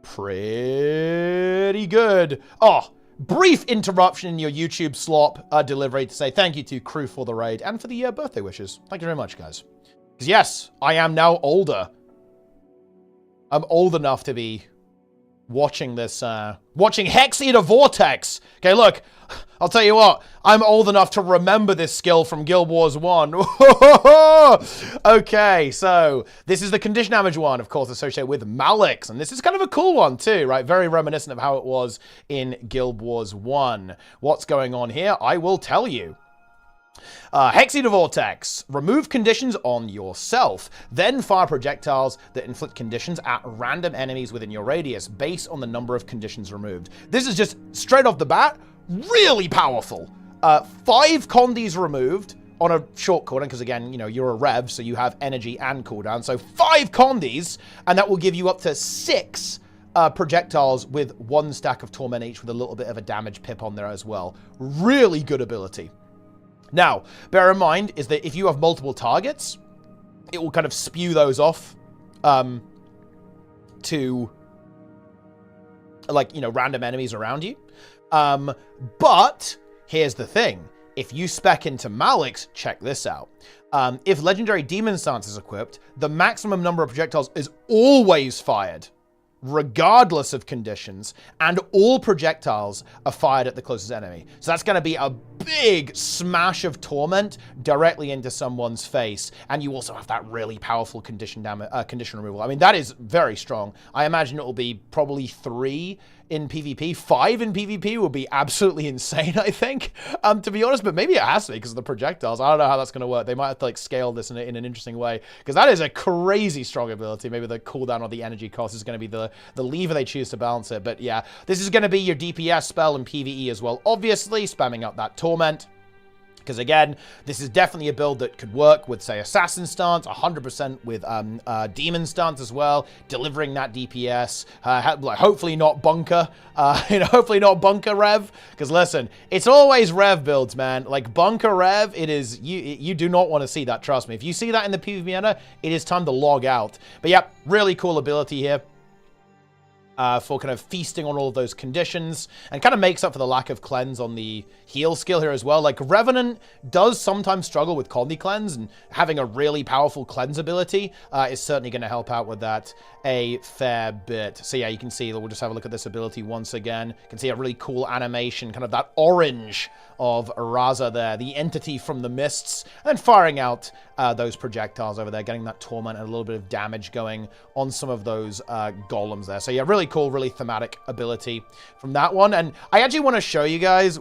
Pretty good. Oh, brief interruption in your YouTube slop delivery to say thank you to crew for the raid and for the birthday wishes. Thank you very much, guys. Because yes, I am now older. I'm old enough to be watching this, watching Hexeater Vortex. Okay, look, I'll tell you what, I'm old enough to remember this skill from Guild Wars 1. Okay, so this is the condition damage one, of course, associated with Malix, and this is kind of a cool one too, right? Very reminiscent of how it was in Guild Wars 1. What's going on here? I will tell you. Hexeater Vortex. Remove conditions on yourself. Then fire projectiles that inflict conditions at random enemies within your radius based on the number of conditions removed. This is just straight off the bat, really powerful. 5 condis removed on a short cooldown, because again, you know, you're a rev, so you have energy and cooldown. So 5 condis, and that will give you up to 6 projectiles with 1 stack of torment each, with a little bit of a damage pip on there as well. Really good ability. Now, bear in mind is that if you have multiple targets, it will kind of spew those off to, like, you know, random enemies around you. But here's the thing. If you spec into Malix, check this out. If Legendary Demon Stance is equipped, the maximum number of projectiles is always fired, regardless of conditions, and all projectiles are fired at the closest enemy. So that's going to be a big smash of torment directly into someone's face. And you also have that really powerful condition removal. I mean, that is very strong. I imagine it will be probably 3 in PvP. 5 in PvP would be absolutely insane, I think, to be honest, but maybe it has to be because of the projectiles. I don't know how that's going to work. They might have to like scale this in an interesting way, because that is a crazy strong ability. Maybe the cooldown or the energy cost is going to be the lever they choose to balance it. But yeah, this is going to be your DPS spell in PvE as well, obviously, spamming up that torment. Because again, this is definitely a build that could work with, say, Assassin stance, 100% with Demon stance as well, delivering that DPS. Hopefully not Bunker, hopefully not Bunker Rev. Because listen, it's always Rev builds, man. Like Bunker Rev, it is, you do not want to see that, trust me. If you see that in the PvP meta, it is time to log out. But yeah, really cool ability here. For kind of feasting on all of those conditions, and kind of makes up for the lack of cleanse on the heal skill here as well. Like, Revenant does sometimes struggle with Conduit cleanse, and having a really powerful cleanse ability is certainly going to help out with that a fair bit. So yeah, you can see, we'll just have a look at this ability once again. You can see a really cool animation, kind of that orange of Raza there, the entity from the mists, and firing out those projectiles over there, getting that torment and a little bit of damage going on some of those golems there. So yeah, really cool, really thematic ability from that one. And I actually want to show you guys,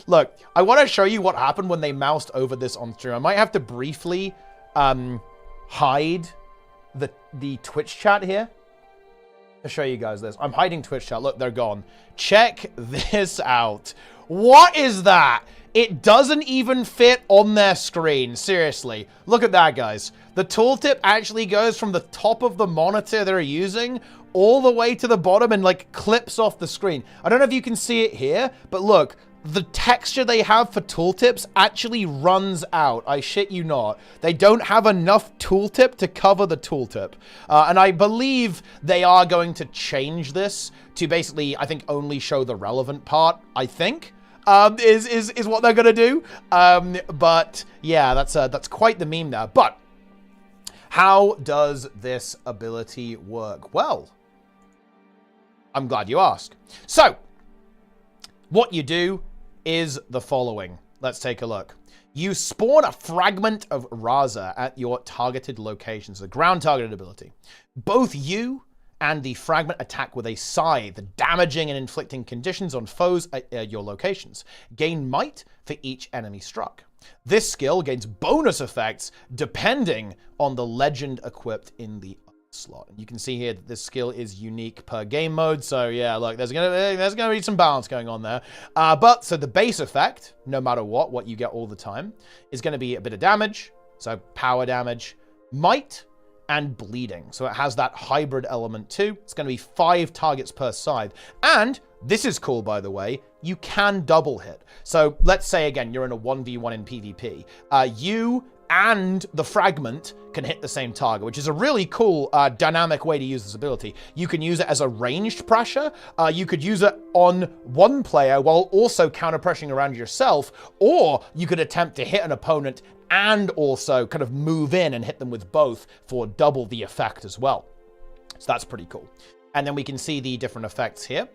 look, I want to show you what happened when they moused over this on stream. I might have to briefly hide the Twitch chat here to show you guys this. I'm hiding Twitch chat. Look, they're gone. Check this out. What is that? It doesn't even fit on their screen. Seriously. Look at that, guys. The tooltip actually goes from the top of the monitor they're using all the way to the bottom and like clips off the screen. I don't know if you can see it here, but look, the texture they have for tooltips actually runs out. I shit you not. They don't have enough tooltip to cover the tooltip. And I believe they are going to change this to basically, I think, only show the relevant part, I think. Is what they're gonna do. But yeah, that's quite the meme there. But how does this ability work? Well, I'm glad you asked. So, what you do is the following. Let's take a look. You spawn a fragment of Raza at your targeted locations, the ground targeted ability. Both you and the fragment attack with a scythe, damaging and inflicting conditions on foes at your locations. Gain might for each enemy struck. This skill gains bonus effects depending on the legend equipped in the slot. And you can see here that this skill is unique per game mode. So yeah, look, there's gonna be some balance going on there. But so the base effect, no matter what you get all the time, is gonna be a bit of damage. So power damage, might, and bleeding. So it has that hybrid element too. It's going to be 5 targets per side. And this is cool, by the way, you can double hit. So let's say, again, you're in a 1v1 in PvP. You and the fragment can hit the same target, which is a really cool dynamic way to use this ability. You can use it as a ranged pressure. You could use it on one player while also counter-pressuring around yourself, or you could attempt to hit an opponent and also kind of move in and hit them with both for double the effect as well. So that's pretty cool. And then we can see the different effects here.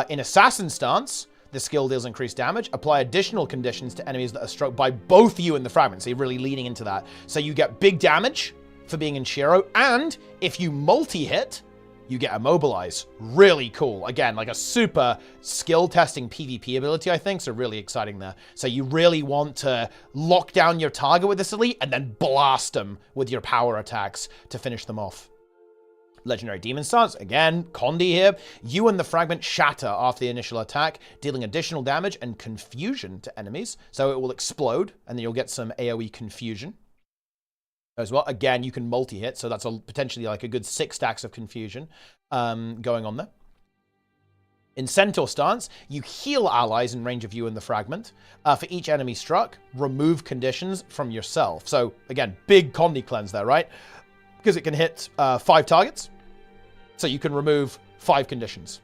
In Assassin stance, the skill deals increased damage. Apply additional conditions to enemies that are struck by both you and the fragment. So you're really leaning into that. So you get big damage for being in Shiro, and if you multi-hit, you get Immobilize. Really cool. Again, like a super skill-testing PvP ability, I think, so really exciting there. So you really want to lock down your target with this elite and then blast them with your power attacks to finish them off. Legendary Demon Stance, again, Conduit here. You and the fragment shatter after the initial attack, dealing additional damage and confusion to enemies. So it will explode, and then you'll get some AoE confusion as well. Again, you can multi-hit, so that's potentially like a good 6 stacks of confusion going on there. In Centaur stance, you heal allies in range of you and the fragment. For each enemy struck, remove conditions from yourself. So again, big Conduit cleanse there, right? Because it can hit 5 targets, so you can remove 5 conditions.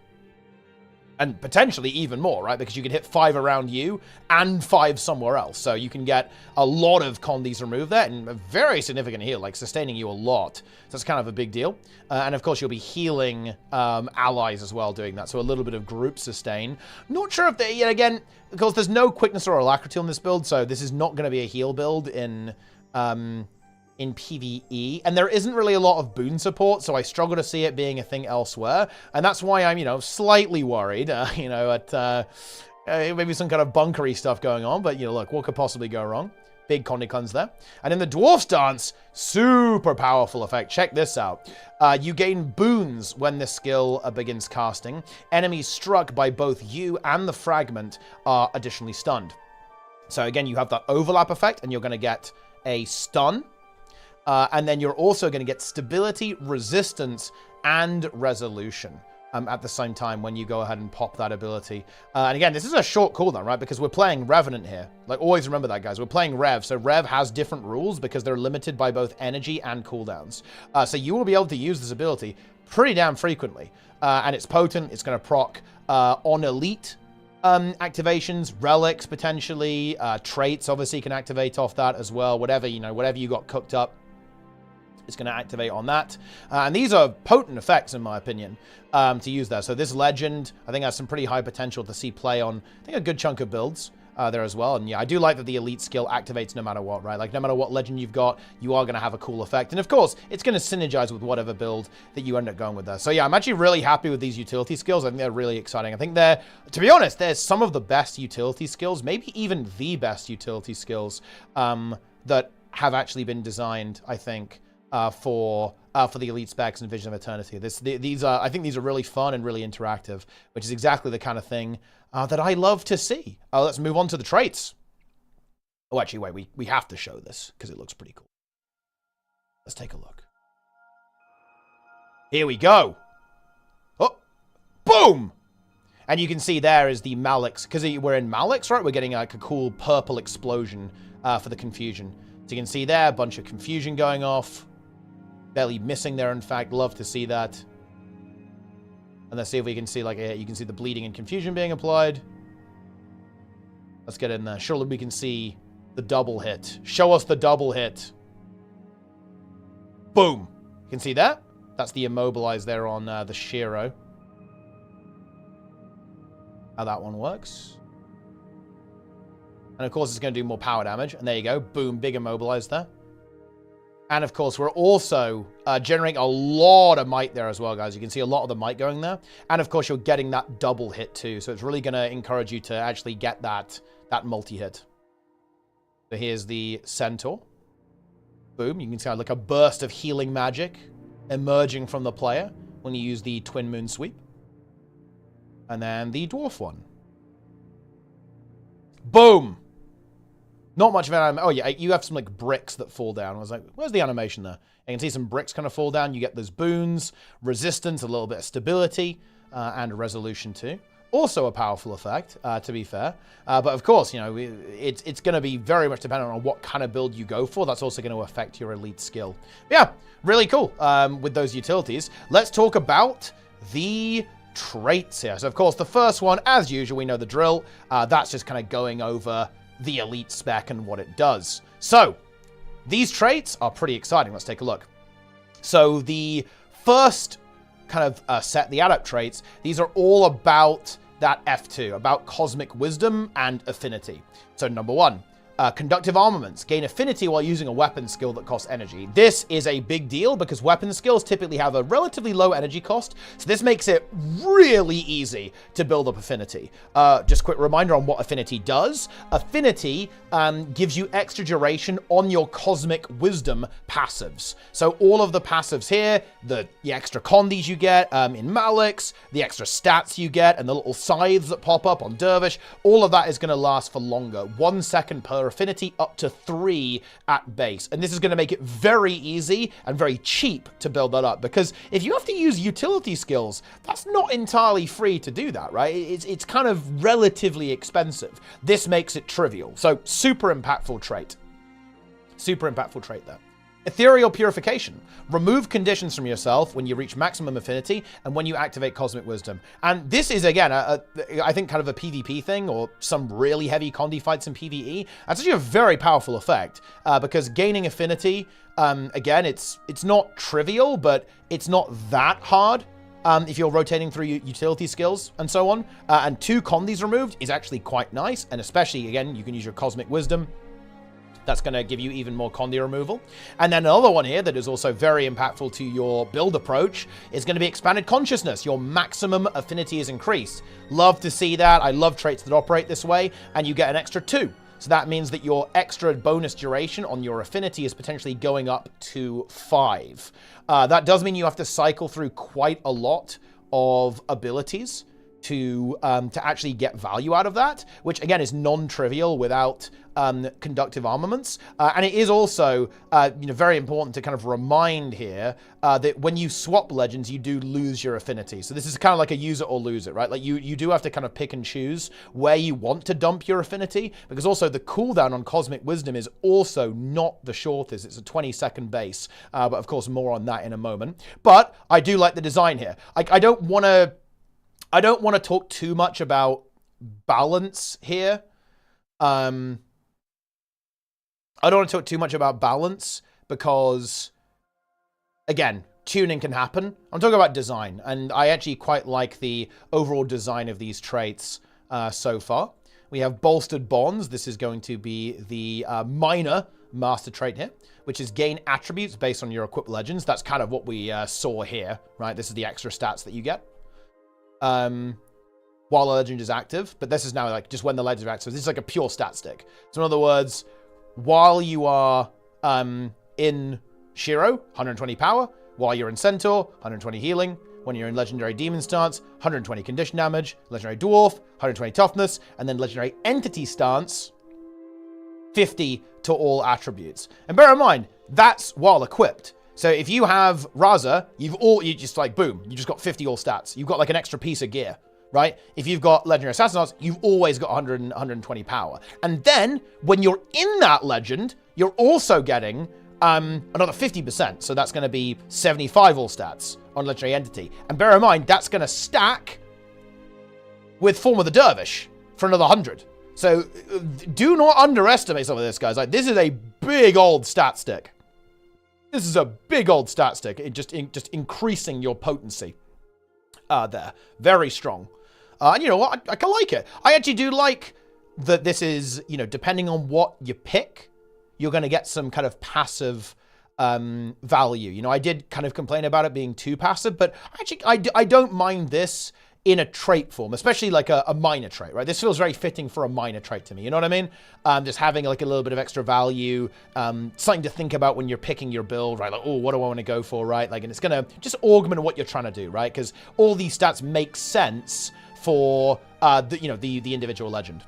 And potentially even more, right? Because you can hit 5 around you and 5 somewhere else. So you can get a lot of Condis removed there and a very significant heal, like sustaining you a lot. So it's kind of a big deal. And of course, you'll be healing allies as well doing that. So a little bit of group sustain. Not sure if they, yet again, of course, there's no quickness or alacrity on this build. So this is not going to be a heal build in PvE, and there isn't really a lot of boon support, so I struggle to see it being a thing elsewhere, and that's why I'm, you know, slightly worried, you know, at maybe some kind of bunkery stuff going on, but, you know, look, what could possibly go wrong? Big Conduit cleanse there. And in the Dwarf stance, super powerful effect. Check this out. You gain boons when this skill begins casting. Enemies struck by both you and the fragment are additionally stunned. So again, you have that overlap effect, and you're going to get a stun. And then you're also going to get stability, resistance, and resolution at the same time when you go ahead and pop that ability. And again, this is a short cooldown, right? Because we're playing Revenant here. Like, always remember that, guys. We're playing Rev. So Rev has different rules because they're limited by both energy and cooldowns. So you will be able to use this ability pretty damn frequently. And it's potent. It's going to proc on elite activations, relics potentially, traits obviously can activate off that as well. Whatever, you know, whatever you got cooked up, it's going to activate on that. And these are potent effects, in my opinion, to use there. So this legend, I think, has some pretty high potential to see play on, I think, a good chunk of builds there as well. And yeah, I do like that the elite skill activates no matter what, right? Like, no matter what legend you've got, you are going to have a cool effect. And of course, it's going to synergize with whatever build that you end up going with there. So yeah, I'm actually really happy with these utility skills. I think they're really exciting. I think they're, to be honest, they're some of the best utility skills, maybe even the best utility skills that have actually been designed, I think, for the elite specs and Vision of Eternity. I think these are really fun and really interactive, which is exactly the kind of thing that I love to see. Let's move on to the traits. Oh, actually, wait, we have to show this because it looks pretty cool. Let's take a look. Here we go. Oh, boom! And you can see there is the Malix, because we're in Malix, right? We're getting like a cool purple explosion for the confusion. So you can see there, a bunch of confusion going off. Barely missing there, in fact. Love to see that. And let's see if we can see, like, you can see the bleeding and confusion being applied. Let's get in there. Surely we can see the double hit. Show us the double hit. Boom. You can see that? That's the immobilize there on the Shiro. How that one works. And of course, it's going to do more power damage. And there you go. Boom. Big immobilize there. And of course, we're also generating a lot of might there as well, guys. You can see a lot of the might going there. And of course, you're getting that double hit too. So it's really going to encourage you to actually get that multi-hit. So here's the Centaur. Boom. You can see like a burst of healing magic emerging from the player when you use the Twin Moon Sweep. And then the Dwarf one. Boom. Not much of an animation. Oh, yeah, you have some, like, bricks that fall down. I was like, where's the animation there? You can see some bricks kind of fall down. You get those boons, resistance, a little bit of stability, and resolution, too. Also a powerful effect, to be fair. But, of course, you know, it's going to be very much dependent on what kind of build you go for. That's also going to affect your elite skill. But yeah, really cool with those utilities. Let's talk about the traits here. So, of course, the first one, as usual, we know the drill. That's just kind of going over the elite spec and what it does. So, these traits are pretty exciting. Let's take a look. So, the first kind of set, the adept traits, these are all about that F2, about cosmic wisdom and affinity. So, number one, conductive armaments. Gain affinity while using a weapon skill that costs energy. This is a big deal because weapon skills typically have a relatively low energy cost, so this makes it really easy to build up affinity. Just a quick reminder on what affinity does. Affinity gives you extra duration on your cosmic wisdom passives. So all of the passives here, the extra condis you get in Malix, the extra stats you get, and the little scythes that pop up on Dervish, all of that is going to last for longer. 1 second per affinity, up to 3 at base. And this is going to make it very easy and very cheap to build that up, because if you have to use utility skills, that's not entirely free to do that, right? It's kind of relatively expensive. This makes it trivial. So super impactful trait. Super impactful trait there. Ethereal Purification. Remove conditions from yourself when you reach maximum affinity and when you activate Cosmic Wisdom. And this is, again, I think kind of a PvP thing, or some really heavy Conduit fights in PvE. That's actually a very powerful effect, because gaining affinity, again, it's not trivial, but it's not that hard. If you're rotating through utility skills and so on. And 2 Conduits removed is actually quite nice. And especially, again, you can use your Cosmic Wisdom. That's going to give you even more Conduit removal. And then another one here that is also very impactful to your build approach is going to be Expanded Consciousness. Your maximum affinity is increased. Love to see that. I love traits that operate this way. And you get an extra 2. So that means that your extra bonus duration on your affinity is potentially going up to 5. That does mean you have to cycle through quite a lot of abilities to actually get value out of that, which again is non-trivial without conductive armaments. And it is also very important to kind of remind here that when you swap legends, you do lose your affinity. So this is kind of like a use it or lose it, right? Like you do have to kind of pick and choose where you want to dump your affinity, because also the cooldown on Cosmic Wisdom is also not the shortest. It's a 20-second base, but of course more on that in a moment. But I do like the design here. I don't want to talk too much about balance here. I don't want to talk too much about balance because, again, tuning can happen. I'm talking about design, and I actually quite like the overall design of these traits so far. We have Bolstered Bonds. This is going to be the minor master trait here, which is gain attributes based on your equipped legends. That's kind of what we saw here, right? This is the extra stats that you get while the legend is active, but this is now like just when the legend is active. This is like a pure stat stick. So in other words, while you are in Shiro, 120 power. While you're in Centaur, 120 healing. When you're in Legendary Demon stance, 120 condition damage. Legendary Dwarf, 120 toughness. And then Legendary Entity stance, 50 to all attributes. And bear in mind, that's while equipped. So if you have Raza, you just like, boom, you just got 50 all stats. You've got like an extra piece of gear, right? If you've got Legendary Assassin stance, you've always got 100 and 120 power. And then when you're in that legend, you're also getting another 50%. So that's going to be 75 all stats on Legendary Entity. And bear in mind, that's going to stack with Form of the Dervish for another 100. So do not underestimate some of this, guys. Like, this is a big old stat stick. This is a big old stat stick. It just increasing your potency there. Very strong. And you know what? I can like it. I actually do like that this is, you know, depending on what you pick, you're going to get some kind of passive value. You know, I did kind of complain about it being too passive, but actually I don't mind this in a trait form, especially like a minor trait, right? This feels very fitting for a minor trait to me. You know what I mean? Just having like a little bit of extra value, something to think about when you're picking your build, right? Like, oh, what do I want to go for, right? Like, and it's going to just augment what you're trying to do, right? Because all these stats make sense for the individual legend.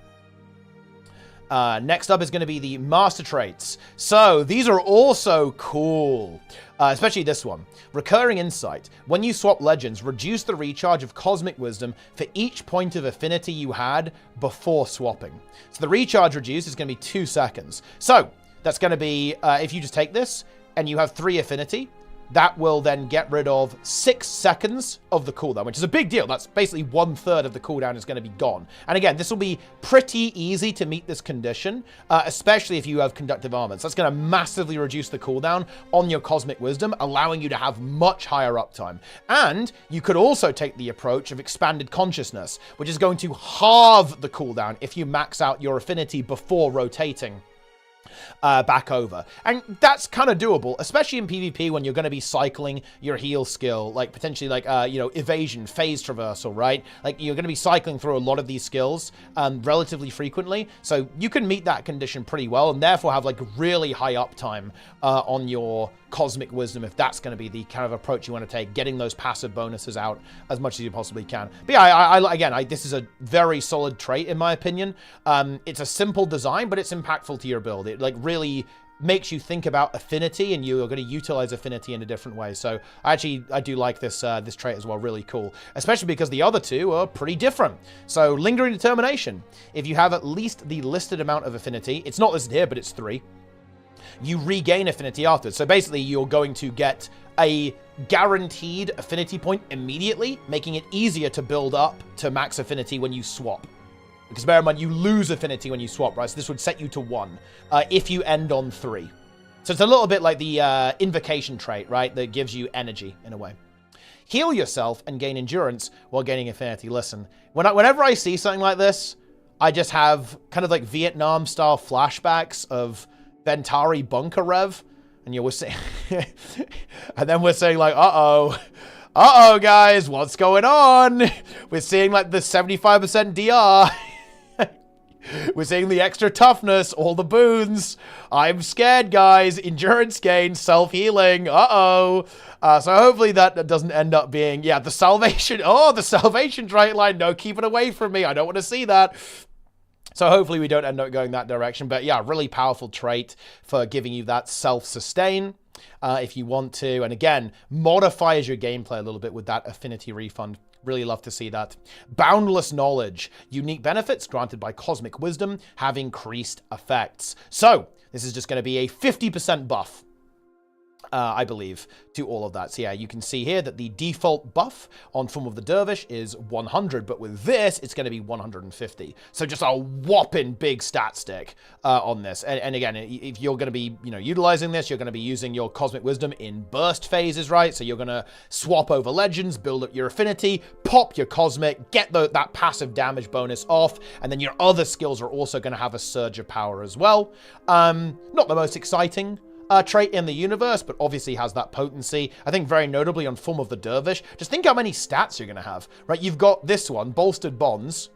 Next up is going to be the master traits. So these are also cool, especially this one. Recurring Insight. When you swap legends, reduce the recharge of Cosmic Wisdom for each point of affinity you had before swapping. So the recharge reduced is going to be 2 seconds. So that's going to be, if you just take this and you have 3 affinity, that will then get rid of 6 seconds of the cooldown, which is a big deal. That's basically 1/3 of the cooldown is going to be gone. And again, this will be pretty easy to meet this condition, especially if you have conductive armor. So that's going to massively reduce the cooldown on your Cosmic Wisdom, allowing you to have much higher uptime. And you could also take the approach of Expanded Consciousness, which is going to halve the cooldown if you max out your affinity before rotating back over. And that's kind of doable, especially in PvP when you're going to be cycling your heal skill, like potentially like, evasion, phase traversal, right? Like you're going to be cycling through a lot of these skills relatively frequently. So you can meet that condition pretty well and therefore have like really high uptime on your Cosmic Wisdom if that's going to be the kind of approach you want to take, getting those passive bonuses out as much as you possibly can. But yeah, this is a very solid trait in my opinion. It's a simple design, but it's impactful to your build. It like really makes you think about affinity, and you are going to utilize affinity in a different way. So I do like this this trait as well. Really cool, especially because the other two are pretty different. So Lingering Determination. If you have at least the listed amount of affinity, it's not listed here, but it's 3. you regain affinity afterwards. So basically, you're going to get a guaranteed affinity point immediately, making it easier to build up to max affinity when you swap. Because bear in mind, you lose affinity when you swap, right? So this would set you to 1 if you end on 3. So it's a little bit like the invocation trait, right? That gives you energy in a way. Heal yourself and gain endurance while gaining affinity. Listen, whenever I see something like this, I just have kind of like Vietnam-style flashbacks of Ventari bunker rev. And we're saying, and then we're saying like, uh-oh, guys, what's going on? We're seeing like the 75% DR. We're seeing the extra toughness, all the boons. I'm scared, guys. Endurance gain, self-healing. So hopefully that doesn't end up being, yeah, the salvation. Oh, the salvation trait line. No, keep it away from me. I don't want to see that. So hopefully we don't end up going that direction. But yeah, really powerful trait for giving you that self-sustain if you want to. And again, modifies your gameplay a little bit with that affinity refund. Really love to see that. Boundless knowledge. Unique benefits granted by cosmic wisdom have increased effects. So this is just going to be a 50% buff. I believe, to all of that. So yeah, you can see here that the default buff on Form of the Dervish is 100, but with this, it's going to be 150. So just a whopping big stat stick on this. And again, if you're going to be, utilizing this, you're going to be using your Cosmic Wisdom in burst phases, right? So you're going to swap over legends, build up your affinity, pop your Cosmic, get that passive damage bonus off, and then your other skills are also going to have a surge of power as well. Not the most exciting trait in the universe, but obviously has that potency. I think very notably on Form of the Dervish, just think how many stats you're going to have, right? You've got this one, Bolstered Bonds,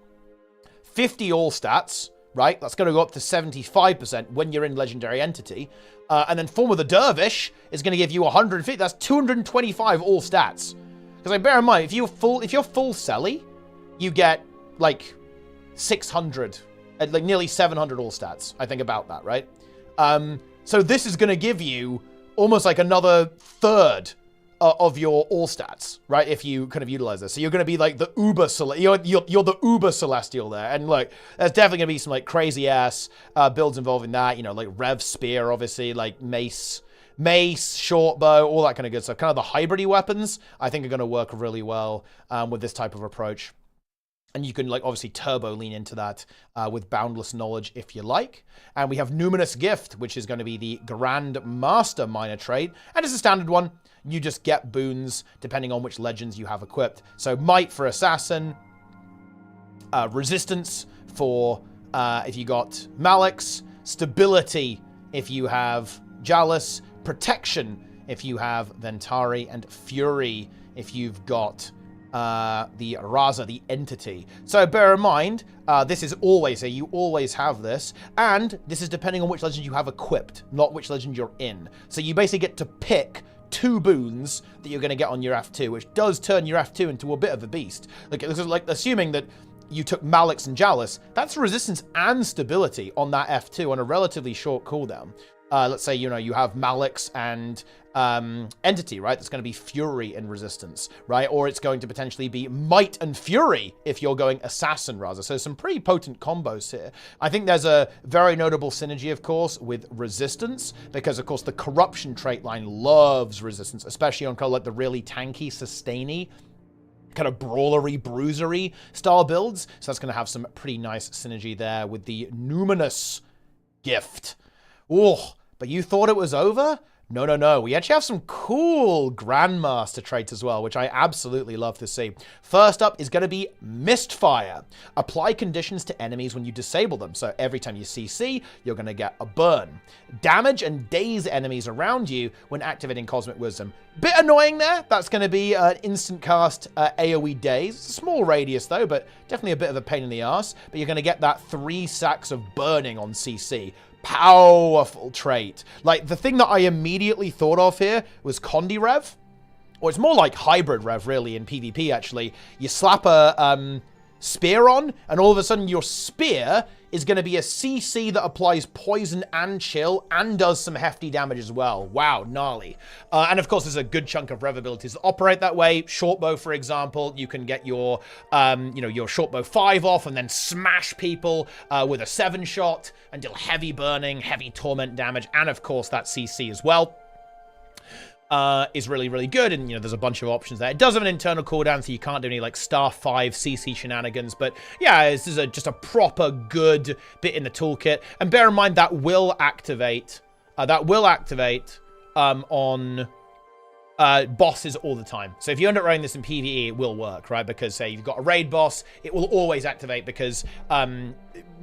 50 all stats, right? That's going to go up to 75% when you're in Legendary Entity. And then Form of the Dervish is going to give you 150. That's 225 all stats. Because bear in mind, if you're full Selly, you get like 600, like nearly 700 all stats. I think about that, right? So this is going to give you almost like another third of your all stats, right? If you kind of utilize this. So you're going to be like the uber, you're the uber celestial there. And look, there's definitely going to be some like crazy ass builds involving that, like Rev Spear, obviously, like mace, short bow, all that kind of good stuff. Kind of the hybridy weapons, I think are going to work really well with this type of approach. And you can, like, obviously turbo lean into that with Boundless Knowledge if you like. And we have Numinous Gift, which is going to be the Grand Master minor trait. And it's a standard one. You just get boons depending on which legends you have equipped. So Might for Assassin, Resistance for if you got Malix, Stability if you have Jalis, Protection if you have Ventari, and Fury if you've got the Raza, the entity. So bear in mind, this is always, so you always have this, and this is depending on which legend you have equipped, not which legend you're in. So you basically get to pick 2 boons that you're going to get on your F2, which does turn your F2 into a bit of a beast. Like, this is like assuming that you took Malix and Jalis, that's resistance and stability on that F2 on a relatively short cooldown. Let's say, you have Malix and entity, right? That's going to be Fury and Resistance, right? Or it's going to potentially be Might and Fury if you're going Assassin rather. So some pretty potent combos here. I think there's a very notable synergy, of course, with Resistance, because, of course, the Corruption trait line loves Resistance, especially on kind of like the really tanky, sustainy, kind of brawlery, bruisery style builds. So that's going to have some pretty nice synergy there with the Numinous Gift. Oh, but you thought it was over? No. We actually have some cool Grandmaster traits as well, which I absolutely love to see. First up is going to be Mistfire. Apply conditions to enemies when you disable them. So every time you CC, you're going to get a burn. Damage and daze enemies around you when activating Cosmic Wisdom. Bit annoying there. That's going to be an instant cast AoE daze. It's a small radius though, but definitely a bit of a pain in the ass. But you're going to get that 3 sacks of burning on CC. Powerful trait. Like, the thing that I immediately thought of here was Conduit Rev. Or it's more like Hybrid Rev, really, in PvP, actually. You slap a spear on, and all of a sudden your spear is going to be a CC that applies poison and chill and does some hefty damage as well. Wow, gnarly. And of course, there's a good chunk of rev abilities that operate that way. Shortbow, for example, you can get your, your shortbow 5 off and then smash people with a 7-shot and deal heavy burning, heavy torment damage, and of course that CC as well. Is really, really good, and there's a bunch of options there. It does have an internal cooldown, so you can't do any like star 5 CC shenanigans, but yeah, this is just a proper good bit in the toolkit. And bear in mind that will activate on bosses all the time. So if you end up running this in PvE, it will work, right? Because say you've got a raid boss, it will always activate because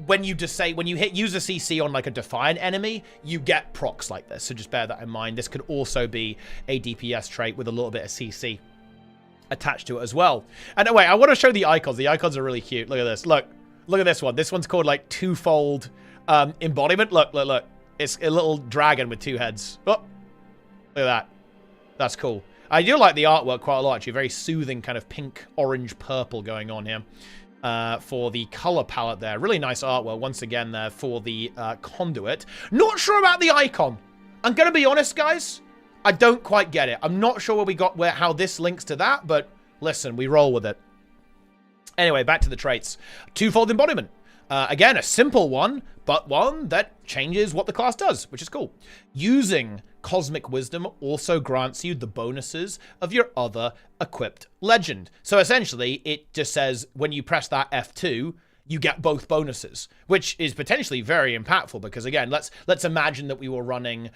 when you use a CC on like a Defiant enemy, you get procs like this. So just bear that in mind. This could also be a DPS trait with a little bit of CC attached to it as well. And anyway, I want to show the icons. The icons are really cute. Look at this. Look at this one. This one's called like twofold embodiment. Look. It's a little dragon with 2 heads. Oh, look at that. That's cool. I do like the artwork quite a lot, actually. Very soothing kind of pink, orange, purple going on here for the color palette there. Really nice artwork once again there for the Conduit. Not sure about the icon. I'm going to be honest, guys. I don't quite get it. I'm not sure how this links to that, but listen, we roll with it. Anyway, back to the traits. Twofold embodiment. Again, a simple one, but one that changes what the class does, which is cool. Using Cosmic Wisdom also grants you the bonuses of your other equipped legend. So essentially, it just says when you press that F2, you get both bonuses, which is potentially very impactful because, again, let's imagine that we were running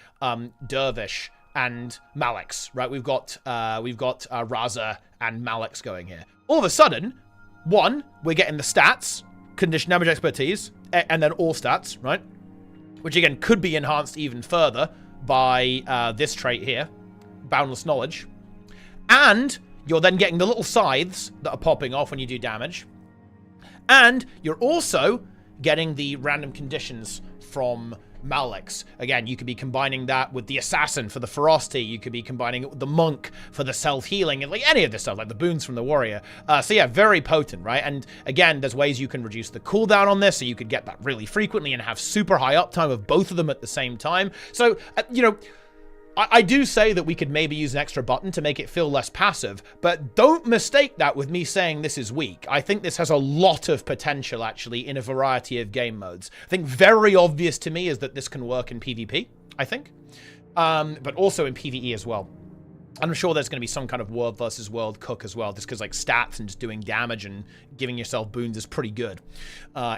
Dervish and Malix, right? We've got Raza and Malix going here. All of a sudden, one, we're getting the stats, condition damage expertise, and then all stats, right? Which again could be enhanced even further by this trait here, Boundless Knowledge. And you're then getting the little scythes that are popping off when you do damage. And you're also getting the random conditions from Malix. Again, you could be combining that with the Assassin for the ferocity. You could be combining it with the Monk for the self-healing, and like any of this stuff, like the boons from the Warrior. So yeah, very potent, right? And again, there's ways you can reduce the cooldown on this, so you could get that really frequently and have super high uptime of both of them at the same time. So, I do say that we could maybe use an extra button to make it feel less passive, but don't mistake that with me saying this is weak. I think this has a lot of potential, actually, in a variety of game modes. I think very obvious to me is that this can work in PvP, I think, but also in PvE as well. I'm sure there's going to be some kind of world versus world cook as well, just because like stats and just doing damage and giving yourself boons is pretty good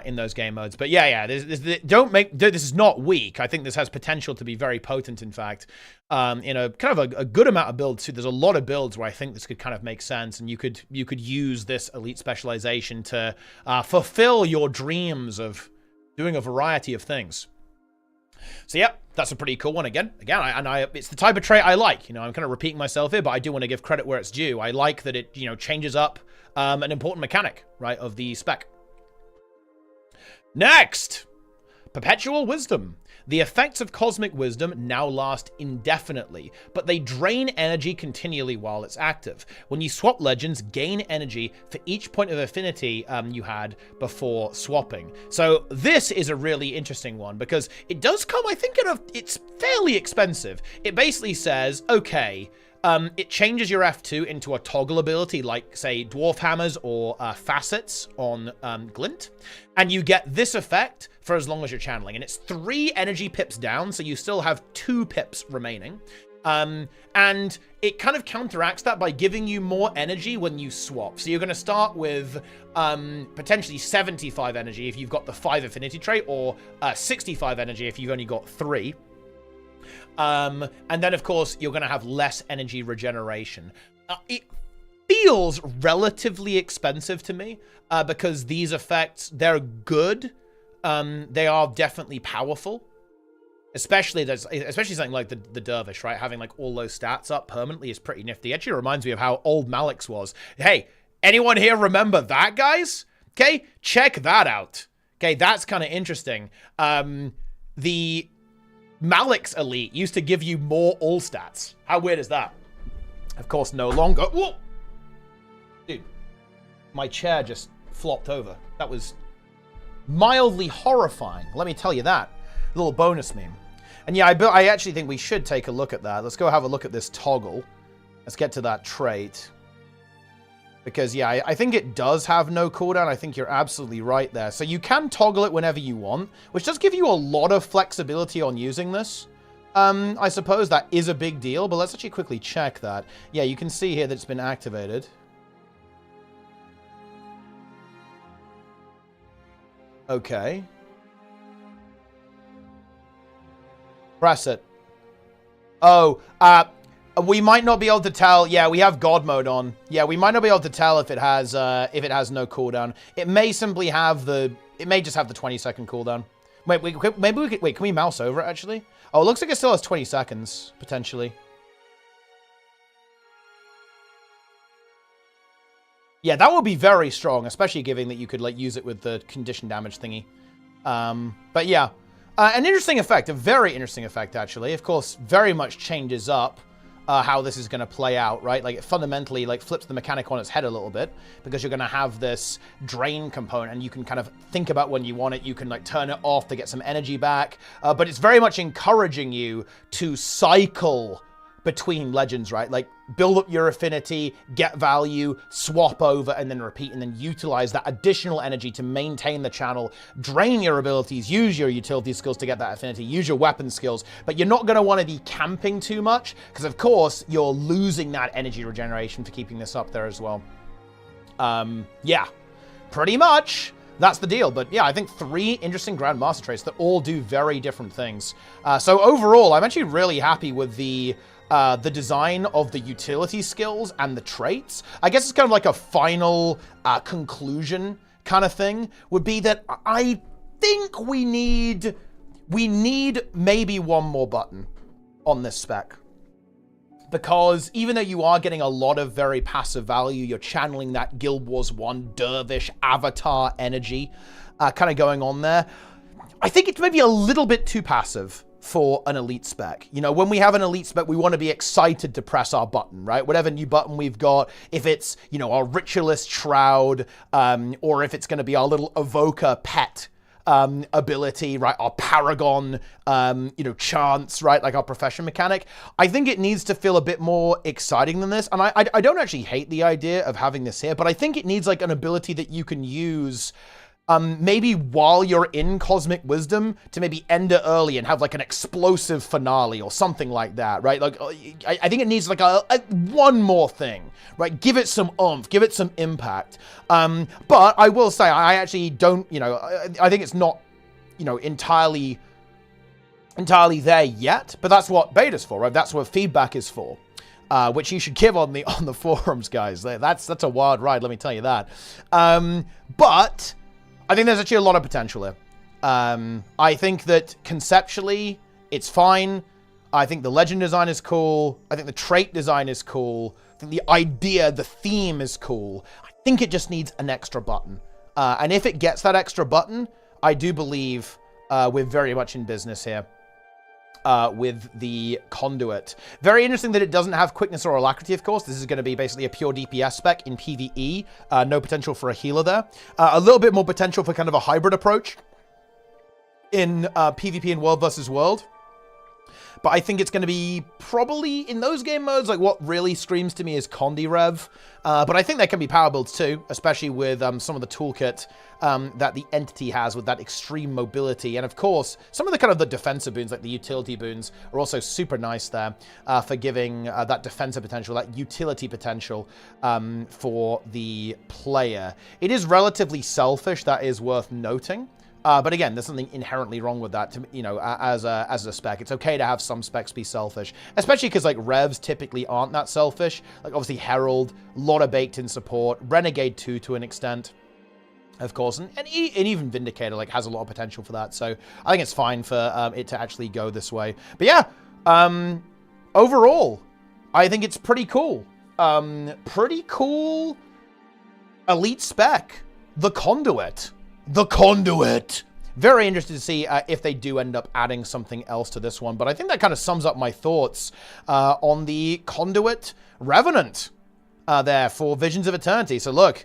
in those game modes. But yeah, this is not weak. I think this has potential to be very potent, in fact, in a kind of a good amount of builds too. There's a lot of builds where I think this could kind of make sense, and you could use this elite specialization to fulfill your dreams of doing a variety of things. So yeah, that's a pretty cool one. Again, it's the type of trait I like. I'm kind of repeating myself here, but I do want to give credit where it's due. I like that it, changes up an important mechanic, right, of the spec. Next, Perpetual Wisdom. The effects of Cosmic Wisdom now last indefinitely, but they drain energy continually while it's active. When you swap legends, gain energy for each point of affinity you had before swapping. So this is a really interesting one because it does come, I think, it's fairly expensive. It basically says, okay, it changes your F2 into a toggle ability like, say, Dwarf Hammers or Facets on Glint. And you get this effect for as long as you're channeling. And it's 3 energy pips down, so you still have 2 pips remaining. And it kind of counteracts that by giving you more energy when you swap. So you're going to start with potentially 75 energy if you've got the 5 affinity trait, or 65 energy if you've only got 3. And then, of course, you're going to have less energy regeneration. It feels relatively expensive to me because these effects, they're good. They are definitely powerful. Especially something like the Dervish, right? Having like all those stats up permanently is pretty nifty. Actually reminds me of how old Malix was. Hey, anyone here remember that, guys? Okay, check that out. Okay, that's kind of interesting. The Malix Elite used to give you more all stats. How weird is that? Of course, no longer. Whoa! Dude, my chair just flopped over. That was mildly horrifying. Let me tell you that. A little bonus meme. And yeah, I actually think we should take a look at that. Let's go have a look at this toggle. Let's get to that trait. Because, yeah, I think it does have no cooldown. I think you're absolutely right there. So you can toggle it whenever you want, which does give you a lot of flexibility on using this. I suppose that is a big deal, but let's actually quickly check that. Yeah, you can see here that it's been activated. Okay. Press it. Oh, we might not be able to tell. Yeah, we have God mode on. Yeah, we might not be able to tell if it has no cooldown. It may simply have it may just have the 20-second cooldown. Wait, maybe we could, wait, can we mouse over it actually? Oh, it looks like it still has 20 seconds, potentially. Yeah, that would be very strong, especially given that you could, like, use it with the condition damage thingy. But yeah, an interesting effect, a very interesting effect, actually. Of course, very much changes up how this is going to play out, right? Like, it fundamentally, like, flips the mechanic on its head a little bit, because you're going to have this drain component, and you can kind of think about when you want it. You can, like, turn it off to get some energy back, but it's very much encouraging you to cycle between legends, right? Like, build up your affinity, get value, swap over, and then repeat, and then utilize that additional energy to maintain the channel, drain your abilities, use your utility skills to get that affinity, use your weapon skills, but you're not going to want to be camping too much, because of course, you're losing that energy regeneration for keeping this up there as well. Yeah, pretty much. That's the deal. But yeah, I think 3 interesting Grandmaster traits that all do very different things. So overall, I'm actually really happy with the design of the utility skills and the traits. I guess it's kind of like a final conclusion kind of thing would be that I think we need maybe one more button on this spec. Because even though you are getting a lot of very passive value, you're channeling that Guild Wars 1 dervish avatar energy kind of going on there. I think it's maybe a little bit too passive for an elite spec. You know, when we have an elite spec, we want to be excited to press our button, right? Whatever new button we've got, if it's, you know, our Ritualist Shroud, or if it's going to be our little Evoker pet ability, right? Our Paragon, you know, chance, right? Like our profession mechanic. I think it needs to feel a bit more exciting than this. And I don't actually hate the idea of having this here, but I think it needs like an ability that you can use maybe while you're in Cosmic Wisdom to maybe end it early and have like an explosive finale or something like that, right? Like, I think it needs like a one more thing, right? Give it some oomph, give it some impact. But I will say, I actually don't, you know, I think it's not, you know, entirely there yet, but that's what beta's for, right? That's what feedback is for. Which you should give on the forums, guys. That's a wild ride, let me tell you that. But I think there's actually a lot of potential here. I think that conceptually, it's fine. I think the legend design is cool. I think the trait design is cool. I think the idea, the theme is cool. I think it just needs an extra button. And if it gets that extra button, I do believe we're very much in business here. With the Conduit. Very interesting that it doesn't have quickness or alacrity, of course. This is going to be basically a pure DPS spec in PvE. No potential for a healer there. A little bit more potential for kind of a hybrid approach in PvP and World versus World. But I think it's going to be probably in those game modes, like what really screams to me is Condi Rev. But I think there can be power builds too, especially with some of the toolkit that the entity has with that extreme mobility. And of course, some of the kind of the defensive boons, like the utility boons, are also super nice there for giving that defensive potential, that utility potential for the player. It is relatively selfish, that is worth noting. But again, there's something inherently wrong with that, you know, as a spec. It's okay to have some specs be selfish, especially because, like, Revs typically aren't that selfish. Like, obviously, Herald, a lot of baked-in support. Renegade 2, to an extent, of course. And even Vindicator, like, has a lot of potential for that. So I think it's fine for it to actually go this way. But yeah, overall, I think it's pretty cool. Pretty cool elite spec. The Conduit. The Conduit. Very interested to see if they do end up adding something else to this one. But I think that kind of sums up my thoughts on the Conduit Revenant there for Visions of Eternity. So look,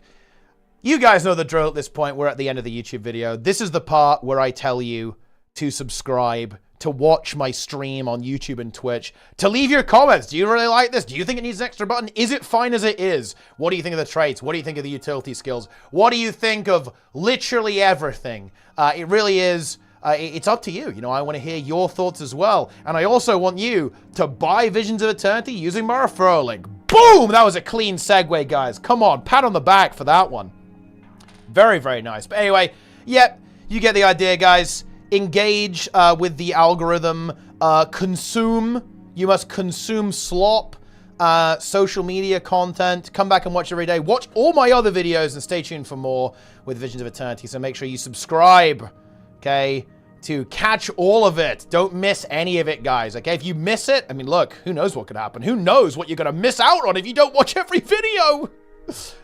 You guys know the drill at this point. We're at the end of the YouTube video. This is the part where I tell you to subscribe, to watch my stream on YouTube and Twitch, to leave your comments. Do you really like this? Do you think it needs an extra button? Is it fine as it is? What do you think of the traits? What do you think of the utility skills? What do you think of literally everything? It really is, it's up to you. You know, I want to hear your thoughts as well. And I also want you to buy Visions of Eternity using my referral link. Boom! That was a clean segue, guys. Come on, pat on the back for that one. Very, very nice. But anyway, yep, you get the idea, guys. Engage with the algorithm. Consume. You must consume slop. Social media content. Come back and watch every day. Watch all my other videos and stay tuned for more with Visions of Eternity. So make sure you subscribe, okay, to catch all of it. Don't miss any of it, guys, okay? If you miss it, I mean, look, who knows what could happen? Who knows what you're going to miss out on if you don't watch every video?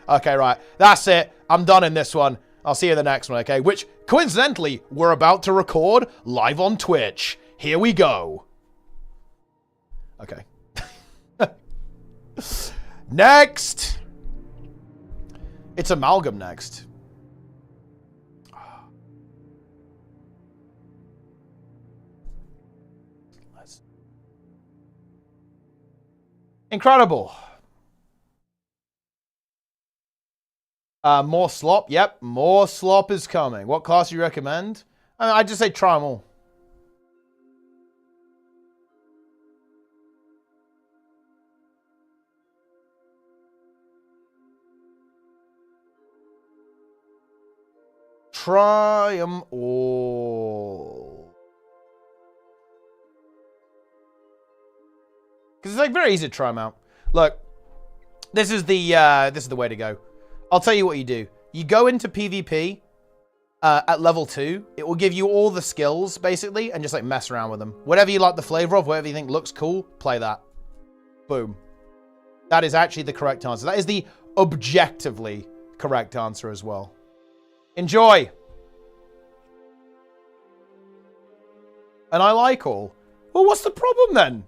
Okay, right. That's it. I'm done in this one. I'll see you in the next one, okay? Which, coincidentally, we're about to record live on Twitch. Here we go. Okay. Next. It's Amalgam next. Incredible. More slop. Yep, more slop is coming. What class do you recommend? I'd just say try them all. Try them all. Because it's like very easy to try them out. Look, this is the way to go. I'll tell you what you do. You go into PvP at level 2. It will give you all the skills, basically, and just, like, mess around with them. Whatever you like the flavor of, whatever you think looks cool, play that. Boom. That is actually the correct answer. That is the objectively correct answer as well. Enjoy! And I like all. Well, what's the problem, then?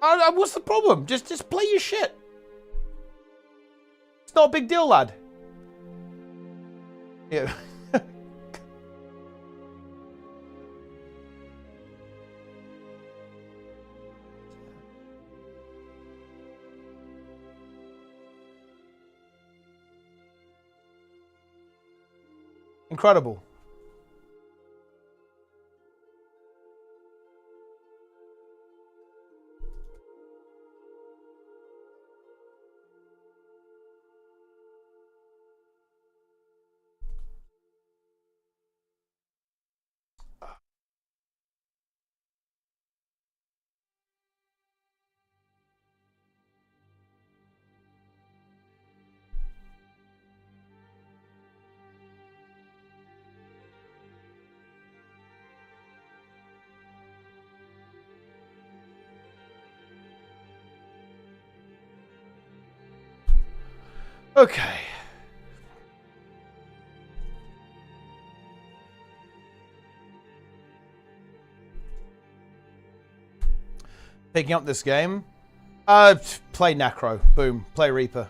What's the problem? Just play your shit. It's not a big deal, lad. Yeah. Incredible. Okay. Picking up this game. Play Necro. Boom. Play Reaper.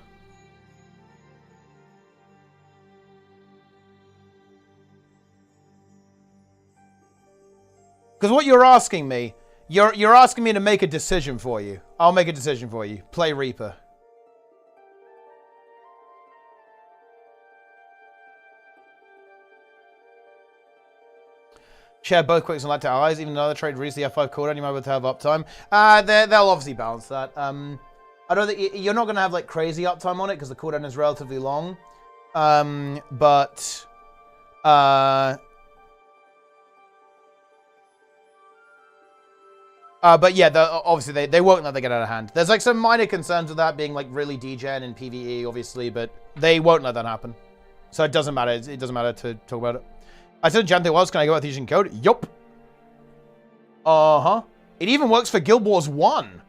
Because what you're asking me, you're asking me to make a decision for you. I'll make a decision for you. Play Reaper. Share both quicks and light to allies. Even another trade reads the F5 cooldown, you might be able to have uptime. They'll obviously balance that. I don't think you're not going to have like crazy uptime on it because the cooldown is relatively long. But yeah, obviously they won't let that get out of hand. There's like some minor concerns with that being like really degen and PvE, obviously, but they won't let that happen. So it doesn't matter. It doesn't matter to talk about it. I said Jante was, can I go with using code? Yup. Uh-huh. It even works for Guild Wars 1.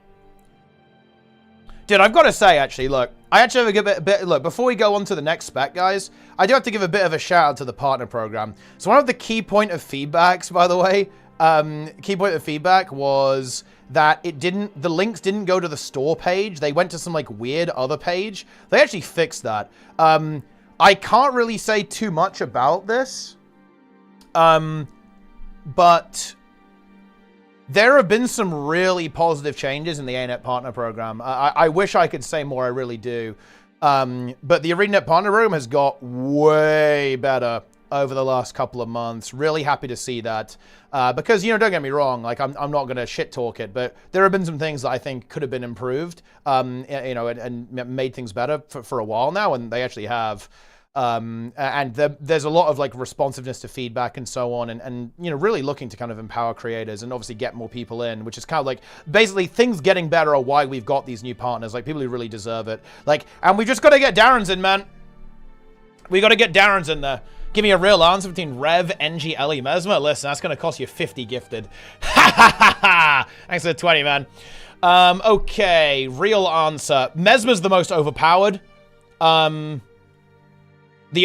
Dude, I've got to say, actually, look. I actually have a bit... Look, before we go on to the next spec, guys, I do have to give a bit of a shout-out to the partner program. So one of the key point of feedbacks, by the way, Key point of feedback was that the links didn't go to the store page. They went to some like weird other page. They actually fixed that. I can't really say too much about this. But there have been some really positive changes in the ArenaNet Partner Program. I wish I could say more, I really do. But the ArenaNet Partner Program has got way better over the last couple of months. Really happy to see that. Because, you know, don't get me wrong, like I'm not going to shit talk it, but there have been some things that I think could have been improved, you know, and made things better for a while now, and they actually have. And there's a lot of like responsiveness to feedback and so on, and you know, really looking to kind of empower creators and obviously get more people in, which is kind of like basically things getting better are why we've got these new partners, like people who really deserve it. Like, and we just got to get Darren's in, man. We got to get Darren's in there. Give me a real answer between Rev, NG, Ellie, Mesmer. Listen, that's going to cost you 50 gifted. Ha ha ha ha! Thanks for the 20, man. Okay, real answer. Mesmer's the most overpowered. The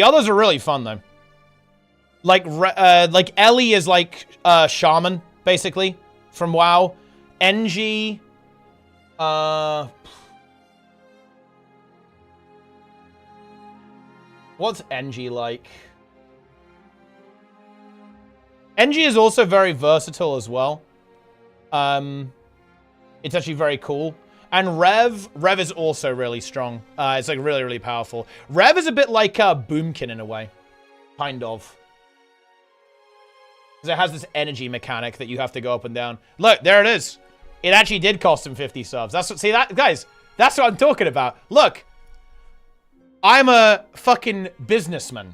others are really fun, though. Like Ellie is like Shaman, basically, from WoW. NG... what's NG like? NG is also very versatile as well. It's actually very cool. And Rev is also really strong. It's like really, really powerful. Rev is a bit like Boomkin in a way. Kind of. Because it has this energy mechanic that you have to go up and down. Look, there it is. It actually did cost him 50 subs. That's what, see that, guys, that's what I'm talking about. Look, I'm a fucking businessman.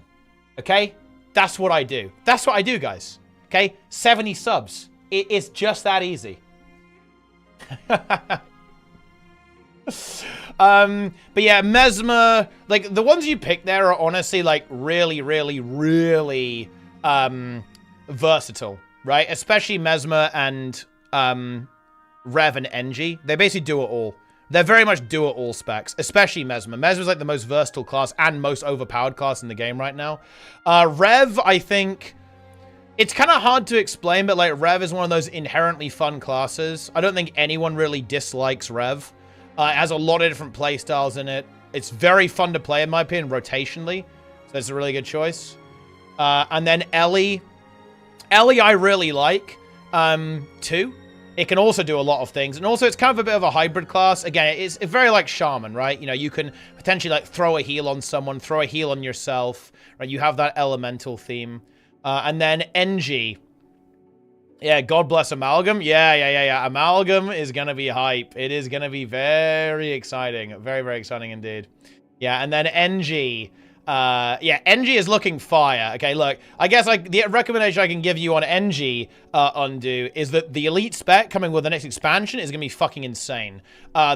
Okay? That's what I do. That's what I do, guys. Okay? 70 subs. It is just that easy. But yeah, Mesmer, like the ones you pick there are honestly like really, really, really versatile, right? Especially Mesmer and Rev and NG. They basically do it all. They're very much do it all specs, especially Mesmer. Mesmer's like the most versatile class and most overpowered class in the game right now. Rev, I think it's kind of hard to explain, but like Rev is one of those inherently fun classes. I don't think anyone really dislikes Rev. It has a lot of different play styles in it. It's very fun to play, in my opinion, rotationally. So it's a really good choice. And then Ellie. Ellie I really like, too. It can also do a lot of things. And also, it's kind of a bit of a hybrid class. Again, it's very like Shaman, right? You know, you can potentially like throw a heal on someone, throw a heal on yourself, right? You have that elemental theme. And then NG. Yeah, God bless Amalgam. Yeah. Amalgam is going to be hype. It is going to be very exciting. Very, very exciting indeed. Yeah, and then NG. Yeah, NG is looking fire. Okay, look, I guess like the recommendation I can give you on NG Undo is that the Elite Spec coming with the next expansion is going to be fucking insane.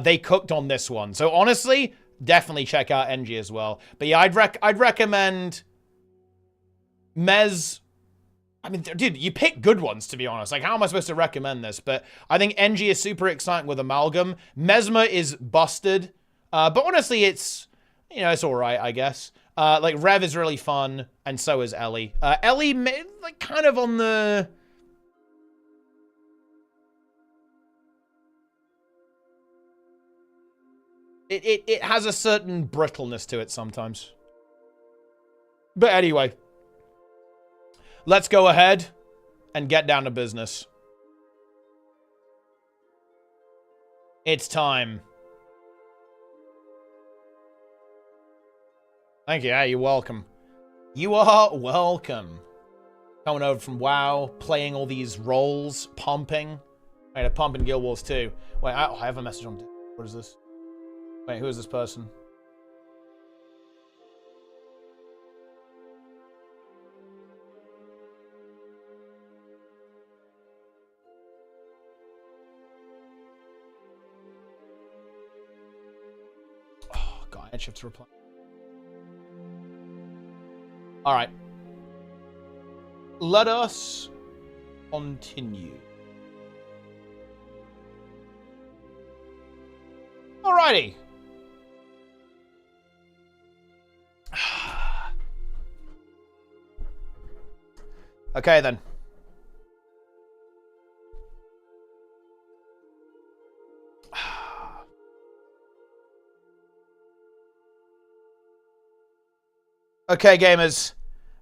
They cooked on this one. So honestly, definitely check out NG as well. But yeah, I'd recommend Mez. I mean, dude, you pick good ones, to be honest. Like, how am I supposed to recommend this? But I think NG is super exciting with Amalgam. Mesmer is busted. But honestly, it's, you know, it's all right, I guess. Like, Rev is really fun, and so is Ellie. Ellie, like, kind of on the... It has a certain brittleness to it sometimes. But anyway... let's go ahead and get down to business. It's time. Thank you. Yeah, you're welcome. You are welcome. Coming over from WoW, playing all these roles, pumping. I had a pump in Guild Wars too. Wait, I have a message on... what is this? Wait, who is this person? God, I should have to reply. All right. Let us continue. Alrighty. Okay, then. Okay, gamers.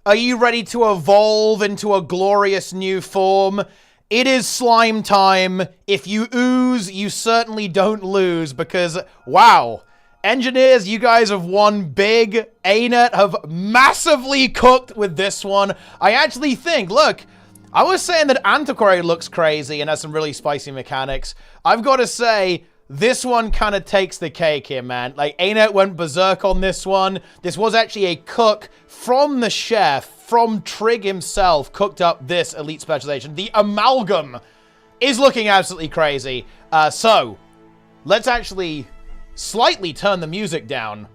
Are you ready to evolve into a glorious new form? It is slime time. If you ooze, you certainly don't lose because, wow. Engineers, you guys have won big. ArenaNet have massively cooked with this one. I actually think, look, I was saying that Antiquary looks crazy and has some really spicy mechanics. I've got to say, this one kind of takes the cake here, man. Like, ArenaNet went berserk on this one. This was actually a cook from the chef, from Trig himself, cooked up this elite specialization. The Amalgam is looking absolutely crazy. So, let's actually slightly turn the music down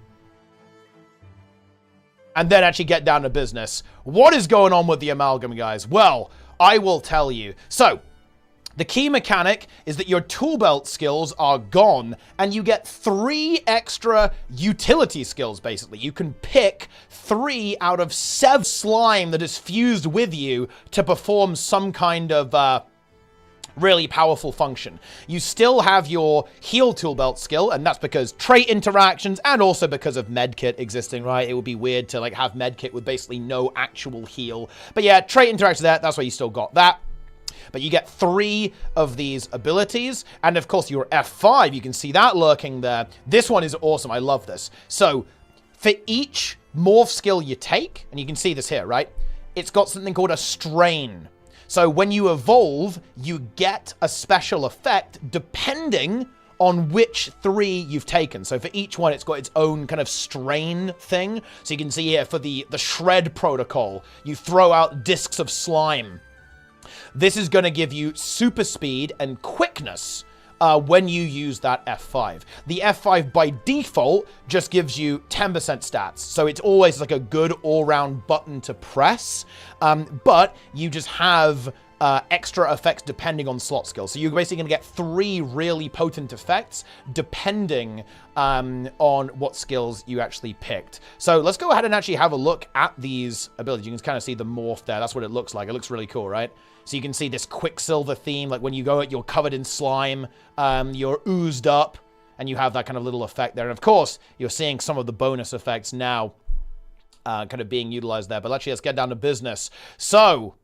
and then actually get down to business. What is going on with the Amalgam, guys? Well, I will tell you. So, the key mechanic is that your tool belt skills are gone, and you get 3 extra utility skills, basically. You can pick 3 out of 7 slime that is fused with you to perform some kind of really powerful function. You still have your heal tool belt skill, and that's because trait interactions and also because of medkit existing, right? It would be weird to like have medkit with basically no actual heal. But yeah, trait interactions there, that's why you still got that. But you get 3 of these abilities. And of course, your F5, you can see that lurking there. This one is awesome. I love this. So for each morph skill you take, and you can see this here, right? It's got something called a strain. So when you evolve, you get a special effect depending on which 3 you've taken. So for each one, it's got its own kind of strain thing. So you can see here for the shred protocol, you throw out discs of slime. This is going to give you super speed and quickness when you use that F5. The F5 by default just gives you 10% stats. So it's always like a good all-round button to press. But you just have extra effects depending on slot skills. So you're basically going to get 3 really potent effects depending on what skills you actually picked. So let's go ahead and actually have a look at these abilities. You can kind of see the morph there. That's what it looks like. It looks really cool, right? So you can see this Quicksilver theme, like when you go, you're covered in slime, you're oozed up, and you have that kind of little effect there. And of course, you're seeing some of the bonus effects now kind of being utilized there. But actually, let's get down to business. So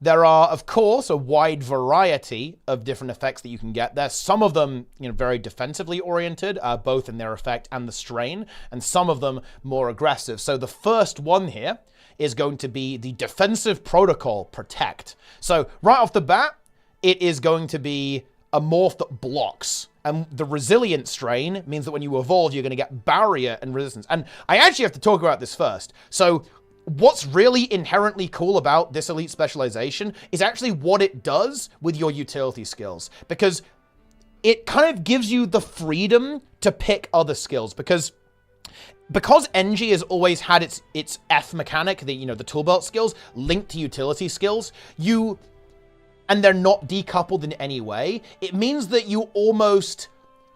there are, of course, a wide variety of different effects that you can get there. Some of them, you know, very defensively oriented, both in their effect and the strain, and some of them more aggressive. So the first one here is going to be the defensive protocol protect. So right off the bat, it is going to be a morph that blocks. And the resilient strain means that when you evolve, you're going to get barrier and resistance. And I actually have to talk about this first. So what's really inherently cool about this elite specialization is actually what it does with your utility skills. Because it kind of gives you the freedom to pick other skills. Because NG has always had its F mechanic, the tool belt skills, linked to utility skills, and they're not decoupled in any way, it means that you almost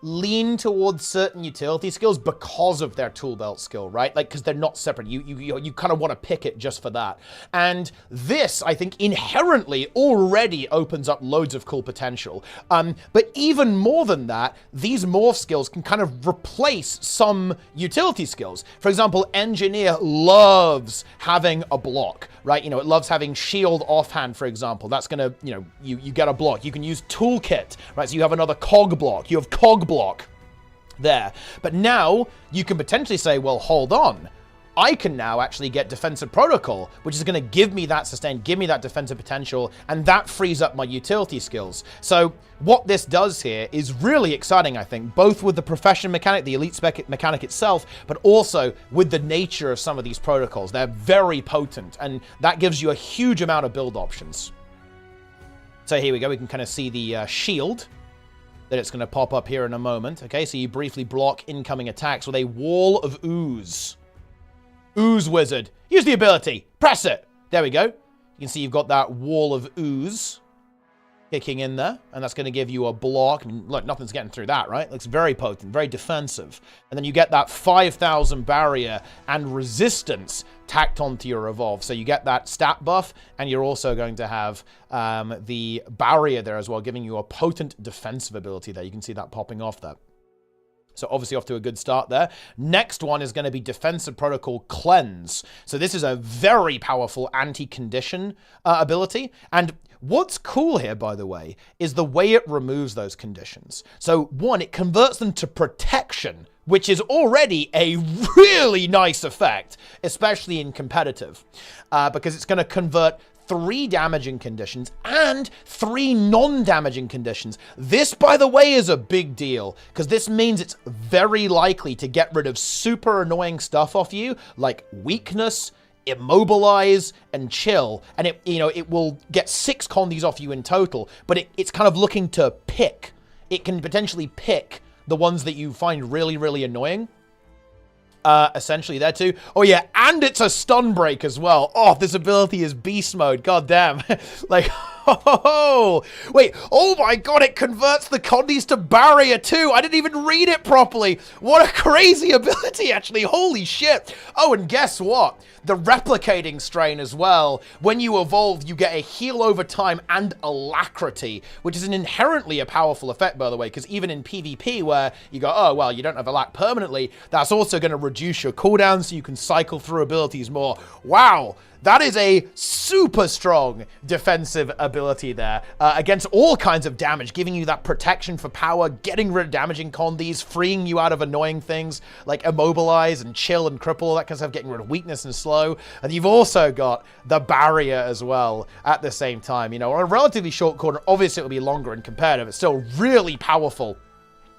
lean towards certain utility skills because of their tool belt skill, right? Like, because they're not separate. You kind of want to pick it just for that. And this, I think, inherently already opens up loads of cool potential. But even more than that, these morph skills can kind of replace some utility skills. For example, Engineer loves having a block, right? It loves having shield offhand, for example. That's going to, you get a block. You can use toolkit, right? So you have another cog block. You have cog block there. But now you can potentially say, well, hold on. I can now actually get defensive protocol, which is going to give me that sustain, give me that defensive potential, and that frees up my utility skills. So what this does here is really exciting, I think, both with the profession mechanic, the elite spec mechanic itself, but also with the nature of some of these protocols. They're very potent, and that gives you a huge amount of build options. So here we go. We can kind of see the shield that it's going to pop up here in a moment. Okay, so you briefly block incoming attacks with a wall of ooze. Ooze Wizard. Use the ability. Press it. There we go. You can see you've got that wall of ooze kicking in there, and that's going to give you a block. I mean, look, nothing's getting through that, right? Looks very potent, very defensive. And then you get that 5,000 barrier and resistance tacked onto your evolve. So you get that stat buff, and you're also going to have the barrier there as well, giving you a potent defensive ability there. You can see that popping off there. So obviously off to a good start there. Next one is going to be Defensive Protocol Cleanse. So this is a very powerful anti-condition ability. And what's cool here, by the way, is the way it removes those conditions. So one, it converts them to protection, which is already a really nice effect, especially in competitive, because it's going to convert 3 damaging conditions and 3 non-damaging conditions. This, by the way, is a big deal, because this means it's very likely to get rid of super annoying stuff off you, like weakness, immobilize, and chill. And it will get 6 condies off you in total, but it's kind of looking to pick. It can potentially pick the ones that you find really, really annoying. Essentially there too. Oh yeah, and it's a stun break as well. Oh, this ability is beast mode. God damn. Like, oh, wait. Oh my god, it converts the condies to barrier too. I didn't even read it properly. What a crazy ability, actually. Holy shit. Oh, and guess what? The replicating strain as well. When you evolve, you get a heal over time and alacrity, which is an inherently a powerful effect, by the way, because even in PvP where you go, oh, well, you don't have alac permanently, that's also going to reduce your cooldown so you can cycle through abilities more. Wow. That is a super strong defensive ability there against all kinds of damage, giving you that protection for power, getting rid of damaging condies, freeing you out of annoying things like immobilize and chill and cripple, that kind of stuff, getting rid of weakness and slow. And you've also got the barrier as well at the same time. You know, on a relatively short corner, obviously it will be longer in comparative. It's still really powerful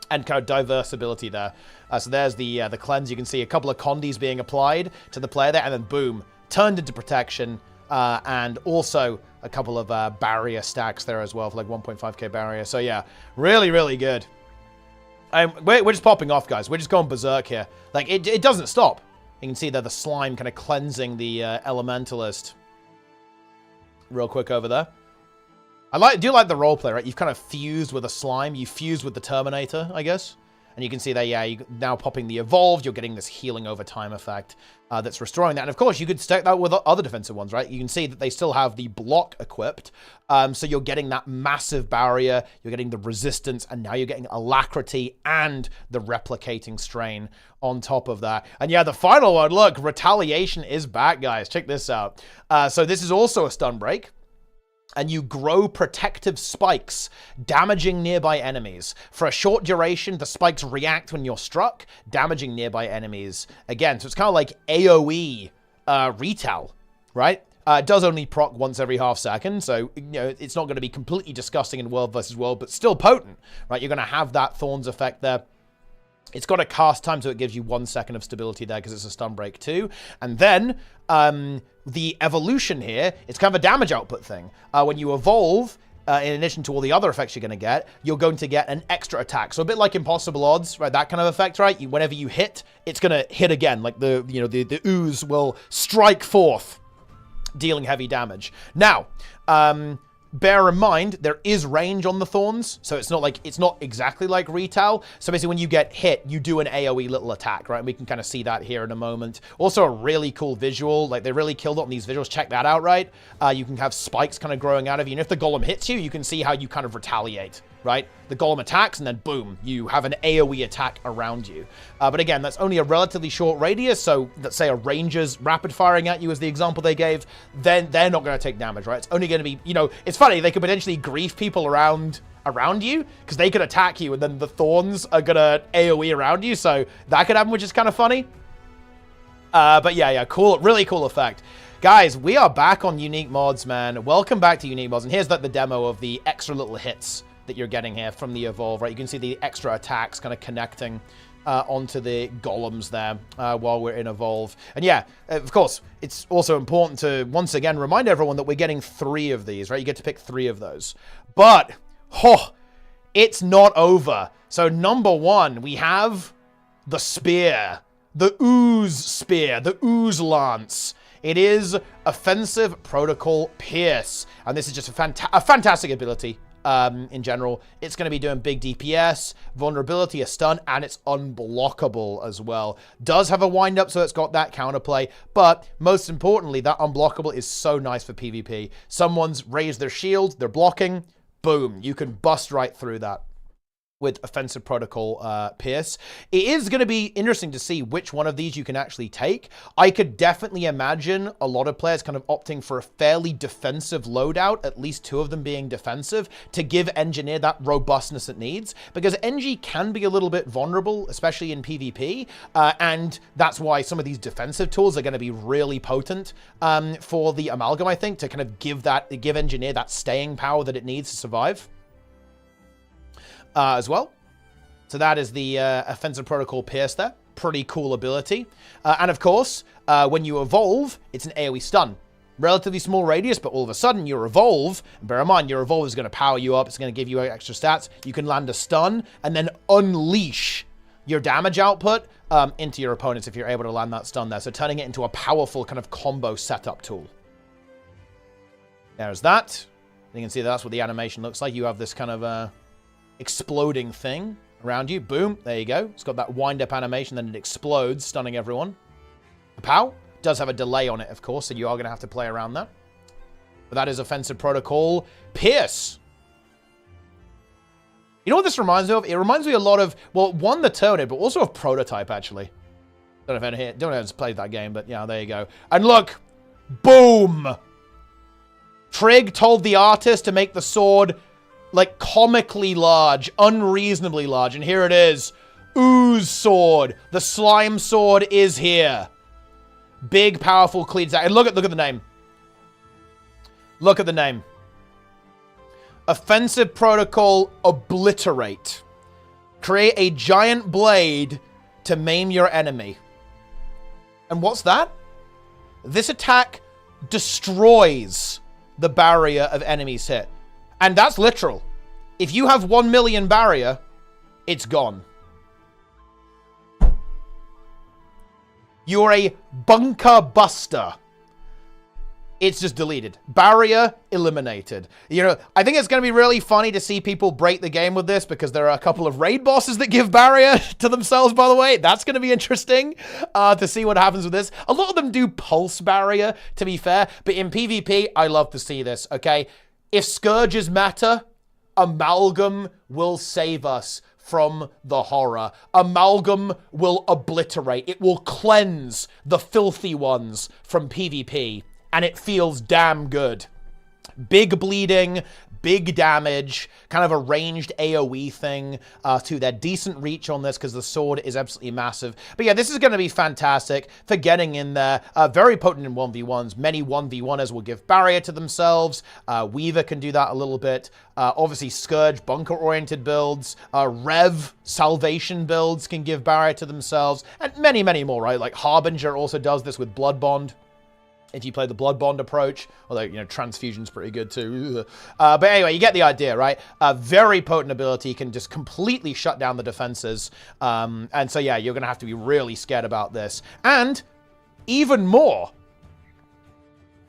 and kind of diverse ability there. So there's the cleanse. You can see a couple of condies being applied to the player there, and then boom, turned into protection, and also a couple of barrier stacks there as well for like 1.5k barrier. So yeah, really, really good. We're just popping off, guys. We're just going berserk here. Like, it doesn't stop. You can see there the slime kind of cleansing the elementalist real quick over there. I do like the roleplay, right? You've kind of fused with a slime. You fused with the Terminator, I guess. And you can see that, yeah, you now popping the evolved, you're getting this healing over time effect that's restoring that. And of course, you could stack that with other defensive ones, right? You can see that they still have the block equipped. So you're getting that massive barrier, you're getting the resistance, and now you're getting alacrity and the replicating strain on top of that. And yeah, the final one, look, retaliation is back, guys. Check this out. So this is also a stun break. And you grow protective spikes, damaging nearby enemies. For a short duration, the spikes react when you're struck, damaging nearby enemies again. So it's kind of like AoE retail, right? It does only proc once every half second, so you know it's not going to be completely disgusting in world versus world, but still potent, right? You're going to have that Thorns effect there. It's got a cast time, so it gives you 1 second of stability there because it's a stun break too. And then the evolution here, it's kind of a damage output thing. When you evolve, in addition to all the other effects you're going to get an extra attack. So a bit like Impossible Odds, right? That kind of effect, right? Whenever you hit, it's going to hit again. Like the ooze will strike forth, dealing heavy damage. Now, bear in mind, there is range on the Thorns, so it's not exactly like retail. So basically when you get hit, you do an AoE little attack, right? And we can kind of see that here in a moment. Also a really cool visual, like they really killed it on these visuals. Check that out, right? You can have spikes kind of growing out of you, and if the golem hits you, you can see how you kind of retaliate, right? The golem attacks, and then boom, you have an AoE attack around you. But again, that's only a relatively short radius, so let's say a ranger's rapid firing at you as the example they gave, then they're not going to take damage, right? It's only going to be, it's funny, they could potentially grief people around you, because they could attack you, and then the Thorns are going to AoE around you, so that could happen, which is kind of funny. But yeah, cool, really cool effect. Guys, we are back on Unique Mods, man. Welcome back to Unique Mods, and here's like the demo of the extra little hits that you're getting here from the evolve, right? You can see the extra attacks kind of connecting onto the golems there while we're in evolve. And yeah, of course, it's also important to once again remind everyone that we're getting 3 of these, right? You get to pick 3 of those. But, it's not over. So number 1, we have the spear, the ooze spear, the ooze lance. It is Offensive Protocol Pierce. And this is just a fantastic ability. In general, it's going to be doing big DPS, vulnerability, a stun, and it's unblockable as well. Does have a wind up, so it's got that counterplay, but most importantly, that unblockable is so nice for PvP. Someone's raised their shield, they're blocking, boom, you can bust right through that. with Offensive Protocol Pierce. It is going to be interesting to see which one of these you can actually take. I could definitely imagine a lot of players kind of opting for a fairly defensive loadout, at least 2 of them being defensive, to give Engineer that robustness it needs, because NG can be a little bit vulnerable, especially in PvP, and that's why some of these defensive tools are going to be really potent for the Amalgam, I think, to kind of give Engineer that staying power that it needs to survive. As well. So that is the Offensive Protocol Pierce there. Pretty cool ability. And of course, when you evolve, it's an AoE stun. Relatively small radius, but all of a sudden you evolve. And bear in mind, your evolve is going to power you up. It's going to give you extra stats. You can land a stun and then unleash your damage output into your opponents if you're able to land that stun there. So turning it into a powerful kind of combo setup tool. There's that. You can see that's what the animation looks like. You have this kind of exploding thing around you. Boom. There you go. It's got that wind-up animation, then it explodes, stunning everyone. Pow. Does have a delay on it, of course, so you are going to have to play around that. But that is Offensive Protocol Pierce. You know what this reminds me of? It reminds me a lot of, well, one, the Turnip, but also of Prototype, actually. Don't know if anyone's played that game, but yeah, there you go. And look. Boom. Trig told the artist to make the sword like comically large, unreasonably large. And here it is. Ooze sword. The slime sword is here. Big, powerful, clean attack. And look at the name. Look at the name. Offensive Protocol Obliterate. Create a giant blade to maim your enemy. And what's that? This attack destroys the barrier of enemies hit. And that's literal. If you have 1 million barrier, it's gone. You're a bunker buster. It's just deleted. Barrier eliminated. You know, I think it's going to be really funny to see people break the game with this, because there are a couple of raid bosses that give barrier to themselves, by the way. That's going to be interesting to see what happens with this. A lot of them do pulse barrier, to be fair. But in PvP, I love to see this, okay? If Scourges matter, Amalgam will save us from the horror. Amalgam will obliterate. It will cleanse the filthy ones from PvP. And it feels damn good. Big bleeding, big damage, kind of a ranged AoE thing to their decent reach on this, because the sword is absolutely massive. But yeah, this is going to be fantastic for getting in there. Very potent in 1v1s. Many 1v1ers will give barrier to themselves. Weaver can do that a little bit. Obviously, Scourge, bunker-oriented builds. Rev, salvation builds can give barrier to themselves. And many, many more, right? Like Harbinger also does this with Blood Bond, if you play the Blood Bond approach, although, you know, Transfusion's pretty good too. But anyway, you get the idea, right? Very potent ability, can just completely shut down the defenses. And so, yeah, you're going to have to be really scared about this. And even more,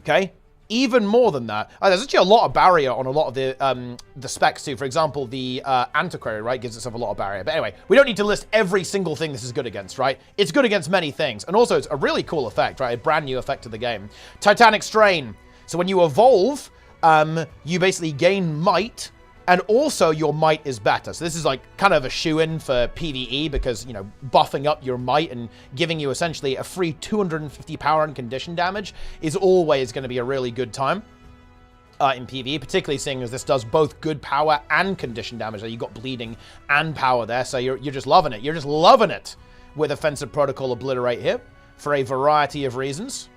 okay? Even more than that, there's actually a lot of barrier on a lot of the specs too. For example, the Antiquary, right, gives itself a lot of barrier. But anyway, we don't need to list every single thing this is good against, right? It's good against many things. And also, it's a really cool effect, right? A brand new effect to the game. Titanic Strain. So when you evolve, you basically gain might, and also your might is better. So this is like kind of a shoe-in for PvE, because, you know, buffing up your might and giving you essentially a free 250 power and condition damage is always going to be a really good time in PvE, particularly seeing as this does both good power and condition damage. So you've got bleeding and power there, so you're just loving it. You're just loving it with Offensive Protocol Obliterate here for a variety of reasons.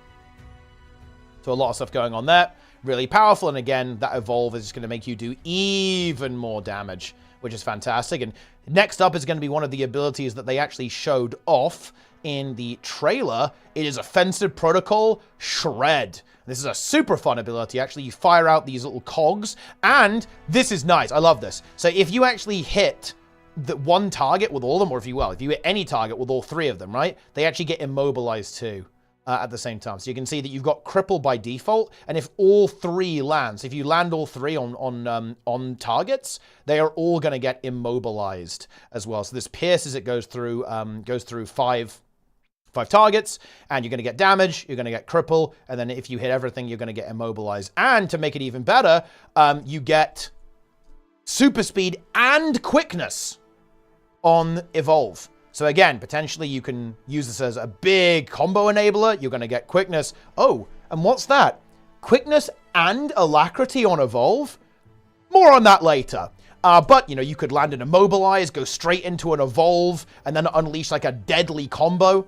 So a lot of stuff going on there. Really powerful, and again, that evolve is just going to make you do even more damage, which is fantastic. And next up is going to be one of the abilities that they actually showed off in the trailer. It is Offensive Protocol Shred. This is a super fun ability, actually. You fire out these little cogs, and this is nice. I love this. So if you actually hit the one target with all of them, or if you hit any target with all 3 of them, right, they actually get immobilized too. At the same time. So you can see that you've got cripple by default, and if all 3 lands, if you land all 3 on targets, they are all going to get immobilized as well. So this pierce, as it goes through 5 targets, and you're going to get damage, you're going to get cripple, and then if you hit everything, you're going to get immobilized. And to make it even better, you get super speed and quickness. on Evolve. So again, potentially you can use this as a big combo enabler. You're going to get quickness. Oh, and what's that? Quickness and alacrity on Evolve? More on that later. But, you know, you could land an Immobilize, go straight into an Evolve, and then unleash like a deadly combo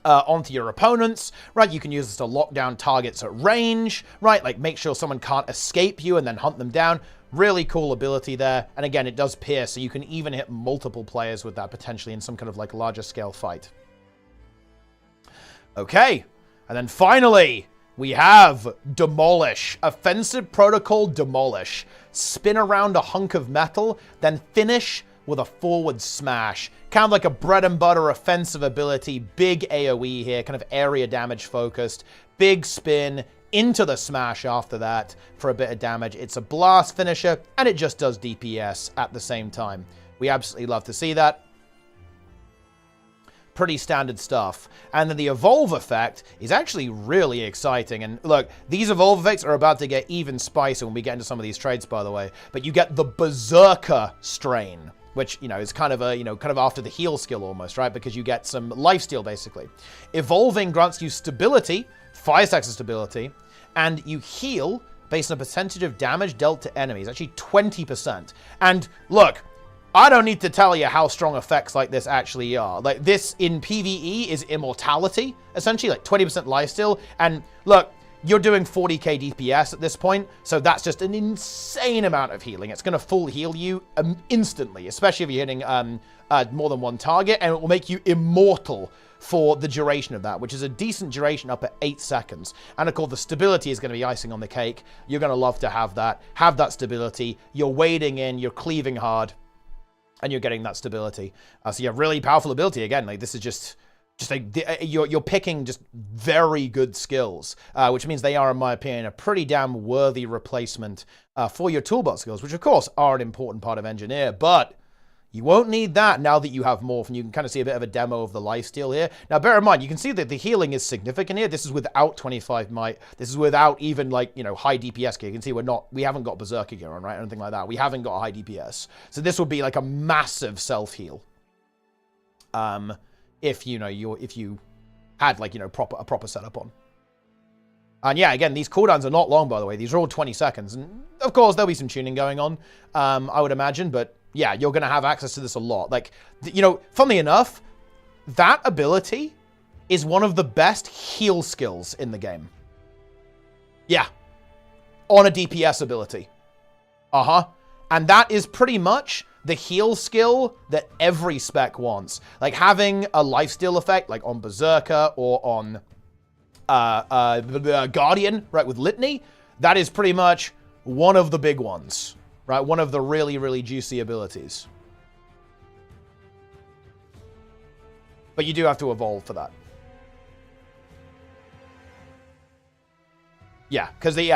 onto your opponents, right? You can use this to lock down targets at range, right? Like make sure someone can't escape you and then hunt them down. Really cool ability there. And again, it does pierce, so you can even hit multiple players with that potentially in some kind of like larger scale fight. Okay. And then finally, we have Demolish. Offensive Protocol Demolish. Spin around a hunk of metal, then finish with a forward smash. Kind of like a bread and butter offensive ability. Big AoE here, kind of area damage focused. Big spin into the smash after that for a bit of damage. It's a blast finisher, and it just does DPS at the same time. We absolutely love to see that. Pretty standard stuff. And then the Evolve effect is actually really exciting. And look, these Evolve effects are about to get even spicier when we get into some of these traits, by the way. But you get the Berserker strain, which, you know, is kind of a, you know, kind of after the heal skill almost, right? Because you get some lifesteal, basically. Evolving grants you stability, 5 stacks of stability, and you heal based on a percentage of damage dealt to enemies, actually 20%. And look, I don't need to tell you how strong effects like this actually are. Like, this in PvE is immortality, essentially, like 20% lifesteal. And look, you're doing 40k DPS at this point, so that's just an insane amount of healing. It's going to full heal you instantly, especially if you're hitting more than one target, and it will make you immortal for the duration of that, which is a decent duration up at 8 seconds. And of course, the stability is going to be icing on the cake. You're going to love to have that stability. You're wading in, you're cleaving hard, and you're getting that stability. So yeah, really powerful ability. Again, like this is just like you're picking just very good skills, which means they are, in my opinion, a pretty damn worthy replacement for your toolbox skills, which of course are an important part of Engineer, but you won't need that now that you have Morph, and you can kind of see a bit of a demo of the lifesteal here. Now, bear in mind, you can see that the healing is significant here. This is without 25 might. This is without even, like, you know, high DPS gear. You can see we haven't got Berserker gear on, right? Anything like that. We haven't got high DPS. So this would be like a massive self-heal. If, you know, if you had, like, you know, a proper setup on. And yeah, again, these cooldowns are not long, by the way. These are all 20 seconds. And of course, there'll be some tuning going on, I would imagine, but yeah, you're going to have access to this a lot. Like, you know, funnily enough, that ability is one of the best heal skills in the game. Yeah. On a DPS ability. And that is pretty much the heal skill that every spec wants. Like, having a lifesteal effect, like on Berserker or on Guardian, right, with Litany, that is pretty much one of the big ones. Right, one of the really, really juicy abilities. But you do have to evolve for that. Yeah, because the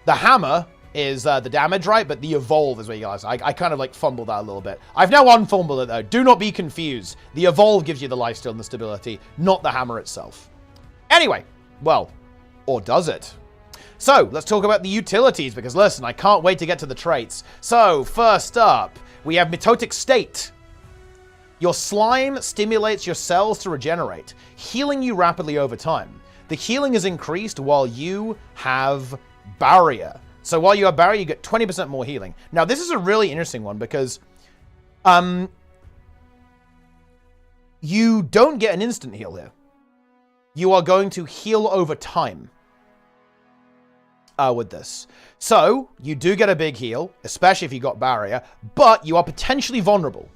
hammer is the damage, right? But the evolve is where you guys. I kind of like fumbled that a little bit. I've now unfumbled it though. Do not be confused. The evolve gives you the lifesteal and the stability, not the hammer itself. Anyway, well, or does it? So, let's talk about the utilities, because listen, I can't wait to get to the traits. So, first up, we have Mitotic State. Your slime stimulates your cells to regenerate, healing you rapidly over time. The healing is increased while you have Barrier. So while you have Barrier, you get 20% more healing. Now, this is a really interesting one, because you don't get an instant heal here. You are going to heal over time. With this. So, you do get a big heal, especially if you got Barrier, but you are potentially vulnerable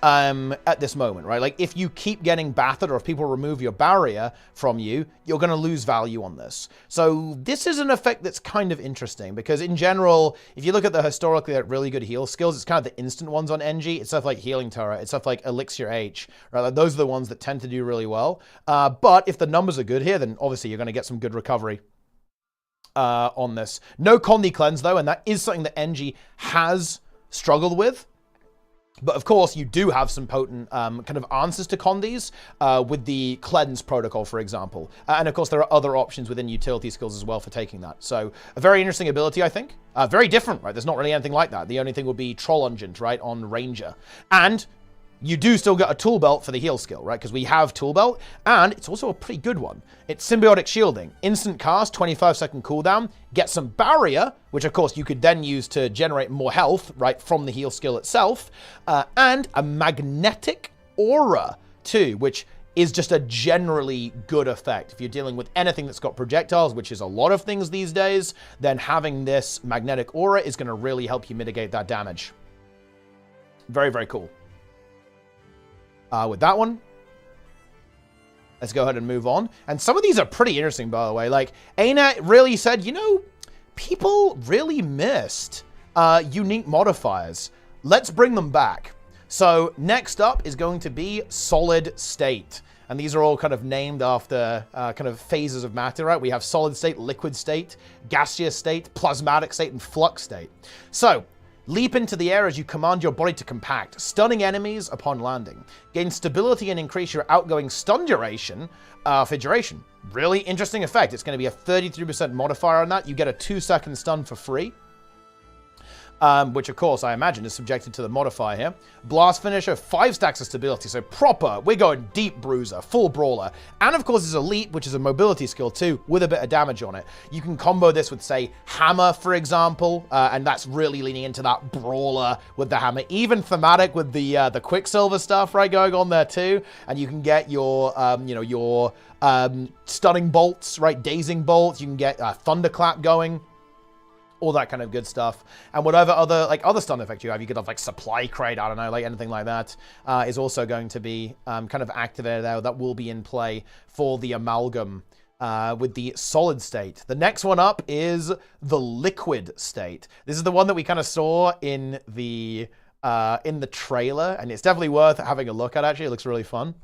at this moment, right? Like, if you keep getting battered or if people remove your Barrier from you, you're going to lose value on this. So, this is an effect that's kind of interesting, because in general, if you look at the historically like, really good heal skills, it's kind of the instant ones on NG. It's stuff like Healing Turret. It's stuff like Elixir H, right? Like, those are the ones that tend to do really well. But if the numbers are good here, then obviously you're going to get some good recovery on this. No Conduit Cleanse, though, and that is something that NG has struggled with. But of course, you do have some potent kind of answers to Condis with the Cleanse protocol, for example. And of course, there are other options within utility skills as well for taking that. So a very interesting ability, I think. Very different, right? There's not really anything like that. The only thing would be Troll Ungent, right, on Ranger. And you do still get a tool belt for the heal skill, right? Because we have tool belt, and it's also a pretty good one. It's symbiotic shielding, instant cast, 25-second cooldown, get some barrier, which of course you could then use to generate more health, right, from the heal skill itself, and a magnetic aura too, which is just a generally good effect. If you're dealing with anything that's got projectiles, which is a lot of things these days, then having this magnetic aura is going to really help you mitigate that damage. Very, very cool. With that one, let's go ahead and move on. And some of these are pretty interesting, by the way. Like, ArenaNet really said, you know, people really missed unique modifiers. Let's bring them back. So next up is going to be solid state. And these are all kind of named after kind of phases of matter, right? We have solid state, liquid state, gaseous state, plasmatic state, and flux state. So leap into the air as you command your body to compact, stunning enemies upon landing. Gain stability and increase your outgoing stun duration for duration. Really interesting effect. It's going to be a 33% modifier on that. You get a 2-second stun for free. Which of course I imagine is subjected to the modifier here. Blast finisher, 5 stacks of stability, so proper, we're going deep bruiser, full brawler. And of course there's a leap, which is a mobility skill too, with a bit of damage on it. You can combo this with, say, hammer, for example, and that's really leaning into that brawler with the hammer. Even thematic with the Quicksilver stuff, right, going on there too. And you can get your, you know, your stunning bolts, right, dazing bolts. You can get thunderclap going. All that kind of good stuff. And whatever other stun effect you have, you could have like supply crate, I don't know, like anything like that, is also going to be kind of activated there. That will be in play for the Amalgam with the solid state. The next one up is the liquid state. This is the one that we kind of saw in the trailer, and it's definitely worth having a look at, actually. It looks really fun.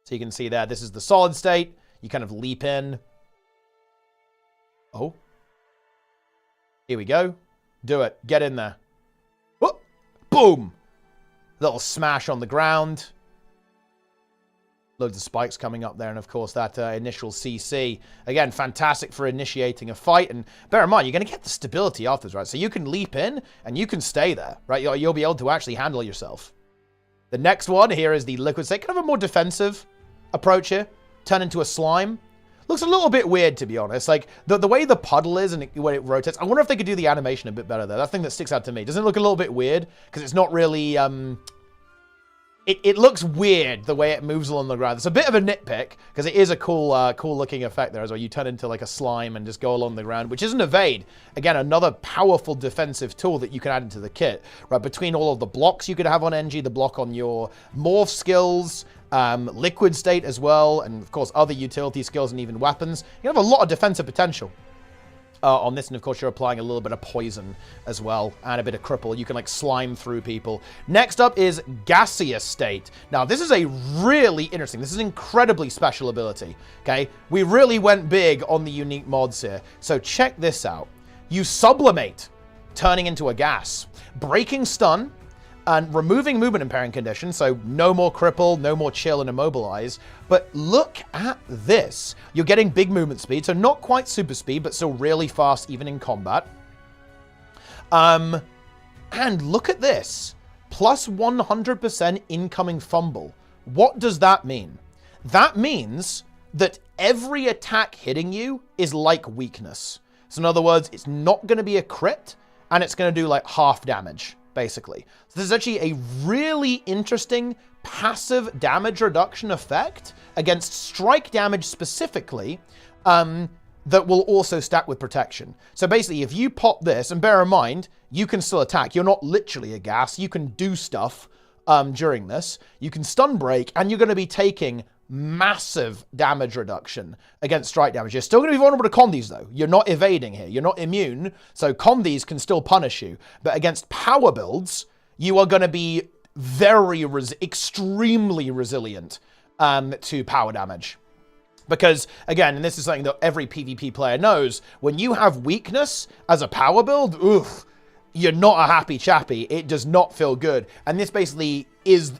So you can see there, this is the solid state. You kind of leap in. Oh. Here we go. Do it. Get in there. Whoop. Boom. Little smash on the ground. Loads of spikes coming up there. And of course, that initial CC. Again, fantastic for initiating a fight. And bear in mind, you're going to get the stability afterwards, right? So you can leap in and you can stay there, right? You'll be able to actually handle yourself. The next one here is the liquid state. Kind of a more defensive approach here. Turn into a slime. Looks a little bit weird, to be honest. Like, the way the puddle is and when it rotates. I wonder if they could do the animation a bit better there. That thing that sticks out to me. Doesn't it look a little bit weird? Because it's not really, It looks weird, the way it moves along the ground. It's a bit of a nitpick, because it is a cool, cool-looking effect there as well. You turn into, like, a slime and just go along the ground, which isn't evade. Again, another powerful defensive tool that you can add into the kit. Right, between all of the blocks you could have on NG, the block on your morph skills, liquid state as well, and of course other utility skills and even weapons. You have a lot of defensive potential on this, and of course you're applying a little bit of poison as well, and a bit of cripple. You can like slime through people. Next up is gaseous state. Now this is a really interesting, this is an incredibly special ability, okay? We really went big on the unique mods here. So check this out. You sublimate, turning into a gas, breaking stun, and removing movement impairing conditions, so no more cripple, no more chill and immobilize. But look at this. You're getting big movement speed, so not quite super speed, but still really fast even in combat. And look at this. Plus 100% incoming fumble. What does that mean? That means that every attack hitting you is like weakness. So in other words, it's not going to be a crit, and it's going to do like half damage, basically. So this is actually a really interesting passive damage reduction effect against strike damage specifically, that will also stack with protection. So basically, if you pop this, and bear in mind, you can still attack. You're not literally a gas. You can do stuff during this. You can stun break, and you're going to be taking massive damage reduction against strike damage. You're still going to be vulnerable to Condis, though. You're not evading here. You're not immune, so Condis can still punish you. But against power builds, you are going to be extremely resilient to power damage. Because, again, and this is something that every PvP player knows, when you have weakness as a power build, oof, you're not a happy chappy. It does not feel good. And this basically is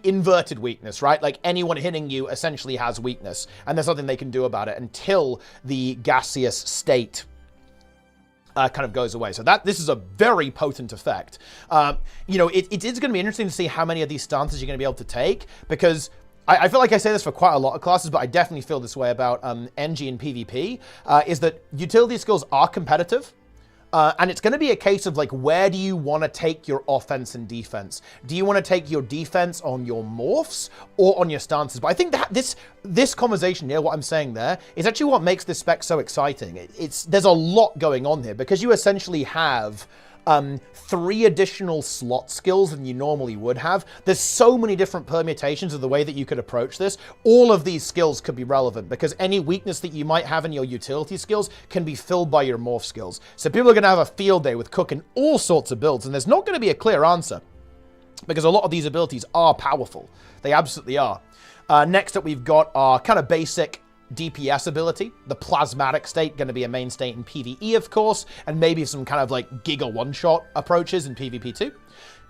inverted weakness, right? Like anyone hitting you essentially has weakness, and there's nothing they can do about it until the gaseous state kind of goes away. So this is a very potent effect. You know, it is going to be interesting to see how many of these stances you're going to be able to take, because I feel like I say this for quite a lot of classes, but I definitely feel this way about NG and PvP, is that utility skills are competitive. And it's going to be a case of, like, where do you want to take your offense and defense? Do you want to take your defense on your morphs or on your stances? But I think that this conversation here, what I'm saying there, is actually what makes this spec so exciting. There's a lot going on here, because you essentially have 3 additional slot skills than you normally would have. There's so many different permutations of the way that you could approach this. All of these skills could be relevant, because any weakness that you might have in your utility skills can be filled by your morph skills. So people are going to have a field day with cooking all sorts of builds, and there's not going to be a clear answer, because a lot of these abilities are powerful. They absolutely are. Next up, we've got our kind of basic DPS ability. The plasmatic state, going to be a main state in PvE, of course, and maybe some kind of like giga one-shot approaches in PvP too.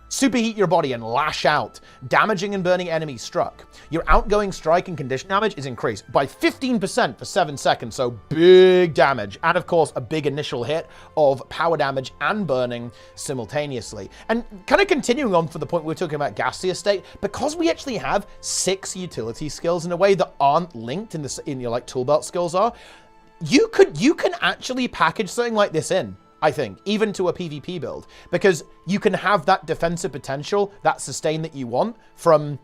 Superheat your body and lash out, damaging and burning enemies struck. Your outgoing strike and condition damage is increased by 15% for 7 seconds, so big damage. And of course, a big initial hit of power damage and burning simultaneously. And kind of continuing on for the point we were talking about gaseous state, because we actually have 6 utility skills in a way that aren't linked in your like tool belt skills are, you can actually package something like this in, I think, even to a PvP build, because you can have that defensive potential, that sustain that you want from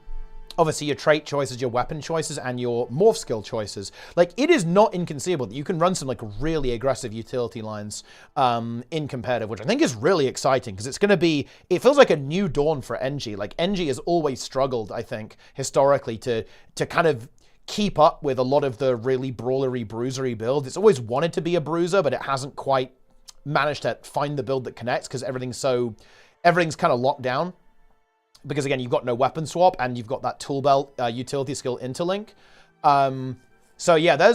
obviously your trait choices, your weapon choices, and your morph skill choices. Like, it is not inconceivable that you can run some like really aggressive utility lines in competitive, which I think is really exciting, because it's going to be, it feels like a new dawn for NG. Like, NG has always struggled, I think, historically to kind of keep up with a lot of the really brawlery, bruisery builds. It's always wanted to be a bruiser, but it hasn't quite managed to find the build that connects, because everything's kind of locked down, because again, you've got no weapon swap and you've got that tool belt utility skill interlink. So yeah,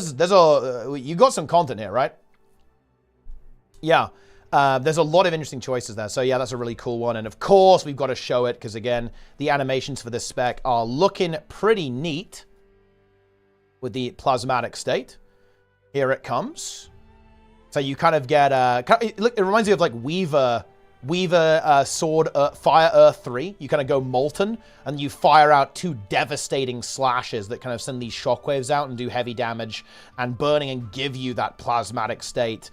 you got some content here, right? Yeah, there's a lot of interesting choices there. So yeah, that's a really cool one. And of course, we've got to show it, because again, the animations for this spec are looking pretty neat with the plasmatic state. Here it comes. So you kind of get, it reminds me of like Weaver Sword, Fire Earth 3. You kind of go Molten, and you fire out 2 devastating slashes that kind of send these shockwaves out and do heavy damage and burning and give you that plasmatic state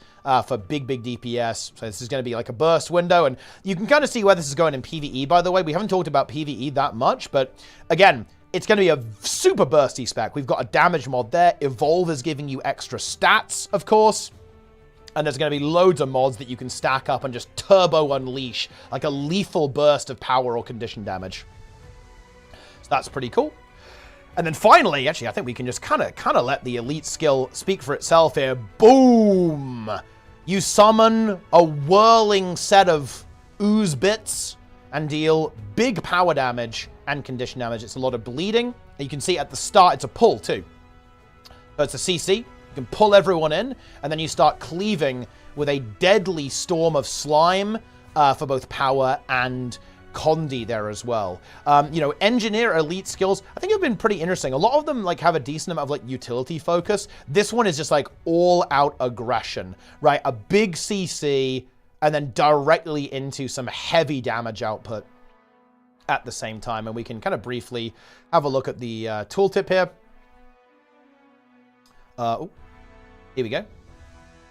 for big DPS. So this is going to be like a burst window, and you can kind of see where this is going in PvE, by the way. We haven't talked about PvE that much, but again, it's going to be a super bursty spec. We've got a damage mod there. Evolve is giving you extra stats, of course. And there's going to be loads of mods that you can stack up and just turbo unleash, like a lethal burst of power or condition damage. So that's pretty cool. And then finally, actually, I think we can just kind of let the elite skill speak for itself here. Boom! You summon a whirling set of ooze bits and deal big power damage and condition damage. It's a lot of bleeding. And you can see at the start, it's a pull too. So it's a CC. You can pull everyone in, and then you start cleaving with a deadly storm of slime for both power and Conduit there as well. You know, engineer elite skills, I think have been pretty interesting. A lot of them like have a decent amount of like utility focus. This one is just like all out aggression, right? A big CC and then directly into some heavy damage output at the same time. And we can kind of briefly have a look at the tooltip here. Here we go.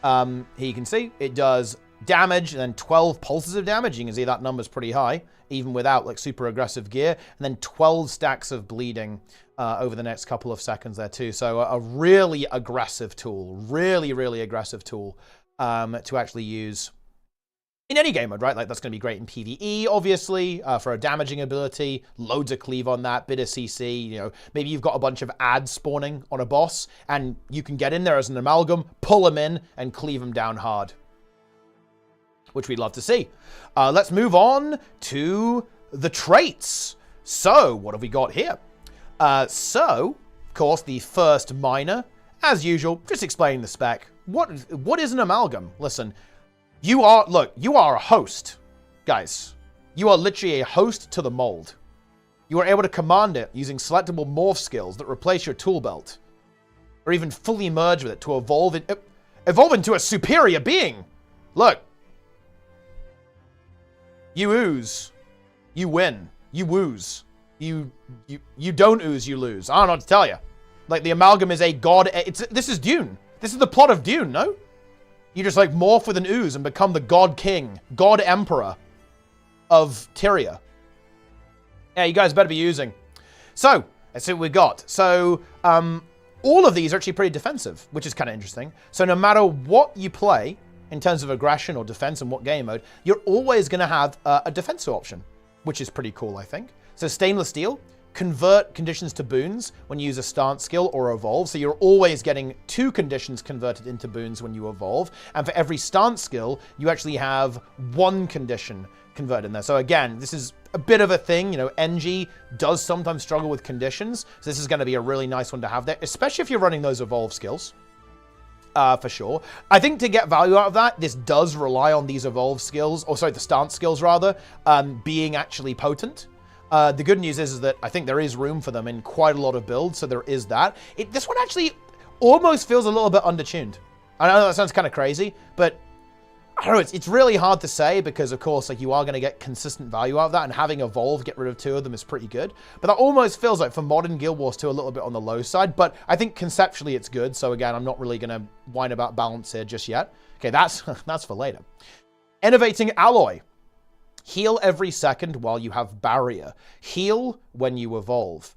Here you can see it does damage and then 12 pulses of damage. You can see that number's pretty high, even without like super aggressive gear. And then 12 stacks of bleeding over the next couple of seconds there too. So a really aggressive tool, really aggressive tool to actually use in any game mode, right? Like that's going to be great in PvE, obviously, for a damaging ability. Loads of cleave on that, bit of CC. You know, maybe you've got a bunch of ads spawning on a boss, and you can get in there as an amalgam, pull them in, and cleave them down hard, which we'd love to see. Let's move on to the traits. So, what have we got here? So, of course, the first minor, as usual, just explaining the spec. What is an amalgam? Listen. You are a host. guys, you are literally a host to the mold. You are able to command it using selectable morph skills that replace your tool belt, or even fully merge with it to evolve into a superior being. Look. You ooze. You win. You wooze. You don't ooze, you lose. I don't know what to tell you. Like, the Amalgam is a god. This is Dune. This is the plot of Dune, no? You just, like, morph with an ooze and become the god king, god emperor of Tyria. Yeah, you guys better be using. So, let's see what we got. So, all of these are actually pretty defensive, which is kind of interesting. So no matter what you play, in terms of aggression or defense and what game mode, you're always going to have a defensive option, which is pretty cool, I think. So stainless steel, convert conditions to boons when you use a stance skill or evolve. So you're always getting 2 conditions converted into boons when you evolve. And for every stance skill, you actually have 1 condition converted in there. So again, this is a bit of a thing. You know, NG does sometimes struggle with conditions. So this is going to be a really nice one to have there, especially if you're running those evolve skills. For sure. I think to get value out of that, this does rely on these evolve skills, or sorry, the stance skills rather, being actually potent. The good news is that I think there is room for them in quite a lot of builds, so there is that. This one actually almost feels a little bit undertuned. I know that sounds kind of crazy, but I don't know, it's really hard to say because, of course, like, you are going to get consistent value out of that, and having Evolve get rid of 2 of them is pretty good. But that almost feels like, for modern Guild Wars 2, a little bit on the low side, but I think conceptually it's good, so again, I'm not really going to whine about balance here just yet. Okay, that's for later. Innovating Alloy. Heal every second while you have Barrier. Heal when you evolve.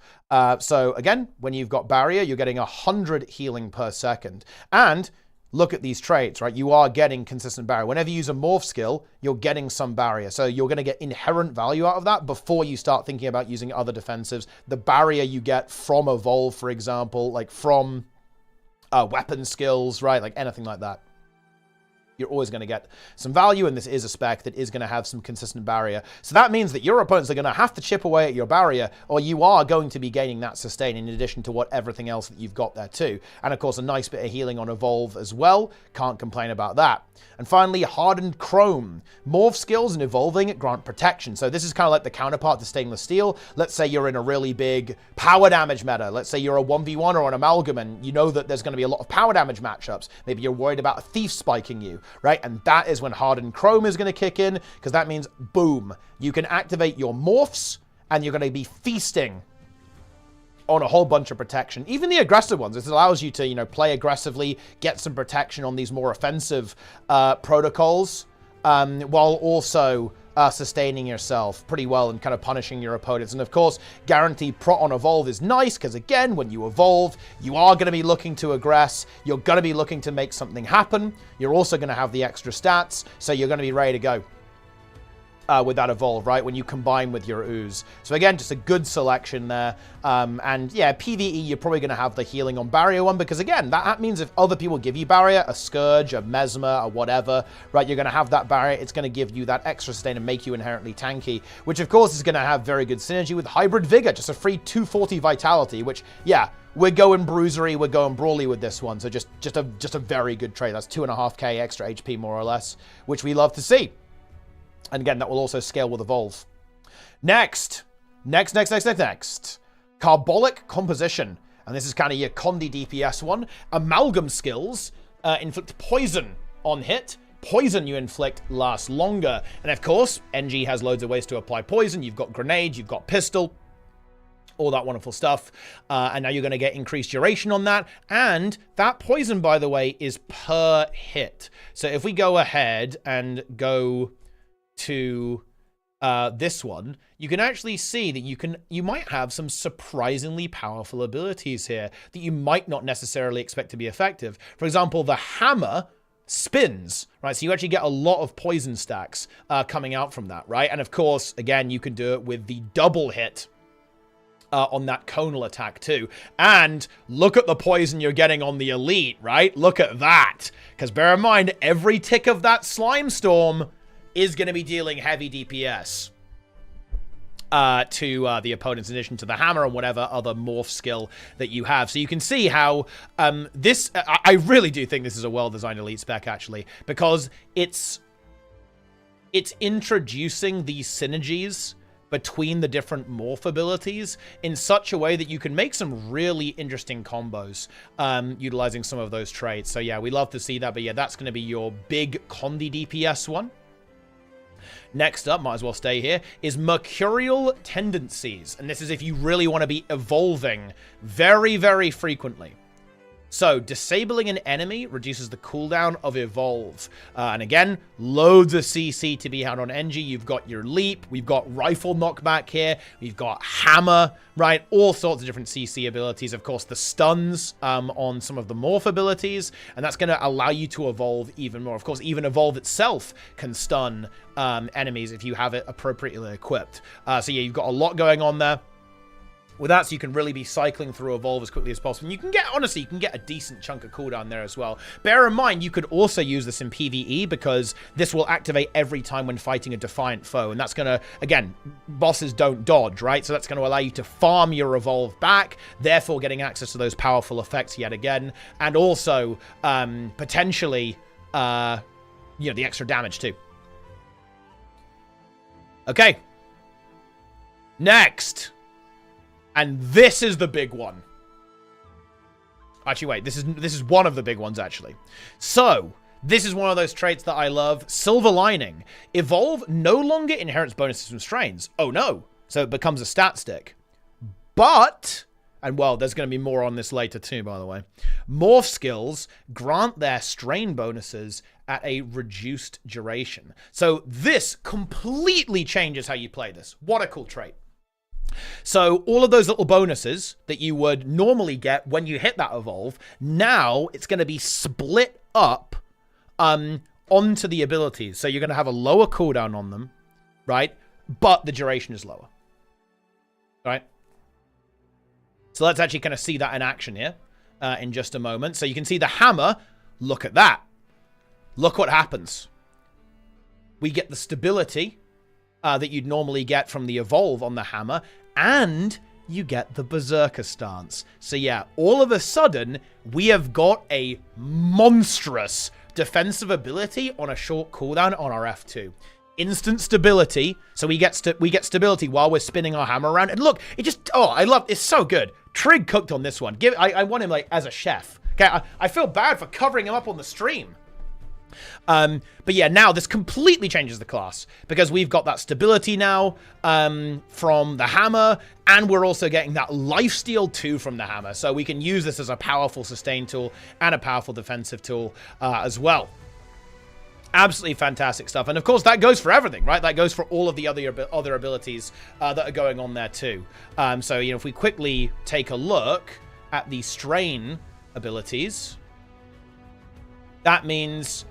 So again, when you've got Barrier, you're getting 100 healing per second. And look at these traits, right? You are getting consistent barrier. Whenever you use a morph skill, you're getting some barrier. So you're going to get inherent value out of that before you start thinking about using other defensives. The barrier you get from evolve, for example, like from weapon skills, right? Like anything like that. You're always going to get some value, and this is a spec that is going to have some consistent barrier. So that means that your opponents are going to have to chip away at your barrier, or you are going to be gaining that sustain in addition to what everything else that you've got there too. And of course, a nice bit of healing on evolve as well. Can't complain about that. And finally, hardened chrome. Morph skills and evolving grant protection. So this is kind of like the counterpart to stainless steel. Let's say you're in a really big power damage meta. Let's say you're a 1v1 or an amalgam, and you know that there's going to be a lot of power damage matchups. Maybe you're worried about a thief spiking you, right? And that is when hardened chrome is going to kick in, because that means, boom, you can activate your morphs, and you're going to be feasting on a whole bunch of protection. Even the aggressive ones. This allows you to, you know, play aggressively, get some protection on these more offensive protocols, while also sustaining yourself pretty well and kind of punishing your opponents. And of course, guaranteed prot on evolve is nice, because again, when you evolve, you are going to be looking to aggress. You're going to be looking to make something happen. You're also going to have the extra stats, so you're going to be ready to go. With that evolve, right? When you combine with your ooze. So again, just a good selection there. And yeah, PvE, you're probably going to have the healing on barrier one, because again, that means if other people give you barrier, a scourge, a mesmer, or whatever, right, you're going to have that barrier. It's going to give you that extra sustain and make you inherently tanky, which of course is going to have very good synergy with hybrid vigor, just a free 240 vitality, which, yeah, we're going bruisery, we're going brawly with this one. So just a very good trade. That's 2.5k extra HP more or less, which we love to see. And again, that will also scale with evolve. Next. Carbolic composition. And this is kind of your Conduit DPS one. Amalgam skills inflict poison on hit. Poison you inflict lasts longer. And of course, NG has loads of ways to apply poison. You've got grenade, you've got pistol, all that wonderful stuff. And now you're going to get increased duration on that. And that poison, by the way, is per hit. So if we go ahead and go to this one, you can actually see that you might have some surprisingly powerful abilities here that you might not necessarily expect to be effective. For example, the hammer spins, right? So you actually get a lot of poison stacks coming out from that, right? And of course, again, you can do it with the double hit on that conal attack too. And look at the poison you're getting on the elite, right? Look at that. Because bear in mind, every tick of that slime storm is going to be dealing heavy DPS to the opponents, in addition to the hammer and whatever other morph skill that you have. So you can see how I really do think this is a well-designed elite spec, actually, because it's it's introducing these synergies between the different morph abilities in such a way that you can make some really interesting combos utilizing some of those traits. So yeah, we love to see that. But yeah, that's going to be your big Conduit DPS one. Next up, might as well stay here, is Mercurial Tendencies. And this is if you really want to be evolving very, very frequently. So, disabling an enemy reduces the cooldown of Evolve. And again, loads of CC to be had on NG. You've got your Leap. We've got Rifle Knockback here. We've got Hammer, right? All sorts of different CC abilities. Of course, the stuns on some of the Morph abilities. And that's going to allow you to evolve even more. Of course, even Evolve itself can stun enemies if you have it appropriately equipped. So, yeah, you've got a lot going on there with that, so you can really be cycling through Evolve as quickly as possible. And you can get, honestly, you can get a decent chunk of cooldown there as well. Bear in mind, you could also use this in PvE because this will activate every time when fighting a Defiant foe. And that's going to, again, bosses don't dodge, right? So that's going to allow you to farm your Evolve back, therefore getting access to those powerful effects yet again. And also, potentially, you know, the extra damage too. Okay. Next. And this is the big one. Actually, wait. This is one of the big ones, actually. So, this is one of those traits that I love. Silver Lining. Evolve no longer inherits bonuses from strains. Oh, no. So, it becomes a stat stick. But, and well, there's going to be more on this later too, by the way. Morph skills grant their strain bonuses at a reduced duration. So, this completely changes how you play this. What a cool trait. So all of those little bonuses that you would normally get when you hit that evolve, now it's going to be split up onto the abilities. So you're going to have a lower cooldown on them, right? But the duration is lower, right? So let's actually kind of see that in action here in just a moment. So you can see the hammer. Look at that. Look what happens. We get the stability that you'd normally get from the evolve on the hammer, and you get the Berserker stance. So yeah, all of a sudden, we have got a monstrous defensive ability on a short cooldown on our F2. Instant stability, so we get stability while we're spinning our hammer around. And look, it just, oh, I love, it's so good. Trig cooked on this one. I want him like as a chef. Okay, I feel bad for covering him up on the stream. But yeah, now this completely changes the class because we've got that stability now from the hammer, and we're also getting that lifesteal too from the hammer. So we can use this as a powerful sustain tool and a powerful defensive tool as well. Absolutely fantastic stuff. And of course, that goes for everything, right? That goes for all of the other abilities that are going on there too. So, you know, if we quickly take a look at the strain abilities, that means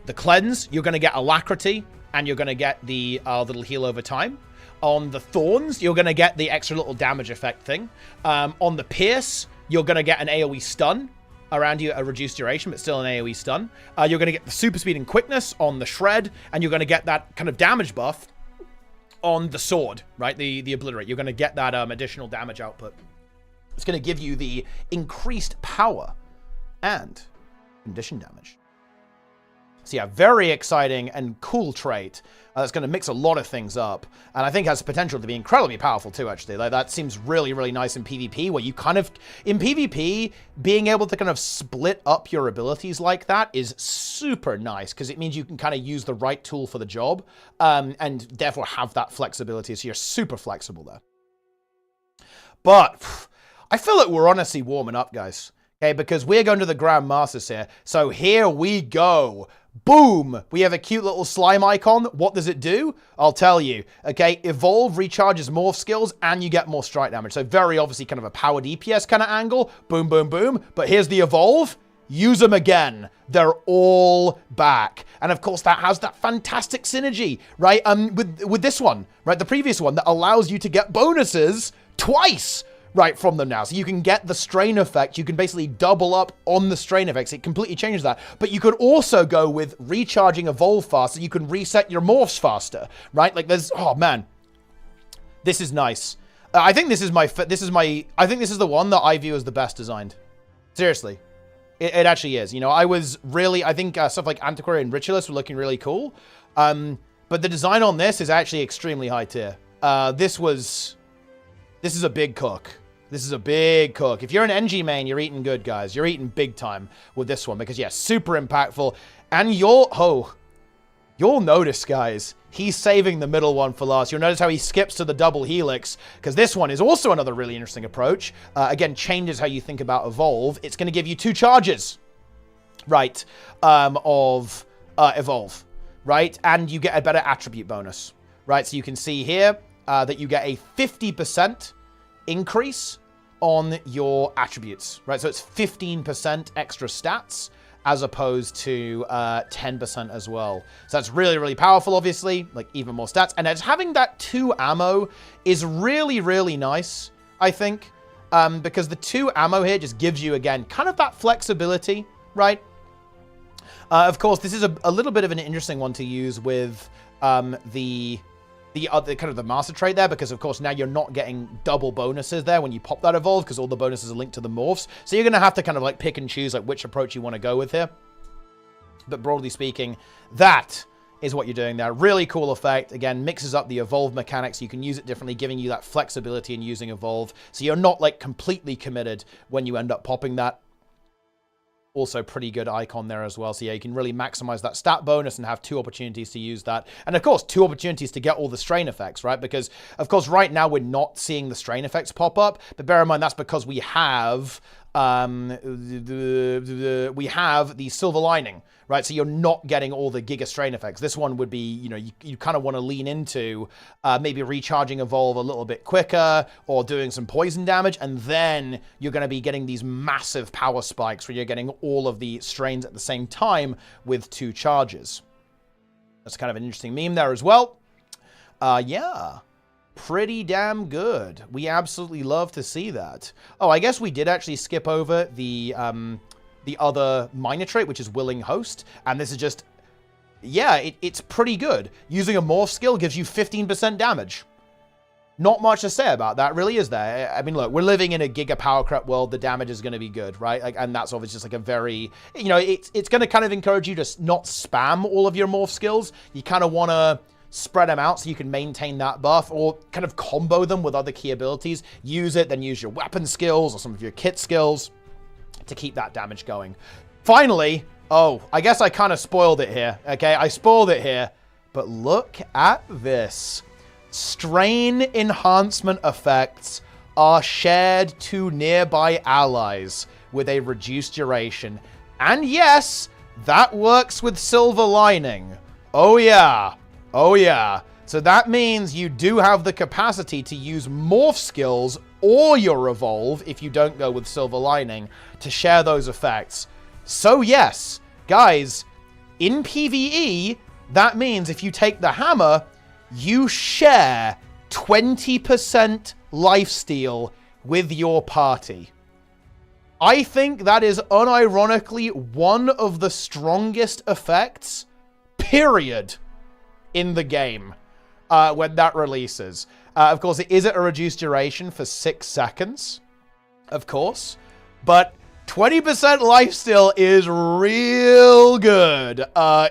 the cleanse, you're going to get alacrity, and you're going to get the little heal over time. On the thorns, you're going to get the extra little damage effect thing. On the pierce, you're going to get an AoE stun around you at a reduced duration, but still an AoE stun. You're going to get the super speed and quickness on the shred, and you're going to get that kind of damage buff on the sword, right? The obliterate. You're going to get that additional damage output. It's going to give you the increased power and condition damage. So yeah, very exciting and cool trait. That's going to mix a lot of things up. And I think has potential to be incredibly powerful too, actually. Like, that seems really, really nice in PvP, where you kind of, in PvP, being able to kind of split up your abilities like that is super nice, because it means you can kind of use the right tool for the job, and therefore have that flexibility. So you're super flexible there. But I feel like we're honestly warming up, guys. Okay, because we're going to the Grand Masters here. So here we go. Boom! We have a cute little slime icon. What does it do? I'll tell you. Okay, Evolve recharges morph skills, and you get more strike damage. So very obviously kind of a power DPS kind of angle. Boom, boom, boom. But here's the Evolve. Use them again. They're all back. And of course, that has that fantastic synergy, right? With this one, right? The previous one that allows you to get bonuses twice. Right, from them now. So you can get the strain effect. You can basically double up on the strain effects. It completely changes that. But you could also go with recharging Evolve faster. You can reset your morphs faster, right? Like there's, oh man, this is nice. I think this is I think this is the one that I view as the best designed. Seriously. It actually is. You know, I think stuff like Antiquary and Ritualist were looking really cool. But the design on this is actually extremely high tier. This is a big cook. This is a big cook. If you're an NG main, you're eating good, guys. You're eating big time with this one because, yeah, super impactful. And you'll notice, guys, he's saving the middle one for last. You'll notice how he skips to the double helix because this one is also another really interesting approach. Again, changes how you think about evolve. It's going to give you 2 charges, right, of evolve, right? And you get a better attribute bonus, right? So you can see here that you get a 50% increase on your attributes, right? So it's 15% extra stats as opposed to 10% as well. So that's really, really powerful, obviously, like even more stats. And as having that 2 ammo is really, really nice, I think, because the 2 ammo here just gives you, again, kind of that flexibility, right? Of course, this is a little bit of an interesting one to use with the other kind of the master trait there, because of course now you're not getting double bonuses there when you pop that evolve because all the bonuses are linked to the morphs. So you're going to have to kind of like pick and choose like which approach you want to go with here. But broadly speaking, that is what you're doing there. Really cool effect. Again, mixes up the evolve mechanics. You can use it differently, giving you that flexibility in using evolve. So you're not like completely committed when you end up popping that. Also pretty good icon there as well. So yeah, you can really maximize that stat bonus and have 2 opportunities to use that. And of course, 2 opportunities to get all the strain effects, right? Because of course, right now we're not seeing the strain effects pop up, but bear in mind that's because we have the silver lining, right? So you're not getting all the giga strain effects. This one would be, you know, you kind of want to lean into maybe recharging evolve a little bit quicker or doing some poison damage, and then you're going to be getting these massive power spikes where you're getting all of the strains at the same time with 2 charges. That's kind of an interesting meme there as well. Yeah. Pretty damn good. We absolutely love to see that. Oh, I guess we did actually skip over the other minor trait, which is Willing Host. And this is just, yeah, it's pretty good. Using a morph skill gives you 15% damage. Not much to say about that, really, is there? I mean, look, we're living in a giga power crep world. The damage is going to be good, right? Like, and that's obviously just like a very, you know, it's going to kind of encourage you to not spam all of your morph skills. You kind of want to spread them out so you can maintain that buff, or kind of combo them with other key abilities. Use it, then use your weapon skills or some of your kit skills to keep that damage going. Finally, oh, I guess I kind of spoiled it here, okay? I spoiled it here, but look at this. Strain enhancement effects are shared to nearby allies with a reduced duration. And yes, that works with Silver Lining. Oh yeah. Oh yeah, so that means you do have the capacity to use morph skills or your evolve, if you don't go with Silver Lining, to share those effects. So yes, guys, in PvE, that means if you take the hammer, you share 20% lifesteal with your party. I think that is unironically one of the strongest effects, period, in the game when that releases. Of course, it is at a reduced duration for 6 seconds, of course, but 20% lifesteal is real good.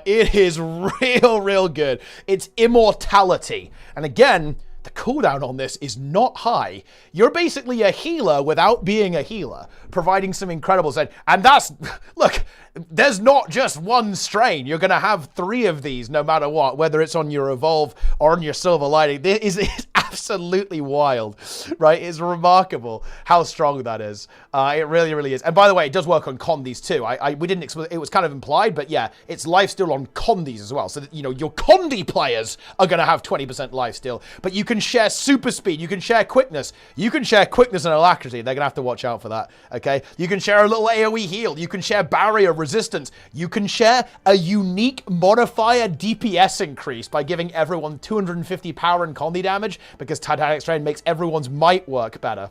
It is real good. It's immortality. And again, the cooldown on this is not high. You're basically a healer without being a healer, providing some incredible strain. And that's, look, there's not just one strain. You're going to have 3 of these no matter what, whether it's on your evolve or on your Silver Lining. It's absolutely wild, right? It's remarkable how strong that is. It really, really is. And by the way, it does work on Condis too. We didn't explain, it was kind of implied, but yeah, it's lifesteal on Condis as well. So that, you know, your Condi players are going to have 20% lifesteal, but you can share super speed. You can share quickness. You can share quickness and alacrity. They're going to have to watch out for that. Okay. You can share a little AoE heal. You can share barrier resistance. You can share a unique modifier DPS increase by giving everyone 250 power and Condi damage, because Titanic Strain makes everyone's might work better,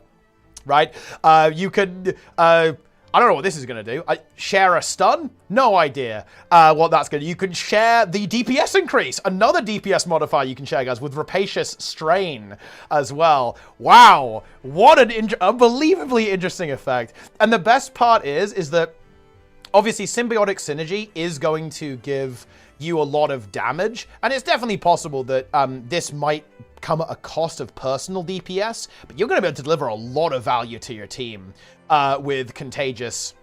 right? You can, I don't know what this is going to do. Share a stun? No idea what that's going to do. You can share the DPS increase. Another DPS modifier you can share, guys, with Rapacious Strain as well. Wow. What an unbelievably interesting effect. And the best part is that obviously symbiotic synergy is going to give you a lot of damage. And it's definitely possible that this might come at a cost of personal DPS, but you're going to be able to deliver a lot of value to your team with Contagious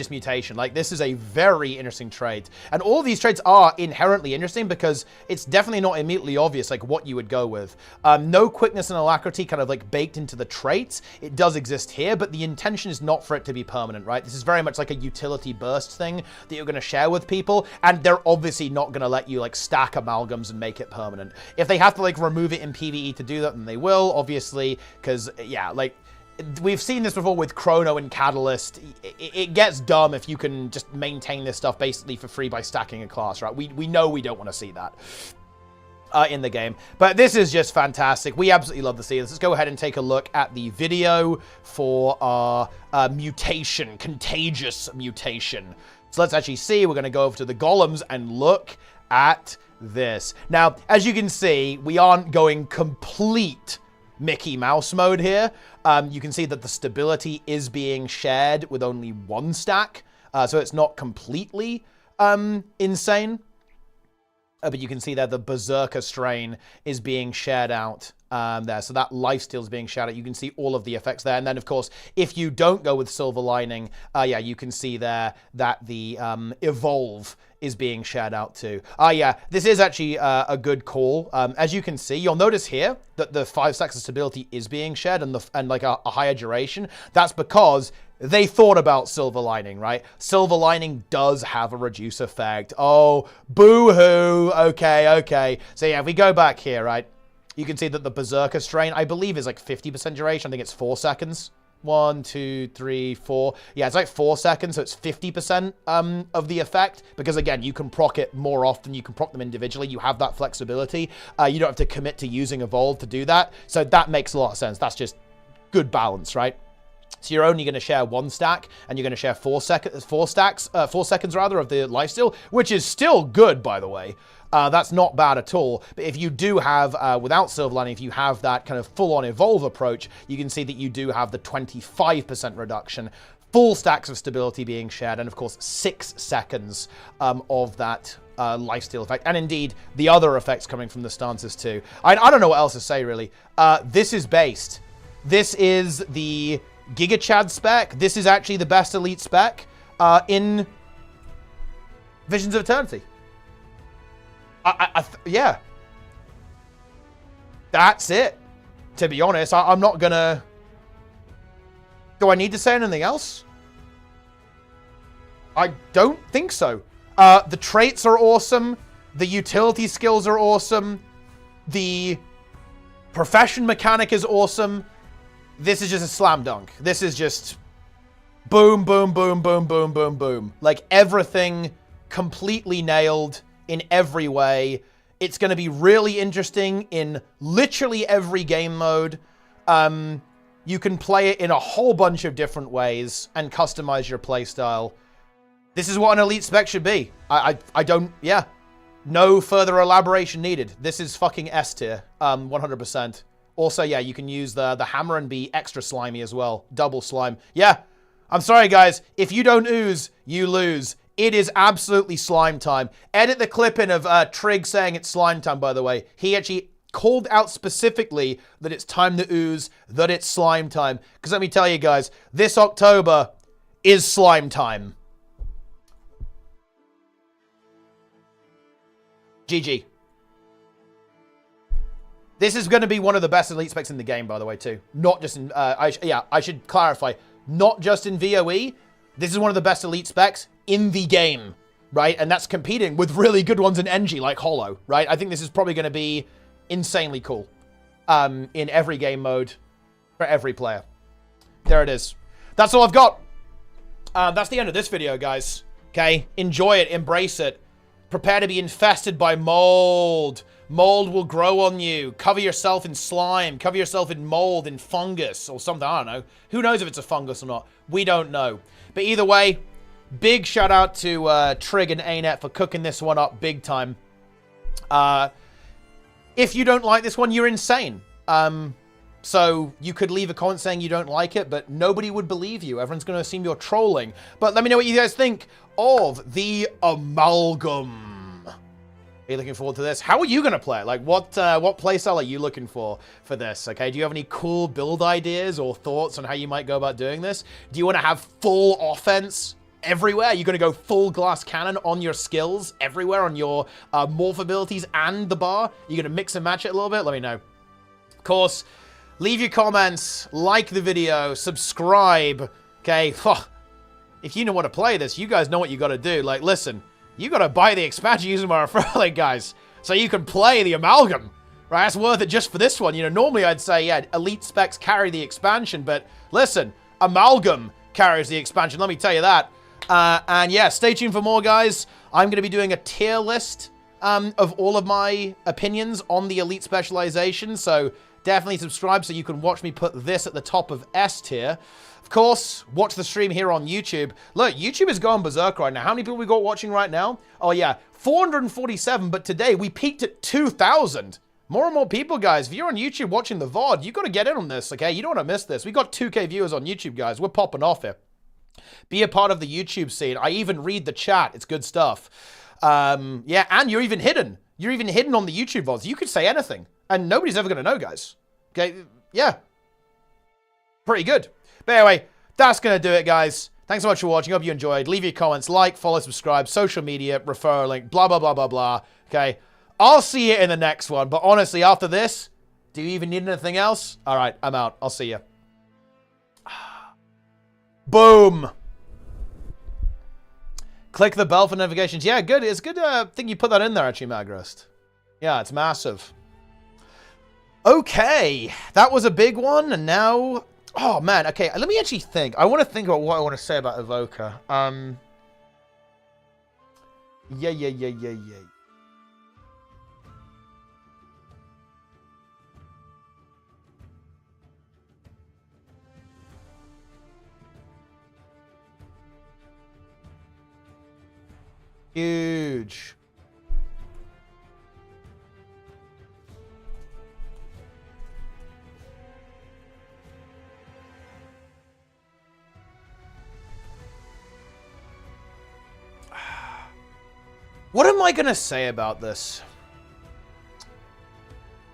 Mutation. Like, this is a very interesting trait. And all these traits are inherently interesting because it's definitely not immediately obvious, like, what you would go with. No quickness and alacrity kind of, like, baked into the traits. It does exist here, but the intention is not for it to be permanent, right? This is very much like a utility burst thing that you're going to share with people, and they're obviously not going to let you, like, stack amalgams and make it permanent. If they have to, like, remove it in PvE to do that, then they will, obviously, because, yeah, like, we've seen this before with Chrono and Catalyst. It gets dumb if you can just maintain this stuff basically for free by stacking a class, right? We know we don't want to see that in the game. But this is just fantastic. We absolutely love to see this. Let's go ahead and take a look at the video for our mutation, Contagious Mutation. So let's actually see. We're going to go over to the golems and look at this. Now, as you can see, we aren't going complete Mickey Mouse mode here. You can see that the stability is being shared with only one stack, so it's not completely insane. But you can see that the Berserker strain is being shared out there. So that lifesteal is being shared out. You can see all of the effects there. And then, of course, if you don't go with Silver Lining, yeah, you can see there that the Evolve is being shared out too. Yeah, this is actually a good call. As you can see, you'll notice here that the 5 stacks of stability is being shared and like a higher duration. That's because they thought about Silver Lining, right? Silver Lining does have a reduce effect. Oh, boo-hoo. Okay. So yeah, if we go back here, right, you can see that the Berserker strain, I believe, is like 50% duration. I think it's 4 seconds. 1, 2, 3, 4. Yeah, it's like 4 seconds, so it's 50% of the effect. Because again, you can proc it more often. You can proc them individually. You have that flexibility. You don't have to commit to using Evolve to do that. So that makes a lot of sense. That's just good balance, right? So you're only going to share 1 stack, and you're going to share 4 seconds of the lifesteal, which is still good, by the way. That's not bad at all. But if you do have, without Silver Lining, if you have that kind of full-on Evolve approach, you can see that you do have the 25% reduction, full stacks of stability being shared, and of course 6 seconds of that lifesteal effect. And indeed, the other effects coming from the stances too. I don't know what else to say, really. This is based. This is the Giga Chad spec. This is actually the best elite spec in Visions of Eternity. Yeah. That's it. To be honest, I'm not gonna... Do I need to say anything else? I don't think so. The traits are awesome. The utility skills are awesome. The profession mechanic is awesome. This is just a slam dunk. This is just boom, boom, boom, boom, boom, boom, boom. Like, everything completely nailed in every way. It's going to be really interesting in literally every game mode. You can play it in a whole bunch of different ways and customize your playstyle. This is what an elite spec should be. I don't, yeah. No further elaboration needed. This is fucking S tier, 100%. Also, yeah, you can use the hammer and be extra slimy as well. Double slime. Yeah, I'm sorry, guys. If you don't ooze, you lose. It is absolutely slime time. Edit the clip in of Trig saying it's slime time, by the way. He actually called out specifically that it's time to ooze, that it's slime time. Because let me tell you guys, this October is slime time. GG. This is going to be one of the best elite specs in the game, by the way, too. Not just in... I should clarify. Not just in VOE. This is one of the best elite specs in the game, right? And that's competing with really good ones in NG, like Hollow, right? I think this is probably going to be insanely cool in every game mode for every player. There it is. That's all I've got. That's the end of this video, guys. Okay? Enjoy it. Embrace it. Prepare to be infested by mold. Mold will grow on you. Cover yourself in slime. Cover yourself in mold, in fungus, or something. I don't know. Who knows if it's a fungus or not? We don't know. But either way, big shout out to Trig and ArenaNet for cooking this one up big time. If you don't like this one, you're insane. So you could leave a comment saying you don't like it, but nobody would believe you. Everyone's going to assume you're trolling. But let me know what you guys think of the Amalgam. Are you looking forward to this? How are you going to play it? Like, what playstyle are you looking for this? Okay, do you have any cool build ideas or thoughts on how you might go about doing this? Do you want to have full offense everywhere? Are you going to go full glass cannon on your skills everywhere, on your morph abilities and the bar? You're going to mix and match it a little bit? Let me know. Of course, leave your comments, like the video, subscribe, okay? If you know what to play this, you guys know what you got to do. Like, listen. You gotta buy the expansion using my referral link, guys, so you can play the Amalgam, right? That's worth it just for this one. You know, normally I'd say, yeah, elite specs carry the expansion, but listen, Amalgam carries the expansion, let me tell you that. And yeah, stay tuned for more, guys. I'm gonna be doing a tier list of all of my opinions on the elite specialization, so definitely subscribe so you can watch me put this at the top of S tier. Of course, watch the stream here on YouTube. Look, YouTube is going berserk right now. How many people we got watching right now? Oh yeah, 447, but today we peaked at 2,000. More and more people, guys. If you're on YouTube watching the VOD, you got to get in on this, okay? You don't want to miss this. We got 2K viewers on YouTube, guys. We're popping off here. Be a part of the YouTube scene. I even read the chat. It's good stuff. Yeah, and you're even hidden. You're even hidden on the YouTube VODs. You could say anything, and nobody's ever going to know, guys. Okay? Yeah. Pretty good. But anyway, that's going to do it, guys. Thanks so much for watching. Hope you enjoyed. Leave your comments, like, follow, subscribe, social media, referral link, blah, blah, blah, blah, blah. Okay? I'll see you in the next one. But honestly, after this, do you even need anything else? All right, I'm out. I'll see you. Boom. Click the bell for notifications. Yeah, good. It's good thing you put that in there, actually, Magrist. Yeah, it's massive. Okay. That was a big one, and now... Oh, man. Okay, let me actually think. I want to think about what I want to say about Evoker. Yeah. Huge. What am I going to say about this?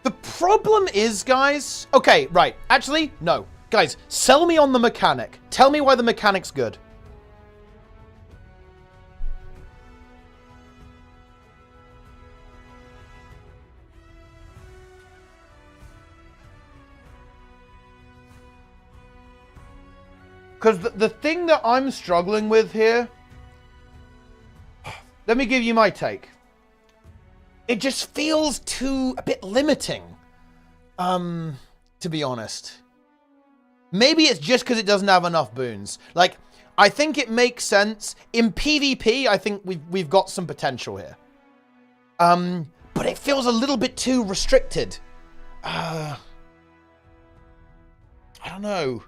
The problem is, guys... Okay, right. Actually, no. Guys, sell me on the mechanic. Tell me why the mechanic's good. Because the thing that I'm struggling with here... Let me give you my take. It just feels a bit limiting. To be honest. Maybe it's just because it doesn't have enough boons. Like, I think it makes sense. In PvP, I think we've got some potential here. But it feels a little bit too restricted. I don't know.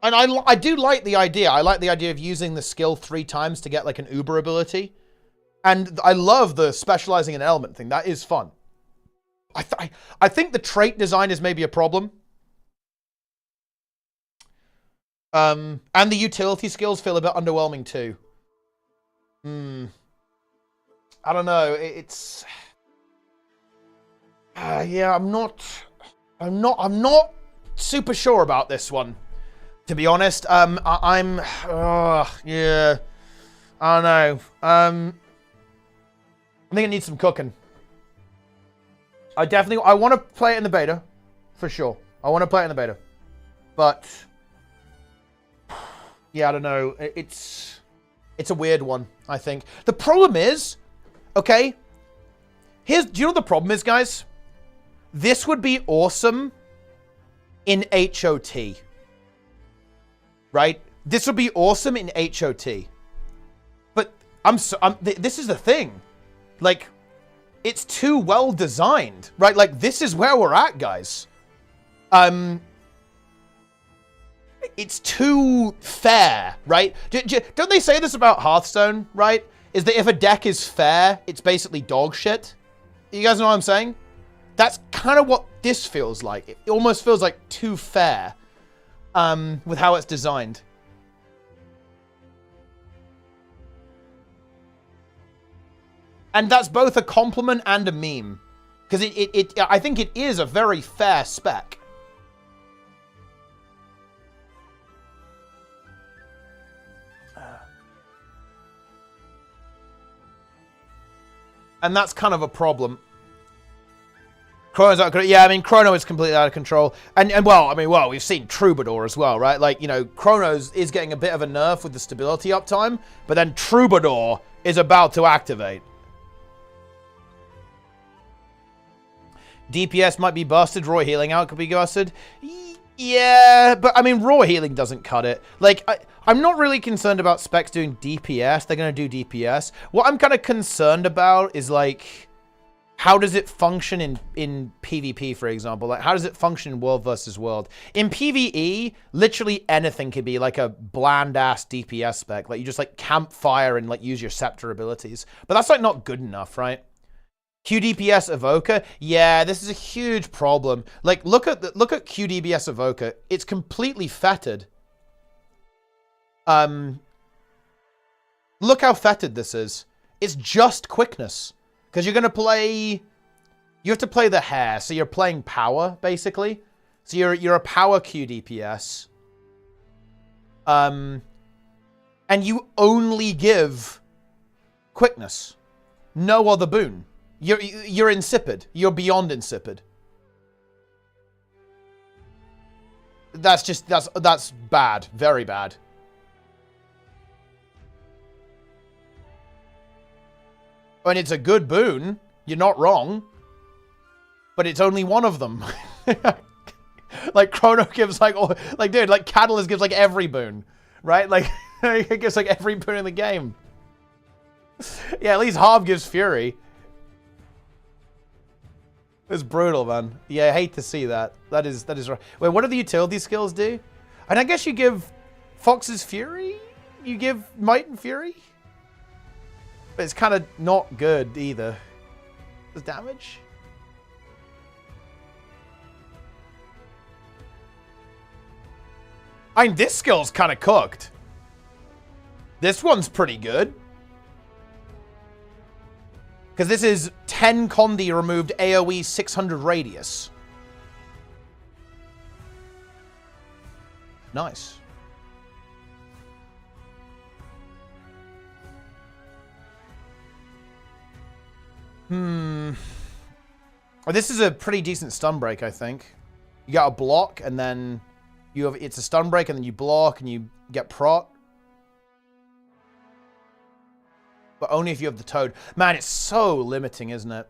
And I do like the idea. I like the idea of using the skill 3 times to get like an Uber ability. And I love the specializing in element thing. That is fun. I think the trait design is maybe a problem. And the utility skills feel a bit underwhelming too. I don't know. It's... yeah, I'm not super sure about this one. To be honest, yeah, I don't know. I think it needs some cooking. I want to play it in the beta, for sure. I want to play it in the beta, but yeah, I don't know. It's a weird one. I think the problem is, okay. Do you know what the problem is, guys? This would be awesome in HOT. Right? This would be awesome in HOT. But this is the thing. Like, it's too well designed, right? Like, this is where we're at, guys. It's too fair, right? Don't they say this about Hearthstone, right? Is that if a deck is fair, it's basically dog shit. You guys know what I'm saying? That's kind of what this feels like. It almost feels like too fair with how it's designed. And that's both a compliment and a meme. Because I think it is a very fair spec. And that's kind of a problem. Chrono's out of control. Yeah, I mean, Chrono is completely out of control. And well, I mean, well, we've seen Troubadour as well, right? Like, you know, Chrono's is getting a bit of a nerf with the stability uptime, but then Troubadour is about to activate. DPS might be busted. Raw healing out could be busted. Yeah, but I mean, raw healing doesn't cut it. Like, I'm not really concerned about specs doing DPS. They're going to do DPS. What I'm kind of concerned about is, like, how does it function in PvP, for example? Like, how does it function in world versus world? In PvE, literally anything could be, like, a bland-ass DPS spec. Like, you just, like, campfire and, like, use your scepter abilities. But that's, like, not good enough, right? QDPS Evoker, yeah, this is a huge problem. Like, look at QDPS Evoker. It's completely fettered. Look how fettered this is. It's just quickness, because you're gonna play. You have to play the hair, so you're playing power basically. So you're a power QDPS. And you only give quickness, no other boon. You're insipid. You're beyond insipid. That's bad. Very bad. And it's a good boon. You're not wrong. But it's only one of them. Like Chrono gives like dude, like Catalyst gives like every boon, right? Like it gives like every boon in the game. Yeah, at least Harv gives Fury. It's brutal, man. Yeah, I hate to see that. That is right. Wait, what do the utility skills do? And I guess you give Fox's Fury? You give Might and Fury? But it's kind of not good either. Does damage? I mean, this skill's kind of cooked. This one's pretty good. Because this is 10 Conduit removed AoE 600 radius. Nice. Well, this is a pretty decent stun break, I think. You got a block, and then it's a stun break, and then you block, and you get prot. But only if you have the Toad. Man, it's so limiting, isn't it?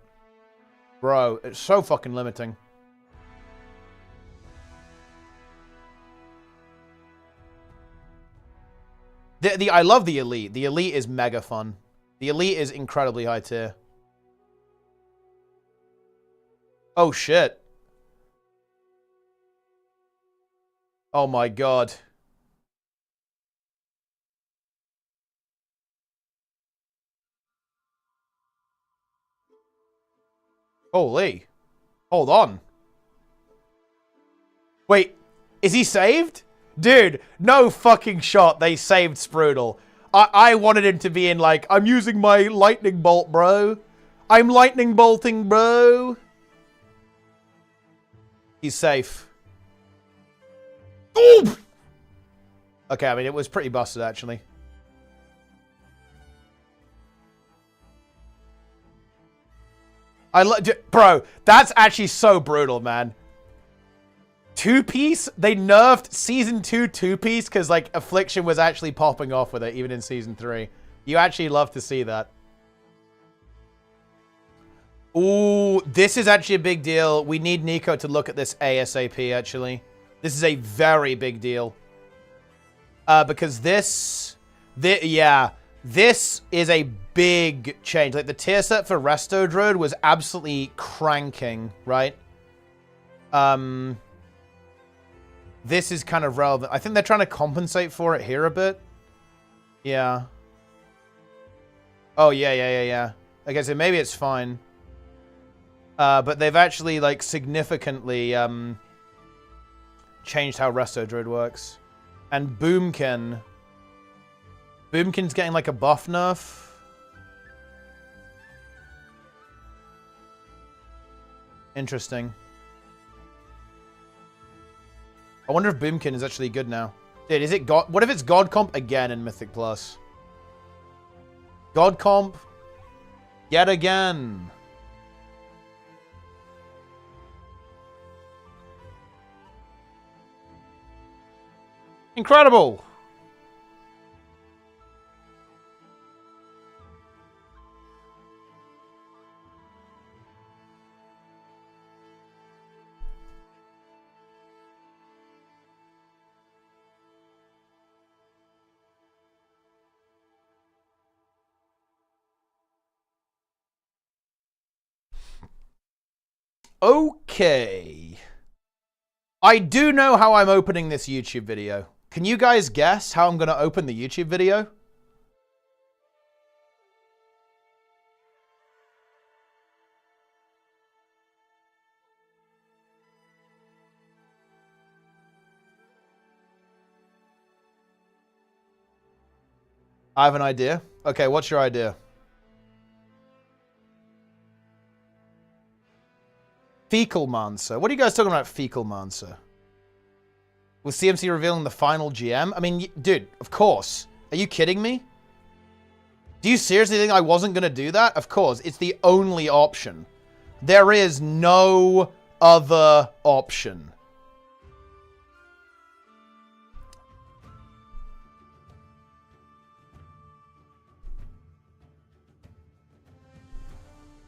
Bro, it's so fucking limiting. I love the Elite. The Elite is mega fun. The Elite is incredibly high tier. Oh, shit. Oh, my God. Holy. Hold on. Wait, is he saved? Dude, no fucking shot. They saved Sprudel. I wanted him to be in like, I'm using my lightning bolt, bro. I'm lightning bolting, bro. He's safe. Ooh! Okay, I mean, it was pretty busted, actually. Bro, that's actually so brutal, man. Two-piece? They nerfed Season 2 two-piece because, like, Affliction was actually popping off with it, even in Season 3. You actually love to see that. Ooh, this is actually a big deal. We need Nico to look at this ASAP, actually. This is a very big deal. Because this is a big change. Like, the tier set for Resto Druid was absolutely cranking, right? This is kind of relevant. I think they're trying to compensate for it here a bit. Yeah. Oh, yeah. Okay, so maybe it's fine. But they've actually, like, significantly changed how Resto Druid works. And Boomkin. Boomkin's getting, like, a buff nerf. Interesting. I wonder if Boomkin is actually good now. Dude, is it God? What if it's God Comp again in Mythic Plus? God Comp yet again. Incredible. Okay. I do know how I'm opening this YouTube video. Can you guys guess how I'm going to open the YouTube video? I have an idea. Okay, what's your idea? Fecal Mancer. What are you guys talking about, Fecal Mancer? Was CMC revealing the final GM? I mean, dude, of course. Are you kidding me? Do you seriously think I wasn't going to do that? Of course. It's the only option. There is no other option.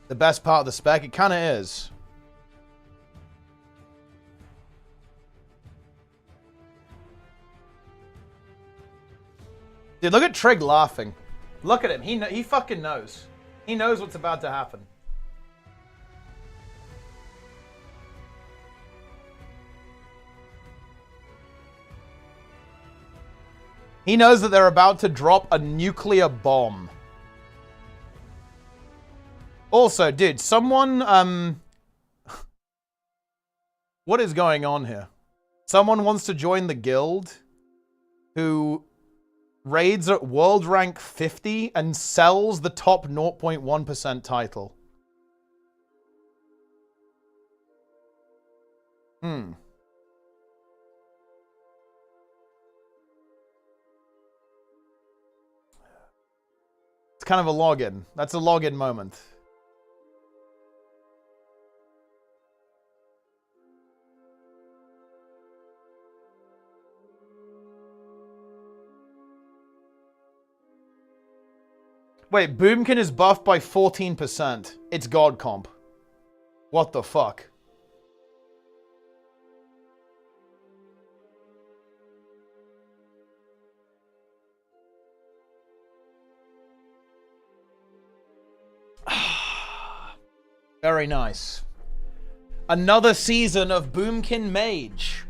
The best part of the spec? It kind of is. Dude, look at Trig laughing. Look at him. He fucking knows. He knows what's about to happen. He knows that they're about to drop a nuclear bomb. Also, dude, someone, what is going on here? Someone wants to join the guild who raids at world rank 50 and sells the top 0.1% title. It's kind of a login. That's a login moment. Wait, Boomkin is buffed by 14%. It's God Comp. What the fuck? Very nice. Another season of Boomkin Mage.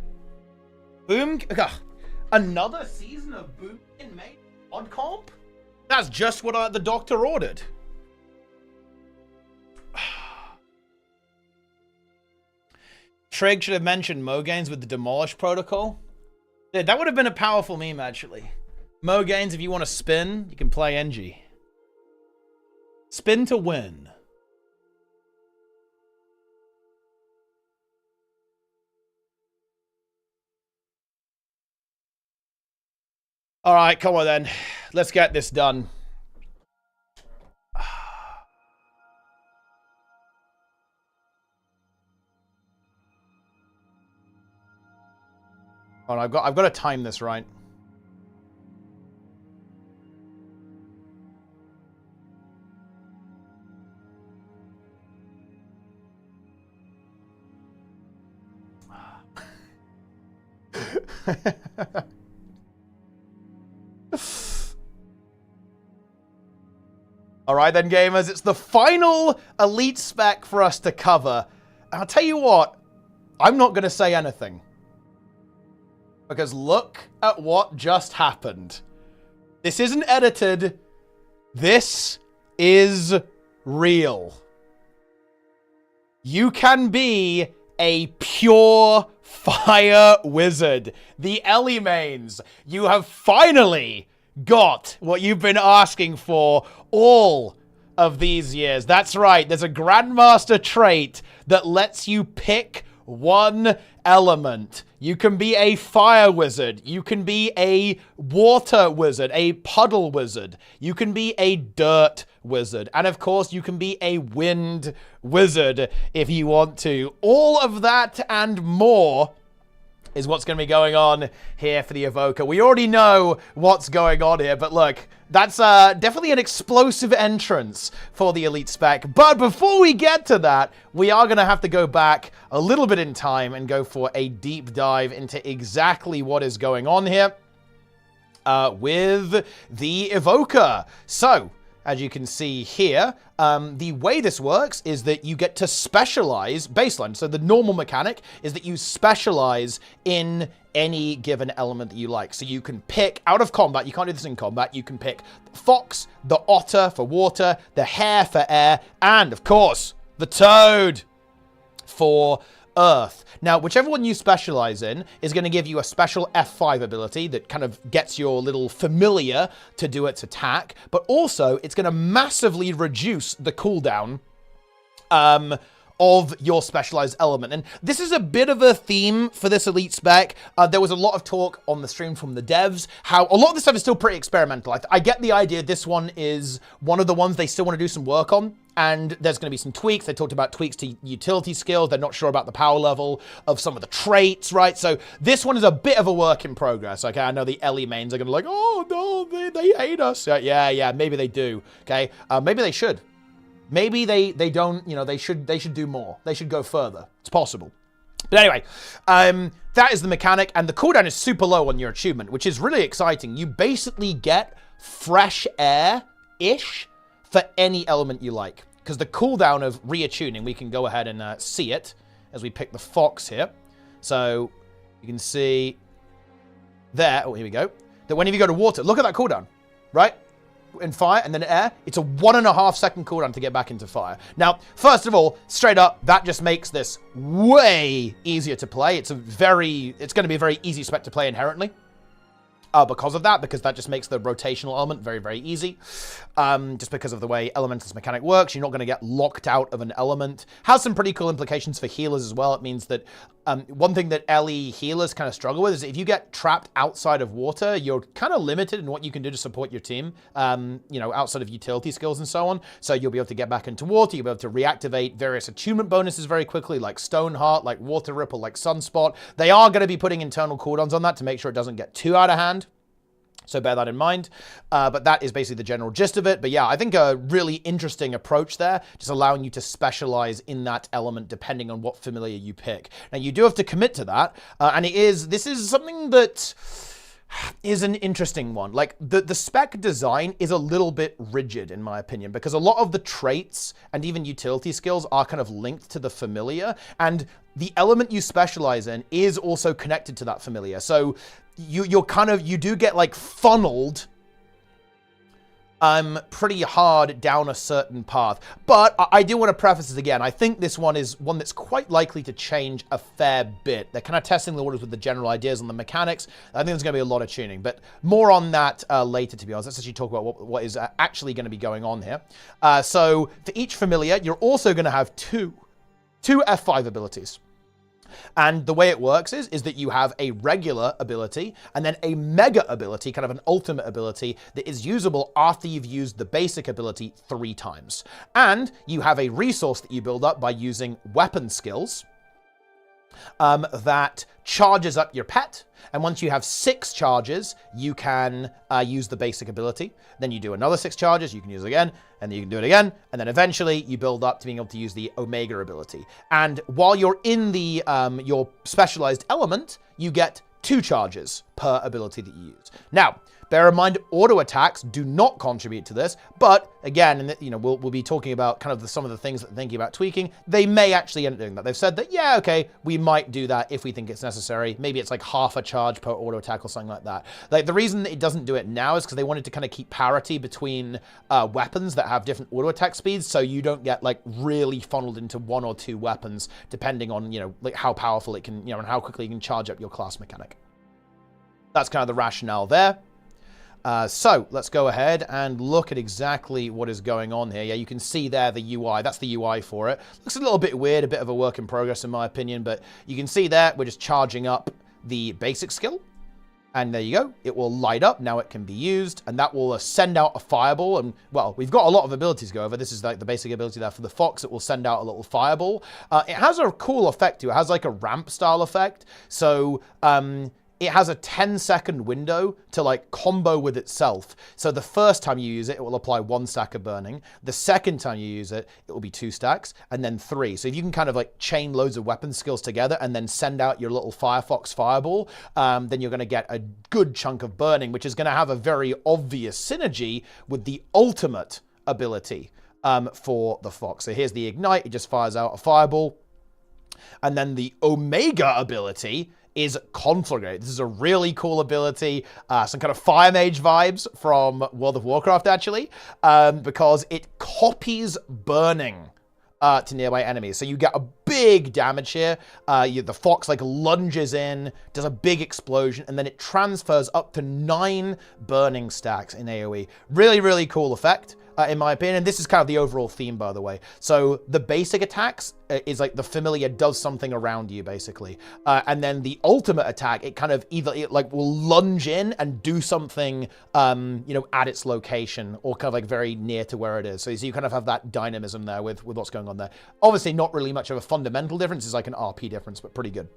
Another season of Boomkin Mage? God Comp? That's just what the doctor ordered. Trig should have mentioned Mogains with the Demolish Protocol. Dude, that would have been a powerful meme, actually. Mogains, if you want to spin, you can play NG. Spin to win. All right, come on then. Let's get this done. Oh, I've got to time this right. All right then, gamers, it's the final elite spec for us to cover. And I'll tell you what, I'm not going to say anything. Because look at what just happened. This isn't edited. This is real. you can be a pure fire wizard. The Elemanes, you have finally got what you've been asking for all of these years. That's right, there's a Grandmaster trait that lets you pick one element. You can be a fire wizard. You can be a water wizard, a puddle wizard. You can be a dirt wizard. And of course, you can be a wind wizard if you want to. All of that and more is what's going to be going on here for the Evoker. We already know what's going on here, but look, that's definitely an explosive entrance for the Elite Spec. But before we get to that, we are going to have to go back a little bit in time and go for a deep dive into exactly what is going on here with the Evoker. So, as you can see here, the way this works is that you get to specialize baseline. So the normal mechanic is that you specialize in any given element that you like. So you can pick out of combat. You can't do this in combat. You can pick the fox, the otter for water, the hare for air, and of course, the toad for earth. Now, whichever one you specialize in is going to give you a special F5 ability that kind of gets your little familiar to do its attack, but also it's going to massively reduce the cooldown of your specialized element. And this is a bit of a theme for this Elite Spec. There was a lot of talk on the stream from the devs, how a lot of this stuff is still pretty experimental. I get the idea this one is one of the ones they still want to do some work on. And there's going to be some tweaks. They talked about tweaks to utility skills. They're not sure about the power level of some of the traits, right? So this one is a bit of a work in progress, okay? I know the Ellie mains are going to be like, oh, no, they hate us. Yeah, maybe they do, okay? Maybe they should. Maybe they don't, you know, they should do more. They should go further. It's possible. But anyway, that is the mechanic. And the cooldown is super low on your achievement, which is really exciting. You basically get fresh air-ish for any element you like. Because the cooldown of reattuning, we can go ahead and see it as we pick the fox here. So you can see there, oh, here we go, that whenever you go to water, look at that cooldown, right? In fire and then air, it's a 1.5 second cooldown to get back into fire. Now, first of all, straight up, that just makes this way easier to play. It's going to be a very easy spec to play inherently. Because of that, because that just makes the rotational element very, very easy. Just because of the way Elementalist mechanic works, you're not going to get locked out of an element. Has some pretty cool implications for healers as well. It means that one thing that LE healers kind of struggle with is if you get trapped outside of water, you're kind of limited in what you can do to support your team, you know, outside of utility skills and so on. So you'll be able to get back into water. You'll be able to reactivate various attunement bonuses very quickly, like Stoneheart, like Water Ripple, like Sunspot. They are going to be putting internal cooldowns on that to make sure it doesn't get too out of hand. So bear that in mind. But that is basically the general gist of it. But yeah, I think a really interesting approach there, just allowing you to specialize in that element depending on what familiar you pick. Now, you do have to commit to that. And this is something that is an interesting one. Like, the spec design is a little bit rigid, in my opinion, because a lot of the traits and even utility skills are kind of linked to the familiar. And the element you specialize in is also connected to that familiar. So you do get like funneled pretty hard down a certain path. But I do want to preface this again. I think this one is one that's quite likely to change a fair bit. They're kind of testing the waters with the general ideas on the mechanics. I think there's going to be a lot of tuning, but more on that later, to be honest. Let's actually talk about what is actually going to be going on here. So for each familiar, you're also going to have two F5 abilities. And the way it works is that you have a regular ability and then a mega ability, kind of an ultimate ability that is usable after you've used the basic ability 3 times. And you have a resource that you build up by using weapon skills that charges up your pet. And once you have 6 charges, you can use the basic ability. Then you do another 6 charges, you can use it again, and then you can do it again. And then eventually you build up to being able to use the Omega ability. And while you're in the your specialized element, you get 2 charges per ability that you use. Now, bear in mind, auto attacks do not contribute to this, but again, and you know, we'll be talking about kind of some of the things that they're thinking about tweaking. They may actually end up doing that. They've said that, yeah, okay, we might do that if we think it's necessary. Maybe it's like half a charge per auto attack or something like that. Like the reason that it doesn't do it now is because they wanted to kind of keep parity between weapons that have different auto attack speeds, so you don't get like really funneled into one or two weapons depending on, you know, like how powerful it can, you know, and how quickly you can charge up your class mechanic. That's kind of the rationale there. So let's go ahead and look at exactly what is going on here. Yeah, you can see there the UI. That's the UI for it. Looks a little bit weird, a bit of a work in progress in my opinion, but you can see there we're just charging up the basic skill. And there you go. It will light up. Now it can be used, and that will send out a fireball. And, well, we've got a lot of abilities to go over. This is like the basic ability there for the Fox. It will send out a little fireball. It has a cool effect, too. It has like a ramp-style effect. So, it has a 10-second window to like combo with itself. So the first time you use it, it will apply 1 stack of burning. The second time you use it, it will be 2 stacks, and then 3. So if you can kind of like chain loads of weapon skills together and then send out your little Firefox fireball, then you're going to get a good chunk of burning, which is going to have a very obvious synergy with the ultimate ability for the Fox. So here's the Ignite. It just fires out a fireball. And then the Omega ability is Conflagrate. This is a really cool ability, some kind of Fire Mage vibes from World of Warcraft, actually, because it copies burning to nearby enemies. So you get a big damage here. The Fox like lunges in, does a big explosion, and then it transfers up to 9 burning stacks in AoE. Really, really cool effect. In my opinion. This is kind of the overall theme, by the way. So the basic attacks is like the familiar does something around you, basically. And then the ultimate attack, it kind of either it like will lunge in and do something, you know, at its location or kind of like very near to where it is. So you kind of have that dynamism there with what's going on there. Obviously, not really much of a fundamental difference. It's like an RP difference, but pretty good.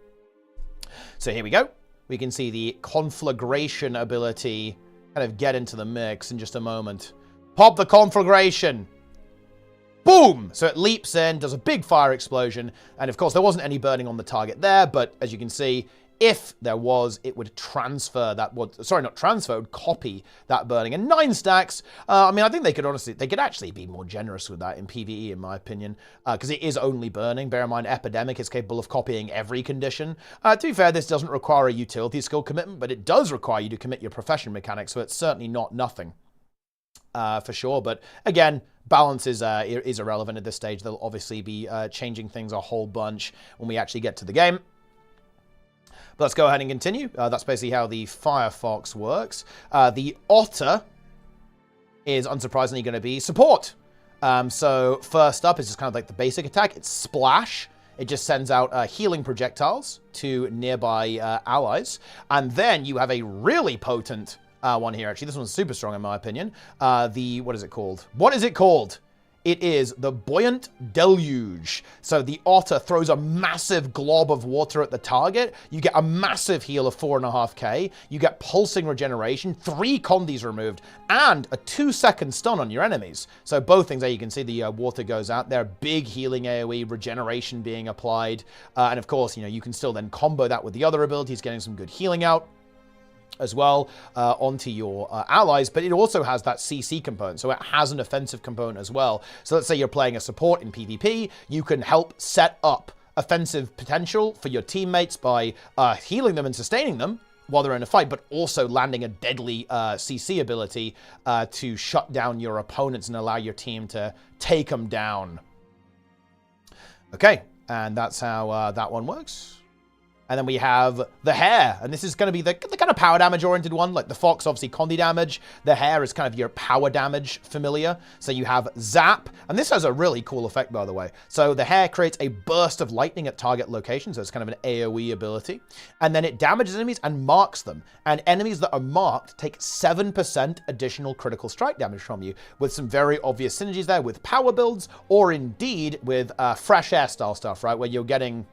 So here we go. We can see the Conflagration ability kind of get into the mix in just a moment. Pop the Conflagration. Boom! So it leaps in, does a big fire explosion, and of course there wasn't any burning on the target there, but as you can see, if there was, it would transfer that, sorry, not transfer, it would copy that burning. And 9 stacks, I mean, I think they could actually be more generous with that in PvE, in my opinion, because it is only burning. Bear in mind, Epidemic is capable of copying every condition. To be fair, this doesn't require a utility skill commitment, but it does require you to commit your profession mechanics, so it's certainly not nothing. For sure, but again, balance is irrelevant at this stage. They'll obviously be changing things a whole bunch when we actually get to the game. But let's go ahead and continue. That's basically how the Firefox works. The Otter is unsurprisingly going to be support. So first up is just kind of like the basic attack. It's Splash. It just sends out healing projectiles to nearby allies. And then you have a really potent one here, actually. This one's super strong, in my opinion. What is it called? What is it called? It is the Buoyant Deluge. So the Otter throws a massive glob of water at the target. You get a massive heal of 4.5k. You get pulsing regeneration, 3 condies removed, and a 2-second stun on your enemies. So both things there, you can see the water goes out there. Big healing AoE, regeneration being applied. And of course, you know, you can still then combo that with the other abilities, getting some good healing out as well onto your allies, but it also has that CC component, so it has an offensive component as well. So let's say you're playing a support in PvP, you can help set up offensive potential for your teammates by healing them and sustaining them while they're in a fight, but also landing a deadly CC ability to shut down your opponents and allow your team to take them down. Okay, and that's how that one works. And then we have the Hare, and this is going to be the kind of power damage oriented one. Like the Fox, obviously Conduit damage. The Hare is kind of your power damage familiar. So you have Zap, and this has a really cool effect, by the way. So the Hare creates a burst of lightning at target location, so it's kind of an AoE ability. And then it damages enemies and marks them. And enemies that are marked take 7% additional critical strike damage from you, with some very obvious synergies there with power builds, or indeed with fresh air style stuff, right? Where you're getting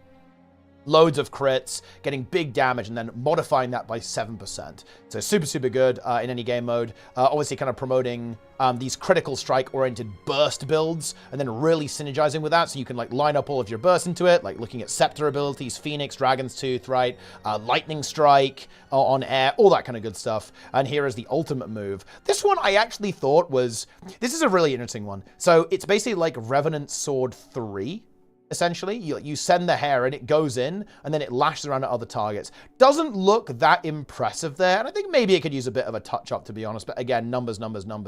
loads of crits, getting big damage, and then modifying that by 7%. So super, super good in any game mode. Obviously kind of promoting these critical strike-oriented burst builds, and then really synergizing with that, so you can like line up all of your bursts into it, like looking at Scepter abilities, Phoenix, Dragon's Tooth, right? Lightning Strike on air, all that kind of good stuff. And here is the ultimate move. This one I actually thought was... This is a really interesting one. So it's basically like Revenant Sword 3. Essentially, you send the hair and it goes in, and then it lashes around at other targets. Doesn't look that impressive there, and I think maybe it could use a bit of a touch-up, to be honest. But again, numbers,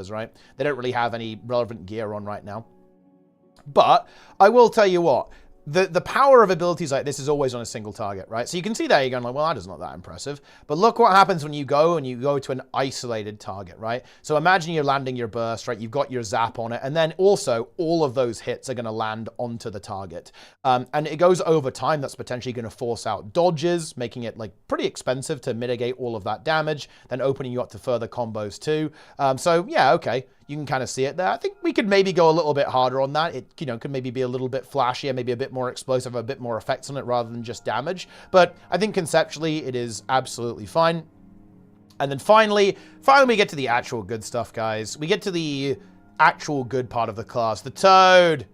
right? They don't really have any relevant gear on right now. But I will tell you what, the power of abilities like this is always on a single target, right? So you can see there, you're going like, well, that is not that impressive. But look what happens when you go to an isolated target, right? So imagine you're landing your burst, right? You've got your zap on it, and then also all of those hits are going to land onto the target. And it goes over time. That's potentially going to force out dodges, making it like pretty expensive to mitigate all of that damage, then opening you up to further combos too. So yeah, okay. You can kind of see it there. I think we could maybe go a little bit harder on that. It, could maybe be a little bit flashier, maybe a bit more explosive, a bit more effects on it rather than just damage. But I think conceptually it is absolutely fine. And then finally we get to the actual good stuff, guys. We get to the actual good part of the class. The Toad.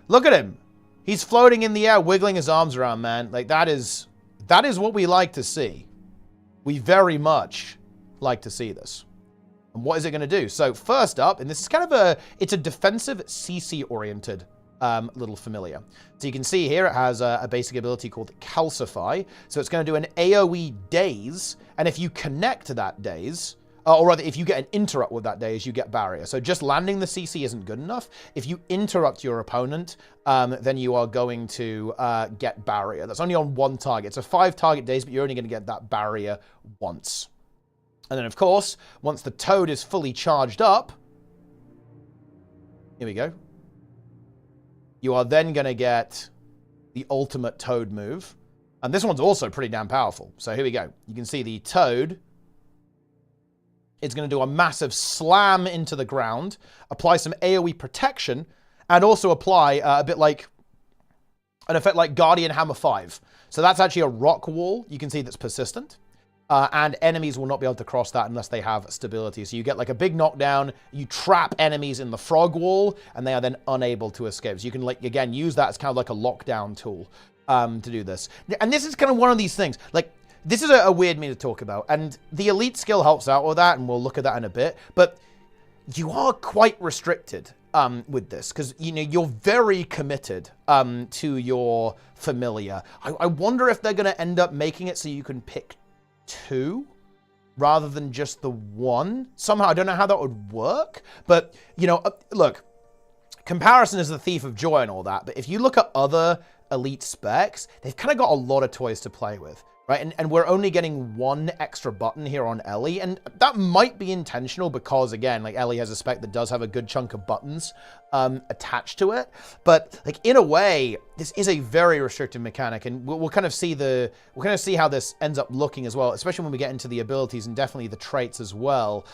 Look at him. He's floating in the air, wiggling his arms around, man. Like that is what we like to see. We very much like to see this. And what is it going to do? So first up, and this is kind of it's a defensive CC-oriented little familiar. So you can see here it has a basic ability called Calcify. So it's going to do an AoE daze, and if you connect to that daze, or rather if you get an interrupt with that daze, you get barrier. So just landing the CC isn't good enough. If you interrupt your opponent, then you are going to get barrier. That's only on one target. It's a 5-target daze, but you're only going to get that barrier once. And then, of course, once the Toad is fully charged up, here we go, you are then going to get the ultimate Toad move. And this one's also pretty damn powerful. So here we go. You can see the Toad is going to do a massive slam into the ground, apply some AoE protection, and also apply a bit like an effect like Guardian Hammer 5. So that's actually a rock wall. You can see that's persistent. And enemies will not be able to cross that unless they have stability. So you get like a big knockdown, you trap enemies in the frog wall, and they are then unable to escape. So you can, like, again, use that as kind of like a lockdown tool to do this. And this is kind of one of these things. Like, this is a weird me to talk about. And the elite skill helps out with that, and we'll look at that in a bit. But you are quite restricted with this, because, you're very committed to your familiar. I wonder if they're going to end up making it so you can pick 2 rather than just the 1 somehow. I don't know how that would work, but look, comparison is the thief of joy and all that, but if you look at other elite specs, they've kind of got a lot of toys to play with, right? And we're only getting 1 extra button here on Ellie, and that might be intentional because, again, like, Ellie has a spec that does have a good chunk of buttons attached to it. But, like, in a way, this is a very restrictive mechanic, and we'll kind of see how this ends up looking as well, especially when we get into the abilities and definitely the traits as well.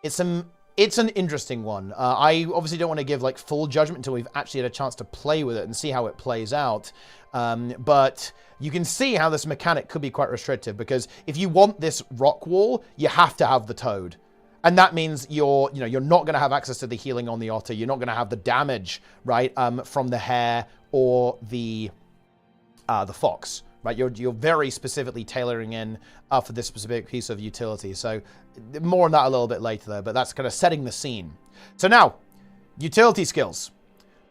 It's an interesting one. I obviously don't want to give like full judgment until we've actually had a chance to play with it and see how it plays out. But you can see how this mechanic could be quite restrictive, because if you want this rock wall, you have to have the Toad. And that means you're not going to have access to the healing on the Otter. You're not going to have the damage, right, from the hare or the fox. Right, you're very specifically tailoring in for this specific piece of utility. So more on that a little bit later, though. But that's kind of setting the scene. So now, utility skills.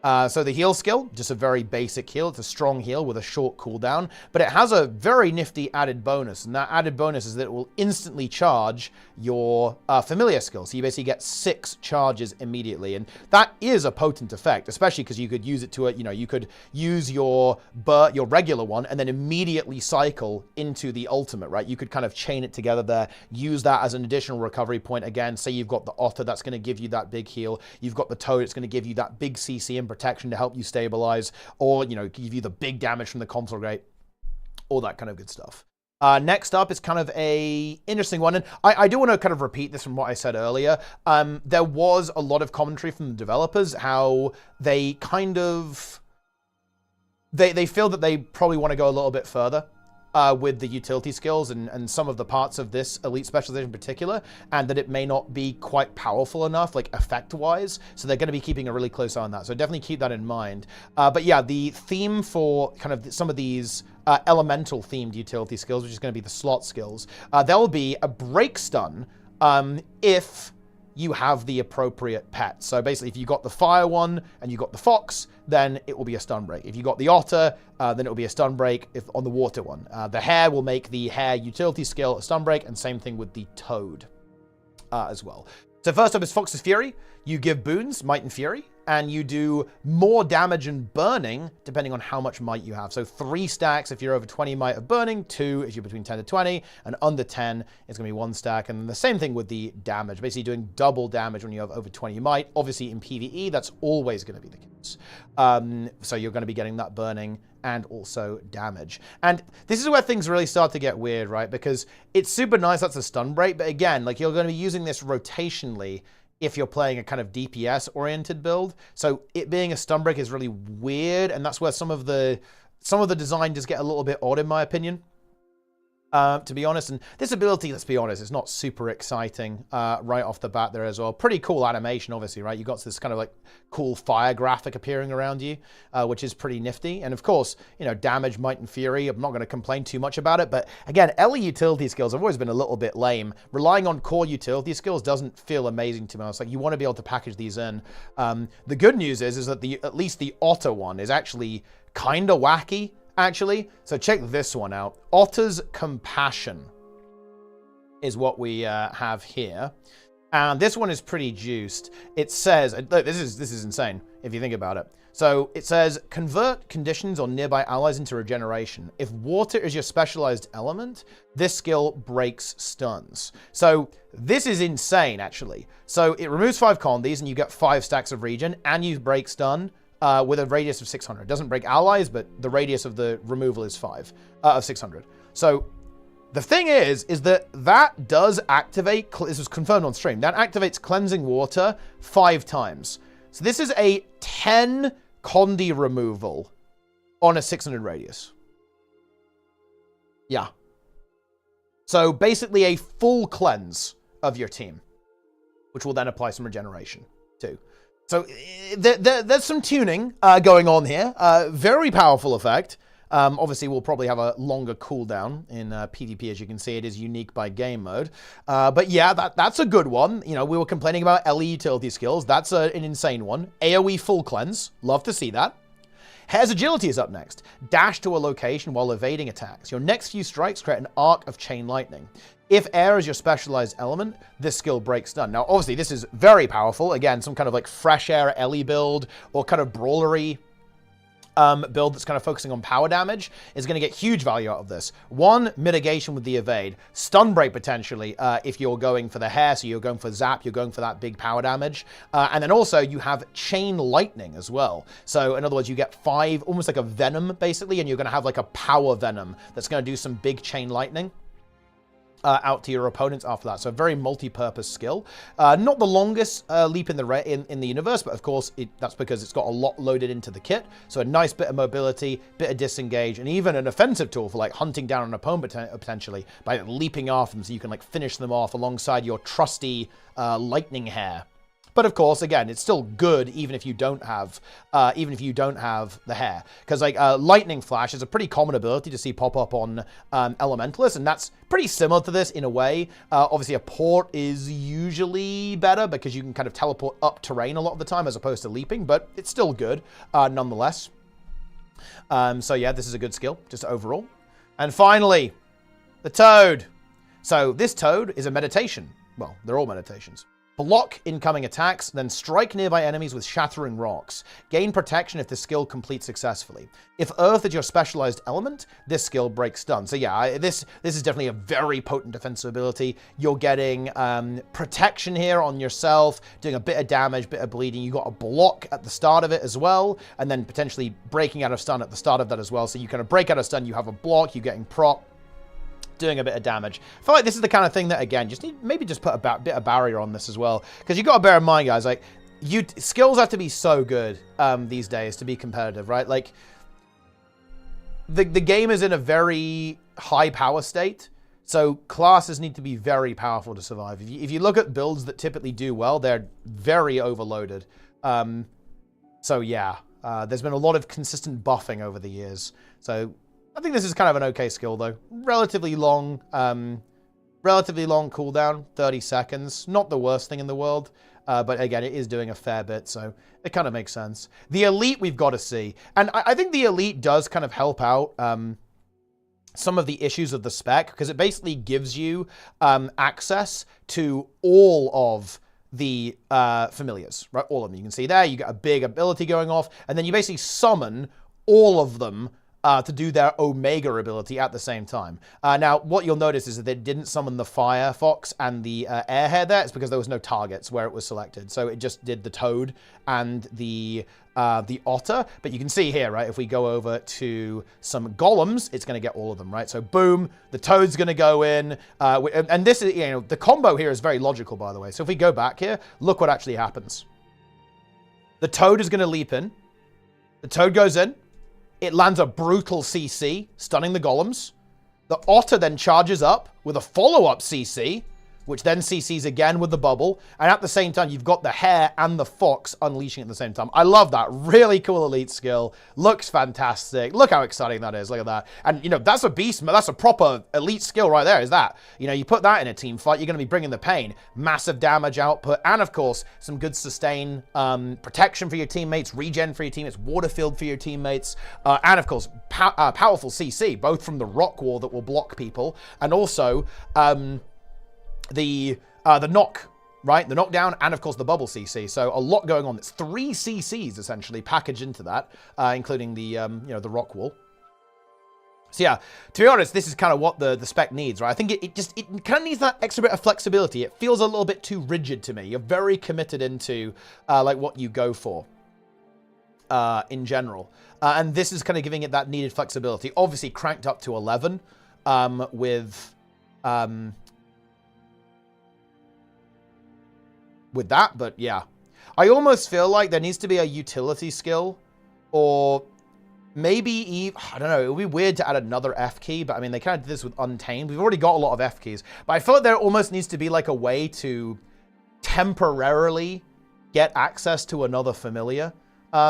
So the heal skill, just a very basic heal. It's a strong heal with a short cooldown, but it has a very nifty added bonus, and that added bonus is that it will instantly charge your familiar skill. So you basically get 6 charges immediately, and that is a potent effect, especially because you could use it to you could use your regular one and then immediately cycle into the ultimate, right? You could kind of chain it together there, use that as an additional recovery point. Again, say you've got the Otter, that's going to give you that big heal. You've got the Toad, it's going to give you that big CC and protection to help you stabilize, or give you the big damage from the conflagrate, all that kind of good stuff. Next up is kind of a interesting one, and I do want to kind of repeat this from what I said earlier. There was a lot of commentary from the developers, how they kind of they feel that they probably want to go a little bit further with the utility skills and some of the parts of this elite specialization in particular, and that it may not be quite powerful enough, like effect-wise. So they're going to be keeping a really close eye on that. So definitely keep that in mind. But yeah, the theme for kind of some of these elemental-themed utility skills, which is going to be the slot skills, there'll be a break stun if you have the appropriate pet. So basically, if you got the fire one and you got the fox, then it will be a stun break. If you got the otter, then it will be a stun break if on the water one. The hare will make the hare utility skill a stun break, and same thing with the toad as well. So first up is Fox's Fury. You give boons, Might and Fury, and you do more damage and burning depending on how much might you have. So 3 stacks if you're over 20 might of burning, 2 if you're between 10 to 20, and under 10 it's going to be 1 stack. And the same thing with the damage, basically doing double damage when you have over 20 might. Obviously in PvE, that's always going to be the case. So you're going to be getting that burning and also damage. And this is where things really start to get weird, right? Because it's super nice that's a stun break, but again, like you're going to be using this rotationally if you're playing a kind of DPS-oriented build. So it being a stun break is really weird, and that's where some of the design just get a little bit odd, in my opinion. To be honest, and this ability, let's be honest, it's not super exciting right off the bat there as well. Pretty cool animation, obviously, right? You got this kind of like cool fire graphic appearing around you, which is pretty nifty. And of course, you know, damage, might, and fury. I'm not going to complain too much about it, but again, Ellie utility skills have always been a little bit lame. Relying on core utility skills doesn't feel amazing to me. It's like you want to be able to package these in. The good news is that at least the otter one is actually kind of wacky. Actually, so check this one out. Otter's Compassion is what we have here, and this one is pretty juiced. It says, look, this is insane if you think about it. So it says, convert conditions on nearby allies into regeneration. If water is your specialized element, this skill breaks stuns. So this is insane, actually. So it removes 5 condies, and you get 5 stacks of regen, and you break stun. With a radius of 600. It doesn't break allies, but the radius of the removal is 5 of 600. So the thing is that does activate, this was confirmed on stream, that activates Cleansing Water 5 times. So this is a 10 condi removal on a 600 radius. Yeah. So basically a full cleanse of your team, which will then apply some regeneration too. So there's some tuning going on here. Very powerful effect. Obviously, we'll probably have a longer cooldown in PvP. As you can see, it is unique by game mode. But yeah, that's a good one. You know, we were complaining about Ellie utility skills. That's an insane one. AoE full cleanse. Love to see that. Hare's Agility is up next. Dash to a location while evading attacks. Your next few strikes create an arc of chain lightning. If air is your specialized element, this skill breaks stun. Now, obviously, this is very powerful. Again, some kind of like fresh air Ellie build or kind of brawlery build that's kind of focusing on power damage is going to get huge value out of this. 1, mitigation with the evade. Stun break potentially if you're going for the hair, so you're going for zap, you're going for that big power damage. And then also you have chain lightning as well. So in other words, you get 5, almost like a venom basically, and you're going to have like a power venom that's going to do some big chain lightning out to your opponents after that. So a very multi-purpose skill. Not the longest leap in the universe, but of course that's because it's got a lot loaded into the kit. So a nice bit of mobility, bit of disengage, and even an offensive tool for like hunting down an opponent potentially by leaping off them, so you can like finish them off alongside your trusty lightning hair. But of course, again, it's still good even if you don't have the hair, because like lightning flash is a pretty common ability to see pop up on elementalists, and that's pretty similar to this in a way. Obviously, a port is usually better because you can kind of teleport up terrain a lot of the time as opposed to leaping, but it's still good nonetheless. So yeah, this is a good skill just overall. And finally, the toad. So this toad is a meditation. Well, they're all meditations. Block incoming attacks, then strike nearby enemies with shattering rocks. Gain protection if the skill completes successfully. If Earth is your specialized element, this skill breaks stun. So yeah, this is definitely a very potent defensive ability. You're getting protection here on yourself, doing a bit of damage, bit of bleeding. You got a block at the start of it as well, and then potentially breaking out of stun at the start of that as well. So you kind of break out of stun, you have a block, you're getting prop, doing a bit of damage. I feel like this is the kind of thing that, again, just need maybe just put a bit of barrier on this as well, because you got to bear in mind, guys, like skills have to be so good these days to be competitive, right? Like the game is in a very high power state, so classes need to be very powerful to survive. If you look at builds that typically do well, they're very overloaded. So yeah, there's been a lot of consistent buffing over the years. So I think this is kind of an okay skill though. Relatively long cooldown, 30 seconds. Not the worst thing in the world. But again, it is doing a fair bit, so it kind of makes sense. The Elite we've got to see. And I think the Elite does kind of help out some of the issues of the spec, because it basically gives you access to all of the familiars, right? All of them. You can see there, you get a big ability going off, and then you basically summon all of them to do their Omega ability at the same time. Now, what you'll notice is that they didn't summon the Firefox and the Airhead there. It's because there was no targets where it was selected. So it just did the Toad and the Otter. But you can see here, right, if we go over to some Golems, it's going to get all of them, right? So boom, the Toad's going to go in. And this is, you know, the combo here is very logical, by the way. So if we go back here, look what actually happens. The Toad is going to leap in. The Toad goes in. It lands a brutal CC, stunning the Golems. The Otter then charges up with a follow-up CC, which then CCs again with the bubble. And at the same time, you've got the Hare and the Fox unleashing at the same time. I love that. Really cool Elite skill. Looks fantastic. Look how exciting that is. Look at that. And, you know, that's a beast. That's a proper Elite skill right there, is that. You know, you put that in a team fight, you're going to be bringing the pain. Massive damage output. And, of course, some good sustain protection for your teammates, regen for your teammates, water field for your teammates. And, of course, powerful CC, both from the rock wall that will block people and also the knock, right? The knockdown and, of course, the bubble CC. So a lot going on. It's 3 CCs, essentially, packaged into that, including the, you know, the rock wall. So, yeah, to be honest, this is kind of what the spec needs, right? I think it kind of needs that extra bit of flexibility. It feels a little bit too rigid to me. You're very committed into, like, what you go for in general. And this is kind of giving it that needed flexibility. Obviously, cranked up to 11 with that, but yeah. I almost feel like there needs to be a utility skill, or maybe, I don't know, it would be weird to add another F key, but I mean, they kind of did this with Untamed. We've already got a lot of F keys, but I feel like there almost needs to be like a way to temporarily get access to another familiar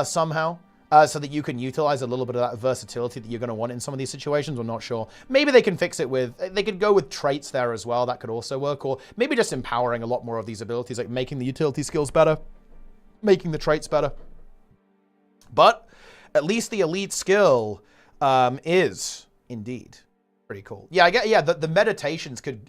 somehow. So that you can utilize a little bit of that versatility that you're going to want in some of these situations. I'm not sure. Maybe they can fix it with, they could go with traits there as well. That could also work. Or maybe just empowering a lot more of these abilities, like making the utility skills better, making the traits better. But at least the Elite skill is indeed pretty cool. Yeah, I get, yeah, the meditations could,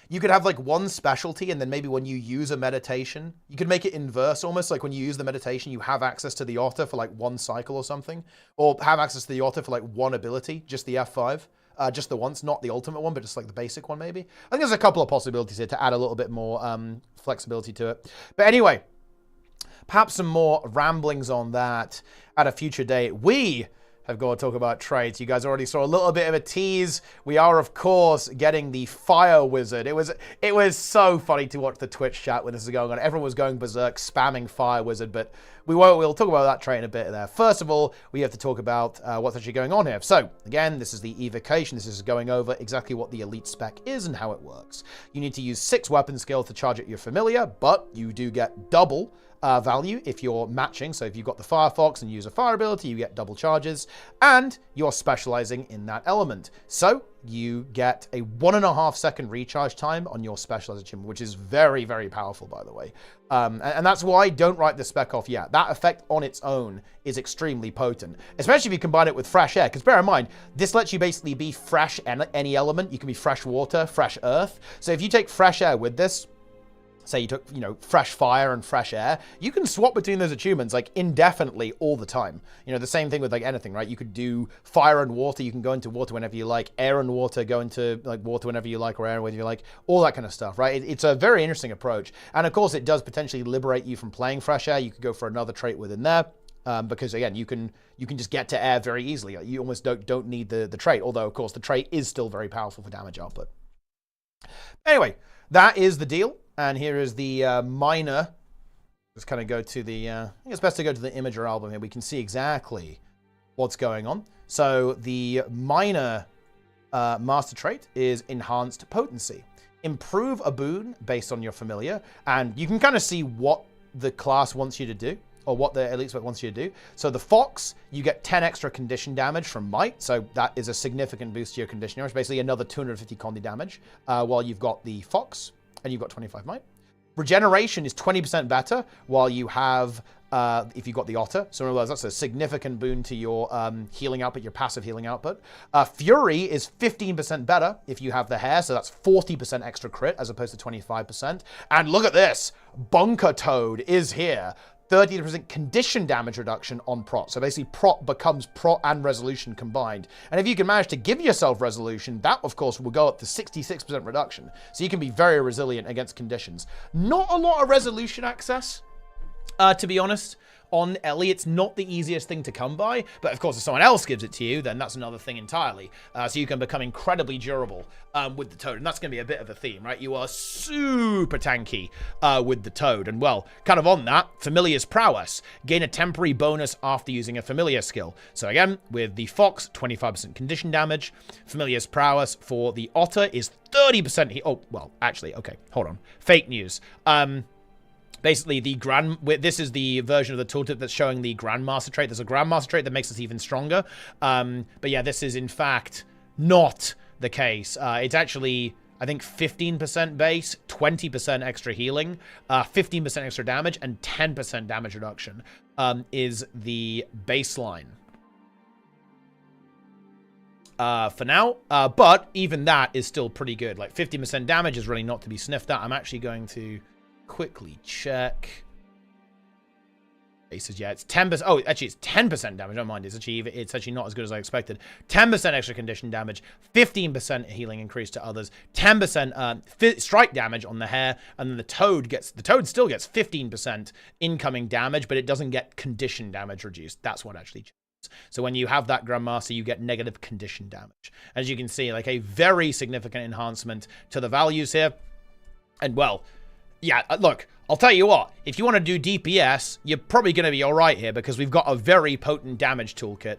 you could have like one specialty, and then maybe when you use a meditation, you could make it inverse almost, like when you use the meditation, you have access to the Otter for like 1 cycle or something, or have access to the Otter for like 1 ability, just the F5, just the once, not the ultimate one, but just like the basic one maybe. I think there's a couple of possibilities here to add a little bit more flexibility to it. But anyway, perhaps some more ramblings on that at a future date. We have got to talk about traits. You guys already saw a little bit of a tease. We are, of course, getting the Fire Wizard. It was so funny to watch the Twitch chat when this is going on. Everyone was going berserk, spamming Fire Wizard, but we'll talk about that trait in a bit there. First of all, we have to talk about what's actually going on here. So, again, this is the evocation. This is going over exactly what the Elite spec is and how it works. You need to use 6 weapon skills to charge at your familiar, but you do get double value if you're matching. So if you've got the Firefox and use a fire ability, you get double charges, and you're specializing in that element. So you get a 1.5 second recharge time on your specialized achievement, which is very, very powerful, by the way. And that's why don't write the spec off yet. That effect on its own is extremely potent, especially if you combine it with fresh air. Because bear in mind, this lets you basically be fresh any element. You can be fresh water, fresh earth. So if you take fresh air with this, say you took, you know, fresh fire and fresh air, you can swap between those achievements like indefinitely all the time. You know, the same thing with like anything, right? You could do fire and water. You can go into water whenever you like, air and water, go into like water whenever you like, or air whenever you like, all that kind of stuff, right? It's a very interesting approach. And of course, it does potentially liberate you from playing fresh air. You could go for another trait within there. Because again, you can just get to air very easily. You almost don't need the trait, although of course the trait is still very powerful for damage output. Anyway, that is the deal. And here is the minor. Let's kind of go to the, I think it's best to go to the Imager album here. We can see exactly what's going on. So the minor master trait is Enhanced Potency. Improve a boon based on your familiar, and you can kind of see what the class wants you to do, or what the elite spec wants you to do. So the Fox, you get 10 extra condition damage from Might, so that is a significant boost to your condition damage, basically another 250 Condi damage, while you've got the Fox, and you've got 25 Might. Regeneration is 20% better, while you have, if you've got the Otter, so in other words, that's a significant boon to your healing output, your passive healing output. Fury is 15% better if you have the Hair, so that's 40% extra crit as opposed to 25%. And look at this, Bunker Toad is here. 30% condition damage reduction on Prot. So basically Prot becomes Prot and Resolution combined. And if you can manage to give yourself Resolution, that of course will go up to 66% reduction. So you can be very resilient against conditions. Not a lot of Resolution access, to be honest. On Ellie, it's not the easiest thing to come by, but of course if someone else gives it to you, then that's another thing entirely. So you can become incredibly durable with the Toad, and that's going to be a bit of a theme, right? You are super tanky with the Toad, and well, kind of on that, Familiar's Prowess. Gain a temporary bonus after using a Familiar skill. So again, with the Fox, 25% condition damage. Familiar's Prowess for the Otter is 30% oh, well, actually, okay, hold on. Fake news. Basically, this is the version of the tooltip that's showing the Grandmaster trait. There's a Grandmaster trait that makes us even stronger. But yeah, this is in fact not the case. It's actually, I think, 15% base, 20% extra healing, 15% extra damage, and 10% damage reduction is the baseline. For now, but even that is still pretty good. Like 50% damage is really not to be sniffed at. I'm actually going to quickly check. Bases, yeah, it's 10%. Oh, actually, it's 10% damage. Don't mind, it's actually not as good as I expected. 10% extra condition damage, 15% healing increase to others, 10% strike damage on the Hair, and then the Toad still gets 15% incoming damage, but it doesn't get condition damage reduced. That's what actually changes. So when you have that Grandmaster, you get negative condition damage. As you can see, like a very significant enhancement to the values here. And well, yeah, look, I'll tell you what, if you want to do DPS, you're probably going to be all right here because we've got a very potent damage toolkit.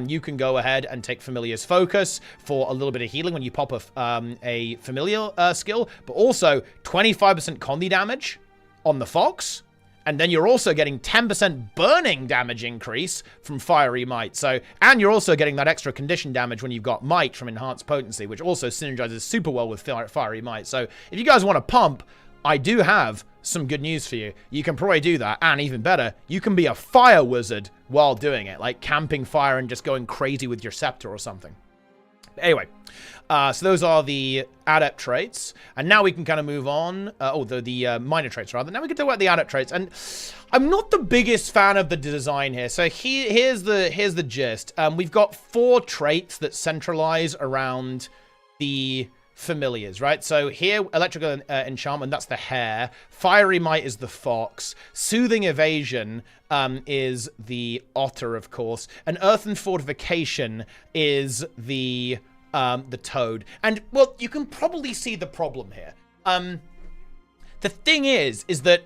You can go ahead and take Familiar's Focus for a little bit of healing when you pop a Familiar skill, but also 25% Condi damage on the Fox. And then you're also getting 10% burning damage increase from Fiery Might. So, and you're also getting that extra condition damage when you've got Might from Enhanced Potency, which also synergizes super well with Fiery Might. So if you guys want to pump, I do have some good news for you. You can probably do that, and even better, you can be a fire wizard while doing it, like camping fire and just going crazy with your scepter or something. Anyway, so those are the adept traits, and now we can kind of move on. The minor traits, rather. Now we can talk about the adept traits, and I'm not the biggest fan of the design here. So here's the gist. We've got 4 traits that centralize around the familiars, right? So here, electrical enchantment, that's the Hair. Fiery Might is the Fox. Soothing evasion is the Otter, of course. And earthen fortification is the Toad. And well, you can probably see the problem here. The thing is that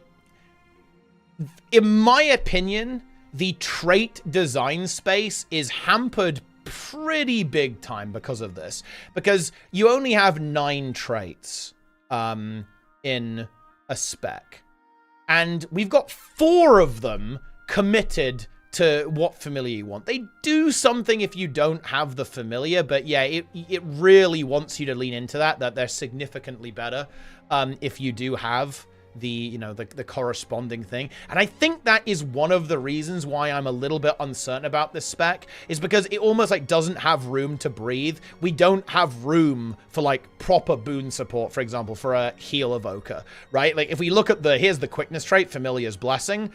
in my opinion, the trait design space is hampered pretty big time because of this, because you only have 9 traits in a spec, and we've got 4 of them committed to what familiar you want. They do something if you don't have the familiar, but yeah, it really wants you to lean into that they're significantly better if you do have the corresponding thing. And I think that is one of the reasons why I'm a little bit uncertain about this spec, is because it almost like doesn't have room to breathe. We don't have room for like proper boon support, for example, for a heal evoker, right? Like if we look at here's the quickness trait, Familiar's Blessing.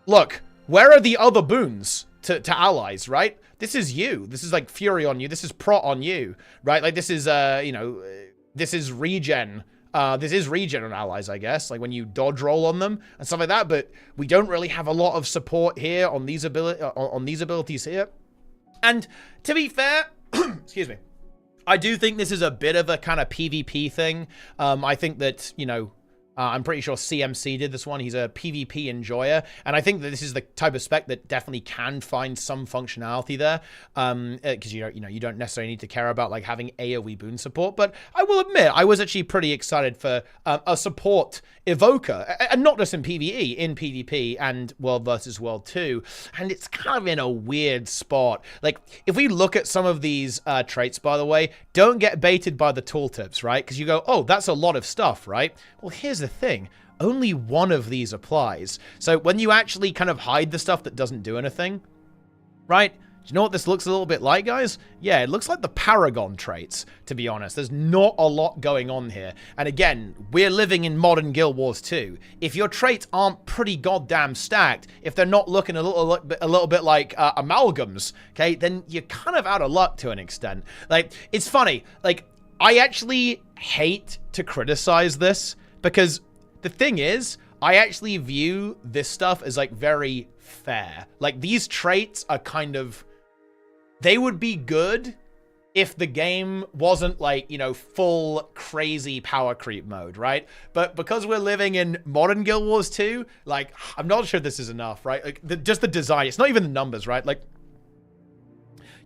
Look, where are the other boons to allies, right? This is you. This is like Fury on you. This is Prot on you, right? Like this is, this is regen. This is regen on allies, I guess, like when you dodge roll on them and stuff like that, but we don't really have a lot of support here on these abilities here. And to be fair, excuse me, I do think this is a bit of a kind of PvP thing. I think that, I'm pretty sure CMC did this one. He's a PvP enjoyer. And I think that this is the type of spec that definitely can find some functionality there. Because you don't necessarily need to care about like having AoE boon support. But I will admit, I was actually pretty excited for a support Evoker. And not just in PvE, in PvP and World versus World 2. And it's kind of in a weird spot. Like, if we look at some of these traits, by the way, don't get baited by the tooltips, right? Because you go, oh, that's a lot of stuff, right? Well, here's the thing. Only one of these applies. So when you actually kind of hide the stuff that doesn't do anything, right? Do you know what this looks a little bit like, guys? Yeah, it looks like the Paragon traits, to be honest. There's not a lot going on here. And again, we're living in modern Guild Wars 2. If your traits aren't pretty goddamn stacked, if they're not looking a little bit like amalgams, okay, then you're kind of out of luck to an extent. Like, it's funny. Like, I actually hate to criticize this, because the thing is, I actually view this stuff as like very fair. Like, these traits are kind of, they would be good if the game wasn't like, you know, full crazy power creep mode, right? But because we're living in modern Guild Wars 2, like, I'm not sure this is enough, right? Like, just the design, it's not even the numbers, right? Like,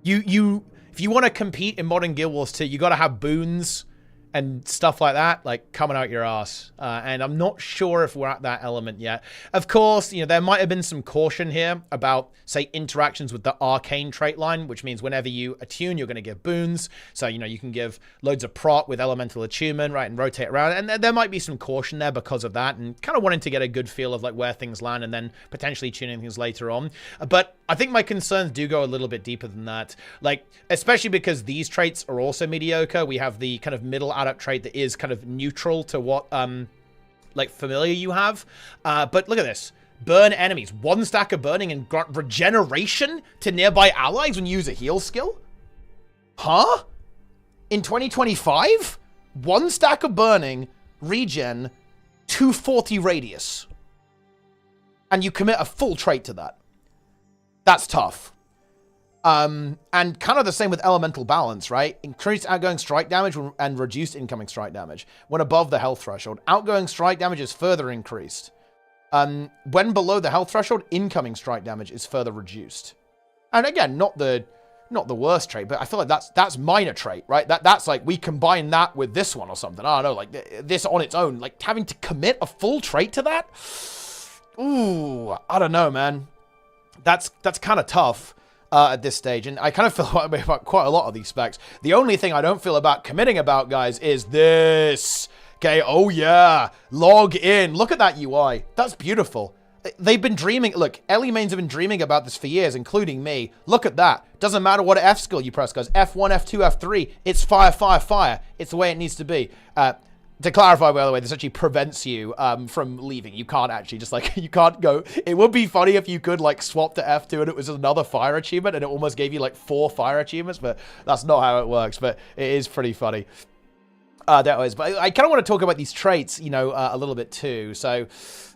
if you want to compete in modern Guild Wars 2, you got to have boons and stuff like that, like, coming out your ass. And I'm not sure if we're at that element yet. Of course, you know, there might have been some caution here about, say, interactions with the arcane trait line, which means whenever you attune, you're going to give boons. So, you know, you can give loads of prot with elemental attunement, right, and rotate around. And there might be some caution there because of that, and kind of wanting to get a good feel of, like, where things land and then potentially tuning things later on. But I think my concerns do go a little bit deeper than that. Like, especially because these traits are also mediocre. We have the kind of middle adept trait that is kind of neutral to what, like, familiar you have. But look at this. Burn enemies. 1 stack of burning and grant regeneration to nearby allies when you use a heal skill? Huh? In 2025? 1 stack of burning, regen, 240 radius. And you commit a full trait to that. That's tough. And kind of the same with elemental balance, right? Increased outgoing strike damage and reduced incoming strike damage when above the health threshold. Outgoing strike damage is further increased. When below the health threshold, incoming strike damage is further reduced. And again, not the worst trait, but I feel like that's minor trait, right? That's like, we combine that with this one or something. I don't know, like this on its own, like having to commit a full trait to that. Ooh, I don't know, man. That's kind of tough. At this stage, and I kind of feel about quite a lot of these specs. The only thing I don't feel about committing about, guys, is this. Okay, oh yeah, log in. Look at that UI. That's beautiful. They've been dreaming. Look, Ellie mains have been dreaming about this for years, including me. Look at that. Doesn't matter what F skill you press, guys. F1, F2, F3. It's fire, fire, fire. It's the way it needs to be. To clarify, by the way, this actually prevents you from leaving. You can't actually just, like, you can't go. It would be funny if you could, like, swap to F2 and it was another fire achievement and it almost gave you, like, 4 fire achievements, but that's not how it works, but it is pretty funny. That was, but I kind of want to talk about these traits, you know, a little bit too. So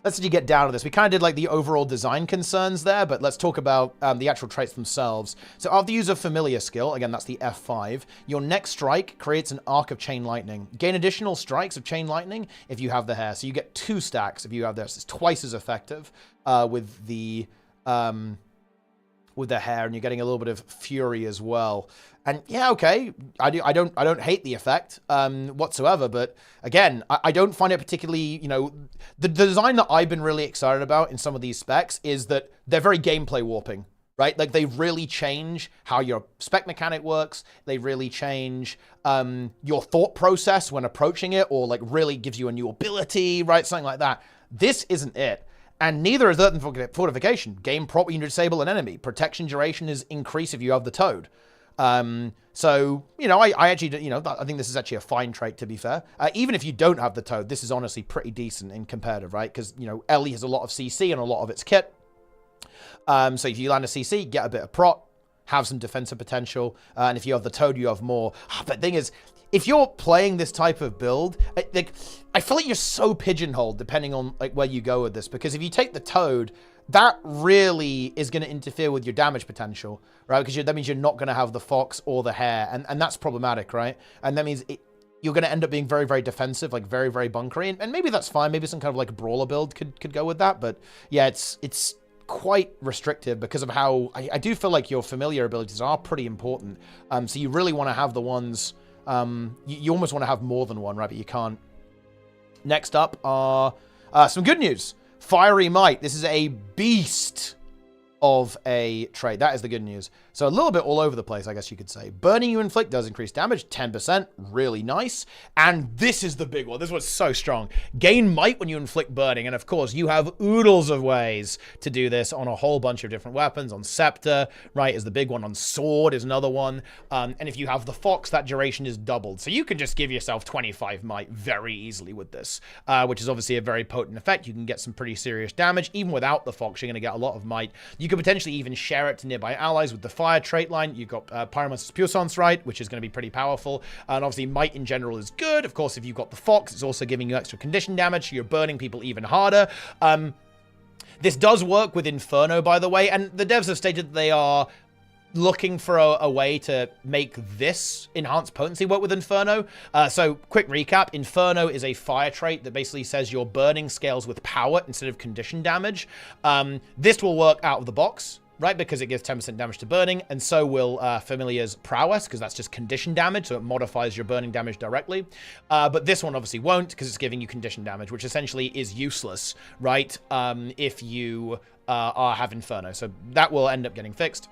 let's actually get down to this. We kind of did like the overall design concerns there, but let's talk about the actual traits themselves. So after use of familiar skill, again, that's the F5, your next strike creates an arc of chain lightning. Gain additional strikes of chain lightning if you have the hair. So you get 2 stacks if you have this. It's twice as effective with the hair, and you're getting a little bit of fury as well. And yeah, okay, I don't hate the effect whatsoever, but again, I don't find it particularly, you know, the design that I've been really excited about in some of these specs is that they're very gameplay warping, right? Like, they really change how your spec mechanic works. They really change your thought process when approaching it, or like really gives you a new ability, right? Something like that. This isn't it. And neither is Earthen Fortification. Game prop when you disable an enemy. Protection duration is increased if you have the Toad. So, you know, I actually, you know, I think this is actually a fine trait, to be fair. Even if you don't have the Toad, this is honestly pretty decent in comparative, right? Because, you know, Ellie has a lot of CC and a lot of its kit. So if you land a CC, get a bit of prot, have some defensive potential. And if you have the Toad, you have more. But the thing is, if you're playing this type of build, like, I feel like you're so pigeonholed depending on, like, where you go with this. Because if you take the Toad, that really is going to interfere with your damage potential, right? Because that means you're not going to have the Fox or the Hare, and that's problematic, right? And that means you're going to end up being very, very defensive, like very, very bunkery. And maybe that's fine. Maybe some kind of like brawler build could go with that. But yeah, it's quite restrictive because of how I do feel like your familiar abilities are pretty important. So you really want to have the ones, you almost want to have more than one, right? But you can't. Next up are some good news. Fiery Might. This is a beast of a trait. That is the good news. So a little bit all over the place, I guess you could say. Burning you inflict does increase damage, 10%, really nice. And this is the big one. This one's so strong. Gain might when you inflict burning. And of course, you have oodles of ways to do this on a whole bunch of different weapons. On Scepter, right, is the big one. On Sword is another one. And if you have the Fox, that duration is doubled. So you can just give yourself 25 might very easily with this, which is obviously a very potent effect. You can get some pretty serious damage. Even without the Fox, you're going to get a lot of might. You could potentially even share it to nearby allies with the fire trait line. You've got Pyromancer's Puissance, right, which is going to be pretty powerful. And obviously, might in general is good. Of course, if you've got the Fox, it's also giving you extra condition damage, so you're burning people even harder. This does work with Inferno, by the way, and the devs have stated that they are looking for a way to make this enhanced potency work with Inferno. So quick recap, Inferno is a fire trait that basically says your burning scales with power instead of condition damage. This will work out of the box, right, because it gives 10% damage to burning, and so will Familiar's Prowess, because that's just condition damage, so it modifies your burning damage directly. But this one obviously won't, because it's giving you condition damage, which essentially is useless, right, if you have Inferno. So that will end up getting fixed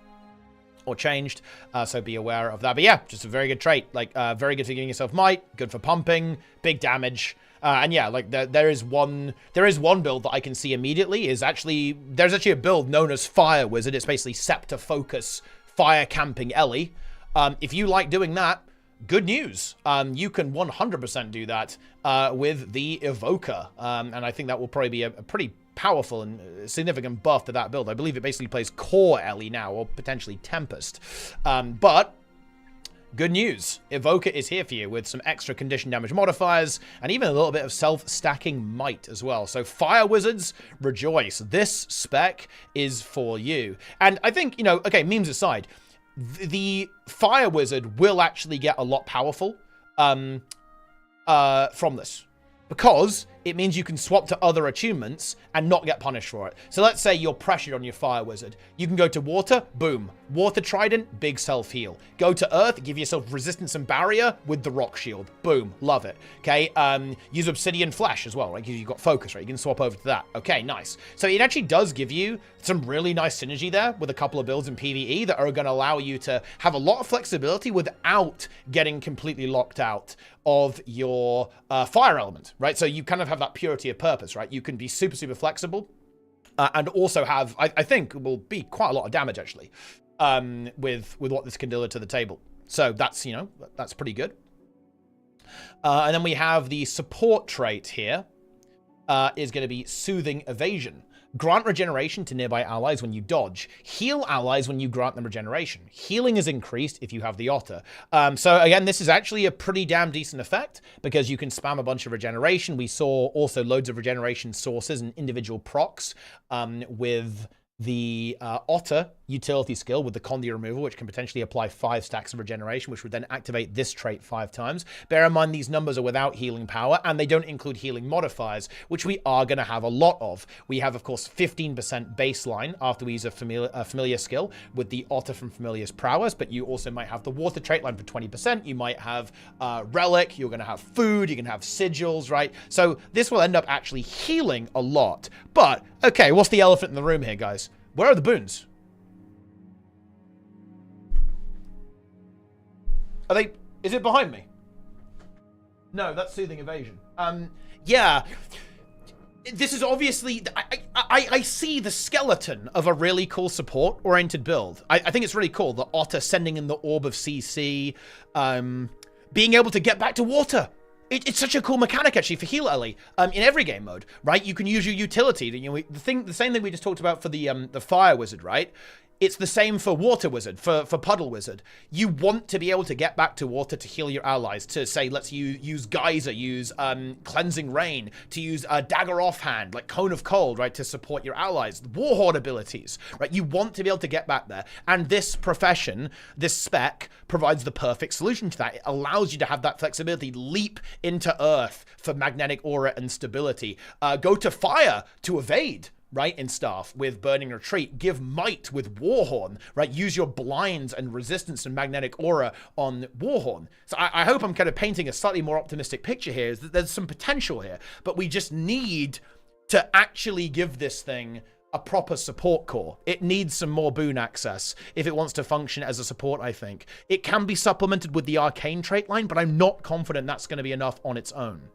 or changed, so be aware of that. But yeah, just a very good trait, like very good for giving yourself might, good for pumping, big damage. And yeah, like there is one build that I can see immediately there's actually a build known as Fire Wizard. It's basically Scepter Focus Fire Camping Ellie. If you like doing that, good news. You can 100% do that with the Evoker. And I think that will probably be a pretty powerful and significant buff to that build. I believe it basically plays core Ellie now, or potentially Tempest. But good news, Evoker is here for you with some extra condition damage modifiers and even a little bit of self-stacking might as well. So Fire Wizards, rejoice. This spec is for you. And I think, okay, memes aside, the Fire Wizard will actually get a lot powerful from this, because it means you can swap to other attunements and not get punished for it. So let's say you're pressured on your Fire Wizard. You can go to Water, boom. Water Trident, big self-heal. Go to Earth, give yourself resistance and barrier with the Rock Shield. Boom, love it. Okay, use Obsidian Flesh as well, right? Because you've got Focus, right? You can swap over to that. Okay, nice. So it actually does give you some really nice synergy there with a couple of builds in PvE that are going to allow you to have a lot of flexibility without getting completely locked out of your fire element, right? So you kind of have that purity of purpose, right? You can be super, super flexible and also have, I think, will be quite a lot of damage, actually, with what this can deliver to the table. So that's, that's pretty good. And then we have the support trait here is going to be Soothing Evasion. Grant regeneration to nearby allies when you dodge. Heal allies when you grant them regeneration. Healing is increased if you have the Otter. So again, this is actually a pretty damn decent effect because you can spam a bunch of regeneration. We saw also loads of regeneration sources and individual procs with the Otter utility skill with the Conduit removal, which can potentially apply 5 stacks of regeneration, which would then activate this trait 5 times. Bear in mind, these numbers are without healing power, and they don't include healing modifiers, which we are going to have a lot of. We have, of course, 15% baseline after we use a familiar skill with the Otter from Familiar's Prowess, but you also might have the Water trait line for 20%. You might have Relic, you're going to have Food, you can have Sigils, right? So this will end up actually healing a lot. But, okay, what's the elephant in the room here, guys? Where are the boons? Are they... Is it behind me? No, that's Soothing Evasion. Yeah. This is obviously... I see the skeleton of a really cool support-oriented build. I think it's really cool. The Otter sending in the Orb of CC. Being able to get back to water. It's such a cool mechanic actually for heal early. In every game mode, right? You can use your utility. You know, the same thing we just talked about for the fire wizard, right? It's the same for water wizard, for puddle wizard. You want to be able to get back to water to heal your allies. To say, let's use geyser, use cleansing rain, to use dagger offhand, like cone of cold, right? To support your allies. Warhorn abilities, right? You want to be able to get back there, and this profession, this spec, provides the perfect solution to that. It allows you to have that flexibility, leap into earth for magnetic aura and stability, go to fire to evade, right, in staff with burning retreat, give might with warhorn, right, use your blinds and resistance and magnetic aura on warhorn. So I hope I'm kind of painting a slightly more optimistic picture here, is that there's some potential here, but we just need to actually give this thing a proper support core. It needs some more boon access if it wants to function as a support, I think. It can be supplemented with the arcane trait line, but I'm not confident that's going to be enough on its own.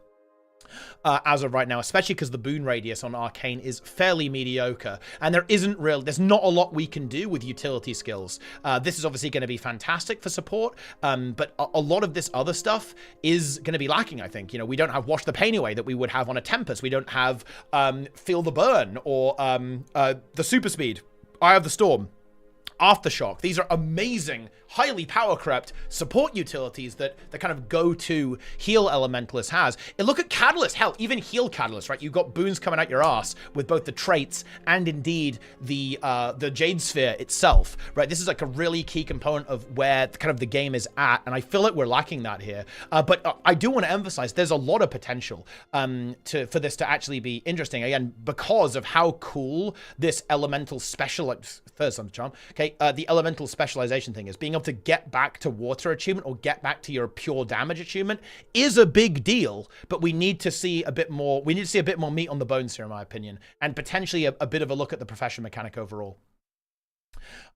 As of right now, especially because the boon radius on arcane is fairly mediocre, and there's not a lot we can do with utility skills. This is obviously going to be fantastic for support, but a lot of this other stuff is going to be lacking, I think. You know, we don't have Wash the Pain Away that we would have on a Tempest. We don't have Feel the Burn or the Super Speed, Eye of the Storm, Aftershock. These are amazing, highly power crept support utilities that the kind of go-to heal elementalist has. And look at Catalyst. Hell, even heal Catalyst, right? You've got boons coming out your ass with both the traits and indeed the Jade Sphere itself, right? This is like a really key component of where kind of the game is at, and I feel like we're lacking that here. But I do want to emphasize there's a lot of potential for this to actually be interesting, again, because of how cool this elemental first on the charm. Okay, the elemental specialization thing is being able to get back to water achievement or get back to your pure damage achievement is a big deal, but we need to see a bit more. We need to see a bit more meat on the bones here, in my opinion, and potentially a bit of a look at the profession mechanic overall.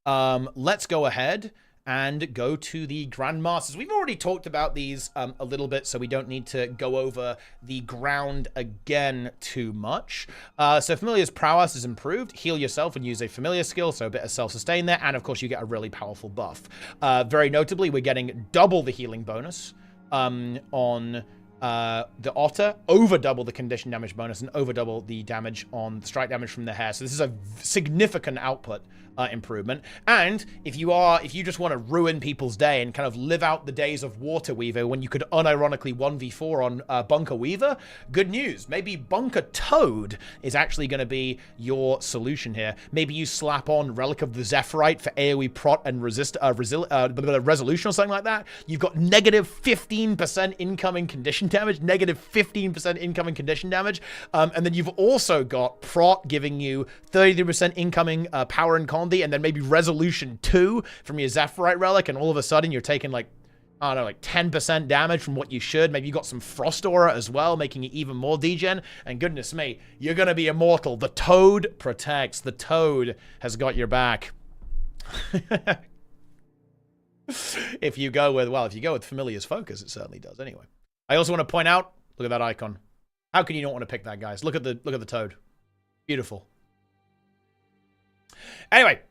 Let's go ahead and go to the Grandmasters. We've already talked about these a little bit, so we don't need to go over the ground again too much. So Familiar's prowess is improved. Heal yourself and use a familiar skill, so a bit of self-sustain there, and of course you get a really powerful buff. Very notably, we're getting double the healing bonus on the Otter, over double the condition damage bonus, and over double the damage on the strike damage from the hair. So this is a significant output improvement. And if you just want to ruin people's day and kind of live out the days of Water Weaver when you could unironically 1v4 on Bunker Weaver, good news. Maybe Bunker Toad is actually going to be your solution here. Maybe you slap on Relic of the Zephyrite for AoE prot and resolution or something like that. You've got negative 15% incoming condition damage, negative 15% incoming condition damage, and then you've also got prot giving you 33% incoming power and Conduit, and then maybe resolution 2 from your Zephyrite relic, and all of a sudden you're taking like, I don't know, like 10% damage from what you should. Maybe you got some Frost Aura as well, making it even more degen, and goodness me, you're gonna be immortal. The Toad protects. The Toad has got your back. If you go with Familiar's Focus, it certainly does. Anyway, I also want to point out, look at that icon. How can you not want to pick that, guys? Look at the Toad. Beautiful. Anyway,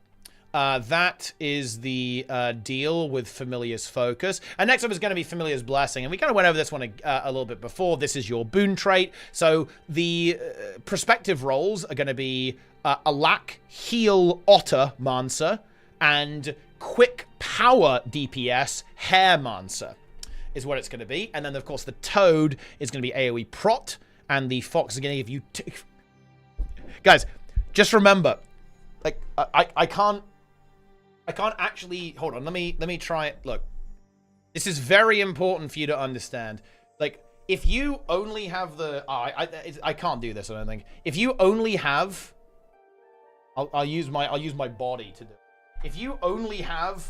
that is the deal with Familiar's Focus. And next up is going to be Familiar's Blessing. And we kind of went over this one a little bit before. This is your boon trait. So the prospective roles are going to be Alack, Heal, Otter, Mancer, and Quick Power DPS, Hair Mancer is what it's going to be. And then, of course, the Toad is going to be AoE Prot, and the Fox is going to give you... Guys, just remember... Like, I can't actually, hold on, let me try it. Look, this is very important for you to understand. Like, if you only have the, I can't do this, I don't think. If you only have, I'll use my body to do it. If you only have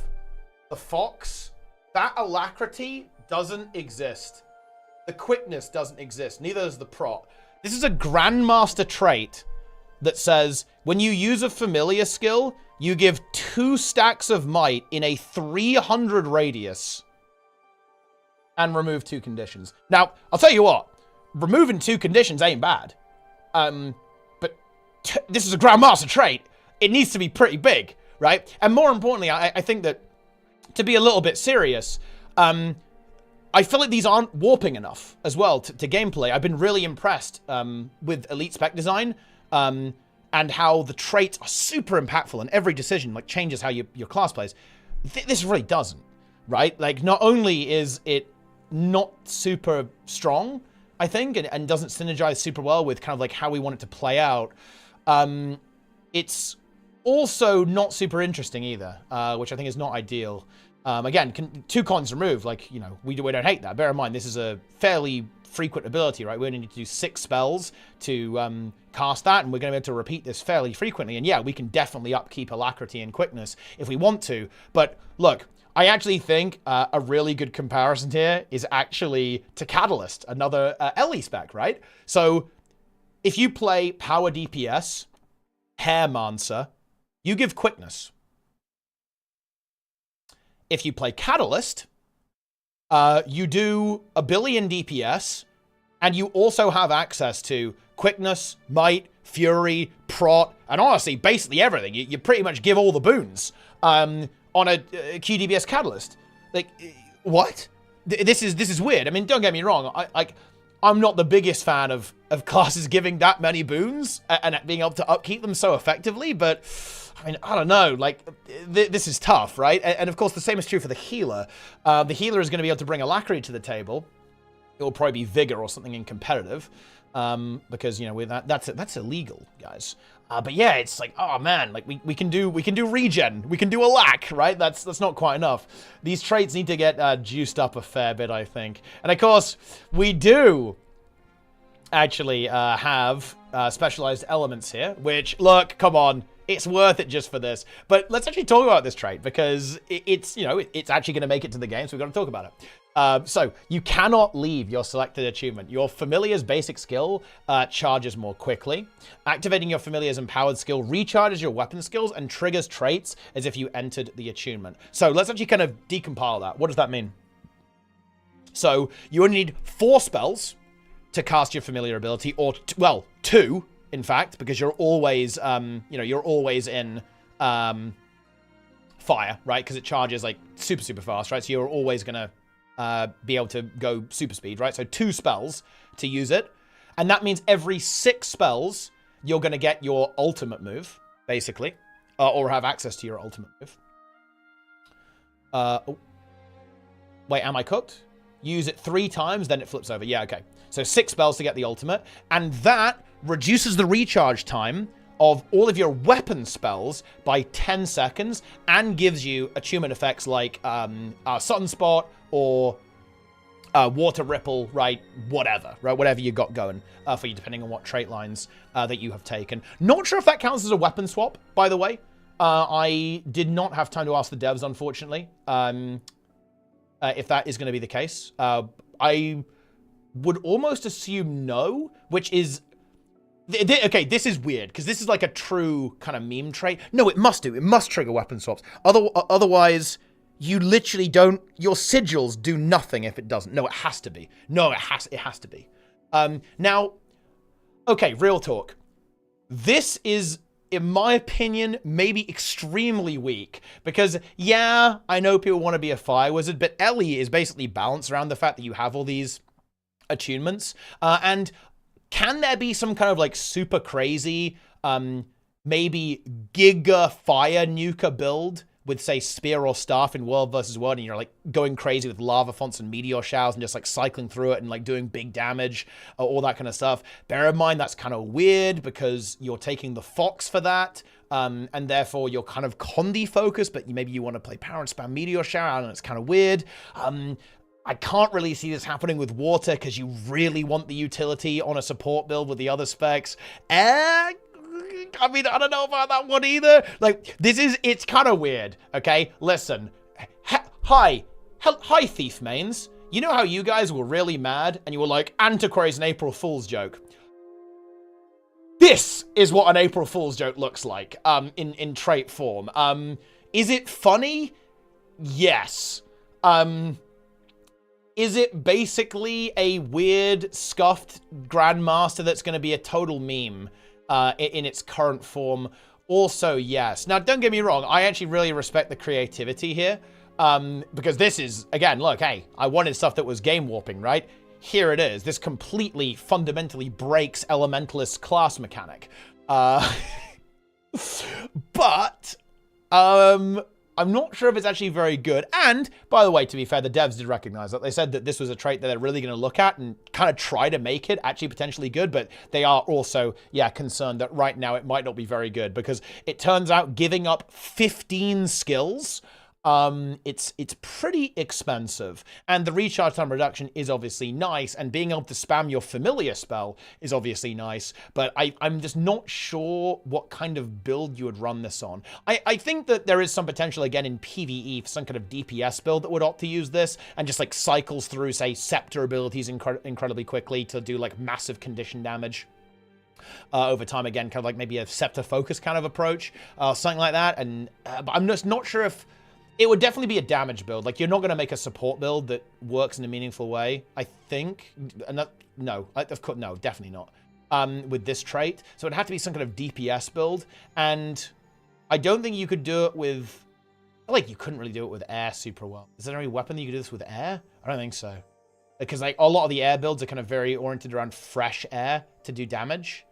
the Fox, that alacrity doesn't exist. The quickness doesn't exist, neither does the prot. This is a Grandmaster trait that says, when you use a familiar skill, you give 2 stacks of might in a 300 radius and remove 2 conditions. Now, I'll tell you what, removing 2 conditions ain't bad. But this is a Grandmaster trait. It needs to be pretty big, right? And more importantly, I think that, to be a little bit serious, I feel like these aren't warping enough as well to gameplay. I've been really impressed with Elite Spec design and how the traits are super impactful and every decision like changes how your class plays. This really doesn't, right? Like, not only is it not super strong, I think, and doesn't synergize super well with kind of like how we want it to play out, it's also not super interesting either, which I think is not ideal. Again, 2 cons removed, like, you know, we don't hate that. Bear in mind, this is a fairly frequent ability, right? We only need to do 6 spells to cast that, and we're going to be able to repeat this fairly frequently. And yeah, we can definitely upkeep Alacrity and Quickness if we want to. But look, I actually think a really good comparison here is actually to Catalyst, another LE spec, right? So if you play Power DPS, Hairmancer, you give Quickness. If you play Catalyst, you do a billion DPS, and you also have access to Quickness, Might, Fury, Prot, and honestly, basically everything. You pretty much give all the boons on a QDBS Catalyst. Like, what? This is weird. I mean, don't get me wrong. I'm not the biggest fan of classes giving that many boons and being able to upkeep them so effectively, but I mean, I don't know. Like, this is tough, right? And of course, the same is true for the healer. The healer is going to be able to bring Alacrity to the table. It will probably be Vigor or something in competitive, because, you know, with that's illegal, guys. But yeah, it's like, oh man, like we can do regen, we can do Alac, right? That's not quite enough. These traits need to get juiced up a fair bit, I think. And of course, we do actually have specialized elements here, which, look, come on. It's worth it just for this. But let's actually talk about this trait, because it's, you know, it's actually going to make it to the game, so we've got to talk about it. So you cannot leave your selected achievement. Your Familiar's basic skill charges more quickly. Activating your Familiar's empowered skill recharges your weapon skills and triggers traits as if you entered the achievement. So let's actually kind of decompile that. What does that mean? So you only need 4 spells to cast your Familiar ability, or, well, 2, in fact, because you're always, you know, you're always in fire, right? Because it charges, like, super fast, right? So you're always going to be able to go super speed, right? So 2 spells to use it. And that means every 6 spells, you're going to get your ultimate move, basically. Or have access to your ultimate move. Oh. Wait, am I cooked? Use it 3 times, then it flips over. Yeah, okay. So 6 spells to get the ultimate. And that reduces the recharge time of all of your weapon spells by 10 seconds and gives you attunement effects like Sunspot or Water Ripple, right? Whatever you got going for you, depending on what trait lines that you have taken. Not sure if that counts as a weapon swap, by the way. I did not have time to ask the devs, unfortunately, if that is going to be the case. I would almost assume no, which is... Okay, this is weird, because this is like a true kind of meme trait. No, it must do. It must trigger weapon swaps. Otherwise, you literally don't... Your sigils do nothing if it doesn't. No, it has to be. No, it has to be. Now, okay, real talk. This is, in my opinion, maybe extremely weak. Because, yeah, I know people want to be a fire wizard, but Ellie is basically balanced around the fact that you have all these attunements. And... can there be some kind of like super crazy, maybe giga fire nuker build with, say, spear or staff in World versus World, and you're like going crazy with lava fonts and meteor showers and just like cycling through it and like doing big damage, all that kind of stuff? Bear in mind that's kind of weird because you're taking the Fox for that, and therefore you're kind of Conduit focused, but maybe you want to play power and spam meteor shower, and it's kind of weird. I can't really see this happening with water because you really want the utility on a support build with the other specs. I mean, I don't know about that one either. Like, it's kind of weird, okay? Listen. Hi, Thief mains. You know how you guys were really mad and you were like, Antiquary's an April Fool's joke? This is what an April Fool's joke looks like, in trait form. Is it funny? Yes. Is it basically a weird, scuffed Grandmaster that's going to be a total meme in its current form? Also, yes. Now, don't get me wrong. I actually really respect the creativity here. Because this is, again, look, hey, I wanted stuff that was game warping, right? Here it is. This completely, fundamentally breaks Elementalist class mechanic. But, I'm not sure if it's actually very good. And, by the way, to be fair, the devs did recognize that. They said that this was a trait that they're really going to look at and kind of try to make it actually potentially good. But they are also, yeah, concerned that right now it might not be very good. Because it turns out giving up 15 skills, it's pretty expensive. And the recharge time reduction is obviously nice. And being able to spam your familiar spell is obviously nice. But I'm just not sure what kind of build you would run this on. I think that there is some potential, again, in PvE for some kind of DPS build that would opt to use this and just, like, cycles through, say, Scepter abilities incredibly quickly to do, like, massive condition damage. Over time, again, kind of like maybe a Scepter focus kind of approach, something like that. And but I'm just not sure if... It would definitely be a damage build. Like, you're not going to make a support build that works in a meaningful way, I think. No, of course, no, definitely not. With this trait. So it'd have to be some kind of DPS build. And I don't think you could do it with... Like, you couldn't really do it with air super well. Is there any weapon that you could do this with air? I don't think so. Because, like, a lot of the air builds are kind of very oriented around fresh air to do damage.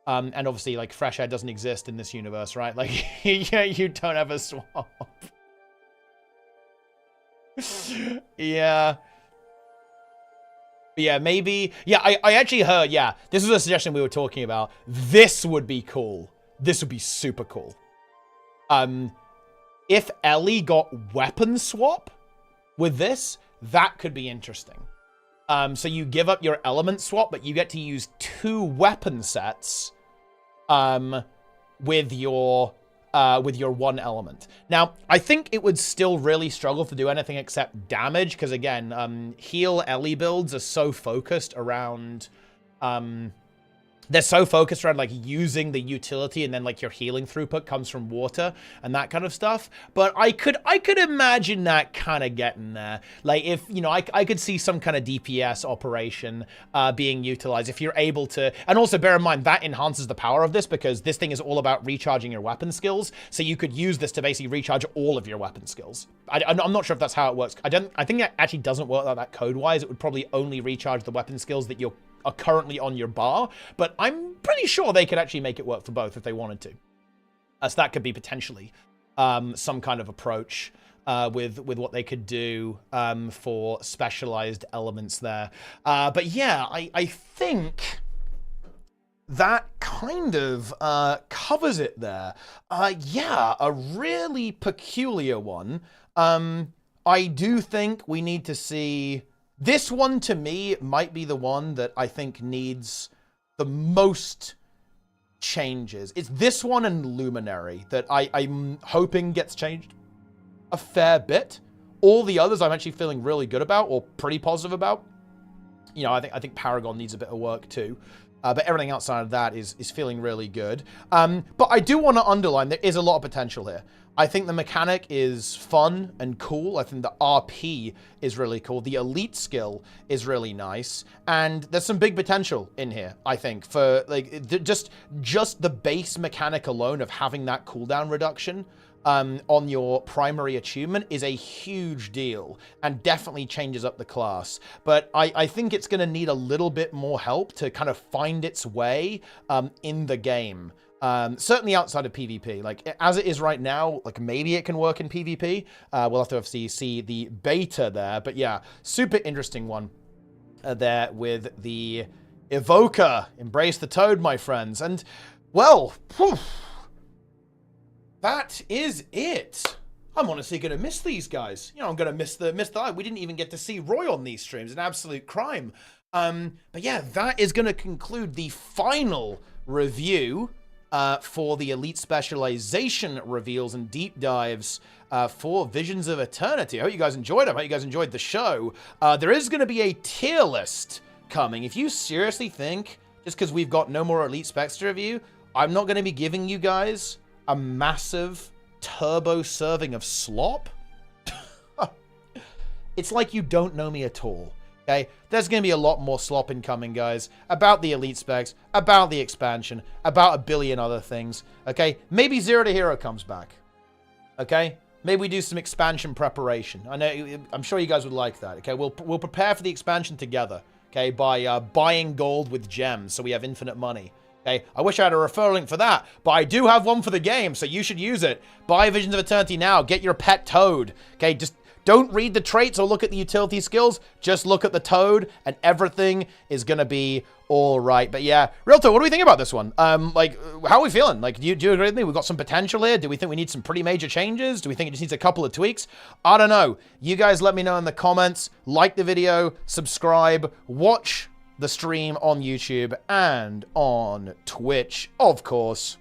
And obviously, like, fresh air doesn't exist in this universe, right? Like, you don't have a swamp. Yeah. Yeah, maybe. Yeah, I actually heard, yeah, this was a suggestion we were talking about. This would be cool. This would be super cool. If Ellie got weapon swap with this, that could be interesting. So you give up your element swap, but you get to use 2 weapon sets with your 1 element. Now, I think it would still really struggle to do anything except damage, because again, heal Ellie builds are so focused around they're so focused around, like, using the utility, and then, like, your healing throughput comes from water and that kind of stuff. But I could imagine that kind of getting there. Like, if, you know, I could see some kind of DPS operation being utilized if you're able to. And also, bear in mind, that enhances the power of this, because this thing is all about recharging your weapon skills. So you could use this to basically recharge all of your weapon skills. I'm not sure if that's how it works. I think it actually doesn't work like that code-wise. It would probably only recharge the weapon skills that are currently on your bar, but I'm pretty sure they could actually make it work for both if they wanted to. So that could be potentially some kind of approach with what they could do for specialized elements there. But yeah, I think that kind of covers it there. Yeah, a really peculiar one. I do think we need to see... This one, to me, might be the one that I think needs the most changes. It's this one and Luminary that I'm hoping gets changed a fair bit. All the others I'm actually feeling really good about, or pretty positive about. You know, I think Paragon needs a bit of work too. But everything outside of that is feeling really good. But I do want to underline there is a lot of potential here. I think the mechanic is fun and cool. I think the RP is really cool. The elite skill is really nice. And there's some big potential in here, I think, for like just the base mechanic alone of having that cooldown reduction on your primary achievement is a huge deal and definitely changes up the class. But I think it's going to need a little bit more help to kind of find its way in the game. Certainly outside of PvP. Like, as it is right now, like, maybe it can work in PvP. We'll have to obviously see the beta there. But yeah, super interesting one there with the Evoker. Embrace the toad, my friends. And, well, whew, that is it. I'm honestly going to miss these guys. You know, I'm going to miss the... We didn't even get to see Roy on these streams. An absolute crime. But yeah, that is going to conclude the final review for the Elite Specialization reveals and deep dives for Visions of Eternity. I hope you guys enjoyed them. I hope you guys enjoyed the show. There is going to be a tier list coming. If you seriously think, just because we've got no more Elite Specs to review, I'm not going to be giving you guys a massive turbo serving of slop, it's like you don't know me at all. Okay, there's going to be a lot more slop incoming, guys, about the Elite Specs, about the expansion, about a billion other things. Okay, maybe Zero to Hero comes back. Okay, maybe we do some expansion preparation. I'm sure you guys would like that. Okay, we'll prepare for the expansion together. Okay, by buying gold with gems, so we have infinite money. Okay, I wish I had a referral link for that, but I do have one for the game, so you should use it. Buy Visions of Eternity now. Get your pet toad. Okay, just don't read the traits or look at the utility skills. Just look at the toad, and everything is gonna be all right. But yeah, real talk, what do we think about this one? Like, how are we feeling? Like, do you agree with me? We've got some potential here. Do we think we need some pretty major changes? Do we think it just needs a couple of tweaks? I don't know. You guys let me know in the comments. Like the video, subscribe, watch the stream on YouTube and on Twitch, of course.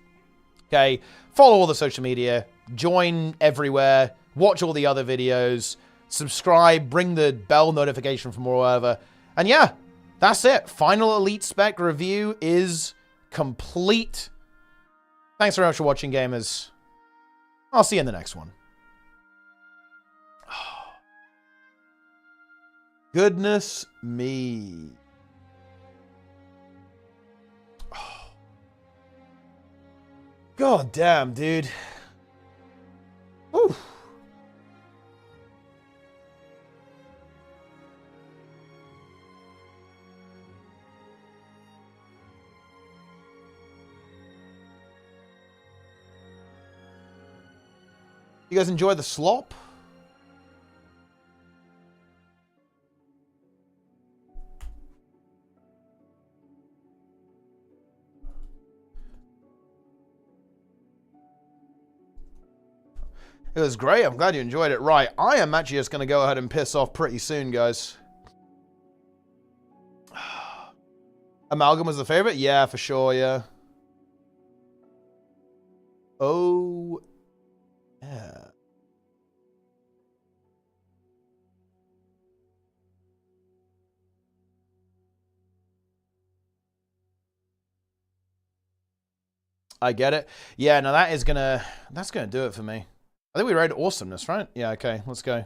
Okay, follow all the social media, join everywhere, watch all the other videos, subscribe, bring the bell notification from wherever. And yeah, that's it. Final Elite Spec review is complete. Thanks very much for watching, gamers. I'll see you in the next one. Goodness me. God damn, dude. Whew. You guys enjoy the slop? It was great. I'm glad you enjoyed it. Right, I am actually just going to go ahead and piss off pretty soon, guys. Amalgam was the favorite? Yeah, for sure, yeah. Oh, yeah. I get it. Yeah, no, that's gonna do it for me. I think we read awesomeness, right? Yeah, okay, let's go.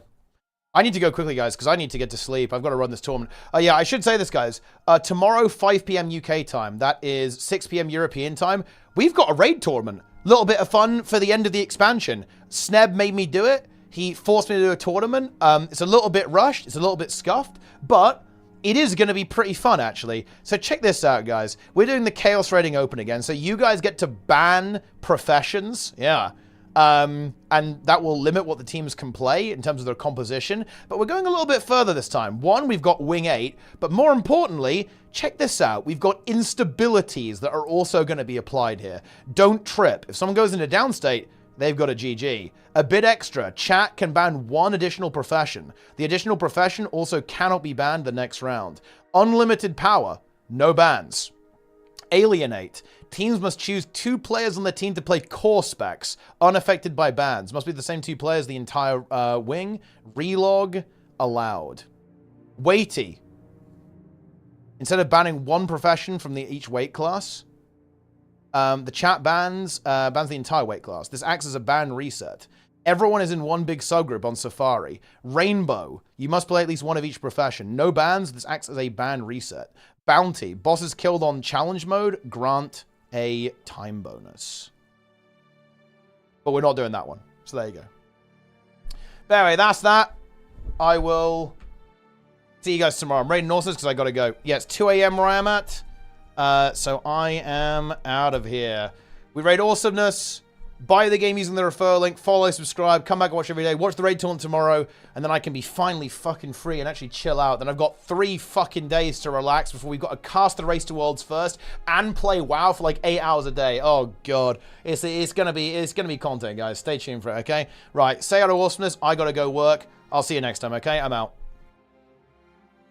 I need to go quickly, guys, because I need to get to sleep. I've got to run this tournament. Yeah, I should say this, guys. Tomorrow, 5 p.m. UK time. That is 6 p.m. European time. We've got a raid tournament. Little bit of fun for the end of the expansion. Sneb made me do it. He forced me to do a tournament. It's a little bit rushed. It's a little bit scuffed. But it is going to be pretty fun, actually. So check this out, guys. We're doing the Chaos Raiding Open again. So you guys get to ban professions. Yeah. And that will limit what the teams can play in terms of their composition. But we're going a little bit further this time. One, we've got Wing 8. But more importantly, check this out. We've got instabilities that are also going to be applied here. Don't trip. If someone goes into downstate, they've got a GG. A bit extra. Chat can ban one additional profession. The additional profession also cannot be banned the next round. Unlimited power. No bans. Alienate. Teams must choose 2 players on the team to play core specs, unaffected by bans. Must be the same 2 players the entire wing. Relog allowed. Weighty. Instead of banning one profession from each weight class, the chat bans the entire weight class. This acts as a ban reset. Everyone is in one big subgroup on Safari. Rainbow. You must play at least one of each profession. No bans. This acts as a ban reset. Bounty. Bosses killed on challenge mode grant a time bonus. But we're not doing that one. So there you go. But anyway, that's that. I will see you guys tomorrow. I'm raiding Norses because I got to go. Yeah, it's 2 a.m. where I am at. So I am out of here. We raid awesomeness. Buy the game using the referral link. Follow, subscribe. Come back and watch every day. Watch the raid tournament tomorrow. And then I can be finally fucking free and actually chill out. Then I've got 3 fucking days to relax before we've got to cast the Race to Worlds first and play WoW for like 8 hours a day. Oh god, it's gonna be content, guys. Stay tuned for it. Okay, right. Say out of awesomeness. I gotta go work. I'll see you next time. Okay, I'm out.